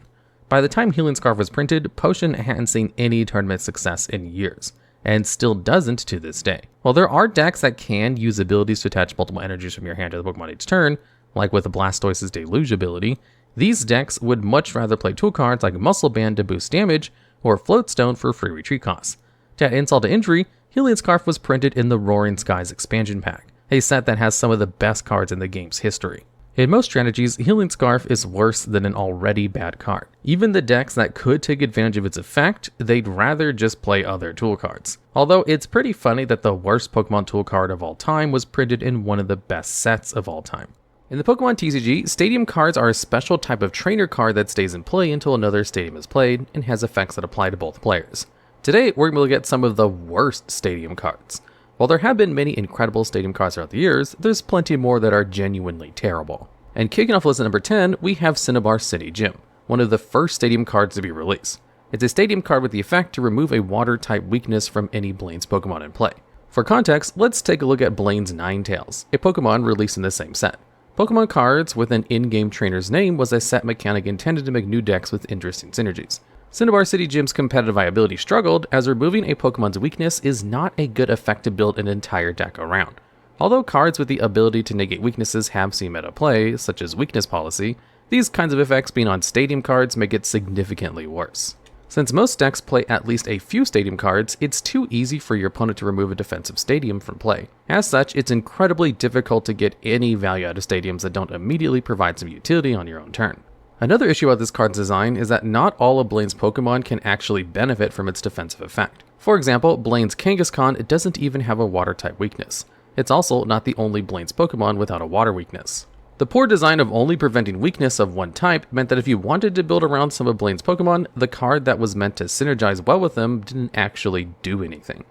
By the time Healing Scarf was printed, Potion hadn't seen any tournament success in years, and still doesn't to this day. While there are decks that can use abilities to attach multiple energies from your hand to the Pokemon each turn, like with the Blastoise's Deluge ability, these decks would much rather play tool cards like Muscle Band to boost damage, or Float Stone for free retreat costs. To add insult to injury, Hylian Scarf was printed in the Roaring Skies expansion pack, a set that has some of the best cards in the game's history. In most strategies, Hylian Scarf is worse than an already bad card. Even the decks that could take advantage of its effect, they'd rather just play other tool cards. Although it's pretty funny that the worst Pokemon tool card of all time was printed in one of the best sets of all time. In the Pokemon TCG, Stadium cards are a special type of trainer card that stays in play until another Stadium is played and has effects that apply to both players. Today, we're going to look at some of the worst Stadium cards. While there have been many incredible Stadium cards throughout the years, there's plenty more that are genuinely terrible. And kicking off list at number 10, we have Cinnabar City Gym, one of the first Stadium cards to be released. It's a Stadium card with the effect to remove a water-type weakness from any Blaine's Pokemon in play. For context, let's take a look at Blaine's Ninetales, a Pokemon released in the same set. Pokemon cards with an in-game trainer's name was a set mechanic intended to make new decks with interesting synergies. Cinnabar City Gym's competitive viability struggled, as removing a Pokemon's weakness is not a good effect to build an entire deck around. Although cards with the ability to negate weaknesses have seen meta play, such as Weakness Policy, these kinds of effects being on Stadium cards make it significantly worse. Since most decks play at least a few Stadium cards, it's too easy for your opponent to remove a defensive Stadium from play. As such, it's incredibly difficult to get any value out of Stadiums that don't immediately provide some utility on your own turn. Another issue about this card's design is that not all of Blaine's Pokemon can actually benefit from its defensive effect. For example, Blaine's Kangaskhan doesn't even have a water-type weakness. It's also not the only Blaine's Pokemon without a water weakness. The poor design of only preventing weakness of one type meant that if you wanted to build around some of Blaine's Pokemon, the card that was meant to synergize well with them didn't actually do anything.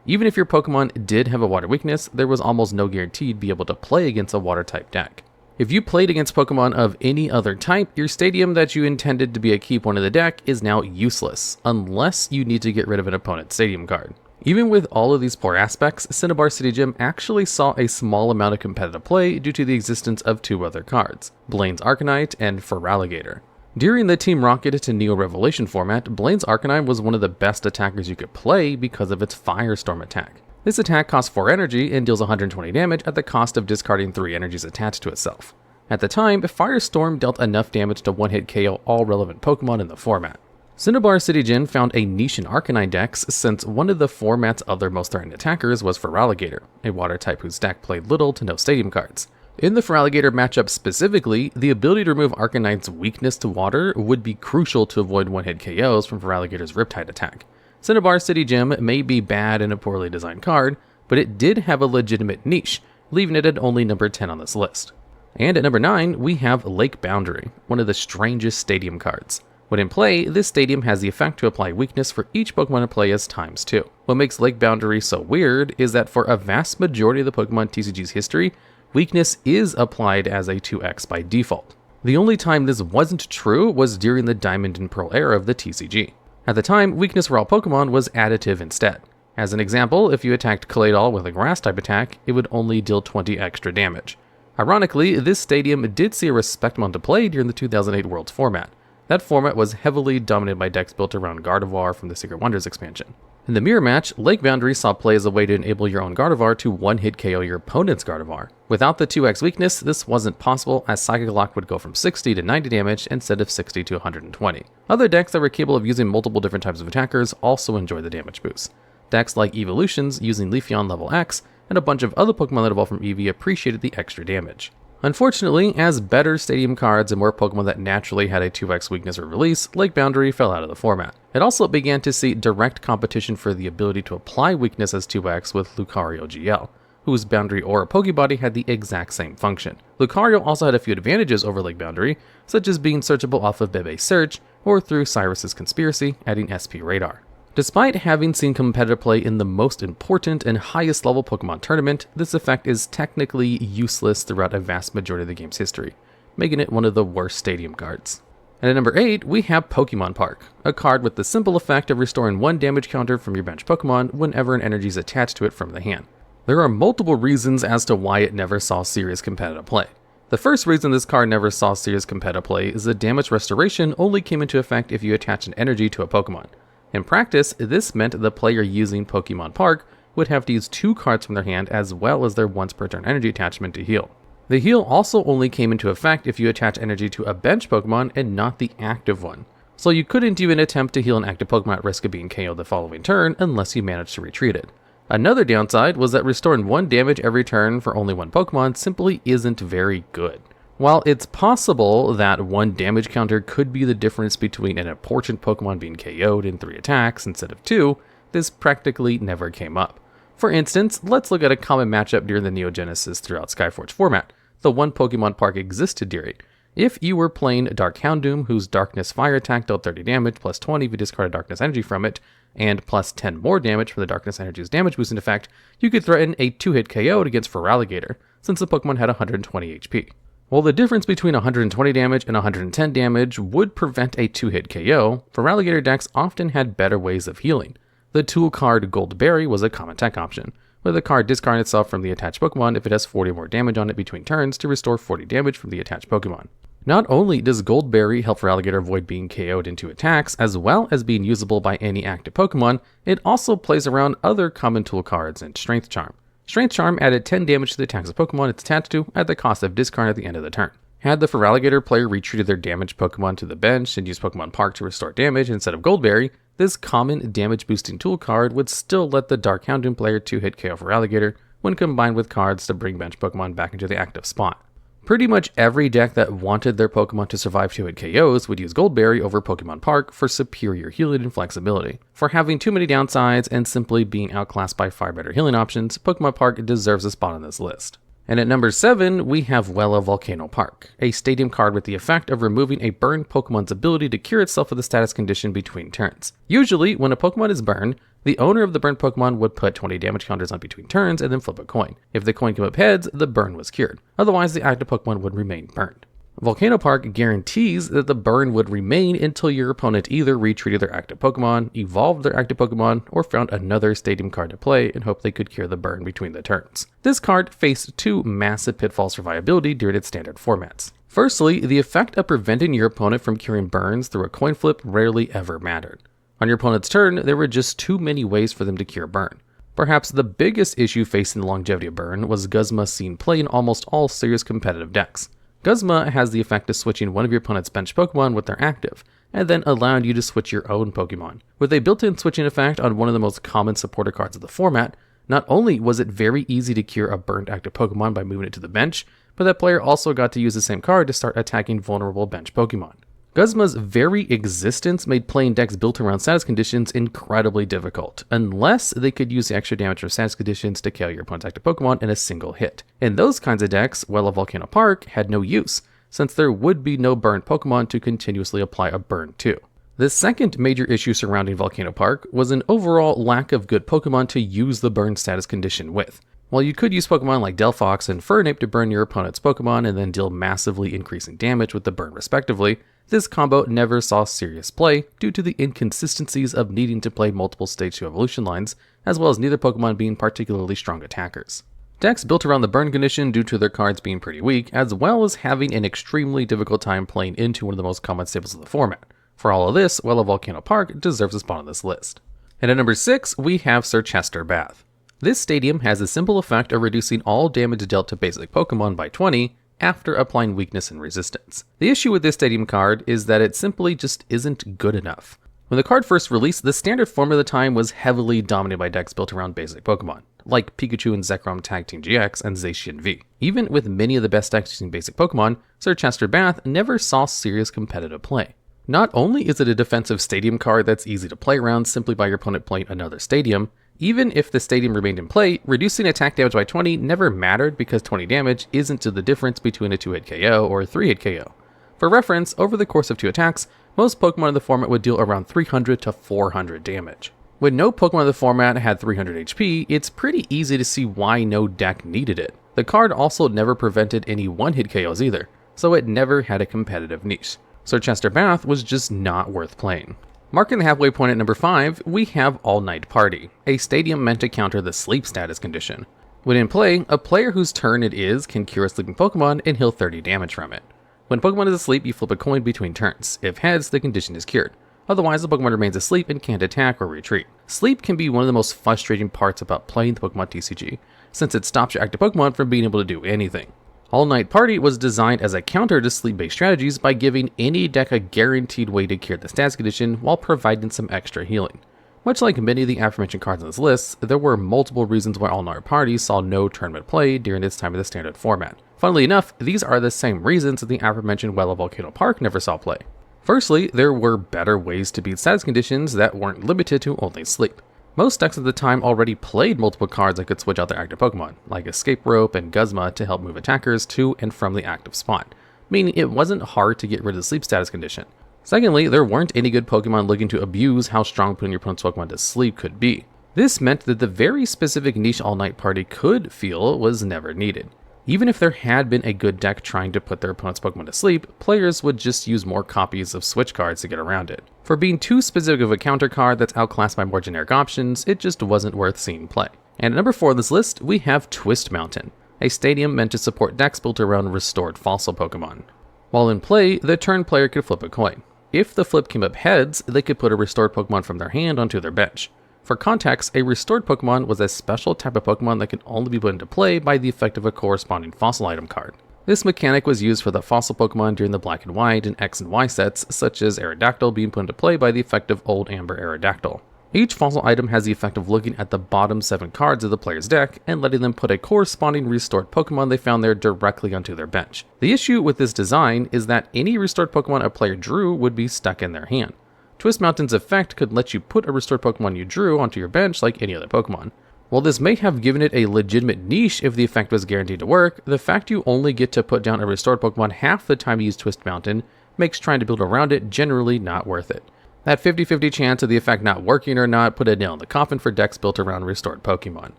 Even if your Pokemon did have a water weakness, there was almost no guarantee you'd be able to play against a water-type deck. If you played against Pokemon of any other type, your Stadium that you intended to be a keep one in the deck is now useless, unless you need to get rid of an opponent's Stadium card. Even with all of these poor aspects, Cinnabar City Gym actually saw a small amount of competitive play due to the existence of two other cards, Blaine's Arcanine and Feraligatr. During the Team Rocket to Neo Revelation format, Blaine's Arcanine was one of the best attackers you could play because of its Firestorm attack. This attack costs 4 energy and deals 120 damage at the cost of discarding 3 energies attached to itself. At the time, Firestorm dealt enough damage to one-hit KO all relevant Pokemon in the format. Cinnabar City Gym found a niche in Arcanine decks since one of the format's other most threatened attackers was Feraligatr, a water type whose deck played little to no Stadium cards. In the Feraligatr matchup specifically, the ability to remove Arcanine's weakness to water would be crucial to avoid one-hit KOs from Feraligatr's Riptide attack. Cinnabar City Gym may be bad and a poorly designed card, but it did have a legitimate niche, leaving it at only number 10 on this list. And at number 9, we have Lake Boundary, one of the strangest Stadium cards. When in play, this Stadium has the effect to apply weakness for each Pokemon in play as ×2. What makes Lake Boundary so weird is that for a vast majority of the Pokemon TCG's history, weakness is applied as a 2x by default. The only time this wasn't true was during the Diamond and Pearl era of the TCG. At the time, weakness for all Pokemon was additive instead. As an example, if you attacked Claydol with a Grass-type attack, it would only deal 20 extra damage. Ironically, this Stadium did see a respectable amount to play during the 2008 Worlds format. That format was heavily dominated by decks built around Gardevoir from the Secret Wonders expansion. In the mirror match, Lake Boundary saw play as a way to enable your own Gardevoir to one-hit KO your opponent's Gardevoir. Without the 2x weakness, this wasn't possible, as Psychic Lock would go from 60 to 90 damage instead of 60 to 120. Other decks that were capable of using multiple different types of attackers also enjoyed the damage boost. Decks like Evolutions using Leafeon level X and a bunch of other Pokemon that evolved from Eevee appreciated the extra damage. Unfortunately, as better Stadium cards and more Pokemon that naturally had a 2x weakness were released, Lake Boundary fell out of the format. It also began to see direct competition for the ability to apply weakness as 2x with Lucario GL, whose Boundary Aura Pokebody had the exact same function. Lucario also had a few advantages over Lake Boundary, such as being searchable off of Bebe's Search or through Cyrus's Conspiracy, adding SP Radar. Despite having seen competitive play in the most important and highest level Pokemon tournament, this effect is technically useless throughout a vast majority of the game's history, making it one of the worst Stadium cards. And at number 8, we have Pokemon Park, a card with the simple effect of restoring 1 damage counter from your bench Pokemon whenever an energy is attached to it from the hand. There are multiple reasons as to why it never saw serious competitive play. The first reason this card never saw serious competitive play is that damage restoration only came into effect if you attach an energy to a Pokemon. In practice, this meant the player using Pokemon Park would have to use 2 cards from their hand as well as their once per turn energy attachment to heal. The heal also only came into effect if you attach energy to a bench Pokemon and not the active one, so you couldn't even attempt to heal an active Pokemon at risk of being KO'd the following turn unless you managed to retreat it. Another downside was that restoring 1 damage every turn for only 1 Pokemon simply isn't very good. While it's possible that 1 damage counter could be the difference between an important Pokemon being KO'd in 3 attacks instead of 2, this practically never came up. For instance, let's look at a common matchup during the Neogenesis throughout Skyforge format. The 1 Pokemon Park existed during it. If you were playing Dark Houndoom, whose Darkness Fire attack dealt 30 damage, plus 20 if you discarded Darkness Energy from it, and plus 10 more damage from the Darkness Energy's damage boosting effect, you could threaten a 2-hit KO against Feraligatr, since the Pokemon had 120 HP. While the difference between 120 damage and 110 damage would prevent a 2-hit KO, Feraligatr decks often had better ways of healing. The tool card Goldberry was a common tech option, where the card discards itself from the attached Pokemon if it has 40 more damage on it between turns to restore 40 damage from the attached Pokemon. Not only does Goldberry help Feraligatr avoid being KO'd in 2 attacks, as well as being usable by any active Pokemon, it also plays around other common tool cards and Strength Charm. Strength Charm added 10 damage to the attacks of Pokemon it's attached to at the cost of discard at the end of the turn. Had the Feraligatr player retreated their damaged Pokemon to the bench and used Pokemon Park to restore damage instead of Goldberry, this common damage boosting tool card would still let the Dark Houndoom player 2-hit KO Feraligatr when combined with cards to bring bench Pokemon back into the active spot. Pretty much every deck that wanted their Pokemon to survive 2-hit KOs would use Goldberry over Pokemon Park for superior healing and flexibility. For having too many downsides and simply being outclassed by far better healing options, Pokemon Park deserves a spot on this list. And at number 7, we have Wella Volcano Park, a stadium card with the effect of removing a burned Pokemon's ability to cure itself of the status condition between turns. Usually, when a Pokemon is burned, the owner of the burned Pokemon would put 20 damage counters on between turns and then flip a coin. If the coin came up heads, the burn was cured. Otherwise, the active Pokemon would remain burned. Volcano Park guarantees that the burn would remain until your opponent either retreated their active Pokemon, evolved their active Pokemon, or found another stadium card to play and hoped they could cure the burn between the turns. This card faced 2 massive pitfalls for viability during its standard formats. Firstly, the effect of preventing your opponent from curing burns through a coin flip rarely ever mattered. On your opponent's turn, there were just too many ways for them to cure burn. Perhaps the biggest issue facing the longevity of burn was Guzma seen play in almost all serious competitive decks. Guzma has the effect of switching one of your opponent's bench Pokemon with their active, and then allowing you to switch your own Pokemon. With a built-in switching effect on one of the most common supporter cards of the format, not only was it very easy to cure a burned active Pokemon by moving it to the bench, but that player also got to use the same card to start attacking vulnerable bench Pokemon. Guzma's very existence made playing decks built around status conditions incredibly difficult, unless they could use the extra damage from status conditions to KO your opponent's active Pokemon in a single hit. In those kinds of decks, Wella Volcano Park had no use, since there would be no burned Pokemon to continuously apply a burn to. The second major issue surrounding Volcano Park was an overall lack of good Pokemon to use the burn status condition with. While you could use Pokemon like Delphox and Furnape to burn your opponent's Pokemon and then deal massively increasing damage with the burn respectively, this combo never saw serious play due to the inconsistencies of needing to play multiple Stage 2 evolution lines, as well as neither Pokemon being particularly strong attackers. Decks built around the burn condition due to their cards being pretty weak, as well as having an extremely difficult time playing into one of the most common staples of the format. For all of this, Wella Volcano Park deserves a spot on this list. And at number 6, we have Sir Chester Bath. This stadium has a simple effect of reducing all damage dealt to basic Pokemon by 20, after applying weakness and resistance. The issue with this stadium card is that it simply just isn't good enough. When the card first released, the standard form of the time was heavily dominated by decks built around basic Pokemon, like Pikachu and Zekrom Tag Team GX and Zacian V. Even with many of the best decks using basic Pokemon, Sir Chester Bath never saw serious competitive play. Not only is it a defensive stadium card that's easy to play around simply by your opponent playing another stadium, even if the stadium remained in play, reducing attack damage by 20 never mattered because 20 damage isn't the difference between a 2-hit KO or a 3-hit KO. For reference, over the course of 2 attacks, most Pokemon in the format would deal around 300 to 400 damage. When no Pokemon in the format had 300 HP, it's pretty easy to see why no deck needed it. The card also never prevented any 1-hit KOs either, so it never had a competitive niche. Sir Chester Bath was just not worth playing. Marking the halfway point at number 5, we have All Night Party, a stadium meant to counter the sleep status condition. When in play, a player whose turn it is can cure a sleeping Pokemon and heal 30 damage from it. When Pokemon is asleep, you flip a coin between turns. If heads, the condition is cured. Otherwise, the Pokemon remains asleep and can't attack or retreat. Sleep can be one of the most frustrating parts about playing the Pokemon TCG, since it stops your active Pokemon from being able to do anything. All Night Party was designed as a counter to sleep-based strategies by giving any deck a guaranteed way to cure the status condition while providing some extra healing. Much like many of the aforementioned cards on this list, there were multiple reasons why all-night parties saw no tournament play during its time of the standard format. Funnily enough, these are the same reasons that the aforementioned Well of Volcano Park never saw play. Firstly, there were better ways to beat status conditions that weren't limited to only sleep. Most decks at the time already played multiple cards that could switch out their active Pokemon, like Escape Rope and Guzma to help move attackers to and from the active spot, meaning it wasn't hard to get rid of the sleep status condition. Secondly, there weren't any good Pokemon looking to abuse how strong putting your opponent's Pokemon to sleep could be. This meant that the very specific niche all-night party could feel was never needed. Even if there had been a good deck trying to put their opponent's Pokemon to sleep, players would just use more copies of Switch cards to get around it. For being too specific of a counter card that's outclassed by more generic options, it just wasn't worth seeing play. And at number 4 on this list, we have Twist Mountain, a stadium meant to support decks built around restored fossil Pokemon. While in play, the turn player could flip a coin. If the flip came up heads, they could put a restored Pokemon from their hand onto their bench. For context, a restored Pokemon was a special type of Pokemon that could only be put into play by the effect of a corresponding fossil item card. This mechanic was used for the fossil Pokemon during the Black and White and X and Y sets, such as Aerodactyl being put into play by the effect of Old Amber Aerodactyl. Each fossil item has the effect of looking at the bottom 7 cards of the player's deck and letting them put a corresponding restored Pokemon they found there directly onto their bench. The issue with this design is that any restored Pokemon a player drew would be stuck in their hand. Twist Mountain's effect could let you put a restored Pokemon you drew onto your bench like any other Pokemon. While this may have given it a legitimate niche if the effect was guaranteed to work, the fact you only get to put down a restored Pokemon half the time you use Twist Mountain makes trying to build around it generally not worth it. That 50-50 chance of the effect not working or not put a nail in the coffin for decks built around restored Pokemon.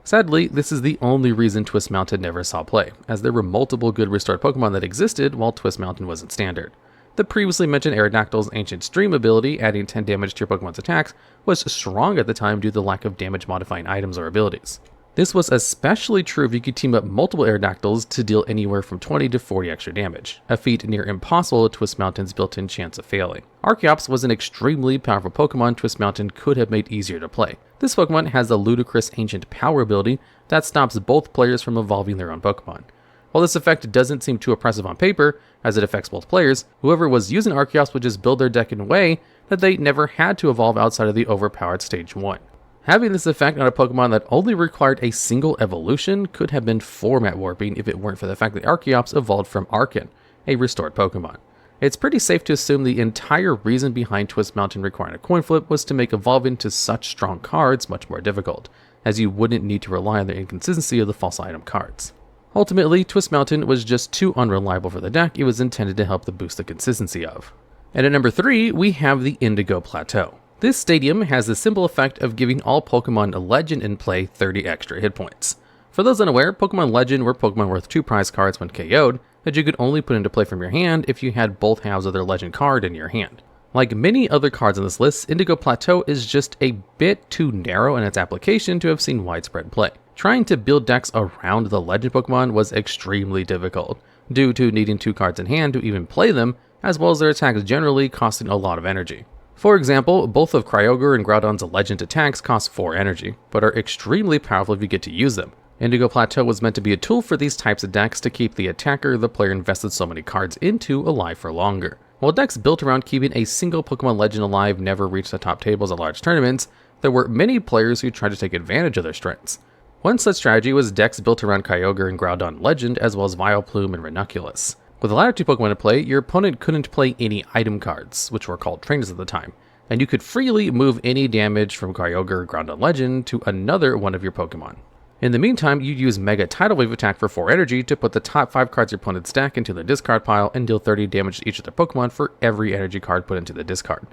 Sadly, this is the only reason Twist Mountain never saw play, as there were multiple good restored Pokemon that existed while Twist Mountain wasn't standard. The previously mentioned Aerodactyl's Ancient Stream ability, adding 10 damage to your Pokemon's attacks, was strong at the time due to the lack of damage modifying items or abilities. This was especially true if you could team up multiple Aerodactyls to deal anywhere from 20 to 40 extra damage, a feat near impossible with Twist Mountain's built-in chance of failing. Archeops was an extremely powerful Pokemon Twist Mountain could have made easier to play. This Pokemon has a ludicrous Ancient Power ability that stops both players from evolving their own Pokemon. While this effect doesn't seem too oppressive on paper, as it affects both players, whoever was using Archeops would just build their deck in a way that they never had to evolve outside of the overpowered Stage 1. Having this effect on a Pokemon that only required a single evolution could have been format warping if it weren't for the fact that Archeops evolved from Archon, a restored Pokemon. It's pretty safe to assume the entire reason behind Twist Mountain requiring a coin flip was to make evolving to such strong cards much more difficult, as you wouldn't need to rely on the inconsistency of the fossil item cards. Ultimately, Twist Mountain was just too unreliable for the deck it was intended to help to boost the consistency of. And at number 3, we have the Indigo Plateau. This stadium has the simple effect of giving all Pokemon Legend in play 30 extra hit points. For those unaware, Pokemon Legend were Pokemon worth 2 prize cards when KO'd, that you could only put into play from your hand if you had both halves of their Legend card in your hand. Like many other cards on this list, Indigo Plateau is just a bit too narrow in its application to have seen widespread play. Trying to build decks around the Legend Pokemon was extremely difficult, due to needing 2 cards in hand to even play them, as well as their attacks generally costing a lot of energy. For example, both of Kyogre and Groudon's Legend attacks cost 4 energy, but are extremely powerful if you get to use them. Indigo Plateau was meant to be a tool for these types of decks to keep the attacker the player invested so many cards into alive for longer. While decks built around keeping a single Pokemon Legend alive never reached the top tables at large tournaments, there were many players who tried to take advantage of their strengths. One such strategy was decks built around Kyogre and Groudon Legend, as well as Vileplume and Ranunculus. With the latter 2 Pokemon in play, your opponent couldn't play any item cards, which were called trainers at the time, and you could freely move any damage from Kyogre or Groudon Legend to another one of your Pokemon. In the meantime, you'd use Mega Tidal Wave attack for 4 energy to put the top 5 cards your opponent's deck into the discard pile and deal 30 damage to each of their Pokemon for every energy card put into the discard.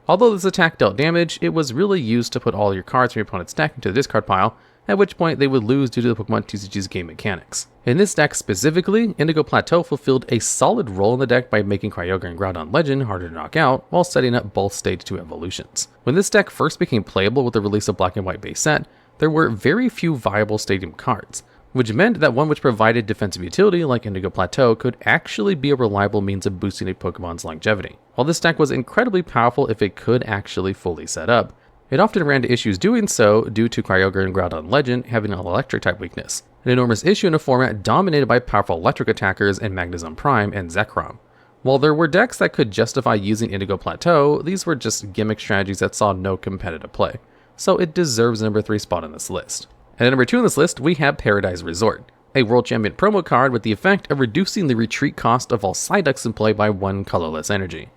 Although this attack dealt damage, it was really used to put all your cards from your opponent's deck into the discard pile, at which point they would lose due to the Pokemon TCG's game mechanics. In this deck specifically, Indigo Plateau fulfilled a solid role in the deck by making Kyogre and Groudon Legend harder to knock out, while setting up both Stage 2 evolutions. When this deck first became playable with the release of Black and White base set, there were very few viable Stadium cards, which meant that one which provided defensive utility like Indigo Plateau could actually be a reliable means of boosting a Pokemon's longevity. While this deck was incredibly powerful if it could actually fully set up, it often ran into issues doing so due to Kyogre and Groudon Legend having an electric type weakness, an enormous issue in a format dominated by powerful electric attackers in Magnezone Prime and Zekrom. While there were decks that could justify using Indigo Plateau, these were just gimmick strategies that saw no competitive play. so it deserves the number 3 spot on this list. And at number 2 on this list, we have Paradise Resort, a World Champion promo card with the effect of reducing the retreat cost of all Psyducks in play by 1 colorless energy.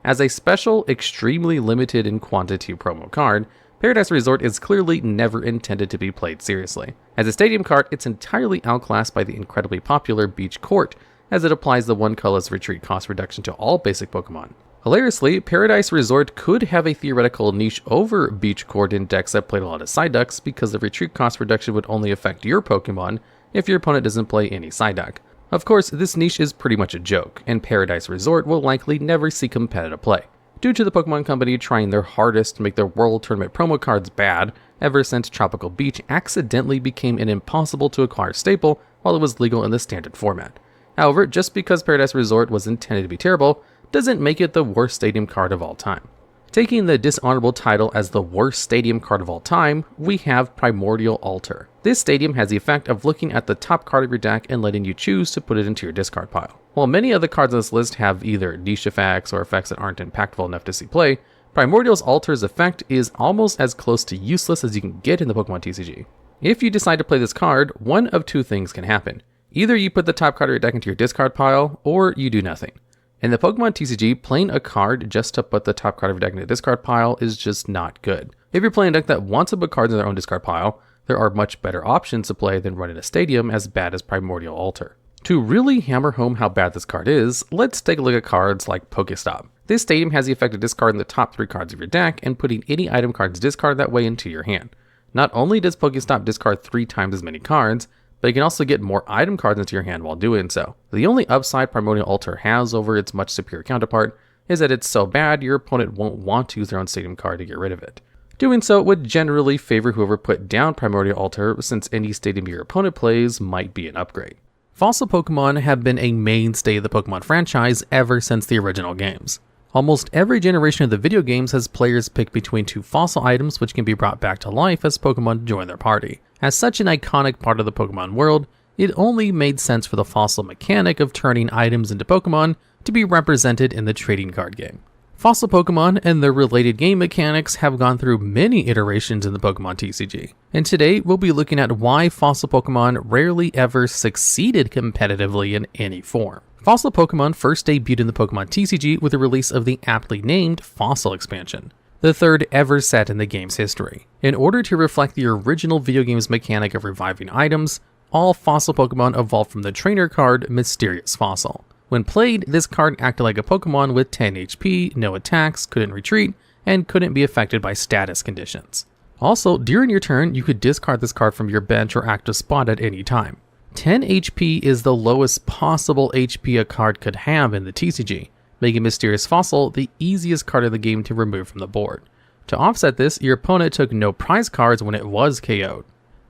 As a special, extremely limited in quantity promo card, Paradise Resort is clearly never intended to be played seriously. As a stadium card, it's entirely outclassed by the incredibly popular Beach Court, as it applies the 1 colorless retreat cost reduction to all basic Pokemon. Hilariously, Paradise Resort could have a theoretical niche over Beach Court in decks that played a lot of Psyducks because the retreat cost reduction would only affect your Pokemon if your opponent doesn't play any Psyduck. Of course, this niche is pretty much a joke, and Paradise Resort will likely never see competitive play, due to the Pokemon Company trying their hardest to make their World Tournament promo cards bad ever since Tropical Beach accidentally became an impossible to acquire staple while it was legal in the standard format. However, just because Paradise Resort was intended to be terrible, doesn't make it the worst stadium card of all time. Taking the dishonorable title as the worst stadium card of all time, we have Primordial Altar. This stadium has the effect of looking at the top card of your deck and letting you choose to put it into your discard pile. While many other cards on this list have either niche effects or effects that aren't impactful enough to see play, Primordial Altar's effect is almost as close to useless as you can get in the Pokemon TCG. If you decide to play this card, one of 2 things can happen. Either you put the top card of your deck into your discard pile, or you do nothing. In the Pokemon TCG, playing a card just to put the top card of your deck in the discard pile is just not good. If you're playing a deck that wants to put cards in their own discard pile, there are much better options to play than running a stadium as bad as Primordial Altar. To really hammer home how bad this card is, let's take a look at cards like Pokestop. This stadium has the effect of discarding the top 3 cards of your deck and putting any item cards discard that way into your hand. Not only does Pokestop discard 3 times as many cards, but you can also get more item cards into your hand while doing so. The only upside Primordial Altar has over its much superior counterpart is that it's so bad your opponent won't want to use their own stadium card to get rid of it. Doing so would generally favor whoever put down Primordial Altar, since any stadium your opponent plays might be an upgrade. Fossil Pokemon have been a mainstay of the Pokemon franchise ever since the original games. Almost every generation of the video games has players pick between 2 fossil items which can be brought back to life as Pokemon join their party. As such an iconic part of the Pokemon world, it only made sense for the fossil mechanic of turning items into Pokemon to be represented in the trading card game. Fossil Pokemon and their related game mechanics have gone through many iterations in the Pokemon TCG, and today we'll be looking at why fossil Pokemon rarely ever succeeded competitively in any form. Fossil Pokemon first debuted in the Pokemon TCG with the release of the aptly named Fossil expansion, the 3rd ever set in the game's history. In order to reflect the original video game's mechanic of reviving items, all fossil Pokemon evolved from the trainer card Mysterious Fossil. When played, this card acted like a Pokemon with 10 HP, no attacks, couldn't retreat, and couldn't be affected by status conditions. Also, during your turn, you could discard this card from your bench or active spot at any time. 10 HP is the lowest possible HP a card could have in the TCG, making Mysterious Fossil the easiest card in the game to remove from the board. To offset this, your opponent took no prize cards when it was KO'd.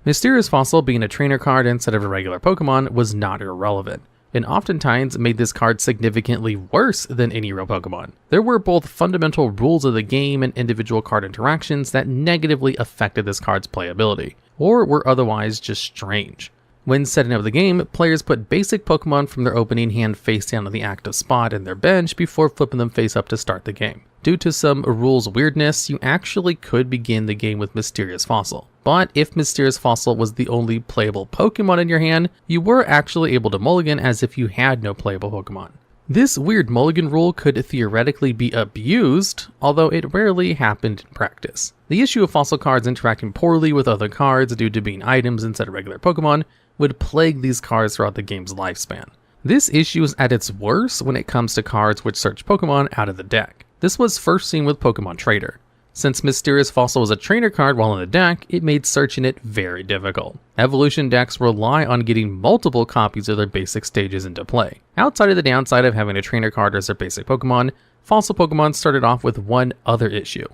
Mysterious Fossil being a trainer card instead of a regular Pokemon was not irrelevant, and oftentimes made this card significantly worse than any real Pokemon. There were both fundamental rules of the game and individual card interactions that negatively affected this card's playability, or were otherwise just strange. When setting up the game, players put basic Pokemon from their opening hand face down on the active spot in their bench before flipping them face up to start the game. Due to some rules weirdness, you actually could begin the game with Mysterious Fossil. But if Mysterious Fossil was the only playable Pokemon in your hand, you were actually able to mulligan as if you had no playable Pokemon. This weird mulligan rule could theoretically be abused, although it rarely happened in practice. The issue of fossil cards interacting poorly with other cards due to being items instead of regular Pokemon would plague these cards throughout the game's lifespan. This issue is at its worst when it comes to cards which search Pokemon out of the deck. This was first seen with Pokemon Trader. Since Mysterious Fossil was a trainer card while in the deck, it made searching it very difficult. Evolution decks rely on getting multiple copies of their basic stages into play. Outside of the downside of having a trainer card as their basic Pokemon, Fossil Pokemon started off with one other issue.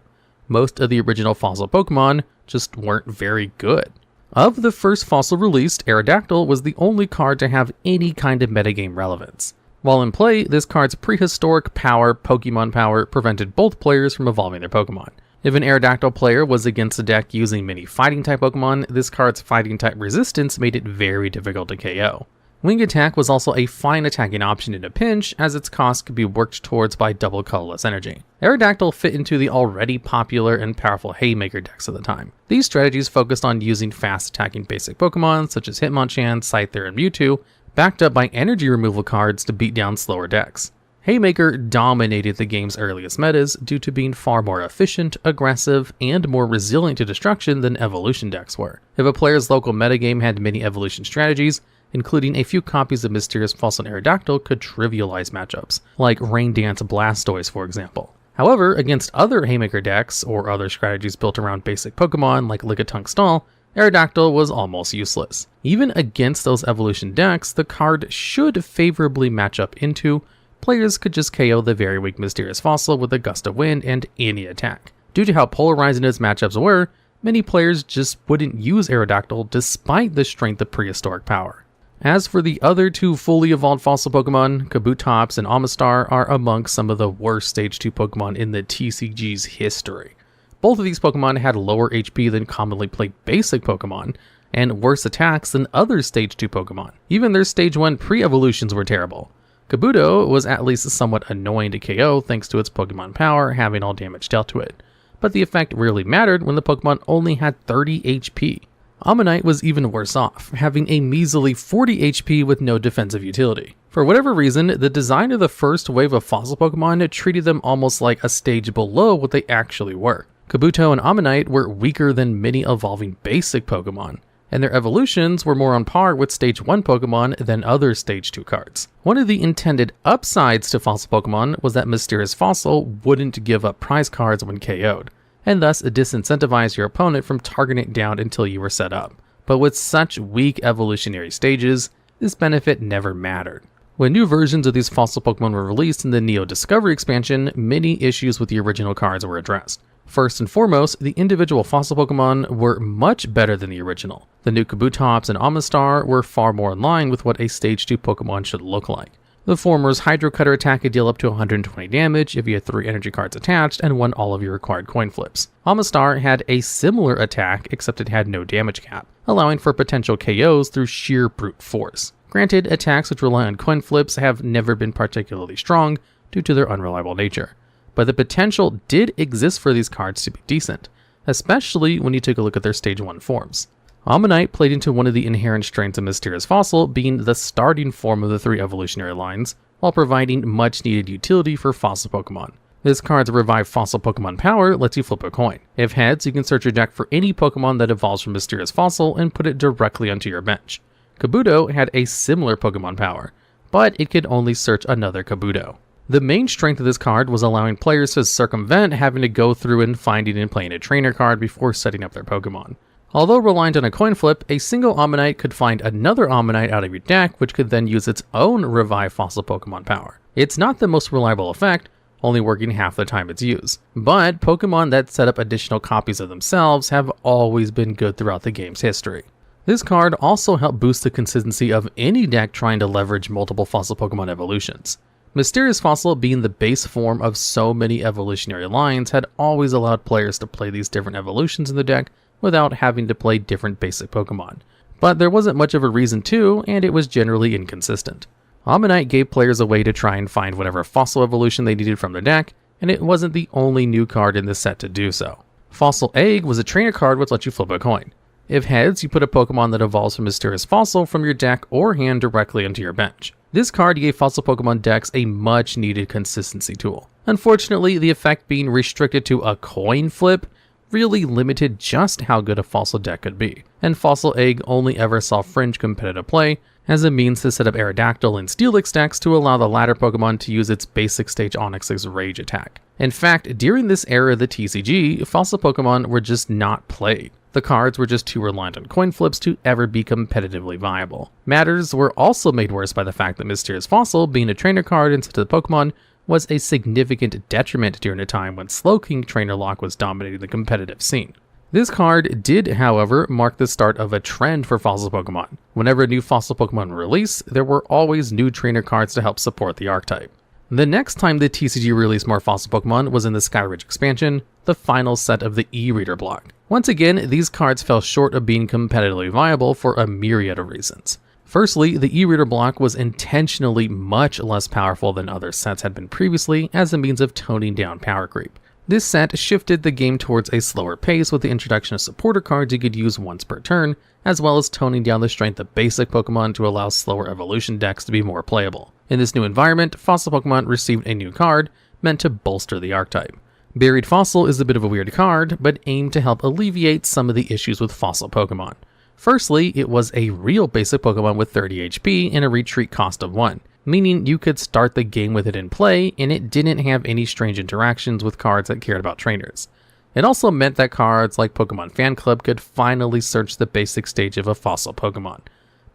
Most of the original Fossil Pokemon just weren't very good. Of the first Fossil released, Aerodactyl was the only card to have any kind of metagame relevance. While in play, this card's prehistoric power, Pokemon power, prevented both players from evolving their Pokemon. If an Aerodactyl player was against a deck using many fighting type Pokemon, this card's fighting type resistance made it very difficult to KO. Wing Attack was also a fine attacking option in a pinch, as its cost could be worked towards by double colorless energy. Aerodactyl fit into the already popular and powerful Haymaker decks of the time. These strategies focused on using fast attacking basic Pokemon such as Hitmonchan, Scyther, and Mewtwo, backed up by energy removal cards to beat down slower decks. Haymaker dominated the game's earliest metas due to being far more efficient, aggressive, and more resilient to destruction than evolution decks were. If a player's local metagame had many evolution strategies, including a few copies of Mysterious Fossil and Aerodactyl could trivialize matchups, like Rain Dance Blastoise for example. However, against other Haymaker decks, or other strategies built around basic Pokemon like Lickitung Stall, Aerodactyl was almost useless. Even against those evolution decks, the card should favorably match up into, players could just KO the very weak Mysterious Fossil with a gust of wind and any attack. Due to how polarizing its matchups were, many players just wouldn't use Aerodactyl despite the strength of prehistoric power. As for the other two fully evolved fossil Pokemon, Kabutops and Amistar are amongst some of the worst Stage 2 Pokemon in the TCG's history. Both of these Pokemon had lower HP than commonly played basic Pokemon, and worse attacks than other Stage 2 Pokemon. Even their Stage 1 pre-evolutions were terrible. Kabuto was at least somewhat annoying to KO thanks to its Pokemon power having all damage dealt to it, but the effect rarely mattered when the Pokemon only had 30 HP. Ammonite was even worse off, having a measly 40 HP with no defensive utility. For whatever reason, the design of the first wave of fossil Pokemon treated them almost like a stage below what they actually were. Kabuto and Ammonite were weaker than many evolving basic Pokemon, and their evolutions were more on par with Stage 1 Pokemon than other Stage 2 cards. One of the intended upsides to fossil Pokemon was that Mysterious Fossil wouldn't give up prize cards when KO'd, and thus disincentivize your opponent from targeting it down until you were set up. But with such weak evolutionary stages, this benefit never mattered. When new versions of these fossil Pokemon were released in the Neo Discovery expansion, many issues with the original cards were addressed. First and foremost, the individual fossil Pokemon were much better than the original. The new Kabutops and Amistar were far more in line with what a Stage 2 Pokemon should look like. The former's Hydro Cutter attack could deal up to 120 damage if you had 3 energy cards attached and won all of your required coin flips. Amistar had a similar attack, except it had no damage cap, allowing for potential KOs through sheer brute force. Granted, attacks which rely on coin flips have never been particularly strong due to their unreliable nature, but the potential did exist for these cards to be decent, especially when you took a look at their Stage 1 forms. Ammonite played into one of the inherent strengths of Mysterious Fossil being the starting form of the 3 evolutionary lines, while providing much needed utility for fossil Pokemon. This card's Revive Fossil Pokemon power lets you flip a coin. If heads, you can search your deck for any Pokemon that evolves from Mysterious Fossil and put it directly onto your bench. Kabuto had a similar Pokemon power, but it could only search another Kabuto. The main strength of this card was allowing players to circumvent having to go through and finding and playing a trainer card before setting up their Pokemon. Although reliant on a coin flip, a single Ammonite could find another Ammonite out of your deck, which could then use its own Revive Fossil Pokemon power. It's not the most reliable effect, only working half the time it's used, but Pokemon that set up additional copies of themselves have always been good throughout the game's history. This card also helped boost the consistency of any deck trying to leverage multiple fossil Pokemon evolutions. Mysterious Fossil, being the base form of so many evolutionary lines, had always allowed players to play these different evolutions in the deck without having to play different basic Pokemon. But there wasn't much of a reason to, and it was generally inconsistent. Ammonite gave players a way to try and find whatever fossil evolution they needed from their deck, and it wasn't the only new card in this set to do so. Fossil Egg was a trainer card which lets you flip a coin. If heads, you put a Pokemon that evolves from Mysterious Fossil from your deck or hand directly onto your bench. This card gave fossil Pokemon decks a much needed consistency tool. Unfortunately, the effect being restricted to a coin flip really limited just how good a fossil deck could be, and Fossil Egg only ever saw fringe competitive play as a means to set up Aerodactyl and Steelix decks to allow the latter Pokemon to use its basic stage Onix's Rage attack. In fact, during this era of the TCG, fossil Pokemon were just not played. The cards were just too reliant on coin flips to ever be competitively viable. Matters were also made worse by the fact that Mysterious Fossil, being a trainer card instead of the Pokemon, was a significant detriment during a time when Slowking Trainer Lock was dominating the competitive scene. This card did, however, mark the start of a trend for fossil Pokemon. Whenever a new fossil Pokemon were released, there were always new trainer cards to help support the archetype. The next time the TCG released more fossil Pokemon was in the Skyridge expansion, the final set of the E-Reader block. Once again, these cards fell short of being competitively viable for a myriad of reasons. Firstly, the e-reader block was intentionally much less powerful than other sets had been previously as a means of toning down power creep. This set shifted the game towards a slower pace with the introduction of supporter cards you could use once per turn, as well as toning down the strength of basic Pokemon to allow slower evolution decks to be more playable. In this new environment, Fossil Pokemon received a new card meant to bolster the archetype. Buried Fossil is a bit of a weird card, but aimed to help alleviate some of the issues with Fossil Pokemon. Firstly, it was a real basic Pokemon with 30 HP and a retreat cost of 1, meaning you could start the game with it in play and it didn't have any strange interactions with cards that cared about trainers. It also meant that cards like Pokemon Fan Club could finally search the basic stage of a fossil Pokemon.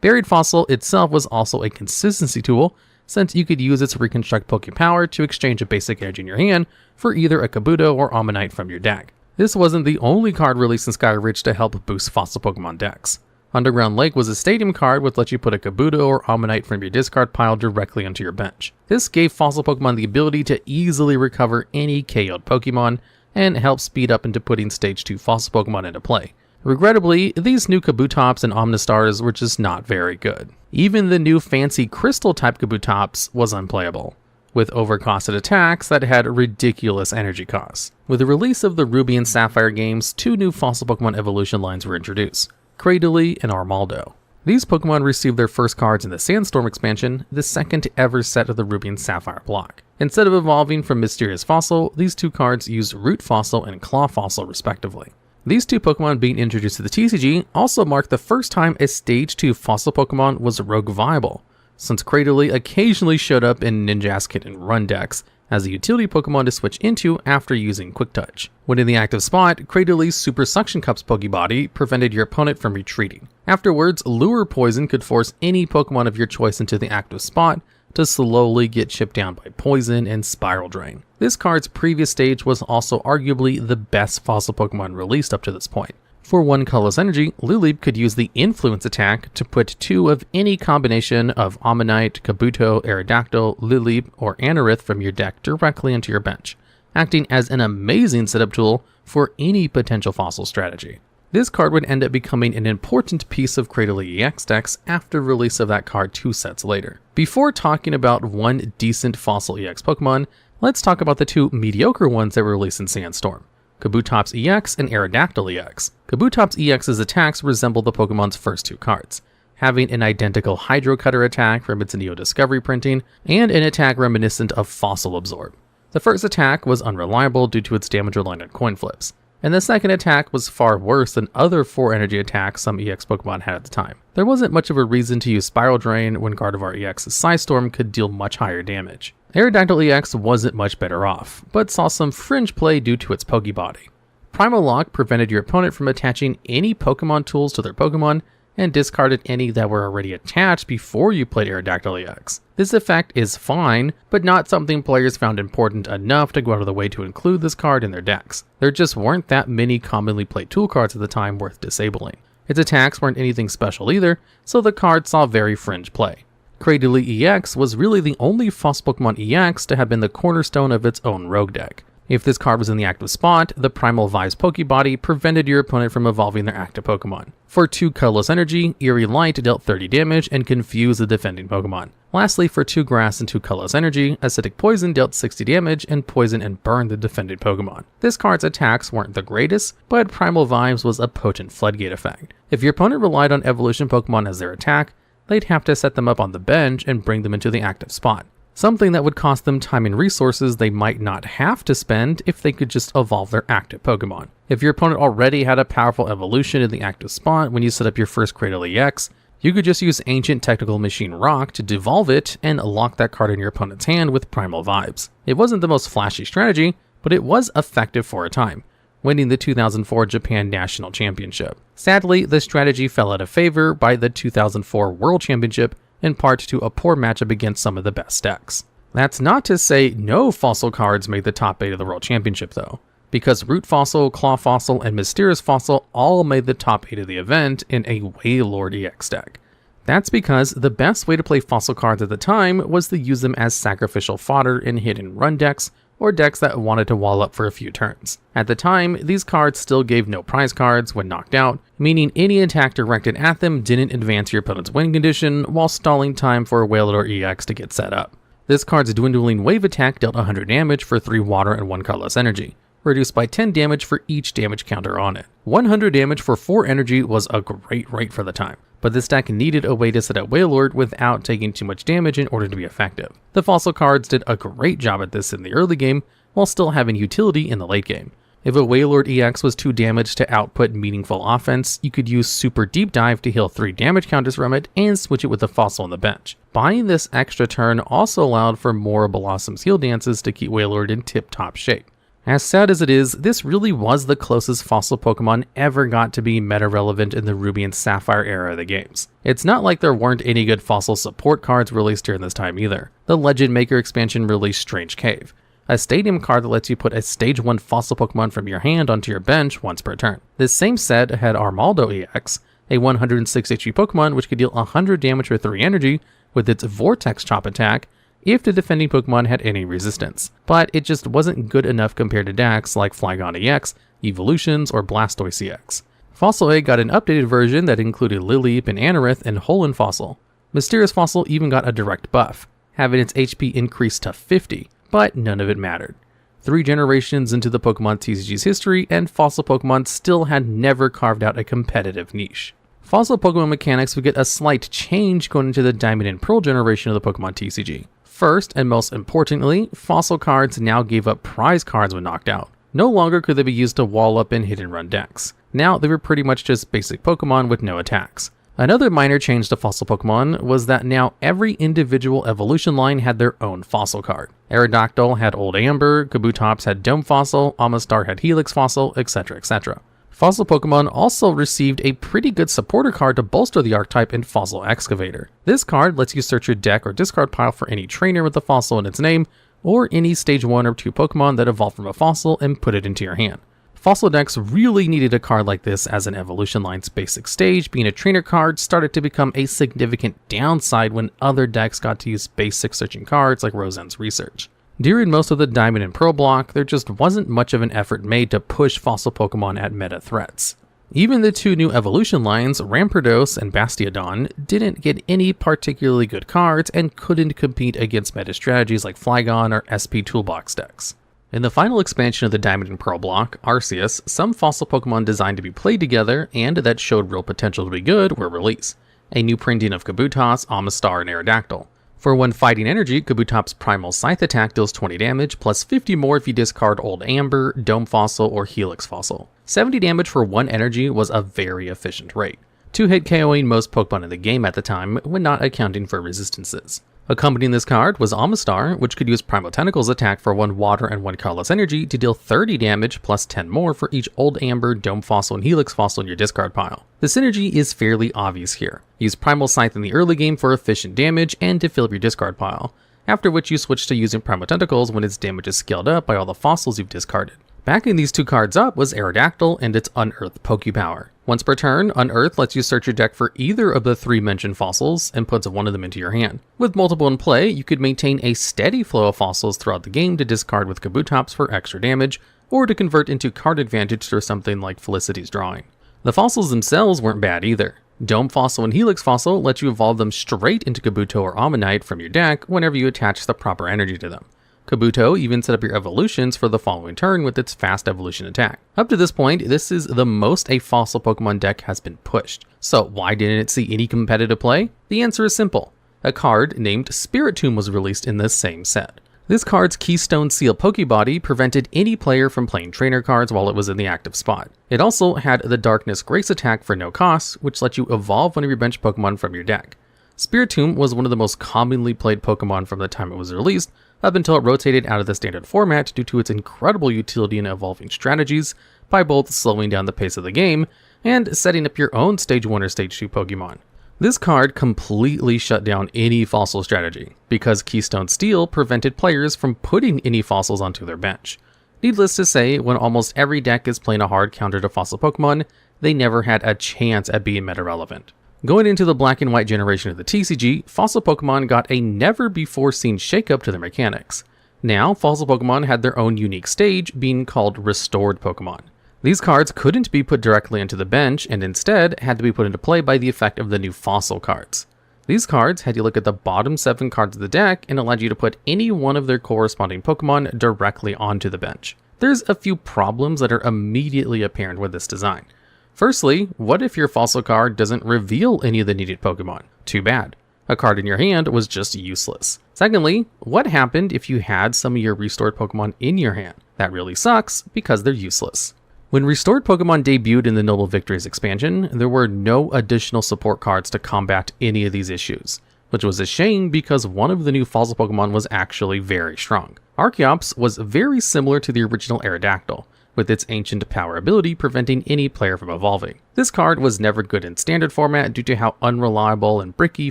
Buried Fossil itself was also a consistency tool, since you could use its Reconstruct Pokepower to exchange a basic edge in your hand for either a Kabuto or Ammonite from your deck. This wasn't the only card released in Sky Ridge to help boost fossil Pokemon decks. Underground Lake was a stadium card which lets you put a Kabuto or Ammonite from your discard pile directly onto your bench. This gave fossil Pokemon the ability to easily recover any KO'd Pokemon and help speed up into putting Stage 2 fossil Pokemon into play. Regrettably, these new Kabutops and Omnistars were just not very good. Even the new fancy Crystal-type Kabutops was unplayable, with overcosted attacks that had ridiculous energy costs. With the release of the Ruby and Sapphire games, 2 new fossil Pokemon evolution lines were introduced, Cradily and Armaldo. These Pokemon received their first cards in the Sandstorm expansion, the second ever set of the Ruby and Sapphire block. Instead of evolving from Mysterious Fossil, these 2 cards used Root Fossil and Claw Fossil respectively. These 2 Pokemon being introduced to the TCG also marked the first time a Stage 2 fossil Pokemon was rogue viable, since Cradily occasionally showed up in Ninjask Hit and Run decks as a utility Pokemon to switch into after using Quick Touch. When in the active spot, Cradyli's Super Suction Cups Pokebody prevented your opponent from retreating. Afterwards, Lure Poison could force any Pokemon of your choice into the active spot to slowly get chipped down by Poison and Spiral Drain. This card's previous stage was also arguably the best fossil Pokemon released up to this point. For 1 colorless energy, Lileep could use the Influence attack to put 2 of any combination of Ammonite, Kabuto, Aerodactyl, Lileep, or Anorith from your deck directly into your bench, acting as an amazing setup tool for any potential fossil strategy. This card would end up becoming an important piece of Cradily EX decks after release of that card 2 sets later. Before talking about one decent fossil EX Pokemon, let's talk about the 2 mediocre ones that were released in Sandstorm. Kabutops EX and Aerodactyl EX. Kabutops EX's attacks resemble the Pokemon's first 2 cards, having an identical Hydro Cutter attack from its Neo Discovery printing, and an attack reminiscent of Fossil Absorb. The first attack was unreliable due to its damage reliant on coin flips, and the second attack was far worse than other 4 energy attacks some EX Pokemon had at the time. There wasn't much of a reason to use Spiral Drain when Gardevoir EX's Psystorm could deal much higher damage. Aerodactyl EX wasn't much better off, but saw some fringe play due to its Pokebody. Primal Lock prevented your opponent from attaching any Pokemon tools to their Pokemon and discarded any that were already attached before you played Aerodactyl EX. This effect is fine, but not something players found important enough to go out of the way to include this card in their decks. There just weren't that many commonly played tool cards at the time worth disabling. Its attacks weren't anything special either, so the card saw very fringe play. Cradily EX was really the only fossil Pokemon EX to have been the cornerstone of its own rogue deck. If this card was in the active spot, the Primal Vibes Pokebody prevented your opponent from evolving their active Pokemon. For 2 colorless energy, Eerie Light dealt 30 damage and confused the defending Pokemon. Lastly, for 2 grass and 2 colorless energy, Acidic Poison dealt 60 damage and poison and burned the defended Pokemon. This card's attacks weren't the greatest, but Primal Vibes was a potent floodgate effect. If your opponent relied on evolution Pokemon as their attack, they'd have to set them up on the bench and bring them into the active spot, something that would cost them time and resources they might not have to spend if they could just evolve their active Pokemon. If your opponent already had a powerful evolution in the active spot when you set up your first Cradily EX, you could just use Ancient Technical Machine Rock to devolve it and lock that card in your opponent's hand with Primal Vibes. It wasn't the most flashy strategy, but it was effective for a time, winning the 2004 Japan National Championship. Sadly, the strategy fell out of favor by the 2004 World Championship, in part to a poor matchup against some of the best decks. That's not to say no fossil cards made the top 8 of the World Championship though, because Root Fossil, Claw Fossil, and Mysterious Fossil all made the top 8 of the event in a Wailord EX deck. That's because the best way to play fossil cards at the time was to use them as sacrificial fodder in hit and run decks or decks that wanted to wall up for a few turns. At the time, these cards still gave no prize cards when knocked out, meaning any attack directed at them didn't advance your opponent's win condition while stalling time for a Whale Lord EX to get set up. This card's Dwindling Wave attack dealt 100 damage for 3 water and 1 colorless energy, reduced by 10 damage for each damage counter on it. 100 damage for 4 energy was a great rate for the time, but this deck needed a way to set up Whale Lord without taking too much damage in order to be effective. The fossil cards did a great job at this in the early game, while still having utility in the late game. If a Whale Lord EX was too damaged to output meaningful offense, you could use Super Deep Dive to heal 3 damage counters from it and switch it with a fossil on the bench. Buying this extra turn also allowed for more Blossom's heal dances to keep Whale Lord in tip-top shape. As sad as it is, this really was the closest fossil Pokemon ever got to be meta-relevant in the Ruby and Sapphire era of the games. It's not like there weren't any good fossil support cards released during this time either. The Legend Maker expansion released Strange Cave, a stadium card that lets you put a stage 1 fossil Pokemon from your hand onto your bench once per turn. This same set had Armaldo EX, a 106 HP Pokemon which could deal 100 damage for 3 energy with its Vortex Chop attack if the defending Pokemon had any resistance, but it just wasn't good enough compared to decks like Flygon EX, Evolutions, or Blastoise EX. Fossil Egg got an updated version that included Lileep and Anorith and Hoenn Fossil. Mysterious Fossil even got a direct buff, having its HP increased to 50, but none of it mattered. 3 generations into the Pokemon TCG's history, and fossil Pokemon still had never carved out a competitive niche. Fossil Pokemon mechanics would get a slight change going into the Diamond and Pearl generation of the Pokemon TCG. First, and most importantly, fossil cards now gave up prize cards when knocked out. No longer could they be used to wall up in hit and run decks. Now they were pretty much just basic Pokemon with no attacks. Another minor change to fossil Pokemon was that now every individual evolution line had their own fossil card. Aerodactyl had Old Amber, Kabutops had Dome Fossil, Amistar had Helix Fossil, etc, etc. Fossil Pokemon also received a pretty good supporter card to bolster the archetype in Fossil Excavator. This card lets you search your deck or discard pile for any trainer with a fossil in its name, or any stage 1 or 2 Pokemon that evolved from a fossil and put it into your hand. Fossil decks really needed a card like this, as an evolution line's basic stage being a trainer card started to become a significant downside when other decks got to use basic searching cards like Rosen's Research. During most of the Diamond and Pearl block, there just wasn't much of an effort made to push fossil Pokemon at meta threats. Even the 2 new evolution lines, Rampardos and Bastiodon, didn't get any particularly good cards and couldn't compete against meta strategies like Flygon or SP Toolbox decks. In the final expansion of the Diamond and Pearl block, Arceus, some fossil Pokemon designed to be played together and that showed real potential to be good were released. A new printing of Kabutops, Amistar, and Aerodactyl. For 1 fighting energy, Kabutops' Primal Scythe attack deals 20 damage, plus 50 more if you discard Old Amber, Dome Fossil, or Helix Fossil. 70 damage for 1 energy was a very efficient rate, 2-hit KOing most Pokemon in the game at the time when not accounting for resistances. Accompanying this card was Amistar, which could use Primal Tentacles attack for 1 water and 1 colorless energy to deal 30 damage plus 10 more for each Old Amber, Dome Fossil, and Helix Fossil in your discard pile. The synergy is fairly obvious here. Use Primal Scythe in the early game for efficient damage and to fill up your discard pile, after which you switch to using Primal Tentacles when its damage is scaled up by all the fossils you've discarded. Backing these 2 cards up was Aerodactyl and its Unearth Pokepower. Once per turn, Unearth lets you search your deck for either of the 3 mentioned fossils and puts 1 of them into your hand. With multiple in play, you could maintain a steady flow of fossils throughout the game to discard with Kabutops for extra damage, or to convert into card advantage through something like Felicity's Drawing. The fossils themselves weren't bad either. Dome Fossil and Helix Fossil let you evolve them straight into Kabuto or Ammonite from your deck whenever you attach the proper energy to them. Kabuto even set up your evolutions for the following turn with its fast evolution attack. Up to this point, this is the most a fossil Pokemon deck has been pushed. So why didn't it see any competitive play? The answer is simple. A card named Spiritomb was released in this same set. This card's Keystone Seal Pokebody prevented any player from playing trainer cards while it was in the active spot. It also had the Darkness Grace attack for no cost, which lets you evolve one of your bench Pokemon from your deck. Spiritomb was one of the most commonly played Pokemon from the time it was released, up until it rotated out of the standard format due to its incredible utility in evolving strategies by both slowing down the pace of the game and setting up your own Stage 1 or Stage 2 Pokemon. This card completely shut down any fossil strategy, because Keystone Steel prevented players from putting any fossils onto their bench. Needless to say, when almost every deck is playing a hard counter to fossil Pokemon, they never had a chance at being meta-relevant. Going into the black and white generation of the TCG, fossil Pokemon got a never-before-seen shakeup to their mechanics. Now, fossil Pokemon had their own unique stage, being called restored Pokemon. These cards couldn't be put directly into the bench, and instead had to be put into play by the effect of the new fossil cards. These cards had you look at the bottom 7 cards of the deck and allowed you to put any one of their corresponding Pokemon directly onto the bench. There's a few problems that are immediately apparent with this design. Firstly, what if your fossil card doesn't reveal any of the needed Pokemon? Too bad. A card in your hand was just useless. Secondly, what happened if you had some of your restored Pokemon in your hand? That really sucks because they're useless. When restored Pokemon debuted in the Noble Victories expansion, there were no additional support cards to combat any of these issues, which was a shame because one of the new fossil Pokemon was actually very strong. Archeops was very similar to the original Aerodactyl, with its ancient power ability preventing any player from evolving. This card was never good in standard format due to how unreliable and bricky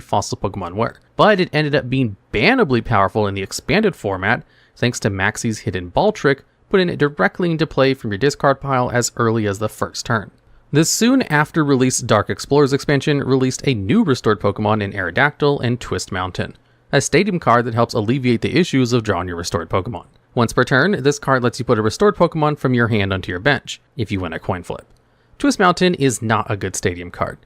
fossil Pokemon were, but it ended up being bannably powerful in the expanded format thanks to Maxie's hidden ball trick, putting it directly into play from your discard pile as early as the first turn. The soon after released Dark Explorers expansion released a new restored Pokemon in Aerodactyl and Twist Mountain, a stadium card that helps alleviate the issues of drawing your restored Pokemon. Once per turn, this card lets you put a restored Pokemon from your hand onto your bench, if you win a coin flip. Twist Mountain is not a good stadium card.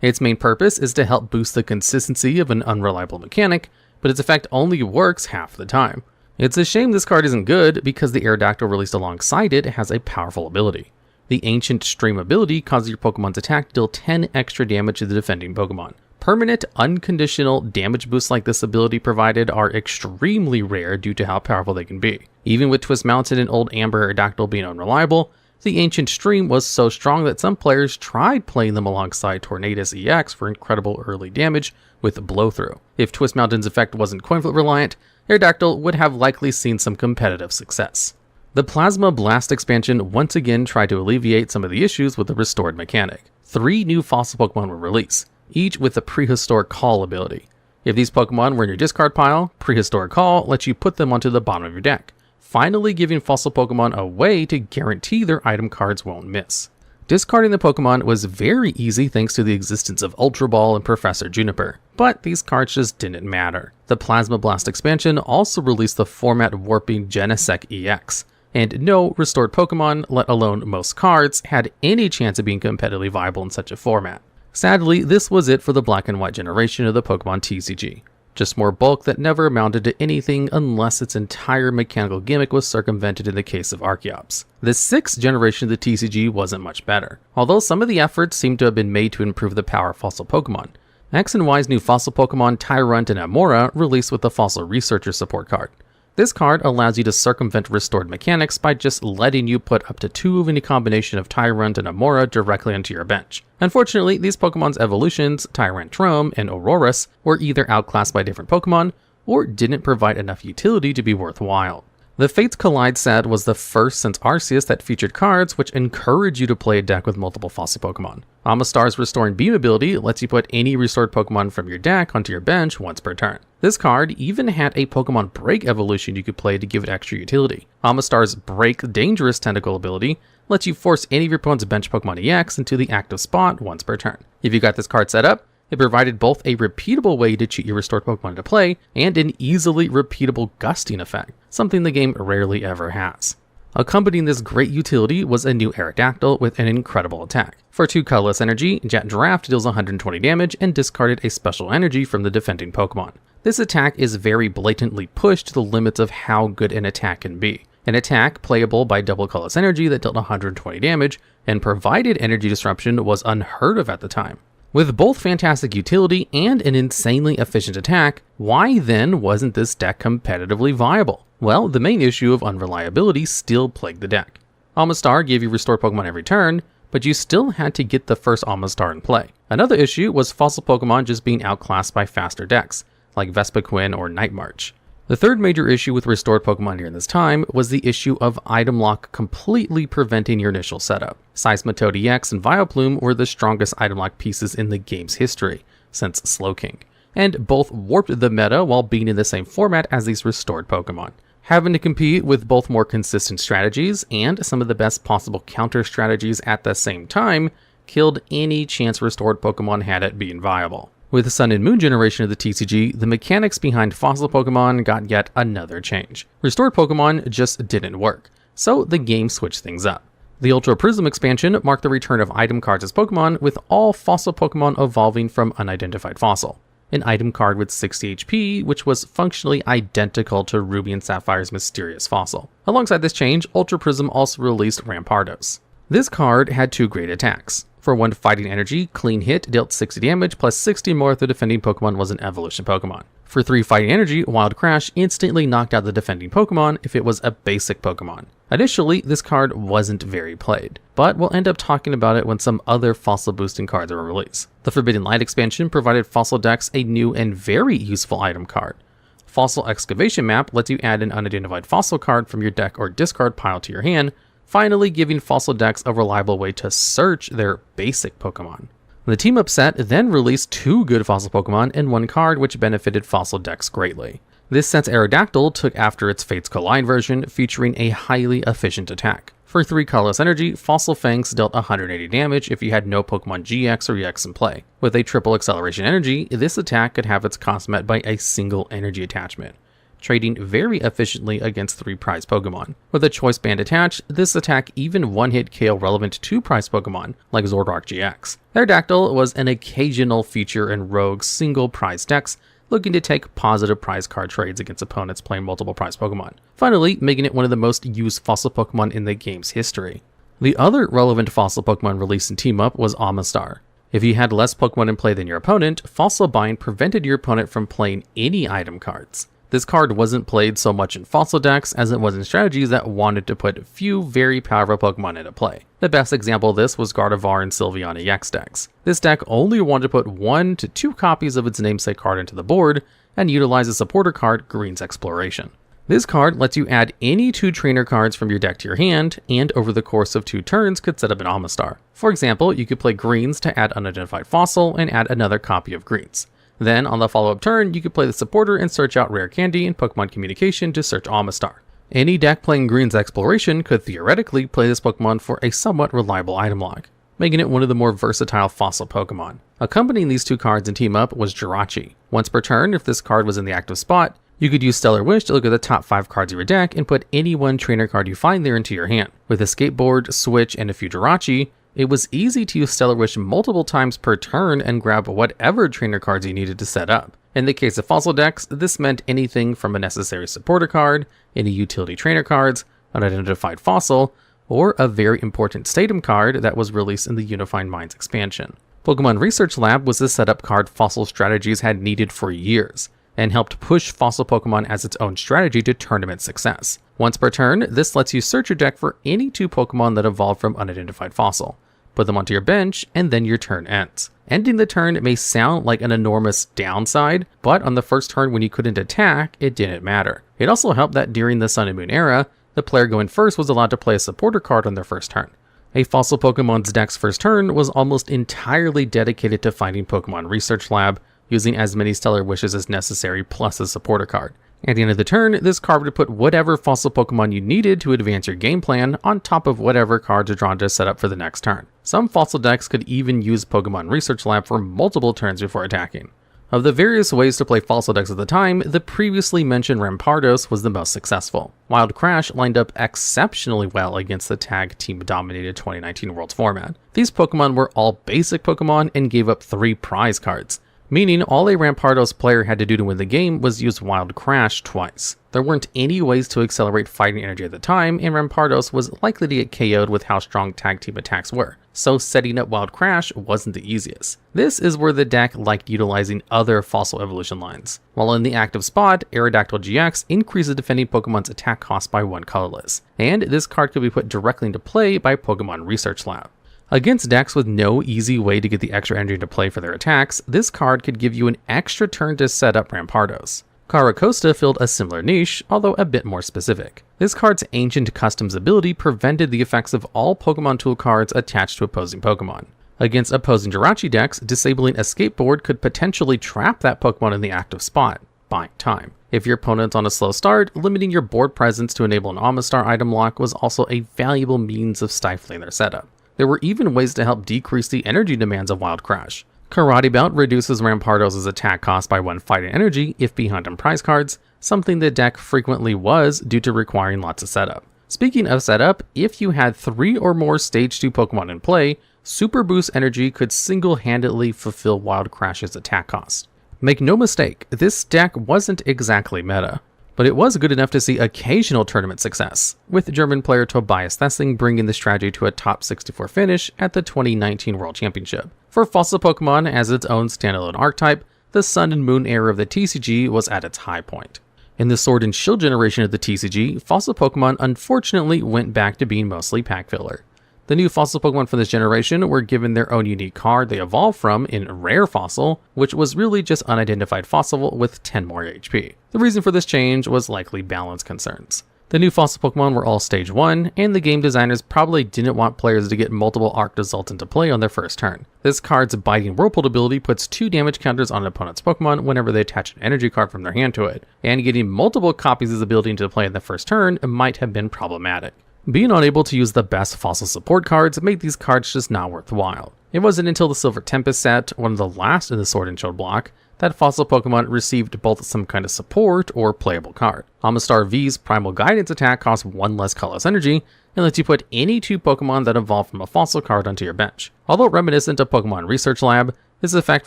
Its main purpose is to help boost the consistency of an unreliable mechanic, but its effect only works half the time. It's a shame this card isn't good because the Aerodactyl released alongside it has a powerful ability. The Ancient Stream ability causes your Pokemon's attack to deal 10 extra damage to the defending Pokemon. Permanent, unconditional damage boosts like this ability provided are extremely rare due to how powerful they can be. Even with Twist Mountain and Old Amber Aerodactyl being unreliable, the Ancient Stream was so strong that some players tried playing them alongside Tornadus EX for incredible early damage with Blow-Through. If Twist Mountain's effect wasn't coin flip reliant, Aerodactyl would have likely seen some competitive success. The Plasma Blast expansion once again tried to alleviate some of the issues with the restored mechanic. 3 new fossil Pokemon were released, each with a Prehistoric Call ability. If these Pokemon were in your discard pile, Prehistoric Call lets you put them onto the bottom of your deck, finally giving fossil Pokemon a way to guarantee their item cards won't miss. Discarding the Pokemon was very easy thanks to the existence of Ultra Ball and Professor Juniper, but these cards just didn't matter. The Plasma Blast expansion also released the format warping Genesect EX, and no restored Pokemon, let alone most cards, had any chance of being competitively viable in such a format. Sadly, this was it for the black and white generation of the Pokemon TCG. Just more bulk that never amounted to anything unless its entire mechanical gimmick was circumvented in the case of Archeops. The 6th generation of the TCG wasn't much better, although some of the efforts seem to have been made to improve the power of fossil Pokemon. X and Y's new fossil Pokemon Tyrant and Amora released with the Fossil Researcher support card. This card allows you to circumvent restored mechanics by just letting you put up to 2 of any combination of Tyrant and Amora directly onto your bench. Unfortunately, these Pokemon's evolutions, Tyrantrum and Aurorus, were either outclassed by different Pokemon, or didn't provide enough utility to be worthwhile. The Fates Collide set was the first since Arceus that featured cards which encourage you to play a deck with multiple fossil Pokemon. Amistar's Restoring Beam ability lets you put any restored Pokemon from your deck onto your bench once per turn. This card even had a Pokemon Break evolution you could play to give it extra utility. Amistar's Break Dangerous Tentacle ability lets you force any of your opponent's bench Pokemon EX into the active spot once per turn. If you got this card set up, it provided both a repeatable way to cheat your restored Pokemon into play and an easily repeatable gusting effect, something the game rarely ever has. Accompanying this great utility was a new Aerodactyl with an incredible attack. For 2 colorless energy, Jet Draft deals 120 damage and discarded a special energy from the defending Pokemon. This attack is very blatantly pushed to the limits of how good an attack can be. An attack playable by double colorless energy that dealt 120 damage and provided energy disruption was unheard of at the time. With both fantastic utility and an insanely efficient attack, why then wasn't this deck competitively viable? Well, the main issue of unreliability still plagued the deck. Amistar gave you restored Pokemon every turn, but you still had to get the first Amistar in play. Another issue was fossil Pokemon just being outclassed by faster decks, like Vespiquen or Night March. The third major issue with restored Pokemon during this time was the issue of item lock completely preventing your initial setup. Seismitoad EX and Vileplume were the strongest item lock pieces in the game's history since Slowking, and both warped the meta while being in the same format as these restored Pokemon. Having to compete with both more consistent strategies and some of the best possible counter strategies at the same time killed any chance restored Pokemon had at being viable. With the Sun and Moon generation of the TCG, the mechanics behind fossil Pokemon got yet another change. Restored Pokemon just didn't work, so the game switched things up. The Ultra Prism expansion marked the return of item cards as Pokemon, with all fossil Pokemon evolving from unidentified fossil. An item card with 60 HP, which was functionally identical to Ruby and Sapphire's mysterious fossil. Alongside this change, Ultra Prism also released Rampardos. This card had two great attacks. For 1 fighting energy, Clean Hit dealt 60 damage plus 60 more if the defending Pokemon was an evolution Pokemon. For 3 fighting energy, Wild Crash instantly knocked out the defending Pokemon if it was a basic Pokemon. Initially, this card wasn't very played, but we'll end up talking about it when some other fossil boosting cards are released. The Forbidden Light expansion provided fossil decks a new and very useful item card. Fossil Excavation Map lets you add an unidentified fossil card from your deck or discard pile to your hand, finally giving fossil decks a reliable way to search their basic Pokemon. The Team Up set then released 2 good fossil Pokemon and 1 card, which benefited fossil decks greatly. This set's Aerodactyl took after its Fates Collide version, featuring a highly efficient attack. For 3 colorless energy, Fossil Fangs dealt 180 damage if you had no Pokemon GX or EX in play. With a triple acceleration energy, this attack could have its cost met by a single energy attachment, trading very efficiently against 3 prize Pokemon. With a choice band attached, this attack even one-hit KO relevant 2 prize Pokemon, like Zoroark GX. Aerodactyl was an occasional feature in Rogue's single prize decks, looking to take positive prize card trades against opponents playing multiple prize Pokemon, finally making it one of the most used fossil Pokemon in the game's history. The other relevant fossil Pokemon released in Team Up was Amistar. If you had less Pokemon in play than your opponent, Fossil Bind prevented your opponent from playing any item cards. This card wasn't played so much in fossil decks as it was in strategies that wanted to put few very powerful Pokemon into play. The best example of this was Gardevoir and Sylveon EX decks. This deck only wanted to put 1 to 2 copies of its namesake card into the board and utilize a supporter card, Green's Exploration. This card lets you add any 2 trainer cards from your deck to your hand, and over the course of 2 turns could set up an Amistar. For example, you could play Greens to add Unidentified Fossil and add another copy of Greens. Then, on the follow-up turn, you could play the supporter and search out Rare Candy and Pokemon Communication to search Amistar. Any deck playing Green's Exploration could theoretically play this Pokemon for a somewhat reliable item log, making it one of the more versatile fossil Pokemon. Accompanying these 2 cards in Team Up was Jirachi. Once per turn, if this card was in the active spot, you could use Stellar Wish to look at the top 5 cards of your deck and put any 1 trainer card you find there into your hand. With a Skateboard, Switch, and a few Jirachi, it was easy to use Stellar Wish multiple times per turn and grab whatever trainer cards you needed to set up. In the case of fossil decks, this meant anything from a necessary supporter card, any utility trainer cards, an unidentified fossil, or a very important Statum card that was released in the Unified Minds expansion. Pokemon Research Lab was the setup card fossil strategies had needed for years, and helped push fossil Pokemon as its own strategy to tournament success. Once per turn, this lets you search your deck for any 2 Pokemon that evolved from unidentified fossil, put them onto your bench, and then your turn ends. Ending the turn may sound like an enormous downside, but on the first turn when you couldn't attack, it didn't matter. It also helped that during the Sun and Moon era, the player going first was allowed to play a supporter card on their first turn. A fossil Pokemon's deck's first turn was almost entirely dedicated to finding Pokemon Research Lab, using as many Stellar Wishes as necessary plus a supporter card. At the end of the turn, this card would put whatever fossil Pokemon you needed to advance your game plan on top of whatever cards are drawn to set up for the next turn. Some fossil decks could even use Pokemon Research Lab for multiple turns before attacking. Of the various ways to play fossil decks at the time, the previously mentioned Rampardos was the most successful. Wild Crash lined up exceptionally well against the tag team-dominated 2019 Worlds format. These Pokemon were all basic Pokemon and gave up 3 prize cards, meaning all a Rampardos player had to do to win the game was use Wild Crash twice. There weren't any ways to accelerate fighting energy at the time, and Rampardos was likely to get KO'd with how strong tag team attacks were, so setting up Wild Crash wasn't the easiest. This is where the deck liked utilizing other fossil evolution lines. While in the active spot, Aerodactyl GX increases defending Pokemon's attack cost by 1 colorless, and this card could be put directly into play by Pokemon Research Lab. Against decks with no easy way to get the extra energy to play for their attacks, this card could give you an extra turn to set up Rampardos. Caracosta filled a similar niche, although a bit more specific. This card's Ancient Customs ability prevented the effects of all Pokemon Tool cards attached to opposing Pokemon. Against opposing Jirachi decks, disabling a Skateboard could potentially trap that Pokemon in the active spot, buying time. If your opponent's on a slow start, limiting your board presence to enable an Amistar item lock was also a valuable means of stifling their setup. There were even ways to help decrease the energy demands of Wild Crash. Karate Belt reduces Rampardos' attack cost by 1 fighting energy if behind on prize cards, something the deck frequently was due to requiring lots of setup. Speaking of setup, if you had 3 or more Stage 2 Pokemon in play, Super Boost Energy could single-handedly fulfill Wild Crash's attack cost. Make no mistake, this deck wasn't exactly meta, but it was good enough to see occasional tournament success, with German player Tobias Thessing bringing the strategy to a top 64 finish at the 2019 World Championship. For Fossil Pokemon as its own standalone archetype, the Sun and Moon era of the TCG was at its high point. In the Sword and Shield generation of the TCG, Fossil Pokemon unfortunately went back to being mostly pack filler. The new Fossil Pokemon from this generation were given their own unique card they evolved from in Rare Fossil, which was really just unidentified Fossil with 10 more HP. The reason for this change was likely balance concerns. The new Fossil Pokemon were all Stage 1, and the game designers probably didn't want players to get multiple Arc results into play on their first turn. This card's Biting Whirlpool ability puts 2 damage counters on an opponent's Pokemon whenever they attach an energy card from their hand to it, and getting multiple copies of this ability into play in the first turn might have been problematic. Being unable to use the best Fossil support cards made these cards just not worthwhile. It wasn't until the Silver Tempest set, one of the last in the Sword and Shield block, that Fossil Pokemon received both some kind of support or playable card. Amistar V's Primal Guidance attack costs 1 less colorless energy, and lets you put any 2 Pokemon that evolve from a Fossil card onto your bench. Although reminiscent of Pokemon Research Lab, this effect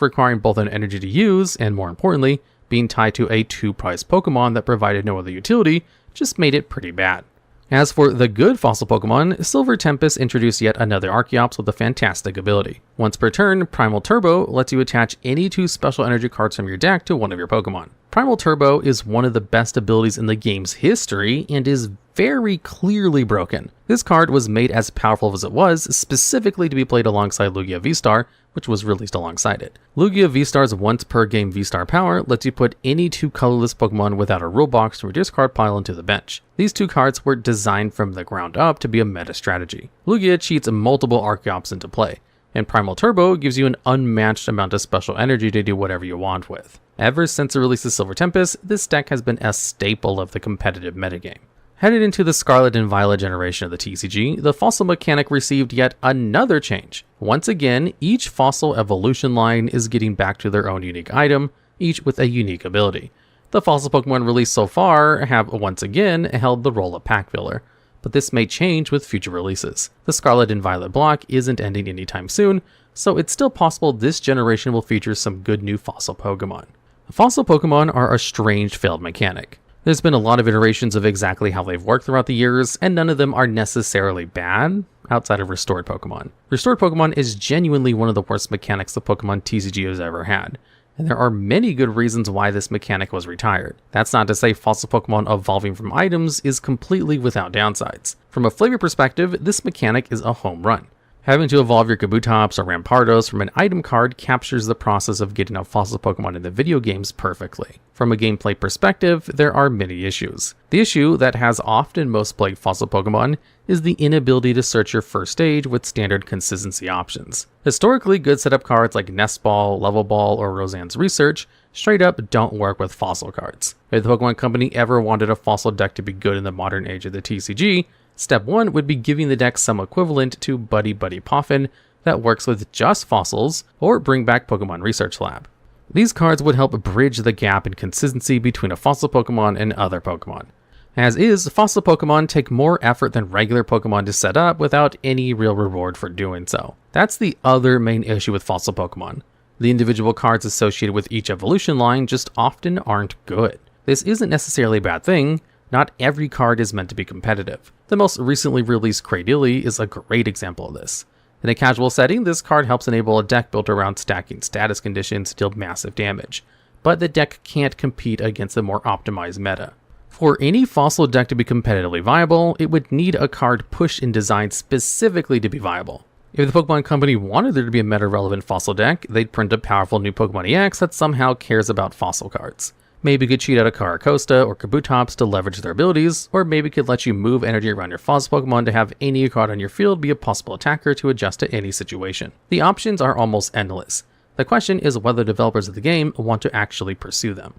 requiring both an energy to use, and more importantly, being tied to a 2-price Pokemon that provided no other utility, just made it pretty bad. As for the good Fossil Pokemon, Silver Tempest introduced yet another Archeops with a fantastic ability. Once per turn, Primal Turbo lets you attach any 2 special energy cards from your deck to one of your Pokemon. Primal Turbo is one of the best abilities in the game's history and is very clearly broken. This card was made as powerful as it was, specifically to be played alongside Lugia V-Star, which was released alongside it. Lugia V-Star's once per game V-Star power lets you put any 2 colorless Pokemon without a rule box from your discard pile into the bench. These 2 cards were designed from the ground up to be a meta strategy. Lugia cheats multiple Archeops into play, and Primal Turbo gives you an unmatched amount of special energy to do whatever you want with. Ever since the release of Silver Tempest, this deck has been a staple of the competitive metagame. Headed into the Scarlet and Violet generation of the TCG, the Fossil mechanic received yet another change. Once again, each Fossil evolution line is getting back to their own unique item, each with a unique ability. The Fossil Pokemon released so far have once again held the role of pack filler, but this may change with future releases. The Scarlet and Violet block isn't ending anytime soon, so it's still possible this generation will feature some good new Fossil Pokemon. Fossil Pokemon are a strange failed mechanic. There's been a lot of iterations of exactly how they've worked throughout the years, and none of them are necessarily bad, outside of Restored Pokemon. Restored Pokemon is genuinely one of the worst mechanics the Pokemon TCG has ever had, and there are many good reasons why this mechanic was retired. That's not to say Fossil Pokemon evolving from items is completely without downsides. From a flavor perspective, this mechanic is a home run. Having to evolve your Kabutops or Rampardos from an item card captures the process of getting a Fossil Pokemon in the video games perfectly. From a gameplay perspective, there are many issues. The issue that has often most plagued Fossil Pokemon is the inability to search your first stage with standard consistency options. Historically, good setup cards like Nest Ball, Level Ball, or Roseanne's Research straight up don't work with Fossil cards. If the Pokemon Company ever wanted a Fossil deck to be good in the modern age of the TCG, Step 1 would be giving the deck some equivalent to Buddy Buddy Poffin that works with just fossils, or bring back Pokemon Research Lab. These cards would help bridge the gap in consistency between a fossil Pokemon and other Pokemon. As is, fossil Pokemon take more effort than regular Pokemon to set up without any real reward for doing so. That's the other main issue with fossil Pokemon. The individual cards associated with each evolution line just often aren't good. This isn't necessarily a bad thing. Not every card is meant to be competitive. The most recently released Cradily is a great example of this. In a casual setting, this card helps enable a deck built around stacking status conditions to deal massive damage, but the deck can't compete against the more optimized meta. For any fossil deck to be competitively viable, it would need a card pushed and designed specifically to be viable. If the Pokemon Company wanted there to be a meta-relevant fossil deck, they'd print a powerful new Pokemon EX that somehow cares about fossil cards. Maybe could cheat out a Caracosta or Kabutops to leverage their abilities, or maybe could let you move energy around your fossil Pokemon to have any card on your field be a possible attacker to adjust to any situation. The options are almost endless. The question is whether developers of the game want to actually pursue them.